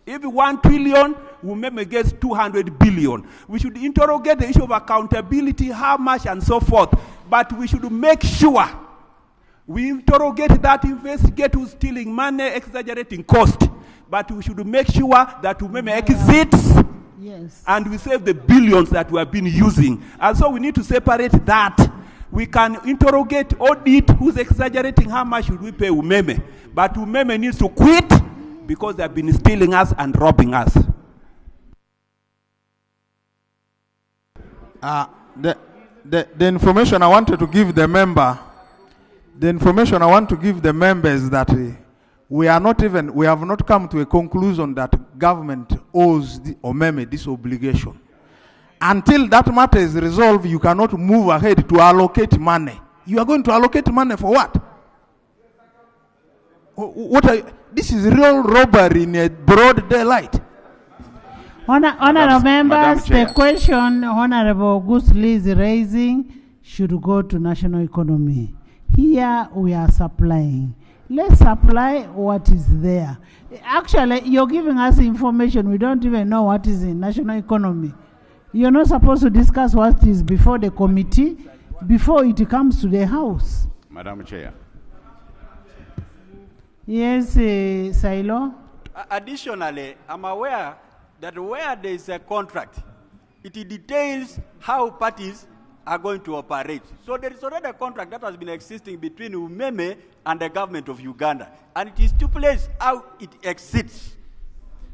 If 1 trillion, umeme gets 200 billion. We should interrogate the issue of accountability, how much and so forth. But we should make sure we interrogate that, investigate who's stealing money, exaggerating cost. But we should make sure that umeme exits. Yes. And we save the billions that we have been using. And so we need to separate that. We can interrogate, audit who's exaggerating, how much should we pay umeme. But umeme needs to quit because they have been stealing us and robbing us. The information I wanted to give the member, is that we have not come to a conclusion that government owes the umeme this obligation. Until that matter is resolved, you cannot move ahead to allocate money. You are going to allocate money for what? This is real robbery in a broad daylight. Honorable members, Chair. the question Honorable Gusli is raising should go to national economy. Here we are supplying. Let's supply what is there. Actually, you're giving us information. We don't even know what is in national economy. You're not supposed to discuss what is before the committee, before it comes to the House. Madam Chair. Yes, Silo. Additionally, I'm aware that where there is a contract, it details how parties are going to operate. So there is already a contract that has been existing between UMEME and the government of Uganda, and it stipulates how it exits.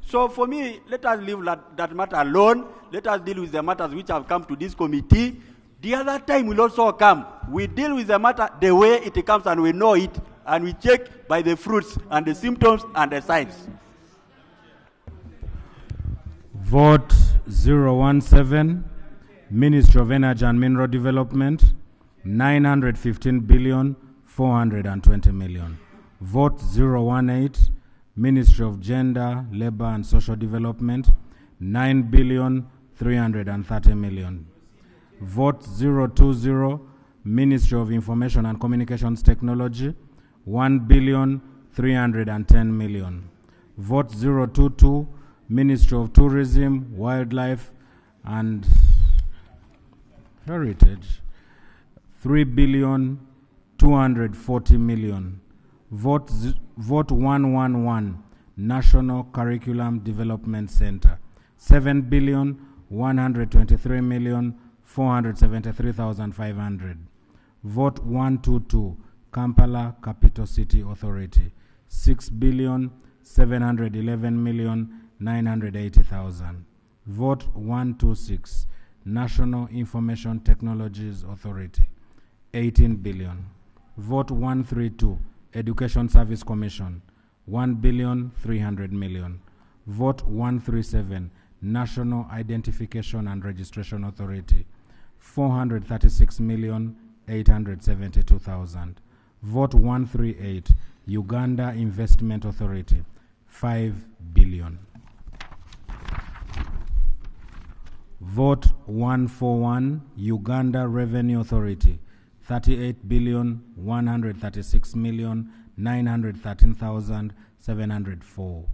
So for me, let us leave that matter alone. Let us deal with the matters which have come to this committee. The other time will also come. We deal with the matter the way it comes, and we know it, and we check by the fruits and the symptoms and the signs. Vote 017, Ministry of Energy and Mineral Development, 915 billion 420 million. Vote 018, Ministry of Gender, Labor and Social Development, 9 billion 330 million. Vote 020, Ministry of Information and Communications Technology, 1 billion 310 million. Vote 022, Ministry of Tourism, Wildlife and Heritage, 3 billion 240 million. Vote 111, National Curriculum Development Center, 7 billion 123 million 473,500. Vote 122, Kampala Capital City Authority, 6 billion 711 million 980,000. Vote 126, National Information Technologies Authority, 18 billion. Vote 132, Education Service Commission, 1 billion 300 million. Vote 137, National Identification and Registration Authority, 436 million 872,000. Vote 138, Uganda Investment Authority, 5 billion. Vote 141, Uganda Revenue Authority, 38 billion 136 million 913,704.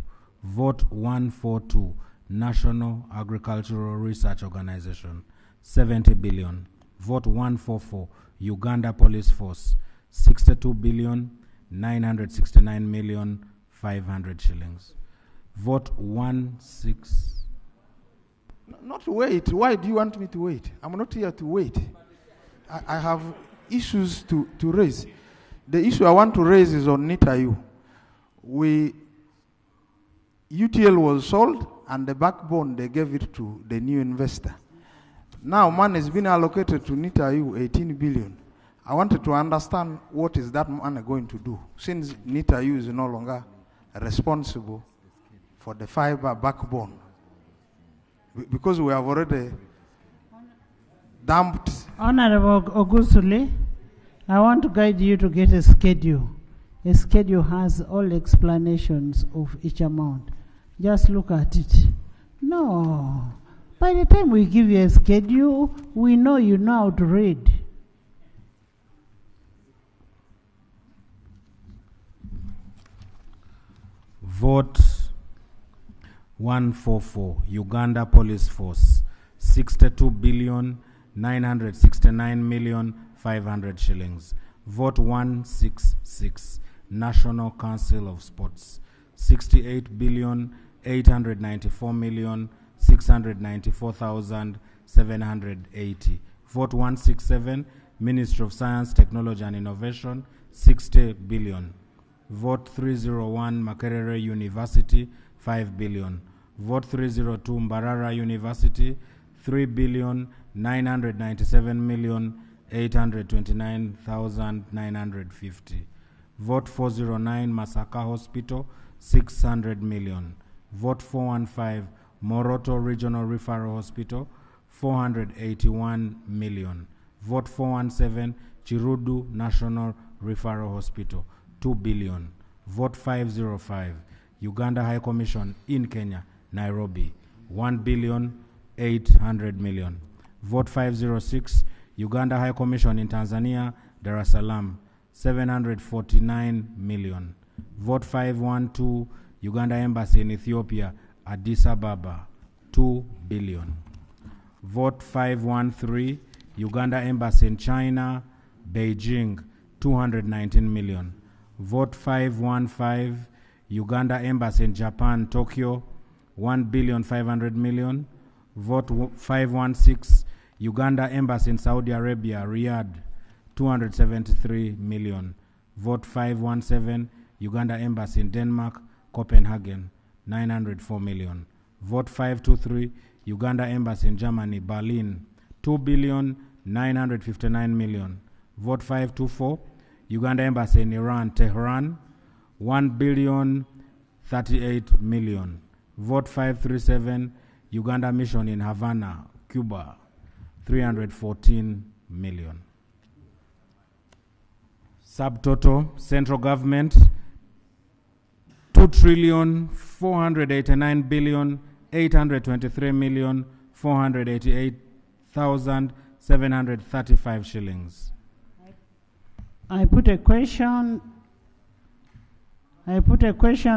Vote 142, National Agricultural Research Organization, 70 billion. Vote 144, Uganda Police Force, 62 billion 969 million 500 shillings. Vote 16. Not wait. Why do you want me to wait? I'm not here to wait. I have issues to raise. The issue I want to raise is on NITAU. UTL was sold, and the backbone, they gave it to the new investor. Now money has been allocated to NITAU, 18 billion. I wanted to understand what is that money going to do, since NITAU is no longer responsible for the fiber backbone. Because we have already dumped. Honorable Ogusuli, I want to guide you to get a schedule. A schedule has all explanations of each amount. Just look at it. No. By the time we give you a schedule, we know you know how to read. Vote 144, Uganda Police Force, 62 billion 969 million 500 shillings. Vote 166, National Council of Sports, 68 billion 894 million 694,780. Vote 167, Ministry of Science, Technology and Innovation, 60 billion. Vote 301, Makerere University, 5 billion. Vote 302, Mbarara University, 3 billion 997 million 829,950. Vote 409, Masaka Hospital, 600 million. Vote 415, Moroto Regional Referral Hospital, 481 million. Vote 417, Chirudu National Referral Hospital, 2 billion. Vote 505, Uganda High Commission in Kenya, Nairobi, 1,800,000,000. Vote 506, Uganda High Commission in Tanzania, Dar es Salaam, 749 million. Vote 512, Uganda Embassy in Ethiopia, Addis Ababa, 2 billion. Vote 513, Uganda Embassy in China, Beijing, 219 million. Vote 515, Uganda Embassy in Japan, Tokyo, 1,500,000,000. Vote 516, Uganda Embassy in Saudi Arabia, Riyadh, 273 million. Vote 517, Uganda Embassy in Denmark, Copenhagen, 904 million. Vote 523, Uganda Embassy in Germany, Berlin, 2,959,000,000. Vote 524, Uganda Embassy in Iran, Tehran, 1,038,000,000. Vote 537, Uganda Mission in Havana, Cuba, 314 million. Subtotal, central government, 2,489,823,488,735 shillings. I put a question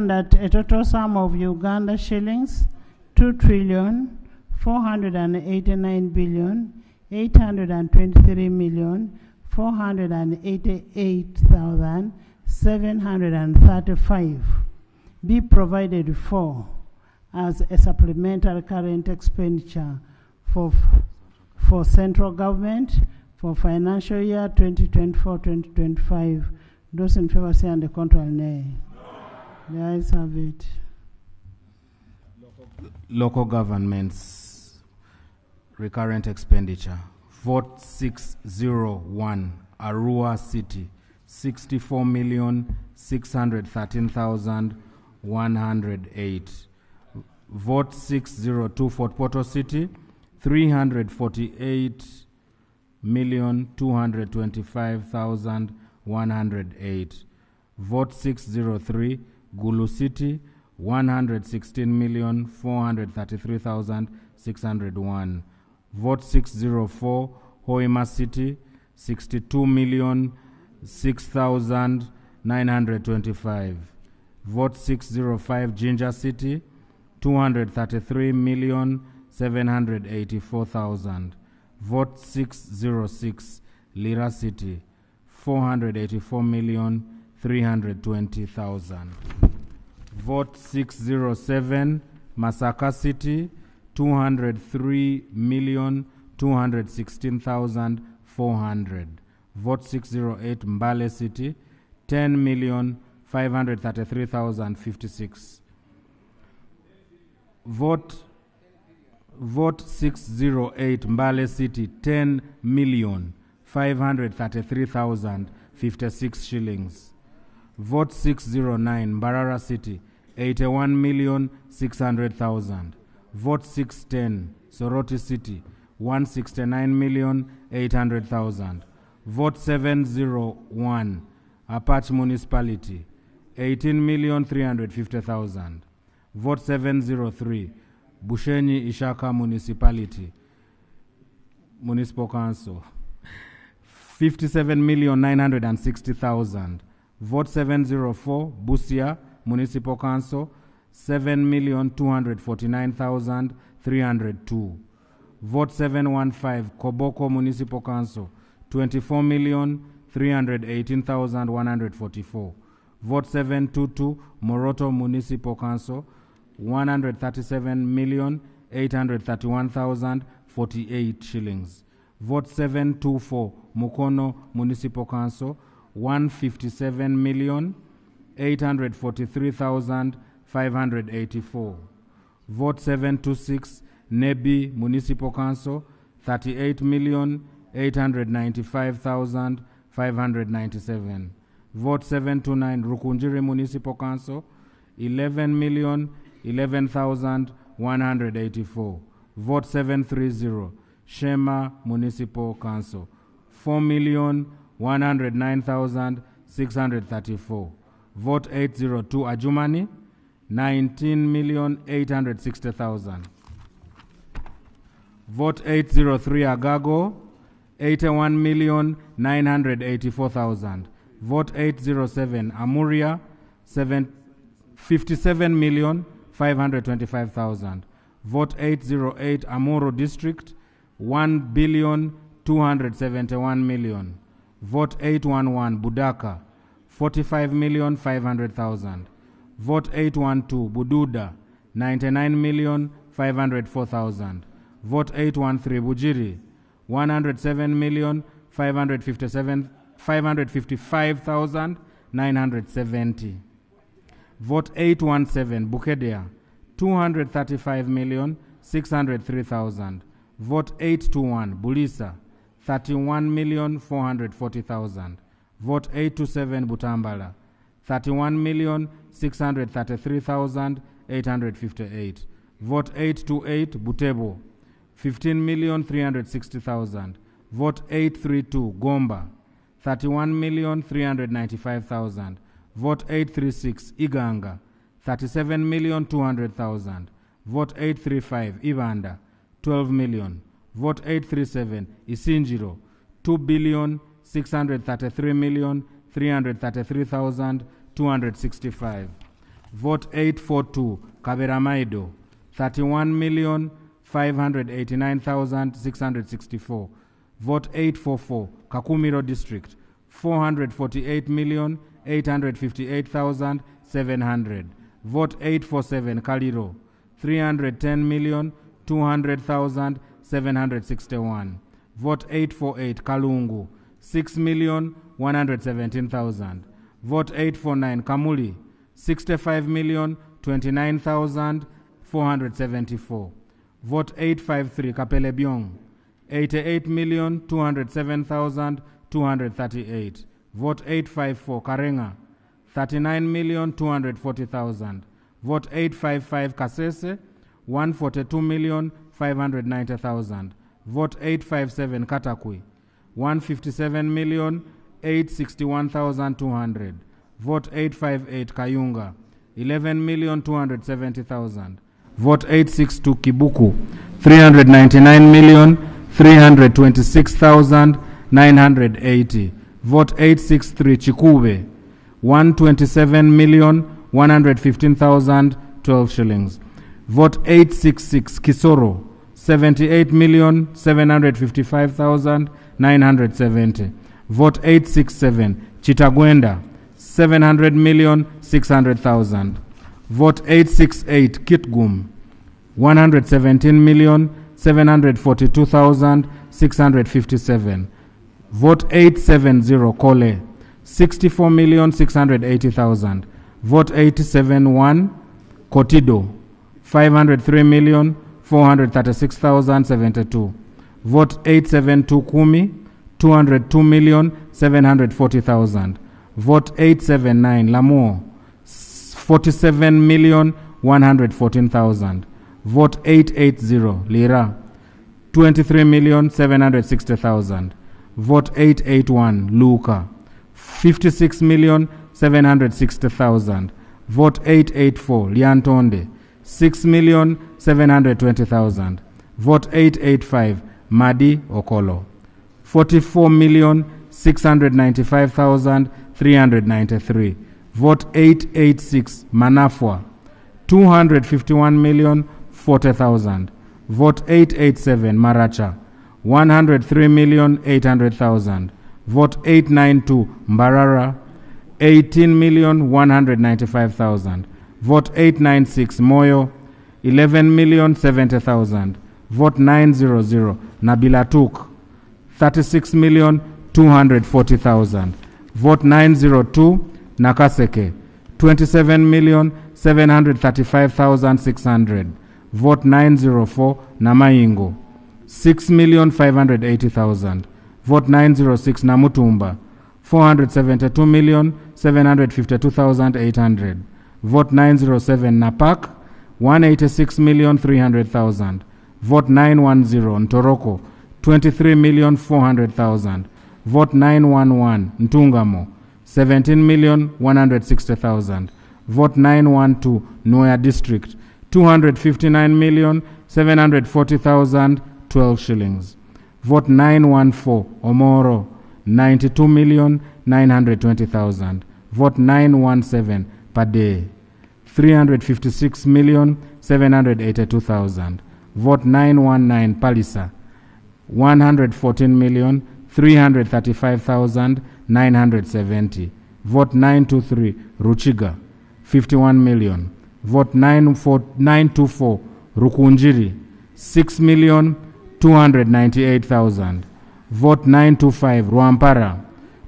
that a total sum of Uganda shillings 2,489,893,488,735 be provided for as a supplementary current expenditure for central government for financial year 2024-2025. Those in favor say and the contrary nay. The ayes have it. Local governments, recurrent expenditure. Vote 601, Arua City, 64,613,108. Vote 602, Fort Portal City, 348,225,108. Vote 603, Gulu City, 116,433,601. Vote 604, Hoima City, 62,006,925. Vote 605, Jinja City, 233,784,000. Vote 606, Lira City, 484,320,000. Vote 607, Masaka City, 203,216,400. Vote 608, Mbale City, 10,533,056. Vote 608, Mbale City, 10,533,056 shillings. Vote 609, Mbarara City, 81,600,000. Vote 610, Soroti City, 169,800,000. Vote 701, Apache Municipality, 18,350,000. Vote 703, Bushenyi Ishaka Municipality, Municipal Council, 57,960,000. Vote 704, Busia Municipal Council, 7,249,302. Vote 715, Koboko Municipal Council, 24,318,144. Vote 722, Moroto Municipal Council, 137,831,048 shillings. Vote 724, Mukono Municipal Council, 157,843,584. Vote 726, Nebi Municipal Council, 38,895,597. Vote 729, Rukunjiri Municipal Council, 11,011,184. Vote 730, Shema Municipal Council, 4,109,634. Vote 802, Ajumani, 19,860,000. Vote 803 Agago, 81,984,000. Vote 807 Amuria, 57,525,000. Vote 808 Amuru District, 1,271,000,000. Vote 811 Budaka, 45,500,000. Vote 812 Bududa, 99,504,000. Vote 813 Bujiri, 107,555,970. Vote 817 Bukedea, 235,603,000. Vote 821 Bulisa, 31,440,000. Vote 827 Butambala, 31,633,858. Vote 828 Butebo, 15,360,000. Vote 832 Gomba, 31,395,000. Vote 836 Iganga, 37,200,000. Vote 835 Ibanda, 12 million. Vote 837 Isinjiro, 2,633,333,265. Vote 842 Kaberamaido, 31,589,664. Vote 844 Kakumiro District, 448,858,700. Vote 847 Kaliro, 310,200,761. Vote 848 Kalungu, 6,117,000. Vote 849 Kamuli, 65,029,474. Vote 853 Kapelebyong, 88,207,238. Vote 854 Karenga, 39,240,000. Vote 855 Kasese, 142,590,000. Vote 857 Katakwi, 157,861,200. Vote 858 Kayunga, 11,270,000. Vote 862 Kibuku, 399,326,980. Vote 863 Chikube, 127,115,012 shillings. Vote 866 Kisoro, 78,755,970. Vote 867 Chitagwenda, 700,600,000. Vote 868 Kitgum, 117,742,657. Vote 870 Kole, 64,680,000. Vote 871 Kotido, 503,436,072. Vote 872 Kumi, 202,740,000. Vote 879 Lamour, 47,114,000. Vote 880 Lira, 23,760,000. Vote 881 Luka, 56,760,000. Vote 884 Liantonde, 6,720,000. Vote 885 Madi Okolo, 44,695,393. Vote 886 Manafwa, 251,040,000. Vote 887 Maracha, 103,800,000. Vote 892 Mbarara, 18,195,000. Vote 896 Moyo, 11,070,000. Vote 900 Nabilatuk, 36,240,000. Vote 902 Nakaseke, 27,735,600. Vote 904 Namaingo, 6,580,000. Vote 906 Namutumba, 472,752,800. Vote 907 Napak, 186,300,000. Vote 910 Ntoroko, 23,400,000. Vote 911 Ntungamo, 17,160,000. Vote 912 Noya District, 259,740,200. 12 shillings. Vote 914, Omoro, 92,920,000. Vote 917, Pade, 356,782,000. Vote 919, Palisa, 114,335,970. Vote 923, Ruchiga, 51 million. Vote 924, Rukunjiri, 6,298,000. Vote 925, Rwampara,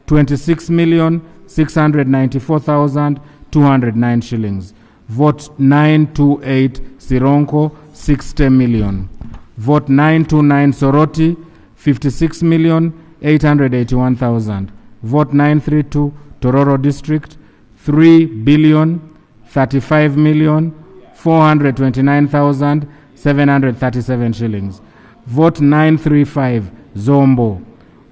26,694,209 shillings. Vote 928, Sironko, 60 million. Vote 929, Soroti, 56,881,000. Vote 932, Tororo District, 3,035,429,737 shillings. Vote 935, Zombo,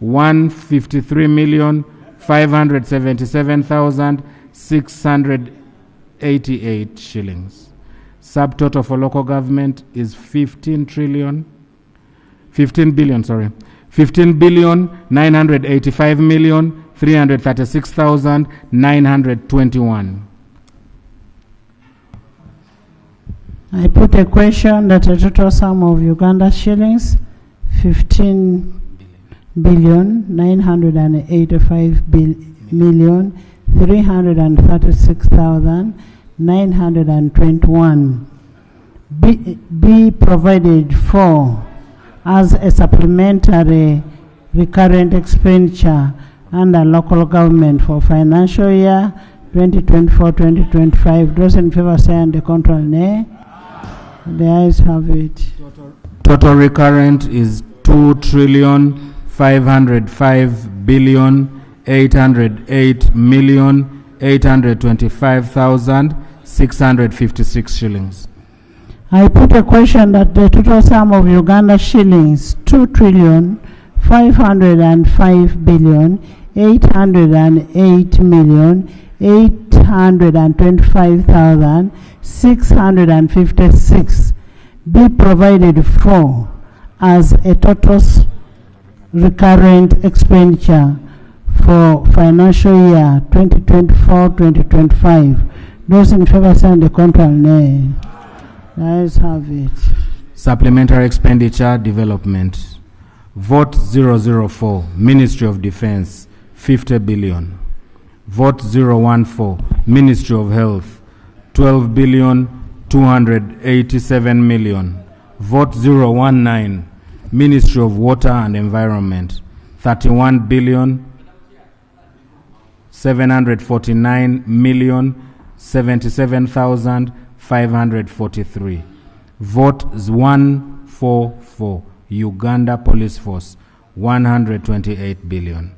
153,577,688 shillings. Subtotal for local government is 15,985,336,921. I put a question that the total sum of Uganda shillings 15,985,336,921 be provided for as a supplementary recurrent expenditure under local government for financial year 2024-2025. Those in favor say and the contrary nay. The ayes have it. Total recurrent is 2,505,808,825,656 shillings. I put a question that the total sum of Uganda shillings 2,505,808,825,656 be provided for as a total recurrent expenditure for financial year 2024-2025. Those in favor say the contrary nay. The ayes have it. Supplementary expenditure development. Vote 004, Ministry of Defense, 50 billion. Vote 014, Ministry of Health, 12,287 million. Vote 019, Ministry of Water and Environment, 31,749,077,543. Vote 144, Uganda Police Force, 128 billion.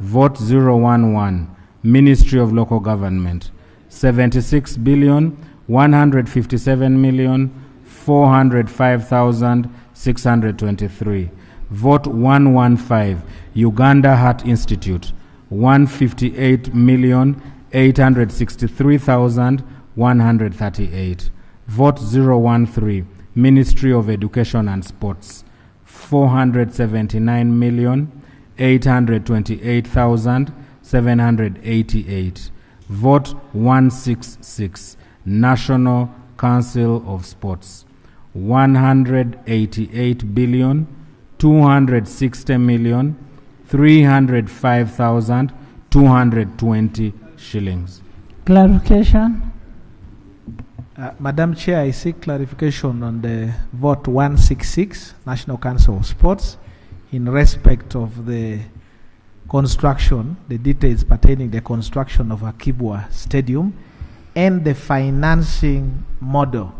Vote 011, Ministry of Local Government, 76,157,405,623. Vote 115, Uganda Heart Institute, 158,863,138. Vote 013, Ministry of Education and Sports, 479,828,788. Vote 166, National Council of Sports, 188,260,305,220 shillings. Clarification. Madam Chair, I seek clarification on the vote 166, National Council of Sports, in respect of the construction, the details pertaining the construction of Akibwa Stadium and the financing model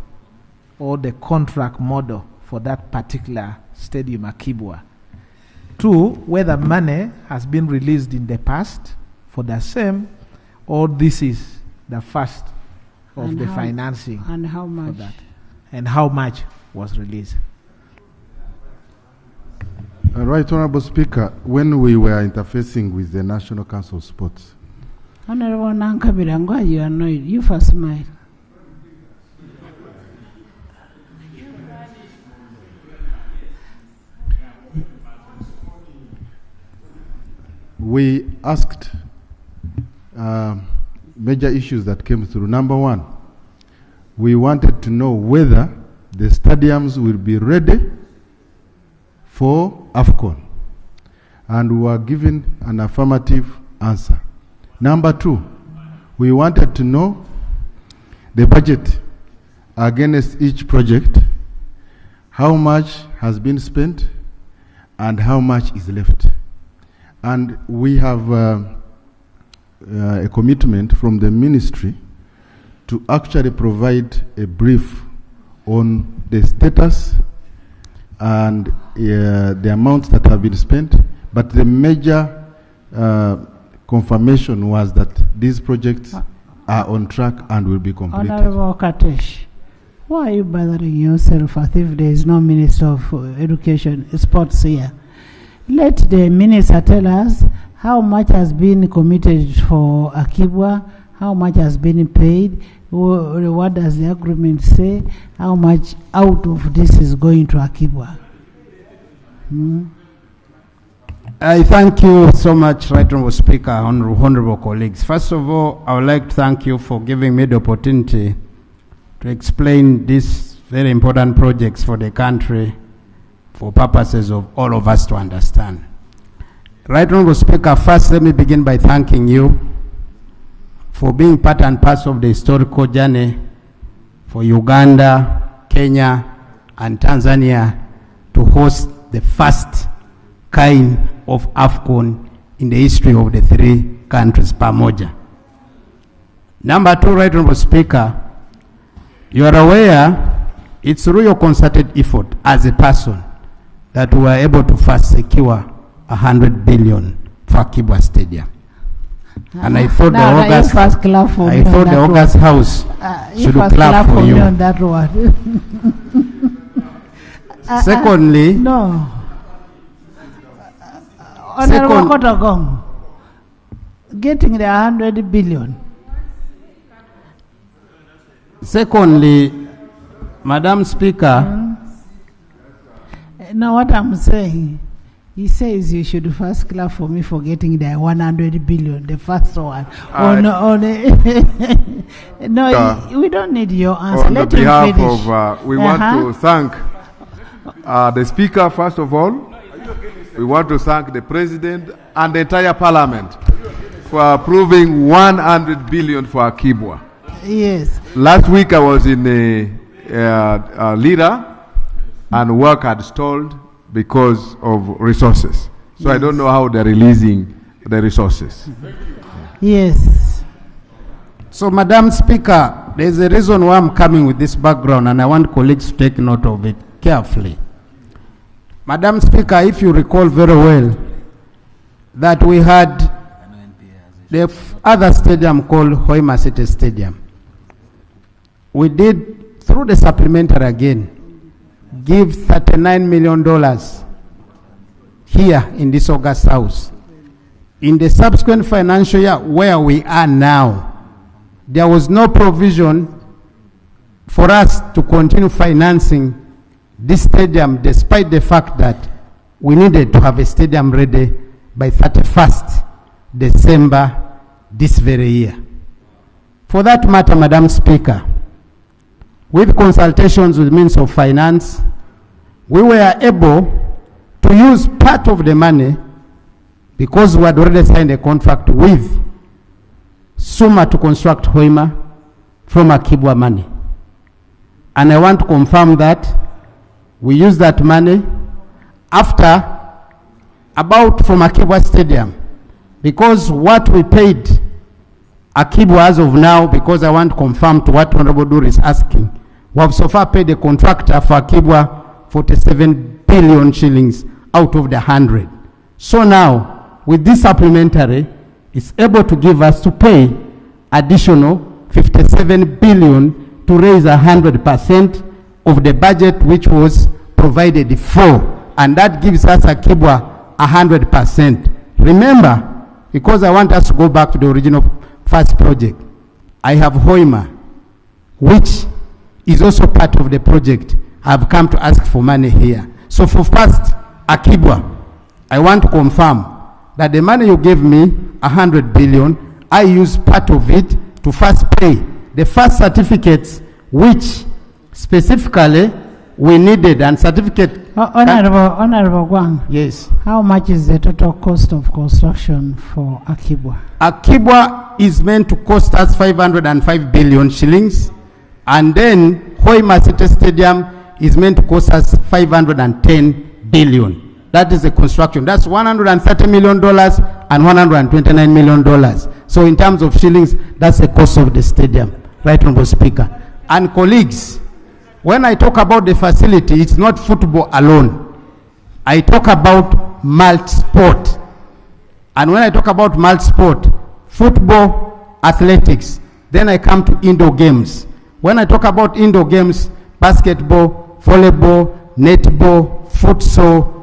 or the contract model for that particular stadium, Akibwa. 2, whether money has been released in the past for the same, or this is the first of and the how, financing and how much for that, and how much was released. Right, Honorable Speaker, when we were interfacing with the National Council of Sports, Honorable Nankabira, why you annoyed? You first smile. we asked major issues that came through. Number one, we wanted to know whether the stadiums will be ready for AFCON, and we were given an affirmative answer. Number two, we wanted to know the budget against each project, how much has been spent and how much is left. And we have a commitment from the ministry to actually provide a brief on the status and the amounts that have been spent. But the major confirmation was that these projects are on track and will be completed. Honorable Katesh, why are you bothering yourself as if there is no Minister of Education, Sports here? Let the Minister tell us how much has been committed for Akibwa, how much has been paid, what does the agreement say, how much out of this is going to Akibwa. I thank you so much, Right Honorable Speaker, honorable colleagues. First of all, I would like to thank you for giving me the opportunity to explain these very important projects for the country for purposes of all of us to understand. Right Honorable Speaker, first let me begin by thanking you for being part and parcel of the historical journey for Uganda, Kenya, and Tanzania to host the first kind of AFCON in the history of the three countries, Pamoja. Number two, Right Honorable Speaker, you are aware it's through your concerted effort as a person that we were able to first secure 100 billion for Akibwa Stadium. And I thought the August, the August House should clap for you. On that one. Secondly, no. Honorable Kotagong, getting the 100 billion. Secondly, Madam Speaker. Now what I'm saying, he says you should first clap for me for getting the 100 billion, the first one. No, we don't need your answer. On Let the him behalf finish. of, we want to thank the Speaker, first of all. We want to thank the President and the entire Parliament for approving 100 billion for Akibwa. Yes. Last week I was in Lira and work had stalled because of resources. So I don't know how they're releasing the resources. Yes. So, Madam Speaker, there's a reason why I'm coming with this background, and I want colleagues to take note of it carefully. Madam Speaker, if you recall very well, that we had the other stadium called Hoima City Stadium. We did, through the supplementary again, give $39 million here in this August House. In the subsequent financial year where we are now, there was no provision for us to continue financing this stadium, despite the fact that we needed to have a stadium ready by 31st December this very year. For that matter, Madam Speaker, with consultations with Minister of Finance, we were able to use part of the money because we had already signed a contract with Suma to construct Hoima from Akibwa money. And I want to confirm that we use that money after about from Akibwa Stadium, because what we paid Akibwa as of now, because I want to confirm to what Honorable Dur is asking, we have so far paid the contractor for Akibwa 47 billion shillings out of the 100. So now, with this supplementary, it's able to give us to pay additional 57 billion to raise 100% of the budget which was provided before, and that gives us Akibwa 100%. Remember, because I want us to go back to the original first project, I have Hoima, which is also part of the project. I've come to ask for money here. So for first Akibwa, I want to confirm that the money you gave me, 100 billion, I use part of it to first pay the first certificates which specifically we needed, and certificate. Honorable Gwang. Yes. How much is the total cost of construction for Akibwa? Akibwa is meant to cost us 505 billion shillings, and then Hoima City Stadium is meant to cost us 510 billion. That is the construction. That's $130 million and $129 million. So in terms of shillings, that's the cost of the stadium. Right, Honorable Speaker. And colleagues, when I talk about the facility, it's not football alone. I talk about multi-sport. And when I talk about multi-sport, football, athletics, then I come to indoor games. When I talk about indoor games, basketball, volleyball, netball, futsal,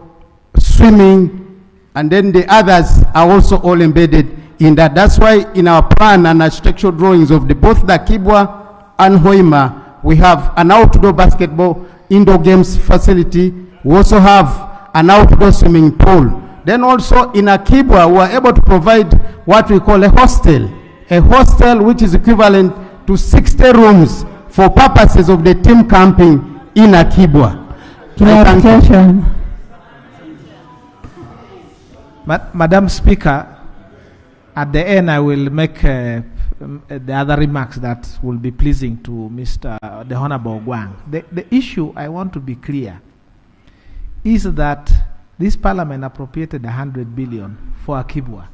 swimming, and then the others are also all embedded in that. That's why in our plan and architectural drawings of both the Akibwa and Hoima, we have an outdoor basketball indoor games facility. We also have an outdoor swimming pool. Then also in Akibwa, we are able to provide what we call a hostel which is equivalent to 60 rooms for purposes of the team camping in Akibwa. Clarification. Madam Speaker, at the end I will make the other remarks that will be pleasing to the Honorable Gwang. The issue I want to be clear is that this Parliament appropriated 100 billion for Akibwa.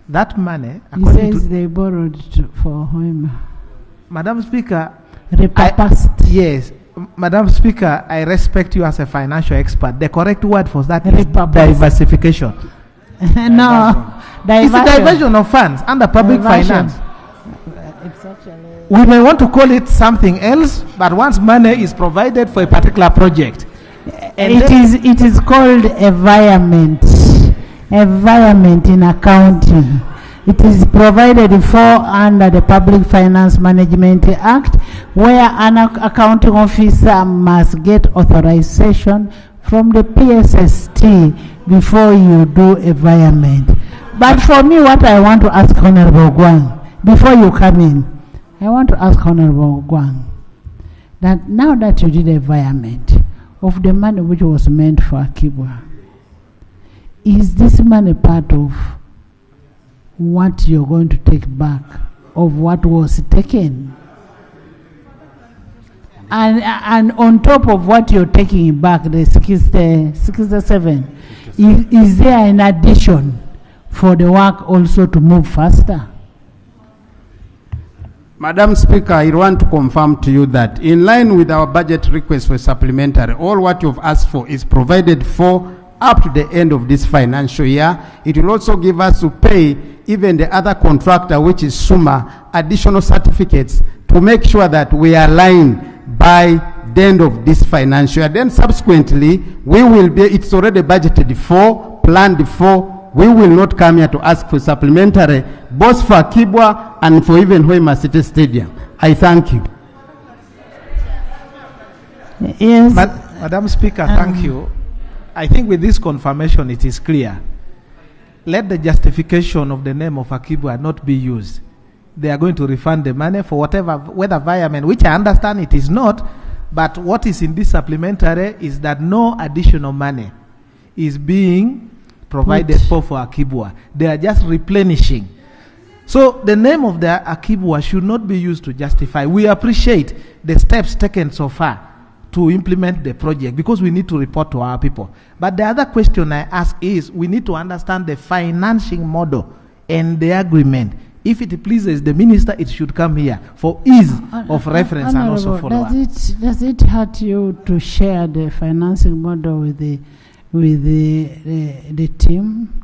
That money, He says they borrowed for Hoima. Madam Speaker, repurposed. Yes, Madam Speaker, I respect you as a financial expert. The correct word for that is diversification. No, it's a diversion of funds under public finance. We may want to call it something else, but once money is provided for a particular project, it is called environment in accounting. It is provided for under the Public Finance Management Act, where an accounting officer must get authorization from the PSST before you do environment. But for me, what I want to ask Honorable Gwang, before you come in, I want to ask Honorable Gwang, that now that you did environment of the money which was meant for Akibwa, is this money part of what you're going to take back of what was taken? And on top of what you're taking back, the 67, is there an addition for the work also to move faster? Madam Speaker, I want to confirm to you that in line with our budget request for supplementary, all what you've asked for is provided for up to the end of this financial year. It will also give us to pay even the other contractor, which is SUMA, additional certificates to make sure that we are aligned by the end of this financial year. Then subsequently, we will be, it's already budgeted for, planned for. We will not come here to ask for supplementary, both for Akibwa and for even Hoima City Stadium. I thank you. Yes. Madam Speaker, thank you. I think with this confirmation, it is clear. Let the justification of the name of Akibwa not be used. They are going to refund the money for whatever, whether environment, which I understand it is not, but what is in this supplementary is that no additional money is being provided for Akibwa. They are just replenishing. So the name of the Akibwa should not be used to justify. We appreciate the steps taken so far to implement the project because we need to report to our people. But the other question I ask is, we need to understand the financing model and the agreement. If it pleases the minister, it should come here for ease of reference and also follow up. Does it hurt you to share the financing model with the team?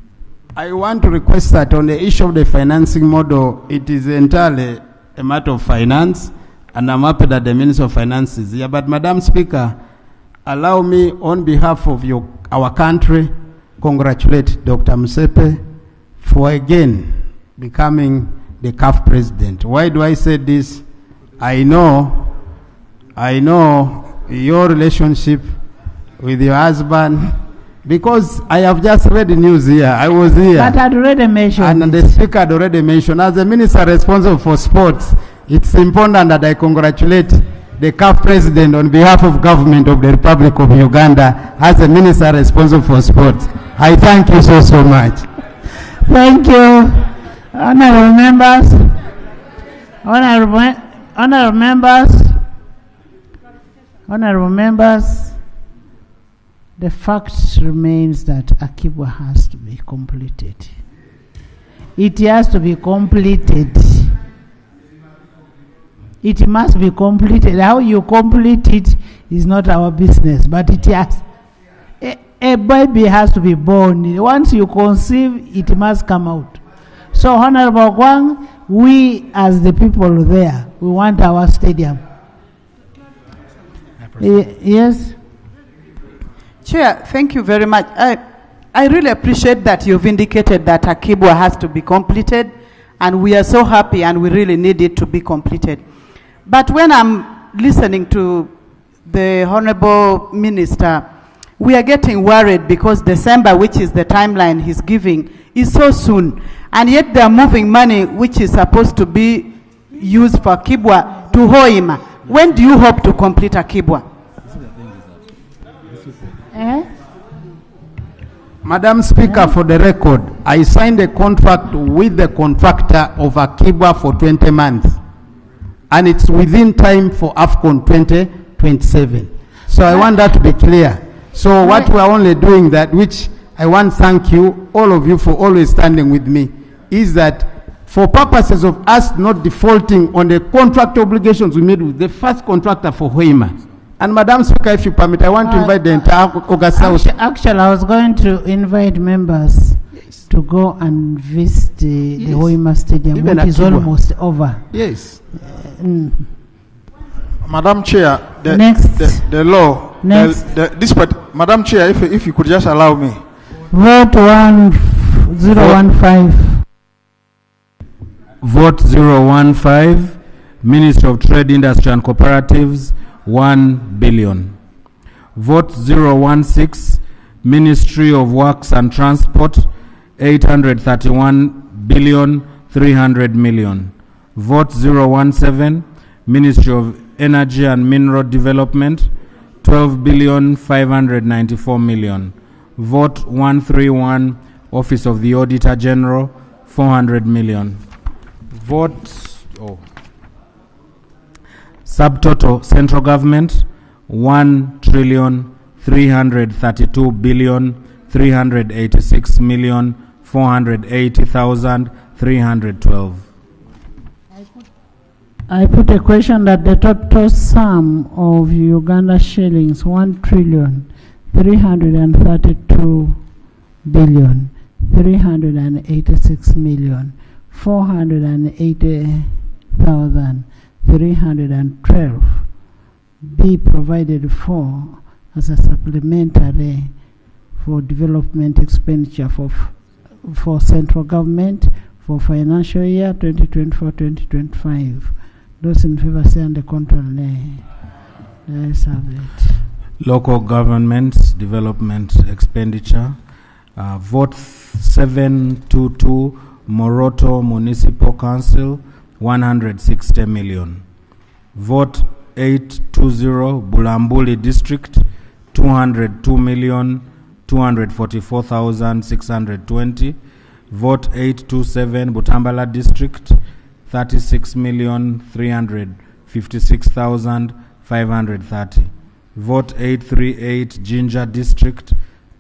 I want to request that on the issue of the financing model, it is entirely a matter of finance, and I'm happy that the Minister of Finance is here. But Madam Speaker, allow me on behalf of our country, congratulate Dr. Musepe for again becoming the CAF president. Why do I say this? I know your relationship with your husband, Because I have just read the news here. I was here. But I'd already mentioned. And the speaker had already mentioned. As the minister responsible for sports, it's important that I congratulate the CAF president on behalf of government of the Republic of Uganda as the minister responsible for sports. I thank you so much. Thank you, honorable members. Honorable members, the fact remains that Akibwa has to be completed. It has to be completed. It must be completed. How you complete it is not our business, but it has. A baby has to be born. Once you conceive, it must come out. So, Honorable Gwang, we as the people there, we want our stadium. Yes? Chair, thank you very much. I really appreciate that you've indicated that Akibwa has to be completed, and we are so happy and we really need it to be completed. But when I'm listening to the Honorable Minister, we are getting worried because December, which is the timeline he's giving, is so soon. And yet they are moving money which is supposed to be used for Akibwa to Hoima. When do you hope to complete Akibwa? Madam Speaker, for the record, I signed a contract with the contractor of Akibwa for 20 months. And it's within time for AFCON 2027. So I want that to be clear. So what we are only doing that, which I want to thank you, all of you, for always standing with me, is that for purposes of us not defaulting on the contract obligations we made with the first contractor for Hoima. And Madam Speaker, if you permit, I want to invite the entire August. Actually, I was going to invite members to go and visit the Hoima Stadium, Even which is Akibwa. almost over. Yes. Madam Chair, the law, this part, Madam Chair, if you could just allow me. Vote 1015. Vote 015. Ministry of Trade, Industry and Cooperatives, 1 billion. Vote 016. Ministry of Works and Transport, 831 billion 300 million. Vote 017. Ministry of Energy and Mineral Development, 12 billion 594 million. Vote 131. Office of the Auditor General, 400 million. Vote subtotal central government, 1 trillion 332 billion 386 million 480,312. I put a question that the total sum of Uganda shillings 1 trillion 332 billion 386 million 480,312 be provided for as a supplementary for development expenditure for central government for financial year 2024-2025. Those in favor say on the contrary, nay. Let's have it. Local government development expenditure. Vote 722. Moroto Municipal Council, 160 million. Vote 820. Bulambuli District, 202 million 244,620. Vote 827. Butambala District, 36 million 356,530. Vote 838. Jinja District,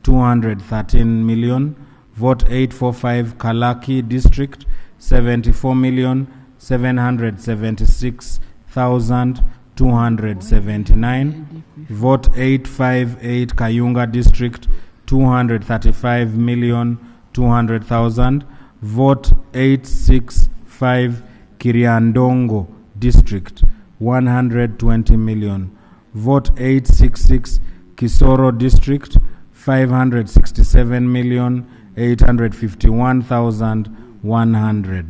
213 million. Vote 845. Kalaki District, 74 million 776,279. Vote 858. Kayunga District, 235 million 200,000. Vote 865. Kiriandongo District, 120 million. Vote 866. Kisoro District, 567 million 851,100.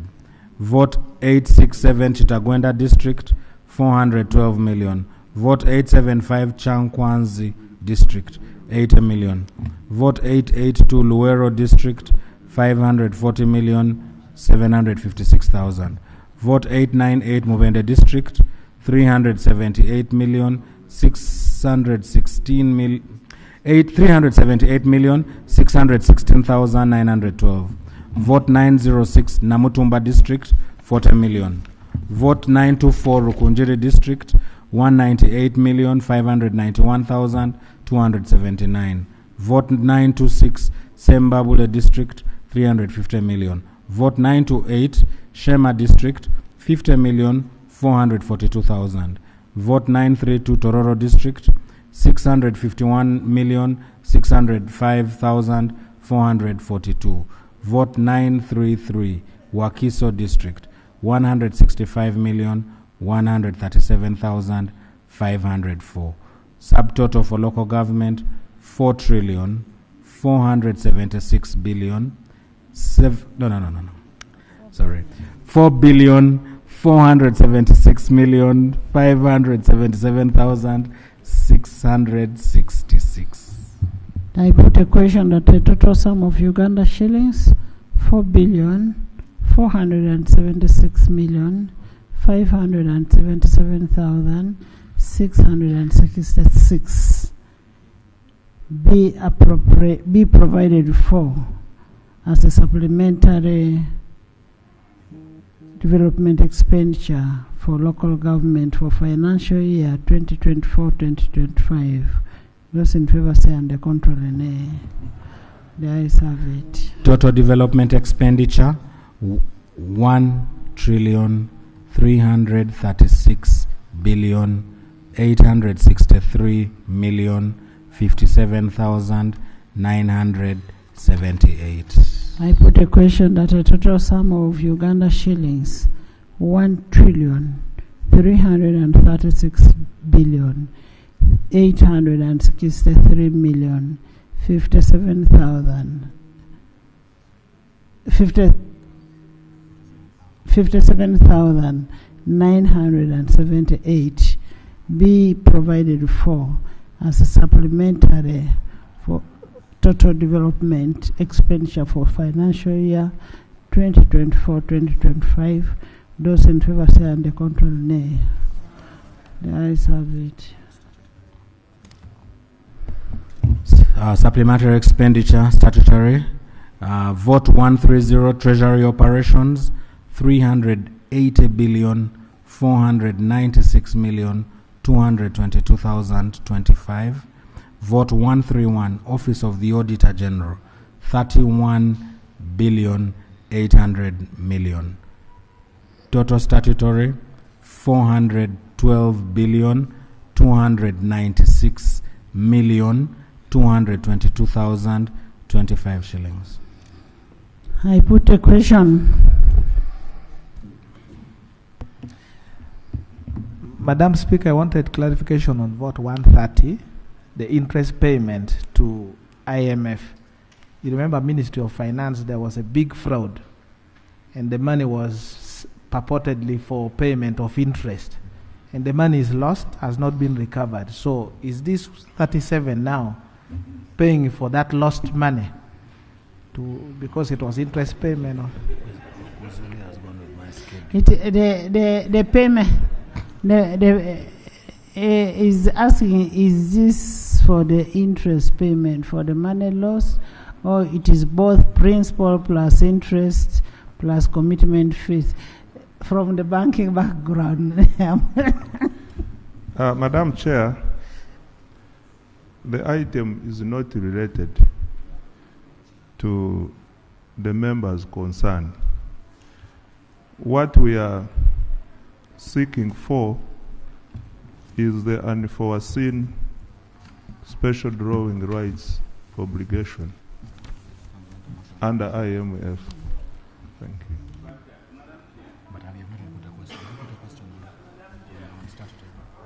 Vote 867. Chitagwenda District, 412 million. Vote 875. Chankwanzi District, 80 million. Vote 882 Luero District, 540 million 756,000. Vote 898 Mubende District, 378 million 616,912. Vote 906 Namutumba District, 40 million. Vote 924 Rukunjiri District, 198,591,279. Vote 926 Sembabule District, 350 million. Vote 928 Shema District, 50,442,000. Vote 932 Tororo District, 651,605,442. Vote 933 Wakiso District, 165,137,504. Subtotal for local government, 4,476,000,000. 4,476,577,666. I put a question that the total sum of Uganda shillings 4,577,666 be provided for as a supplementary development expenditure for local government for financial year 2024-2025. Those in favor say and the contrary nay. The ayes have it. Total development expenditure 1,336,863,057,978. I put a question that a total sum of Uganda shillings 1,363,978 be provided for as a supplementary for total development expenditure for financial year 2024-2025. Those in favor say and the contrary nay. The ayes have it. Supplementary expenditure statutory. Vote 130 Treasury Operations, 380,496,222,025. Vote 131 Office of the Auditor General, 31,800,000,000. Total statutory 412,296,222,025 shillings. I put a question. Madam Speaker, I wanted clarification on vote 130, the interest payment to IMF. You remember Ministry of Finance, there was a big fraud and the money was purportedly for payment of interest. And the money is lost, has not been recovered. So is this 37 now paying for that lost money because it was interest payment? Or? The payment is asking, is this for the interest payment for the money lost, or it is both principal plus interest plus commitment fees? From the banking background. Madam Chair, the item is not related to the members' concern. What we are seeking for is the unforeseen special drawing rights obligation under IMF. Thank you.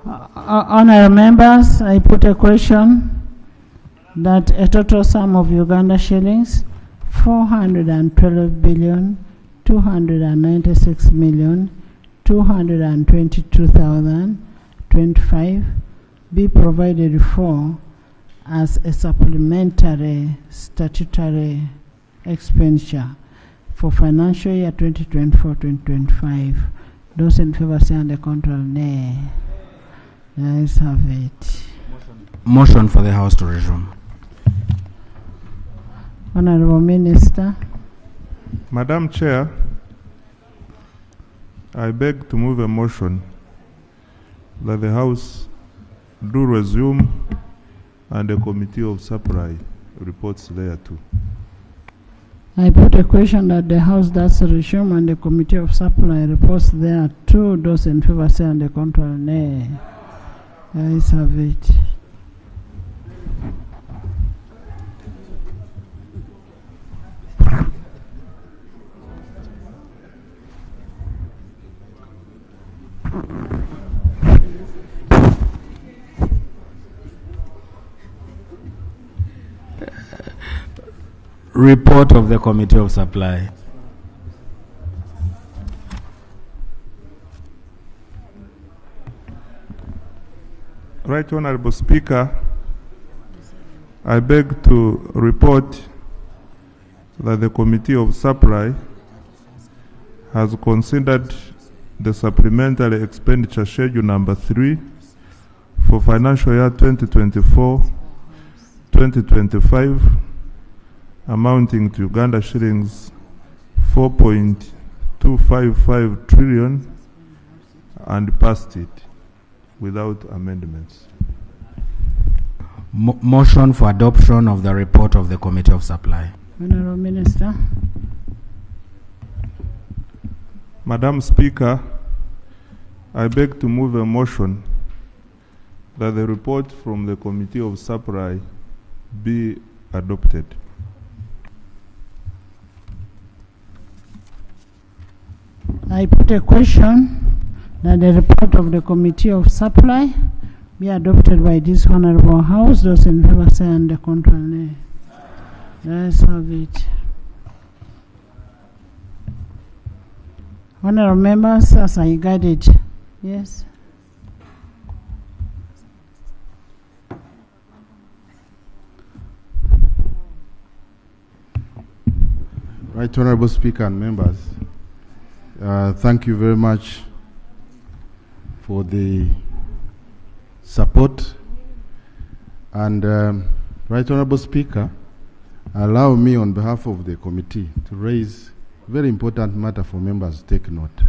Honourable members, I put a question that a total sum of Uganda shillings 412,296,222,025 be provided for as a supplementary statutory expenditure for financial year 2024-2025. Those in favor say on the contrary, nay. The ayes have it. Motion for the House to resume. Honorable Minister. Madam Chair, I beg to move a motion that the House do resume and the Committee of Supply reports thereto. I put a question that the House does resume and the Committee of Supply reports thereto. Those in favor say on the contrary, nay. The ayes have it. Report of the Committee of Supply. Right Honorable Speaker, I beg to report that the Committee of Supply has considered the Supplementary Expenditure Schedule number 3 for financial year 2024-2025 amounting to Uganda shillings 4.255 trillion and passed it without amendments. Motion for adoption of the report of the Committee of Supply. Honorable Minister. Madam Speaker, I beg to move a motion that the report from the Committee of Supply be adopted. I put a question that the report of the Committee of Supply be adopted by this Honorable House. Those in favor say on the contrary, nay. Let's have it. Honorable members, as I guided, yes. Right Honorable Speaker and members, thank you very much for the support. And Right Honorable Speaker, allow me on behalf of the committee to raise a very important matter for members to take note.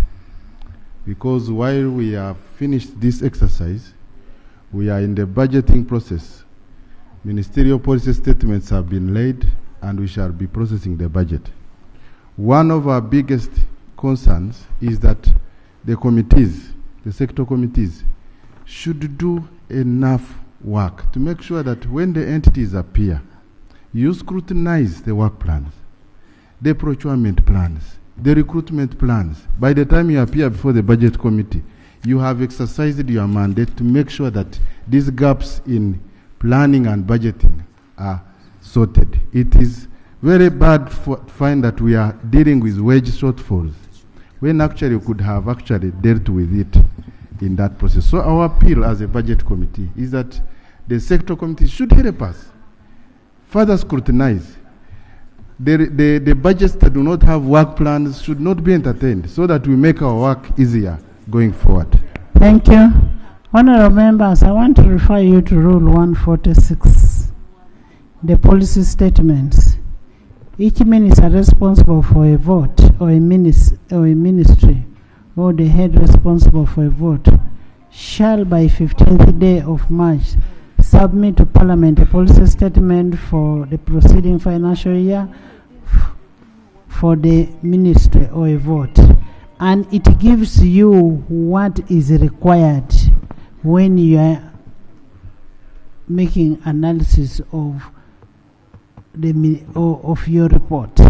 Because while we have finished this exercise, we are in the budgeting process. Ministerial policy statements have been laid and we shall be processing the budget. One of our biggest concerns is that the committees, the sector committees, should do enough work to make sure that when the entities appear, you scrutinize the work plans, the procurement plans, the recruitment plans. By the time you appear before the budget committee, you have exercised your mandate to make sure that these gaps in planning and budgeting are sorted. It is very bad to find that we are dealing with wage shortfalls when actually we could have actually dealt with it in that process. So our appeal as a budget committee is that the sector committee should help us further scrutinize. The budgets that do not have work plans should not be entertained so that we make our work easier going forward. Thank you. Honorable members, I want to refer you to Rule 146, the policy statements. Each minister responsible for a vote or a ministry or the head responsible for a vote shall by 15th day of March submit to Parliament a policy statement for the preceding financial year for the ministry or a vote. And it gives you what is required when you are making analysis of of your report.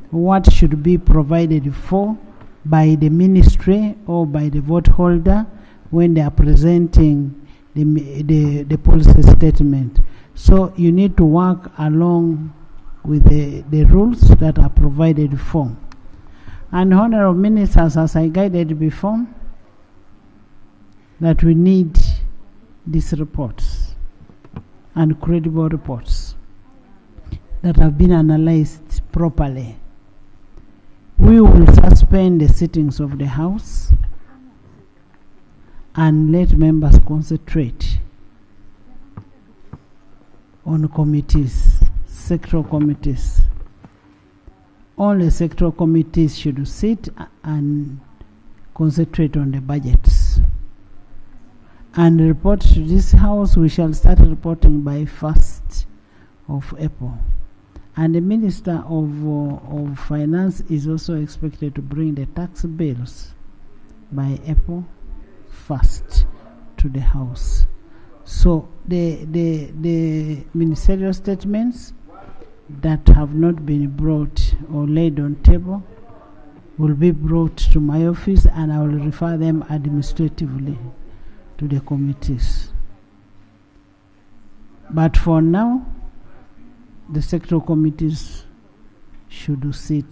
What should be provided for by the ministry or by the vote holder when they are presenting the policy statement. So you need to work along with the rules that are provided for. And honorable ministers, as I guided before, that we need these reports. and credible reports that have been analyzed properly. We will suspend the sittings of the House and let members concentrate on committees, sectoral committees. Only sectoral committees should sit and concentrate on the budgets. And report to this House. We shall start reporting by 1st of April. And the Minister of Finance is also expected to bring the tax bills by April 1st to the House. So the ministerial statements that have not been brought or laid on table will be brought to my office, and I will refer them administratively to the committees. But for now, the sectoral committees should sit.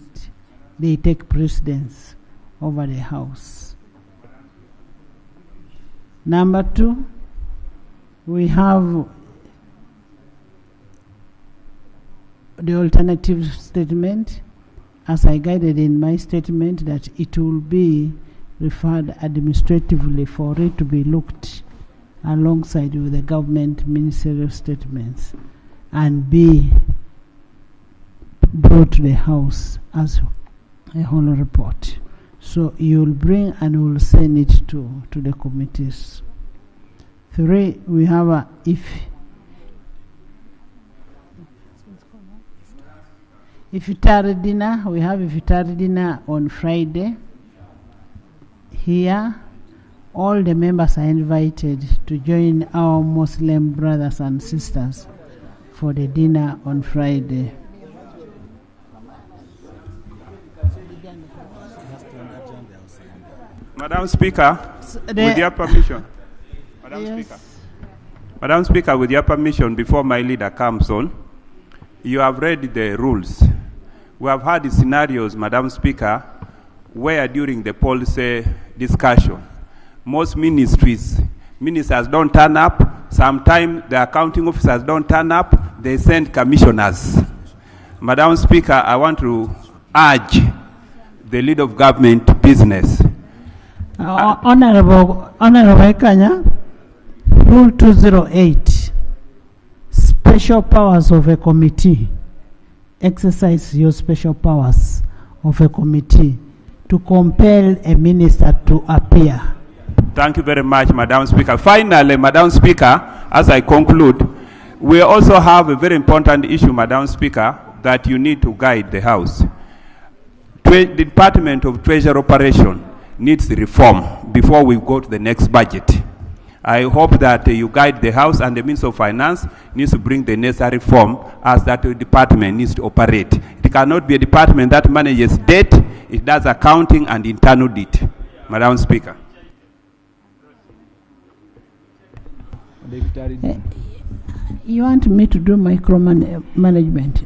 They take precedence over the House. Number 2, we have the alternative statement, as I guided in my statement, that it will be referred administratively for it to be looked alongside with the government ministerial statements and be brought to the House as a whole report. So you'll bring and we'll send it to the committees. 3, we have a iftar dinner. We have iftar dinner on Friday. Here, all the members are invited to join our Muslim brothers and sisters for the dinner on Friday. Madam Speaker, with your permission. Madam Speaker, with your permission, before my leader comes on, you have read the rules. We have had scenarios, Madam Speaker, where during the policy discussion, most ministers don't turn up. Sometimes the accounting officers don't turn up. They send commissioners. Madam Speaker, I want to urge the lead of government business. Honorable Kanya, Rule 208, special powers of a committee. Exercise your special powers of a committee to compel a minister to appear. Thank you very much, Madam Speaker. Finally, Madam Speaker, as I conclude, we also have a very important issue, Madam Speaker, that you need to guide the House. The Department of Treasury Operation needs reform before we go to the next budget. I hope that you guide the House, and the Minister of Finance needs to bring the necessary reform as that department needs to operate. It cannot be a department that manages debt, it does accounting and internal debt. Madam Speaker. You want me to do micromanagement?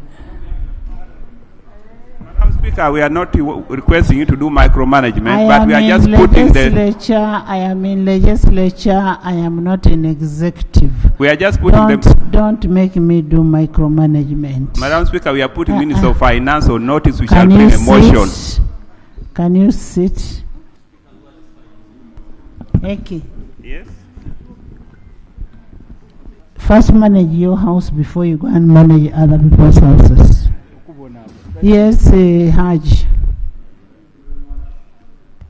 Madam Speaker, we are not requesting you to do micromanagement, but we are just putting the... I am in legislature, I am not in executive. We are just putting Don't make me do micromanagement. Madam Speaker, we are putting Minister of Finance on notice. We shall bring a motion. Can you sit? Okay. Yes. First manage your house before you go and manage other people's houses. Yes, Haj.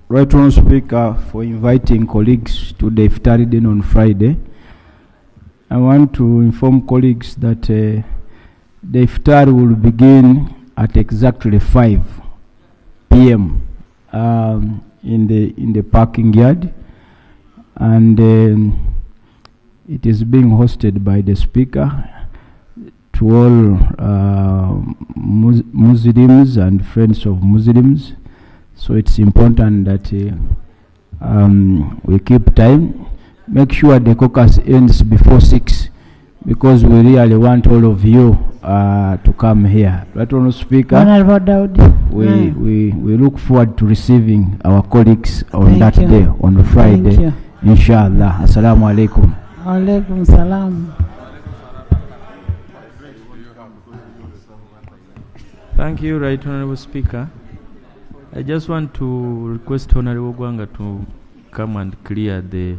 Right Honourable Speaker, for inviting colleagues to the iftar dinner on Friday. I want to inform colleagues that the iftar will begin at exactly 5 p.m. In the parking yard, and it is being hosted by the Speaker to all Muslims and friends of Muslims. So it's important that we keep time. Make sure the caucus ends before 6, because we really want all of you to come here. Right Honourable Speaker, we look forward to receiving our colleagues on that day, on Friday, inshallah. Assalamu alaikum. Alaikum salam. Thank you, Right Honorable Speaker. I just want to request Honorable Gwanga to come and clear the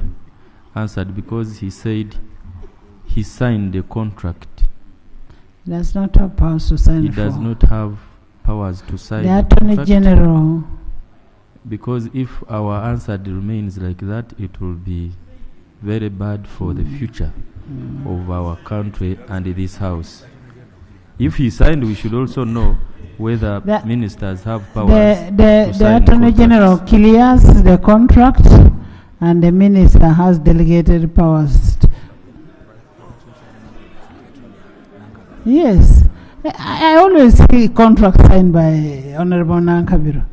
answer, because he said he signed the contract. He does not have powers to sign. He does not have powers to sign the Attorney contract. General. Because if our answer remains like that, it will be very bad for the future of our country and this house. If he signed, we should also know whether ministers have powers the Attorney General clears the contract, and the minister has delegated powers. Yes. I always see contracts signed by Honorable Nankabiro.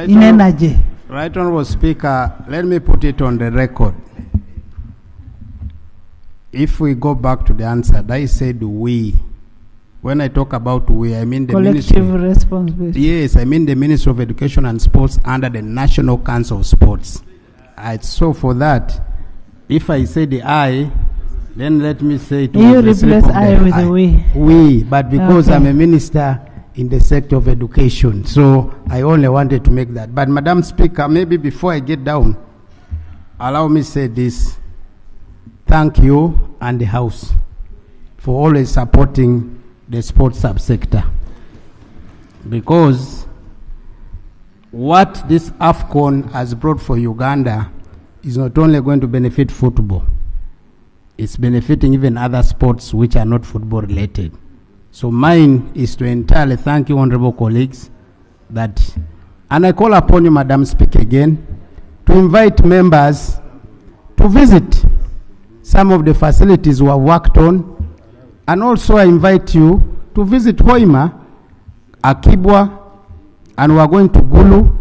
In energy. Right Honorable Speaker, let me put it on the record. If we go back to the answer, I said we. When I talk about we, I mean the collective responsibility. Yes, I mean the Ministry of Education and Sports under the National Council of Sports. So for that, if I say the I, then let me say it. You replace I with the we. We, but because I'm a minister in the sector of education, so I only wanted to make that. But Madam Speaker, maybe before I get down, allow me say this. Thank you and the House for always supporting the sports subsector, because what this AFCON has brought for Uganda is not only going to benefit football, it's benefiting even other sports which are not football related. So mine is to entirely thank you, honorable colleagues, and I call upon you, Madam Speaker, again, to invite members to visit some of the facilities we have worked on. And also I invite you to visit Hoima, Akibwa, and we are going to Gulu,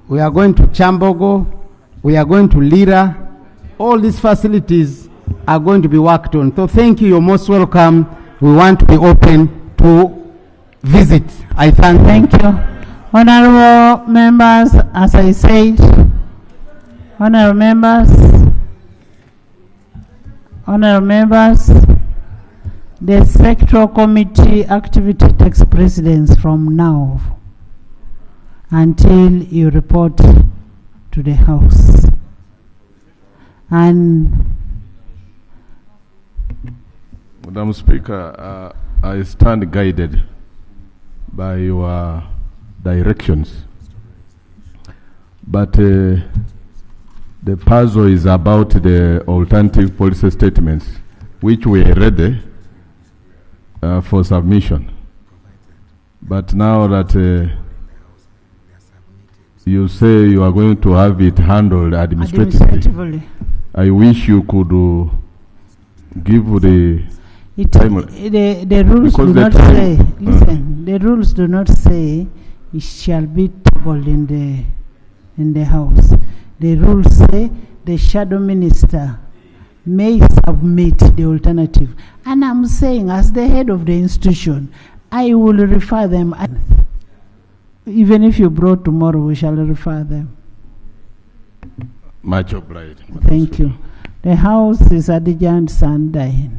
we are going to Chambogo, we are going to Lira. All these facilities are going to be worked on. So thank you, you're most welcome. We want to be open to visit. I thank you. Honorable members, as I said, honorable members, the sectoral committee activity takes precedence from now until you report to the House. And Madam Speaker, I stand guided by your directions. But the puzzle is about the alternative policy statements, which were ready for submission. But now that you say you are going to have it handled administratively, I wish you could give the the rules do not say, listen, the rules do not say it shall be tabled in the House. The rules say the shadow minister may submit the alternative. And I'm saying, as the head of the institution, I will refer them. Even if you brought tomorrow, we shall refer them. Much obliged. Thank you. The House is adjourned Sunday.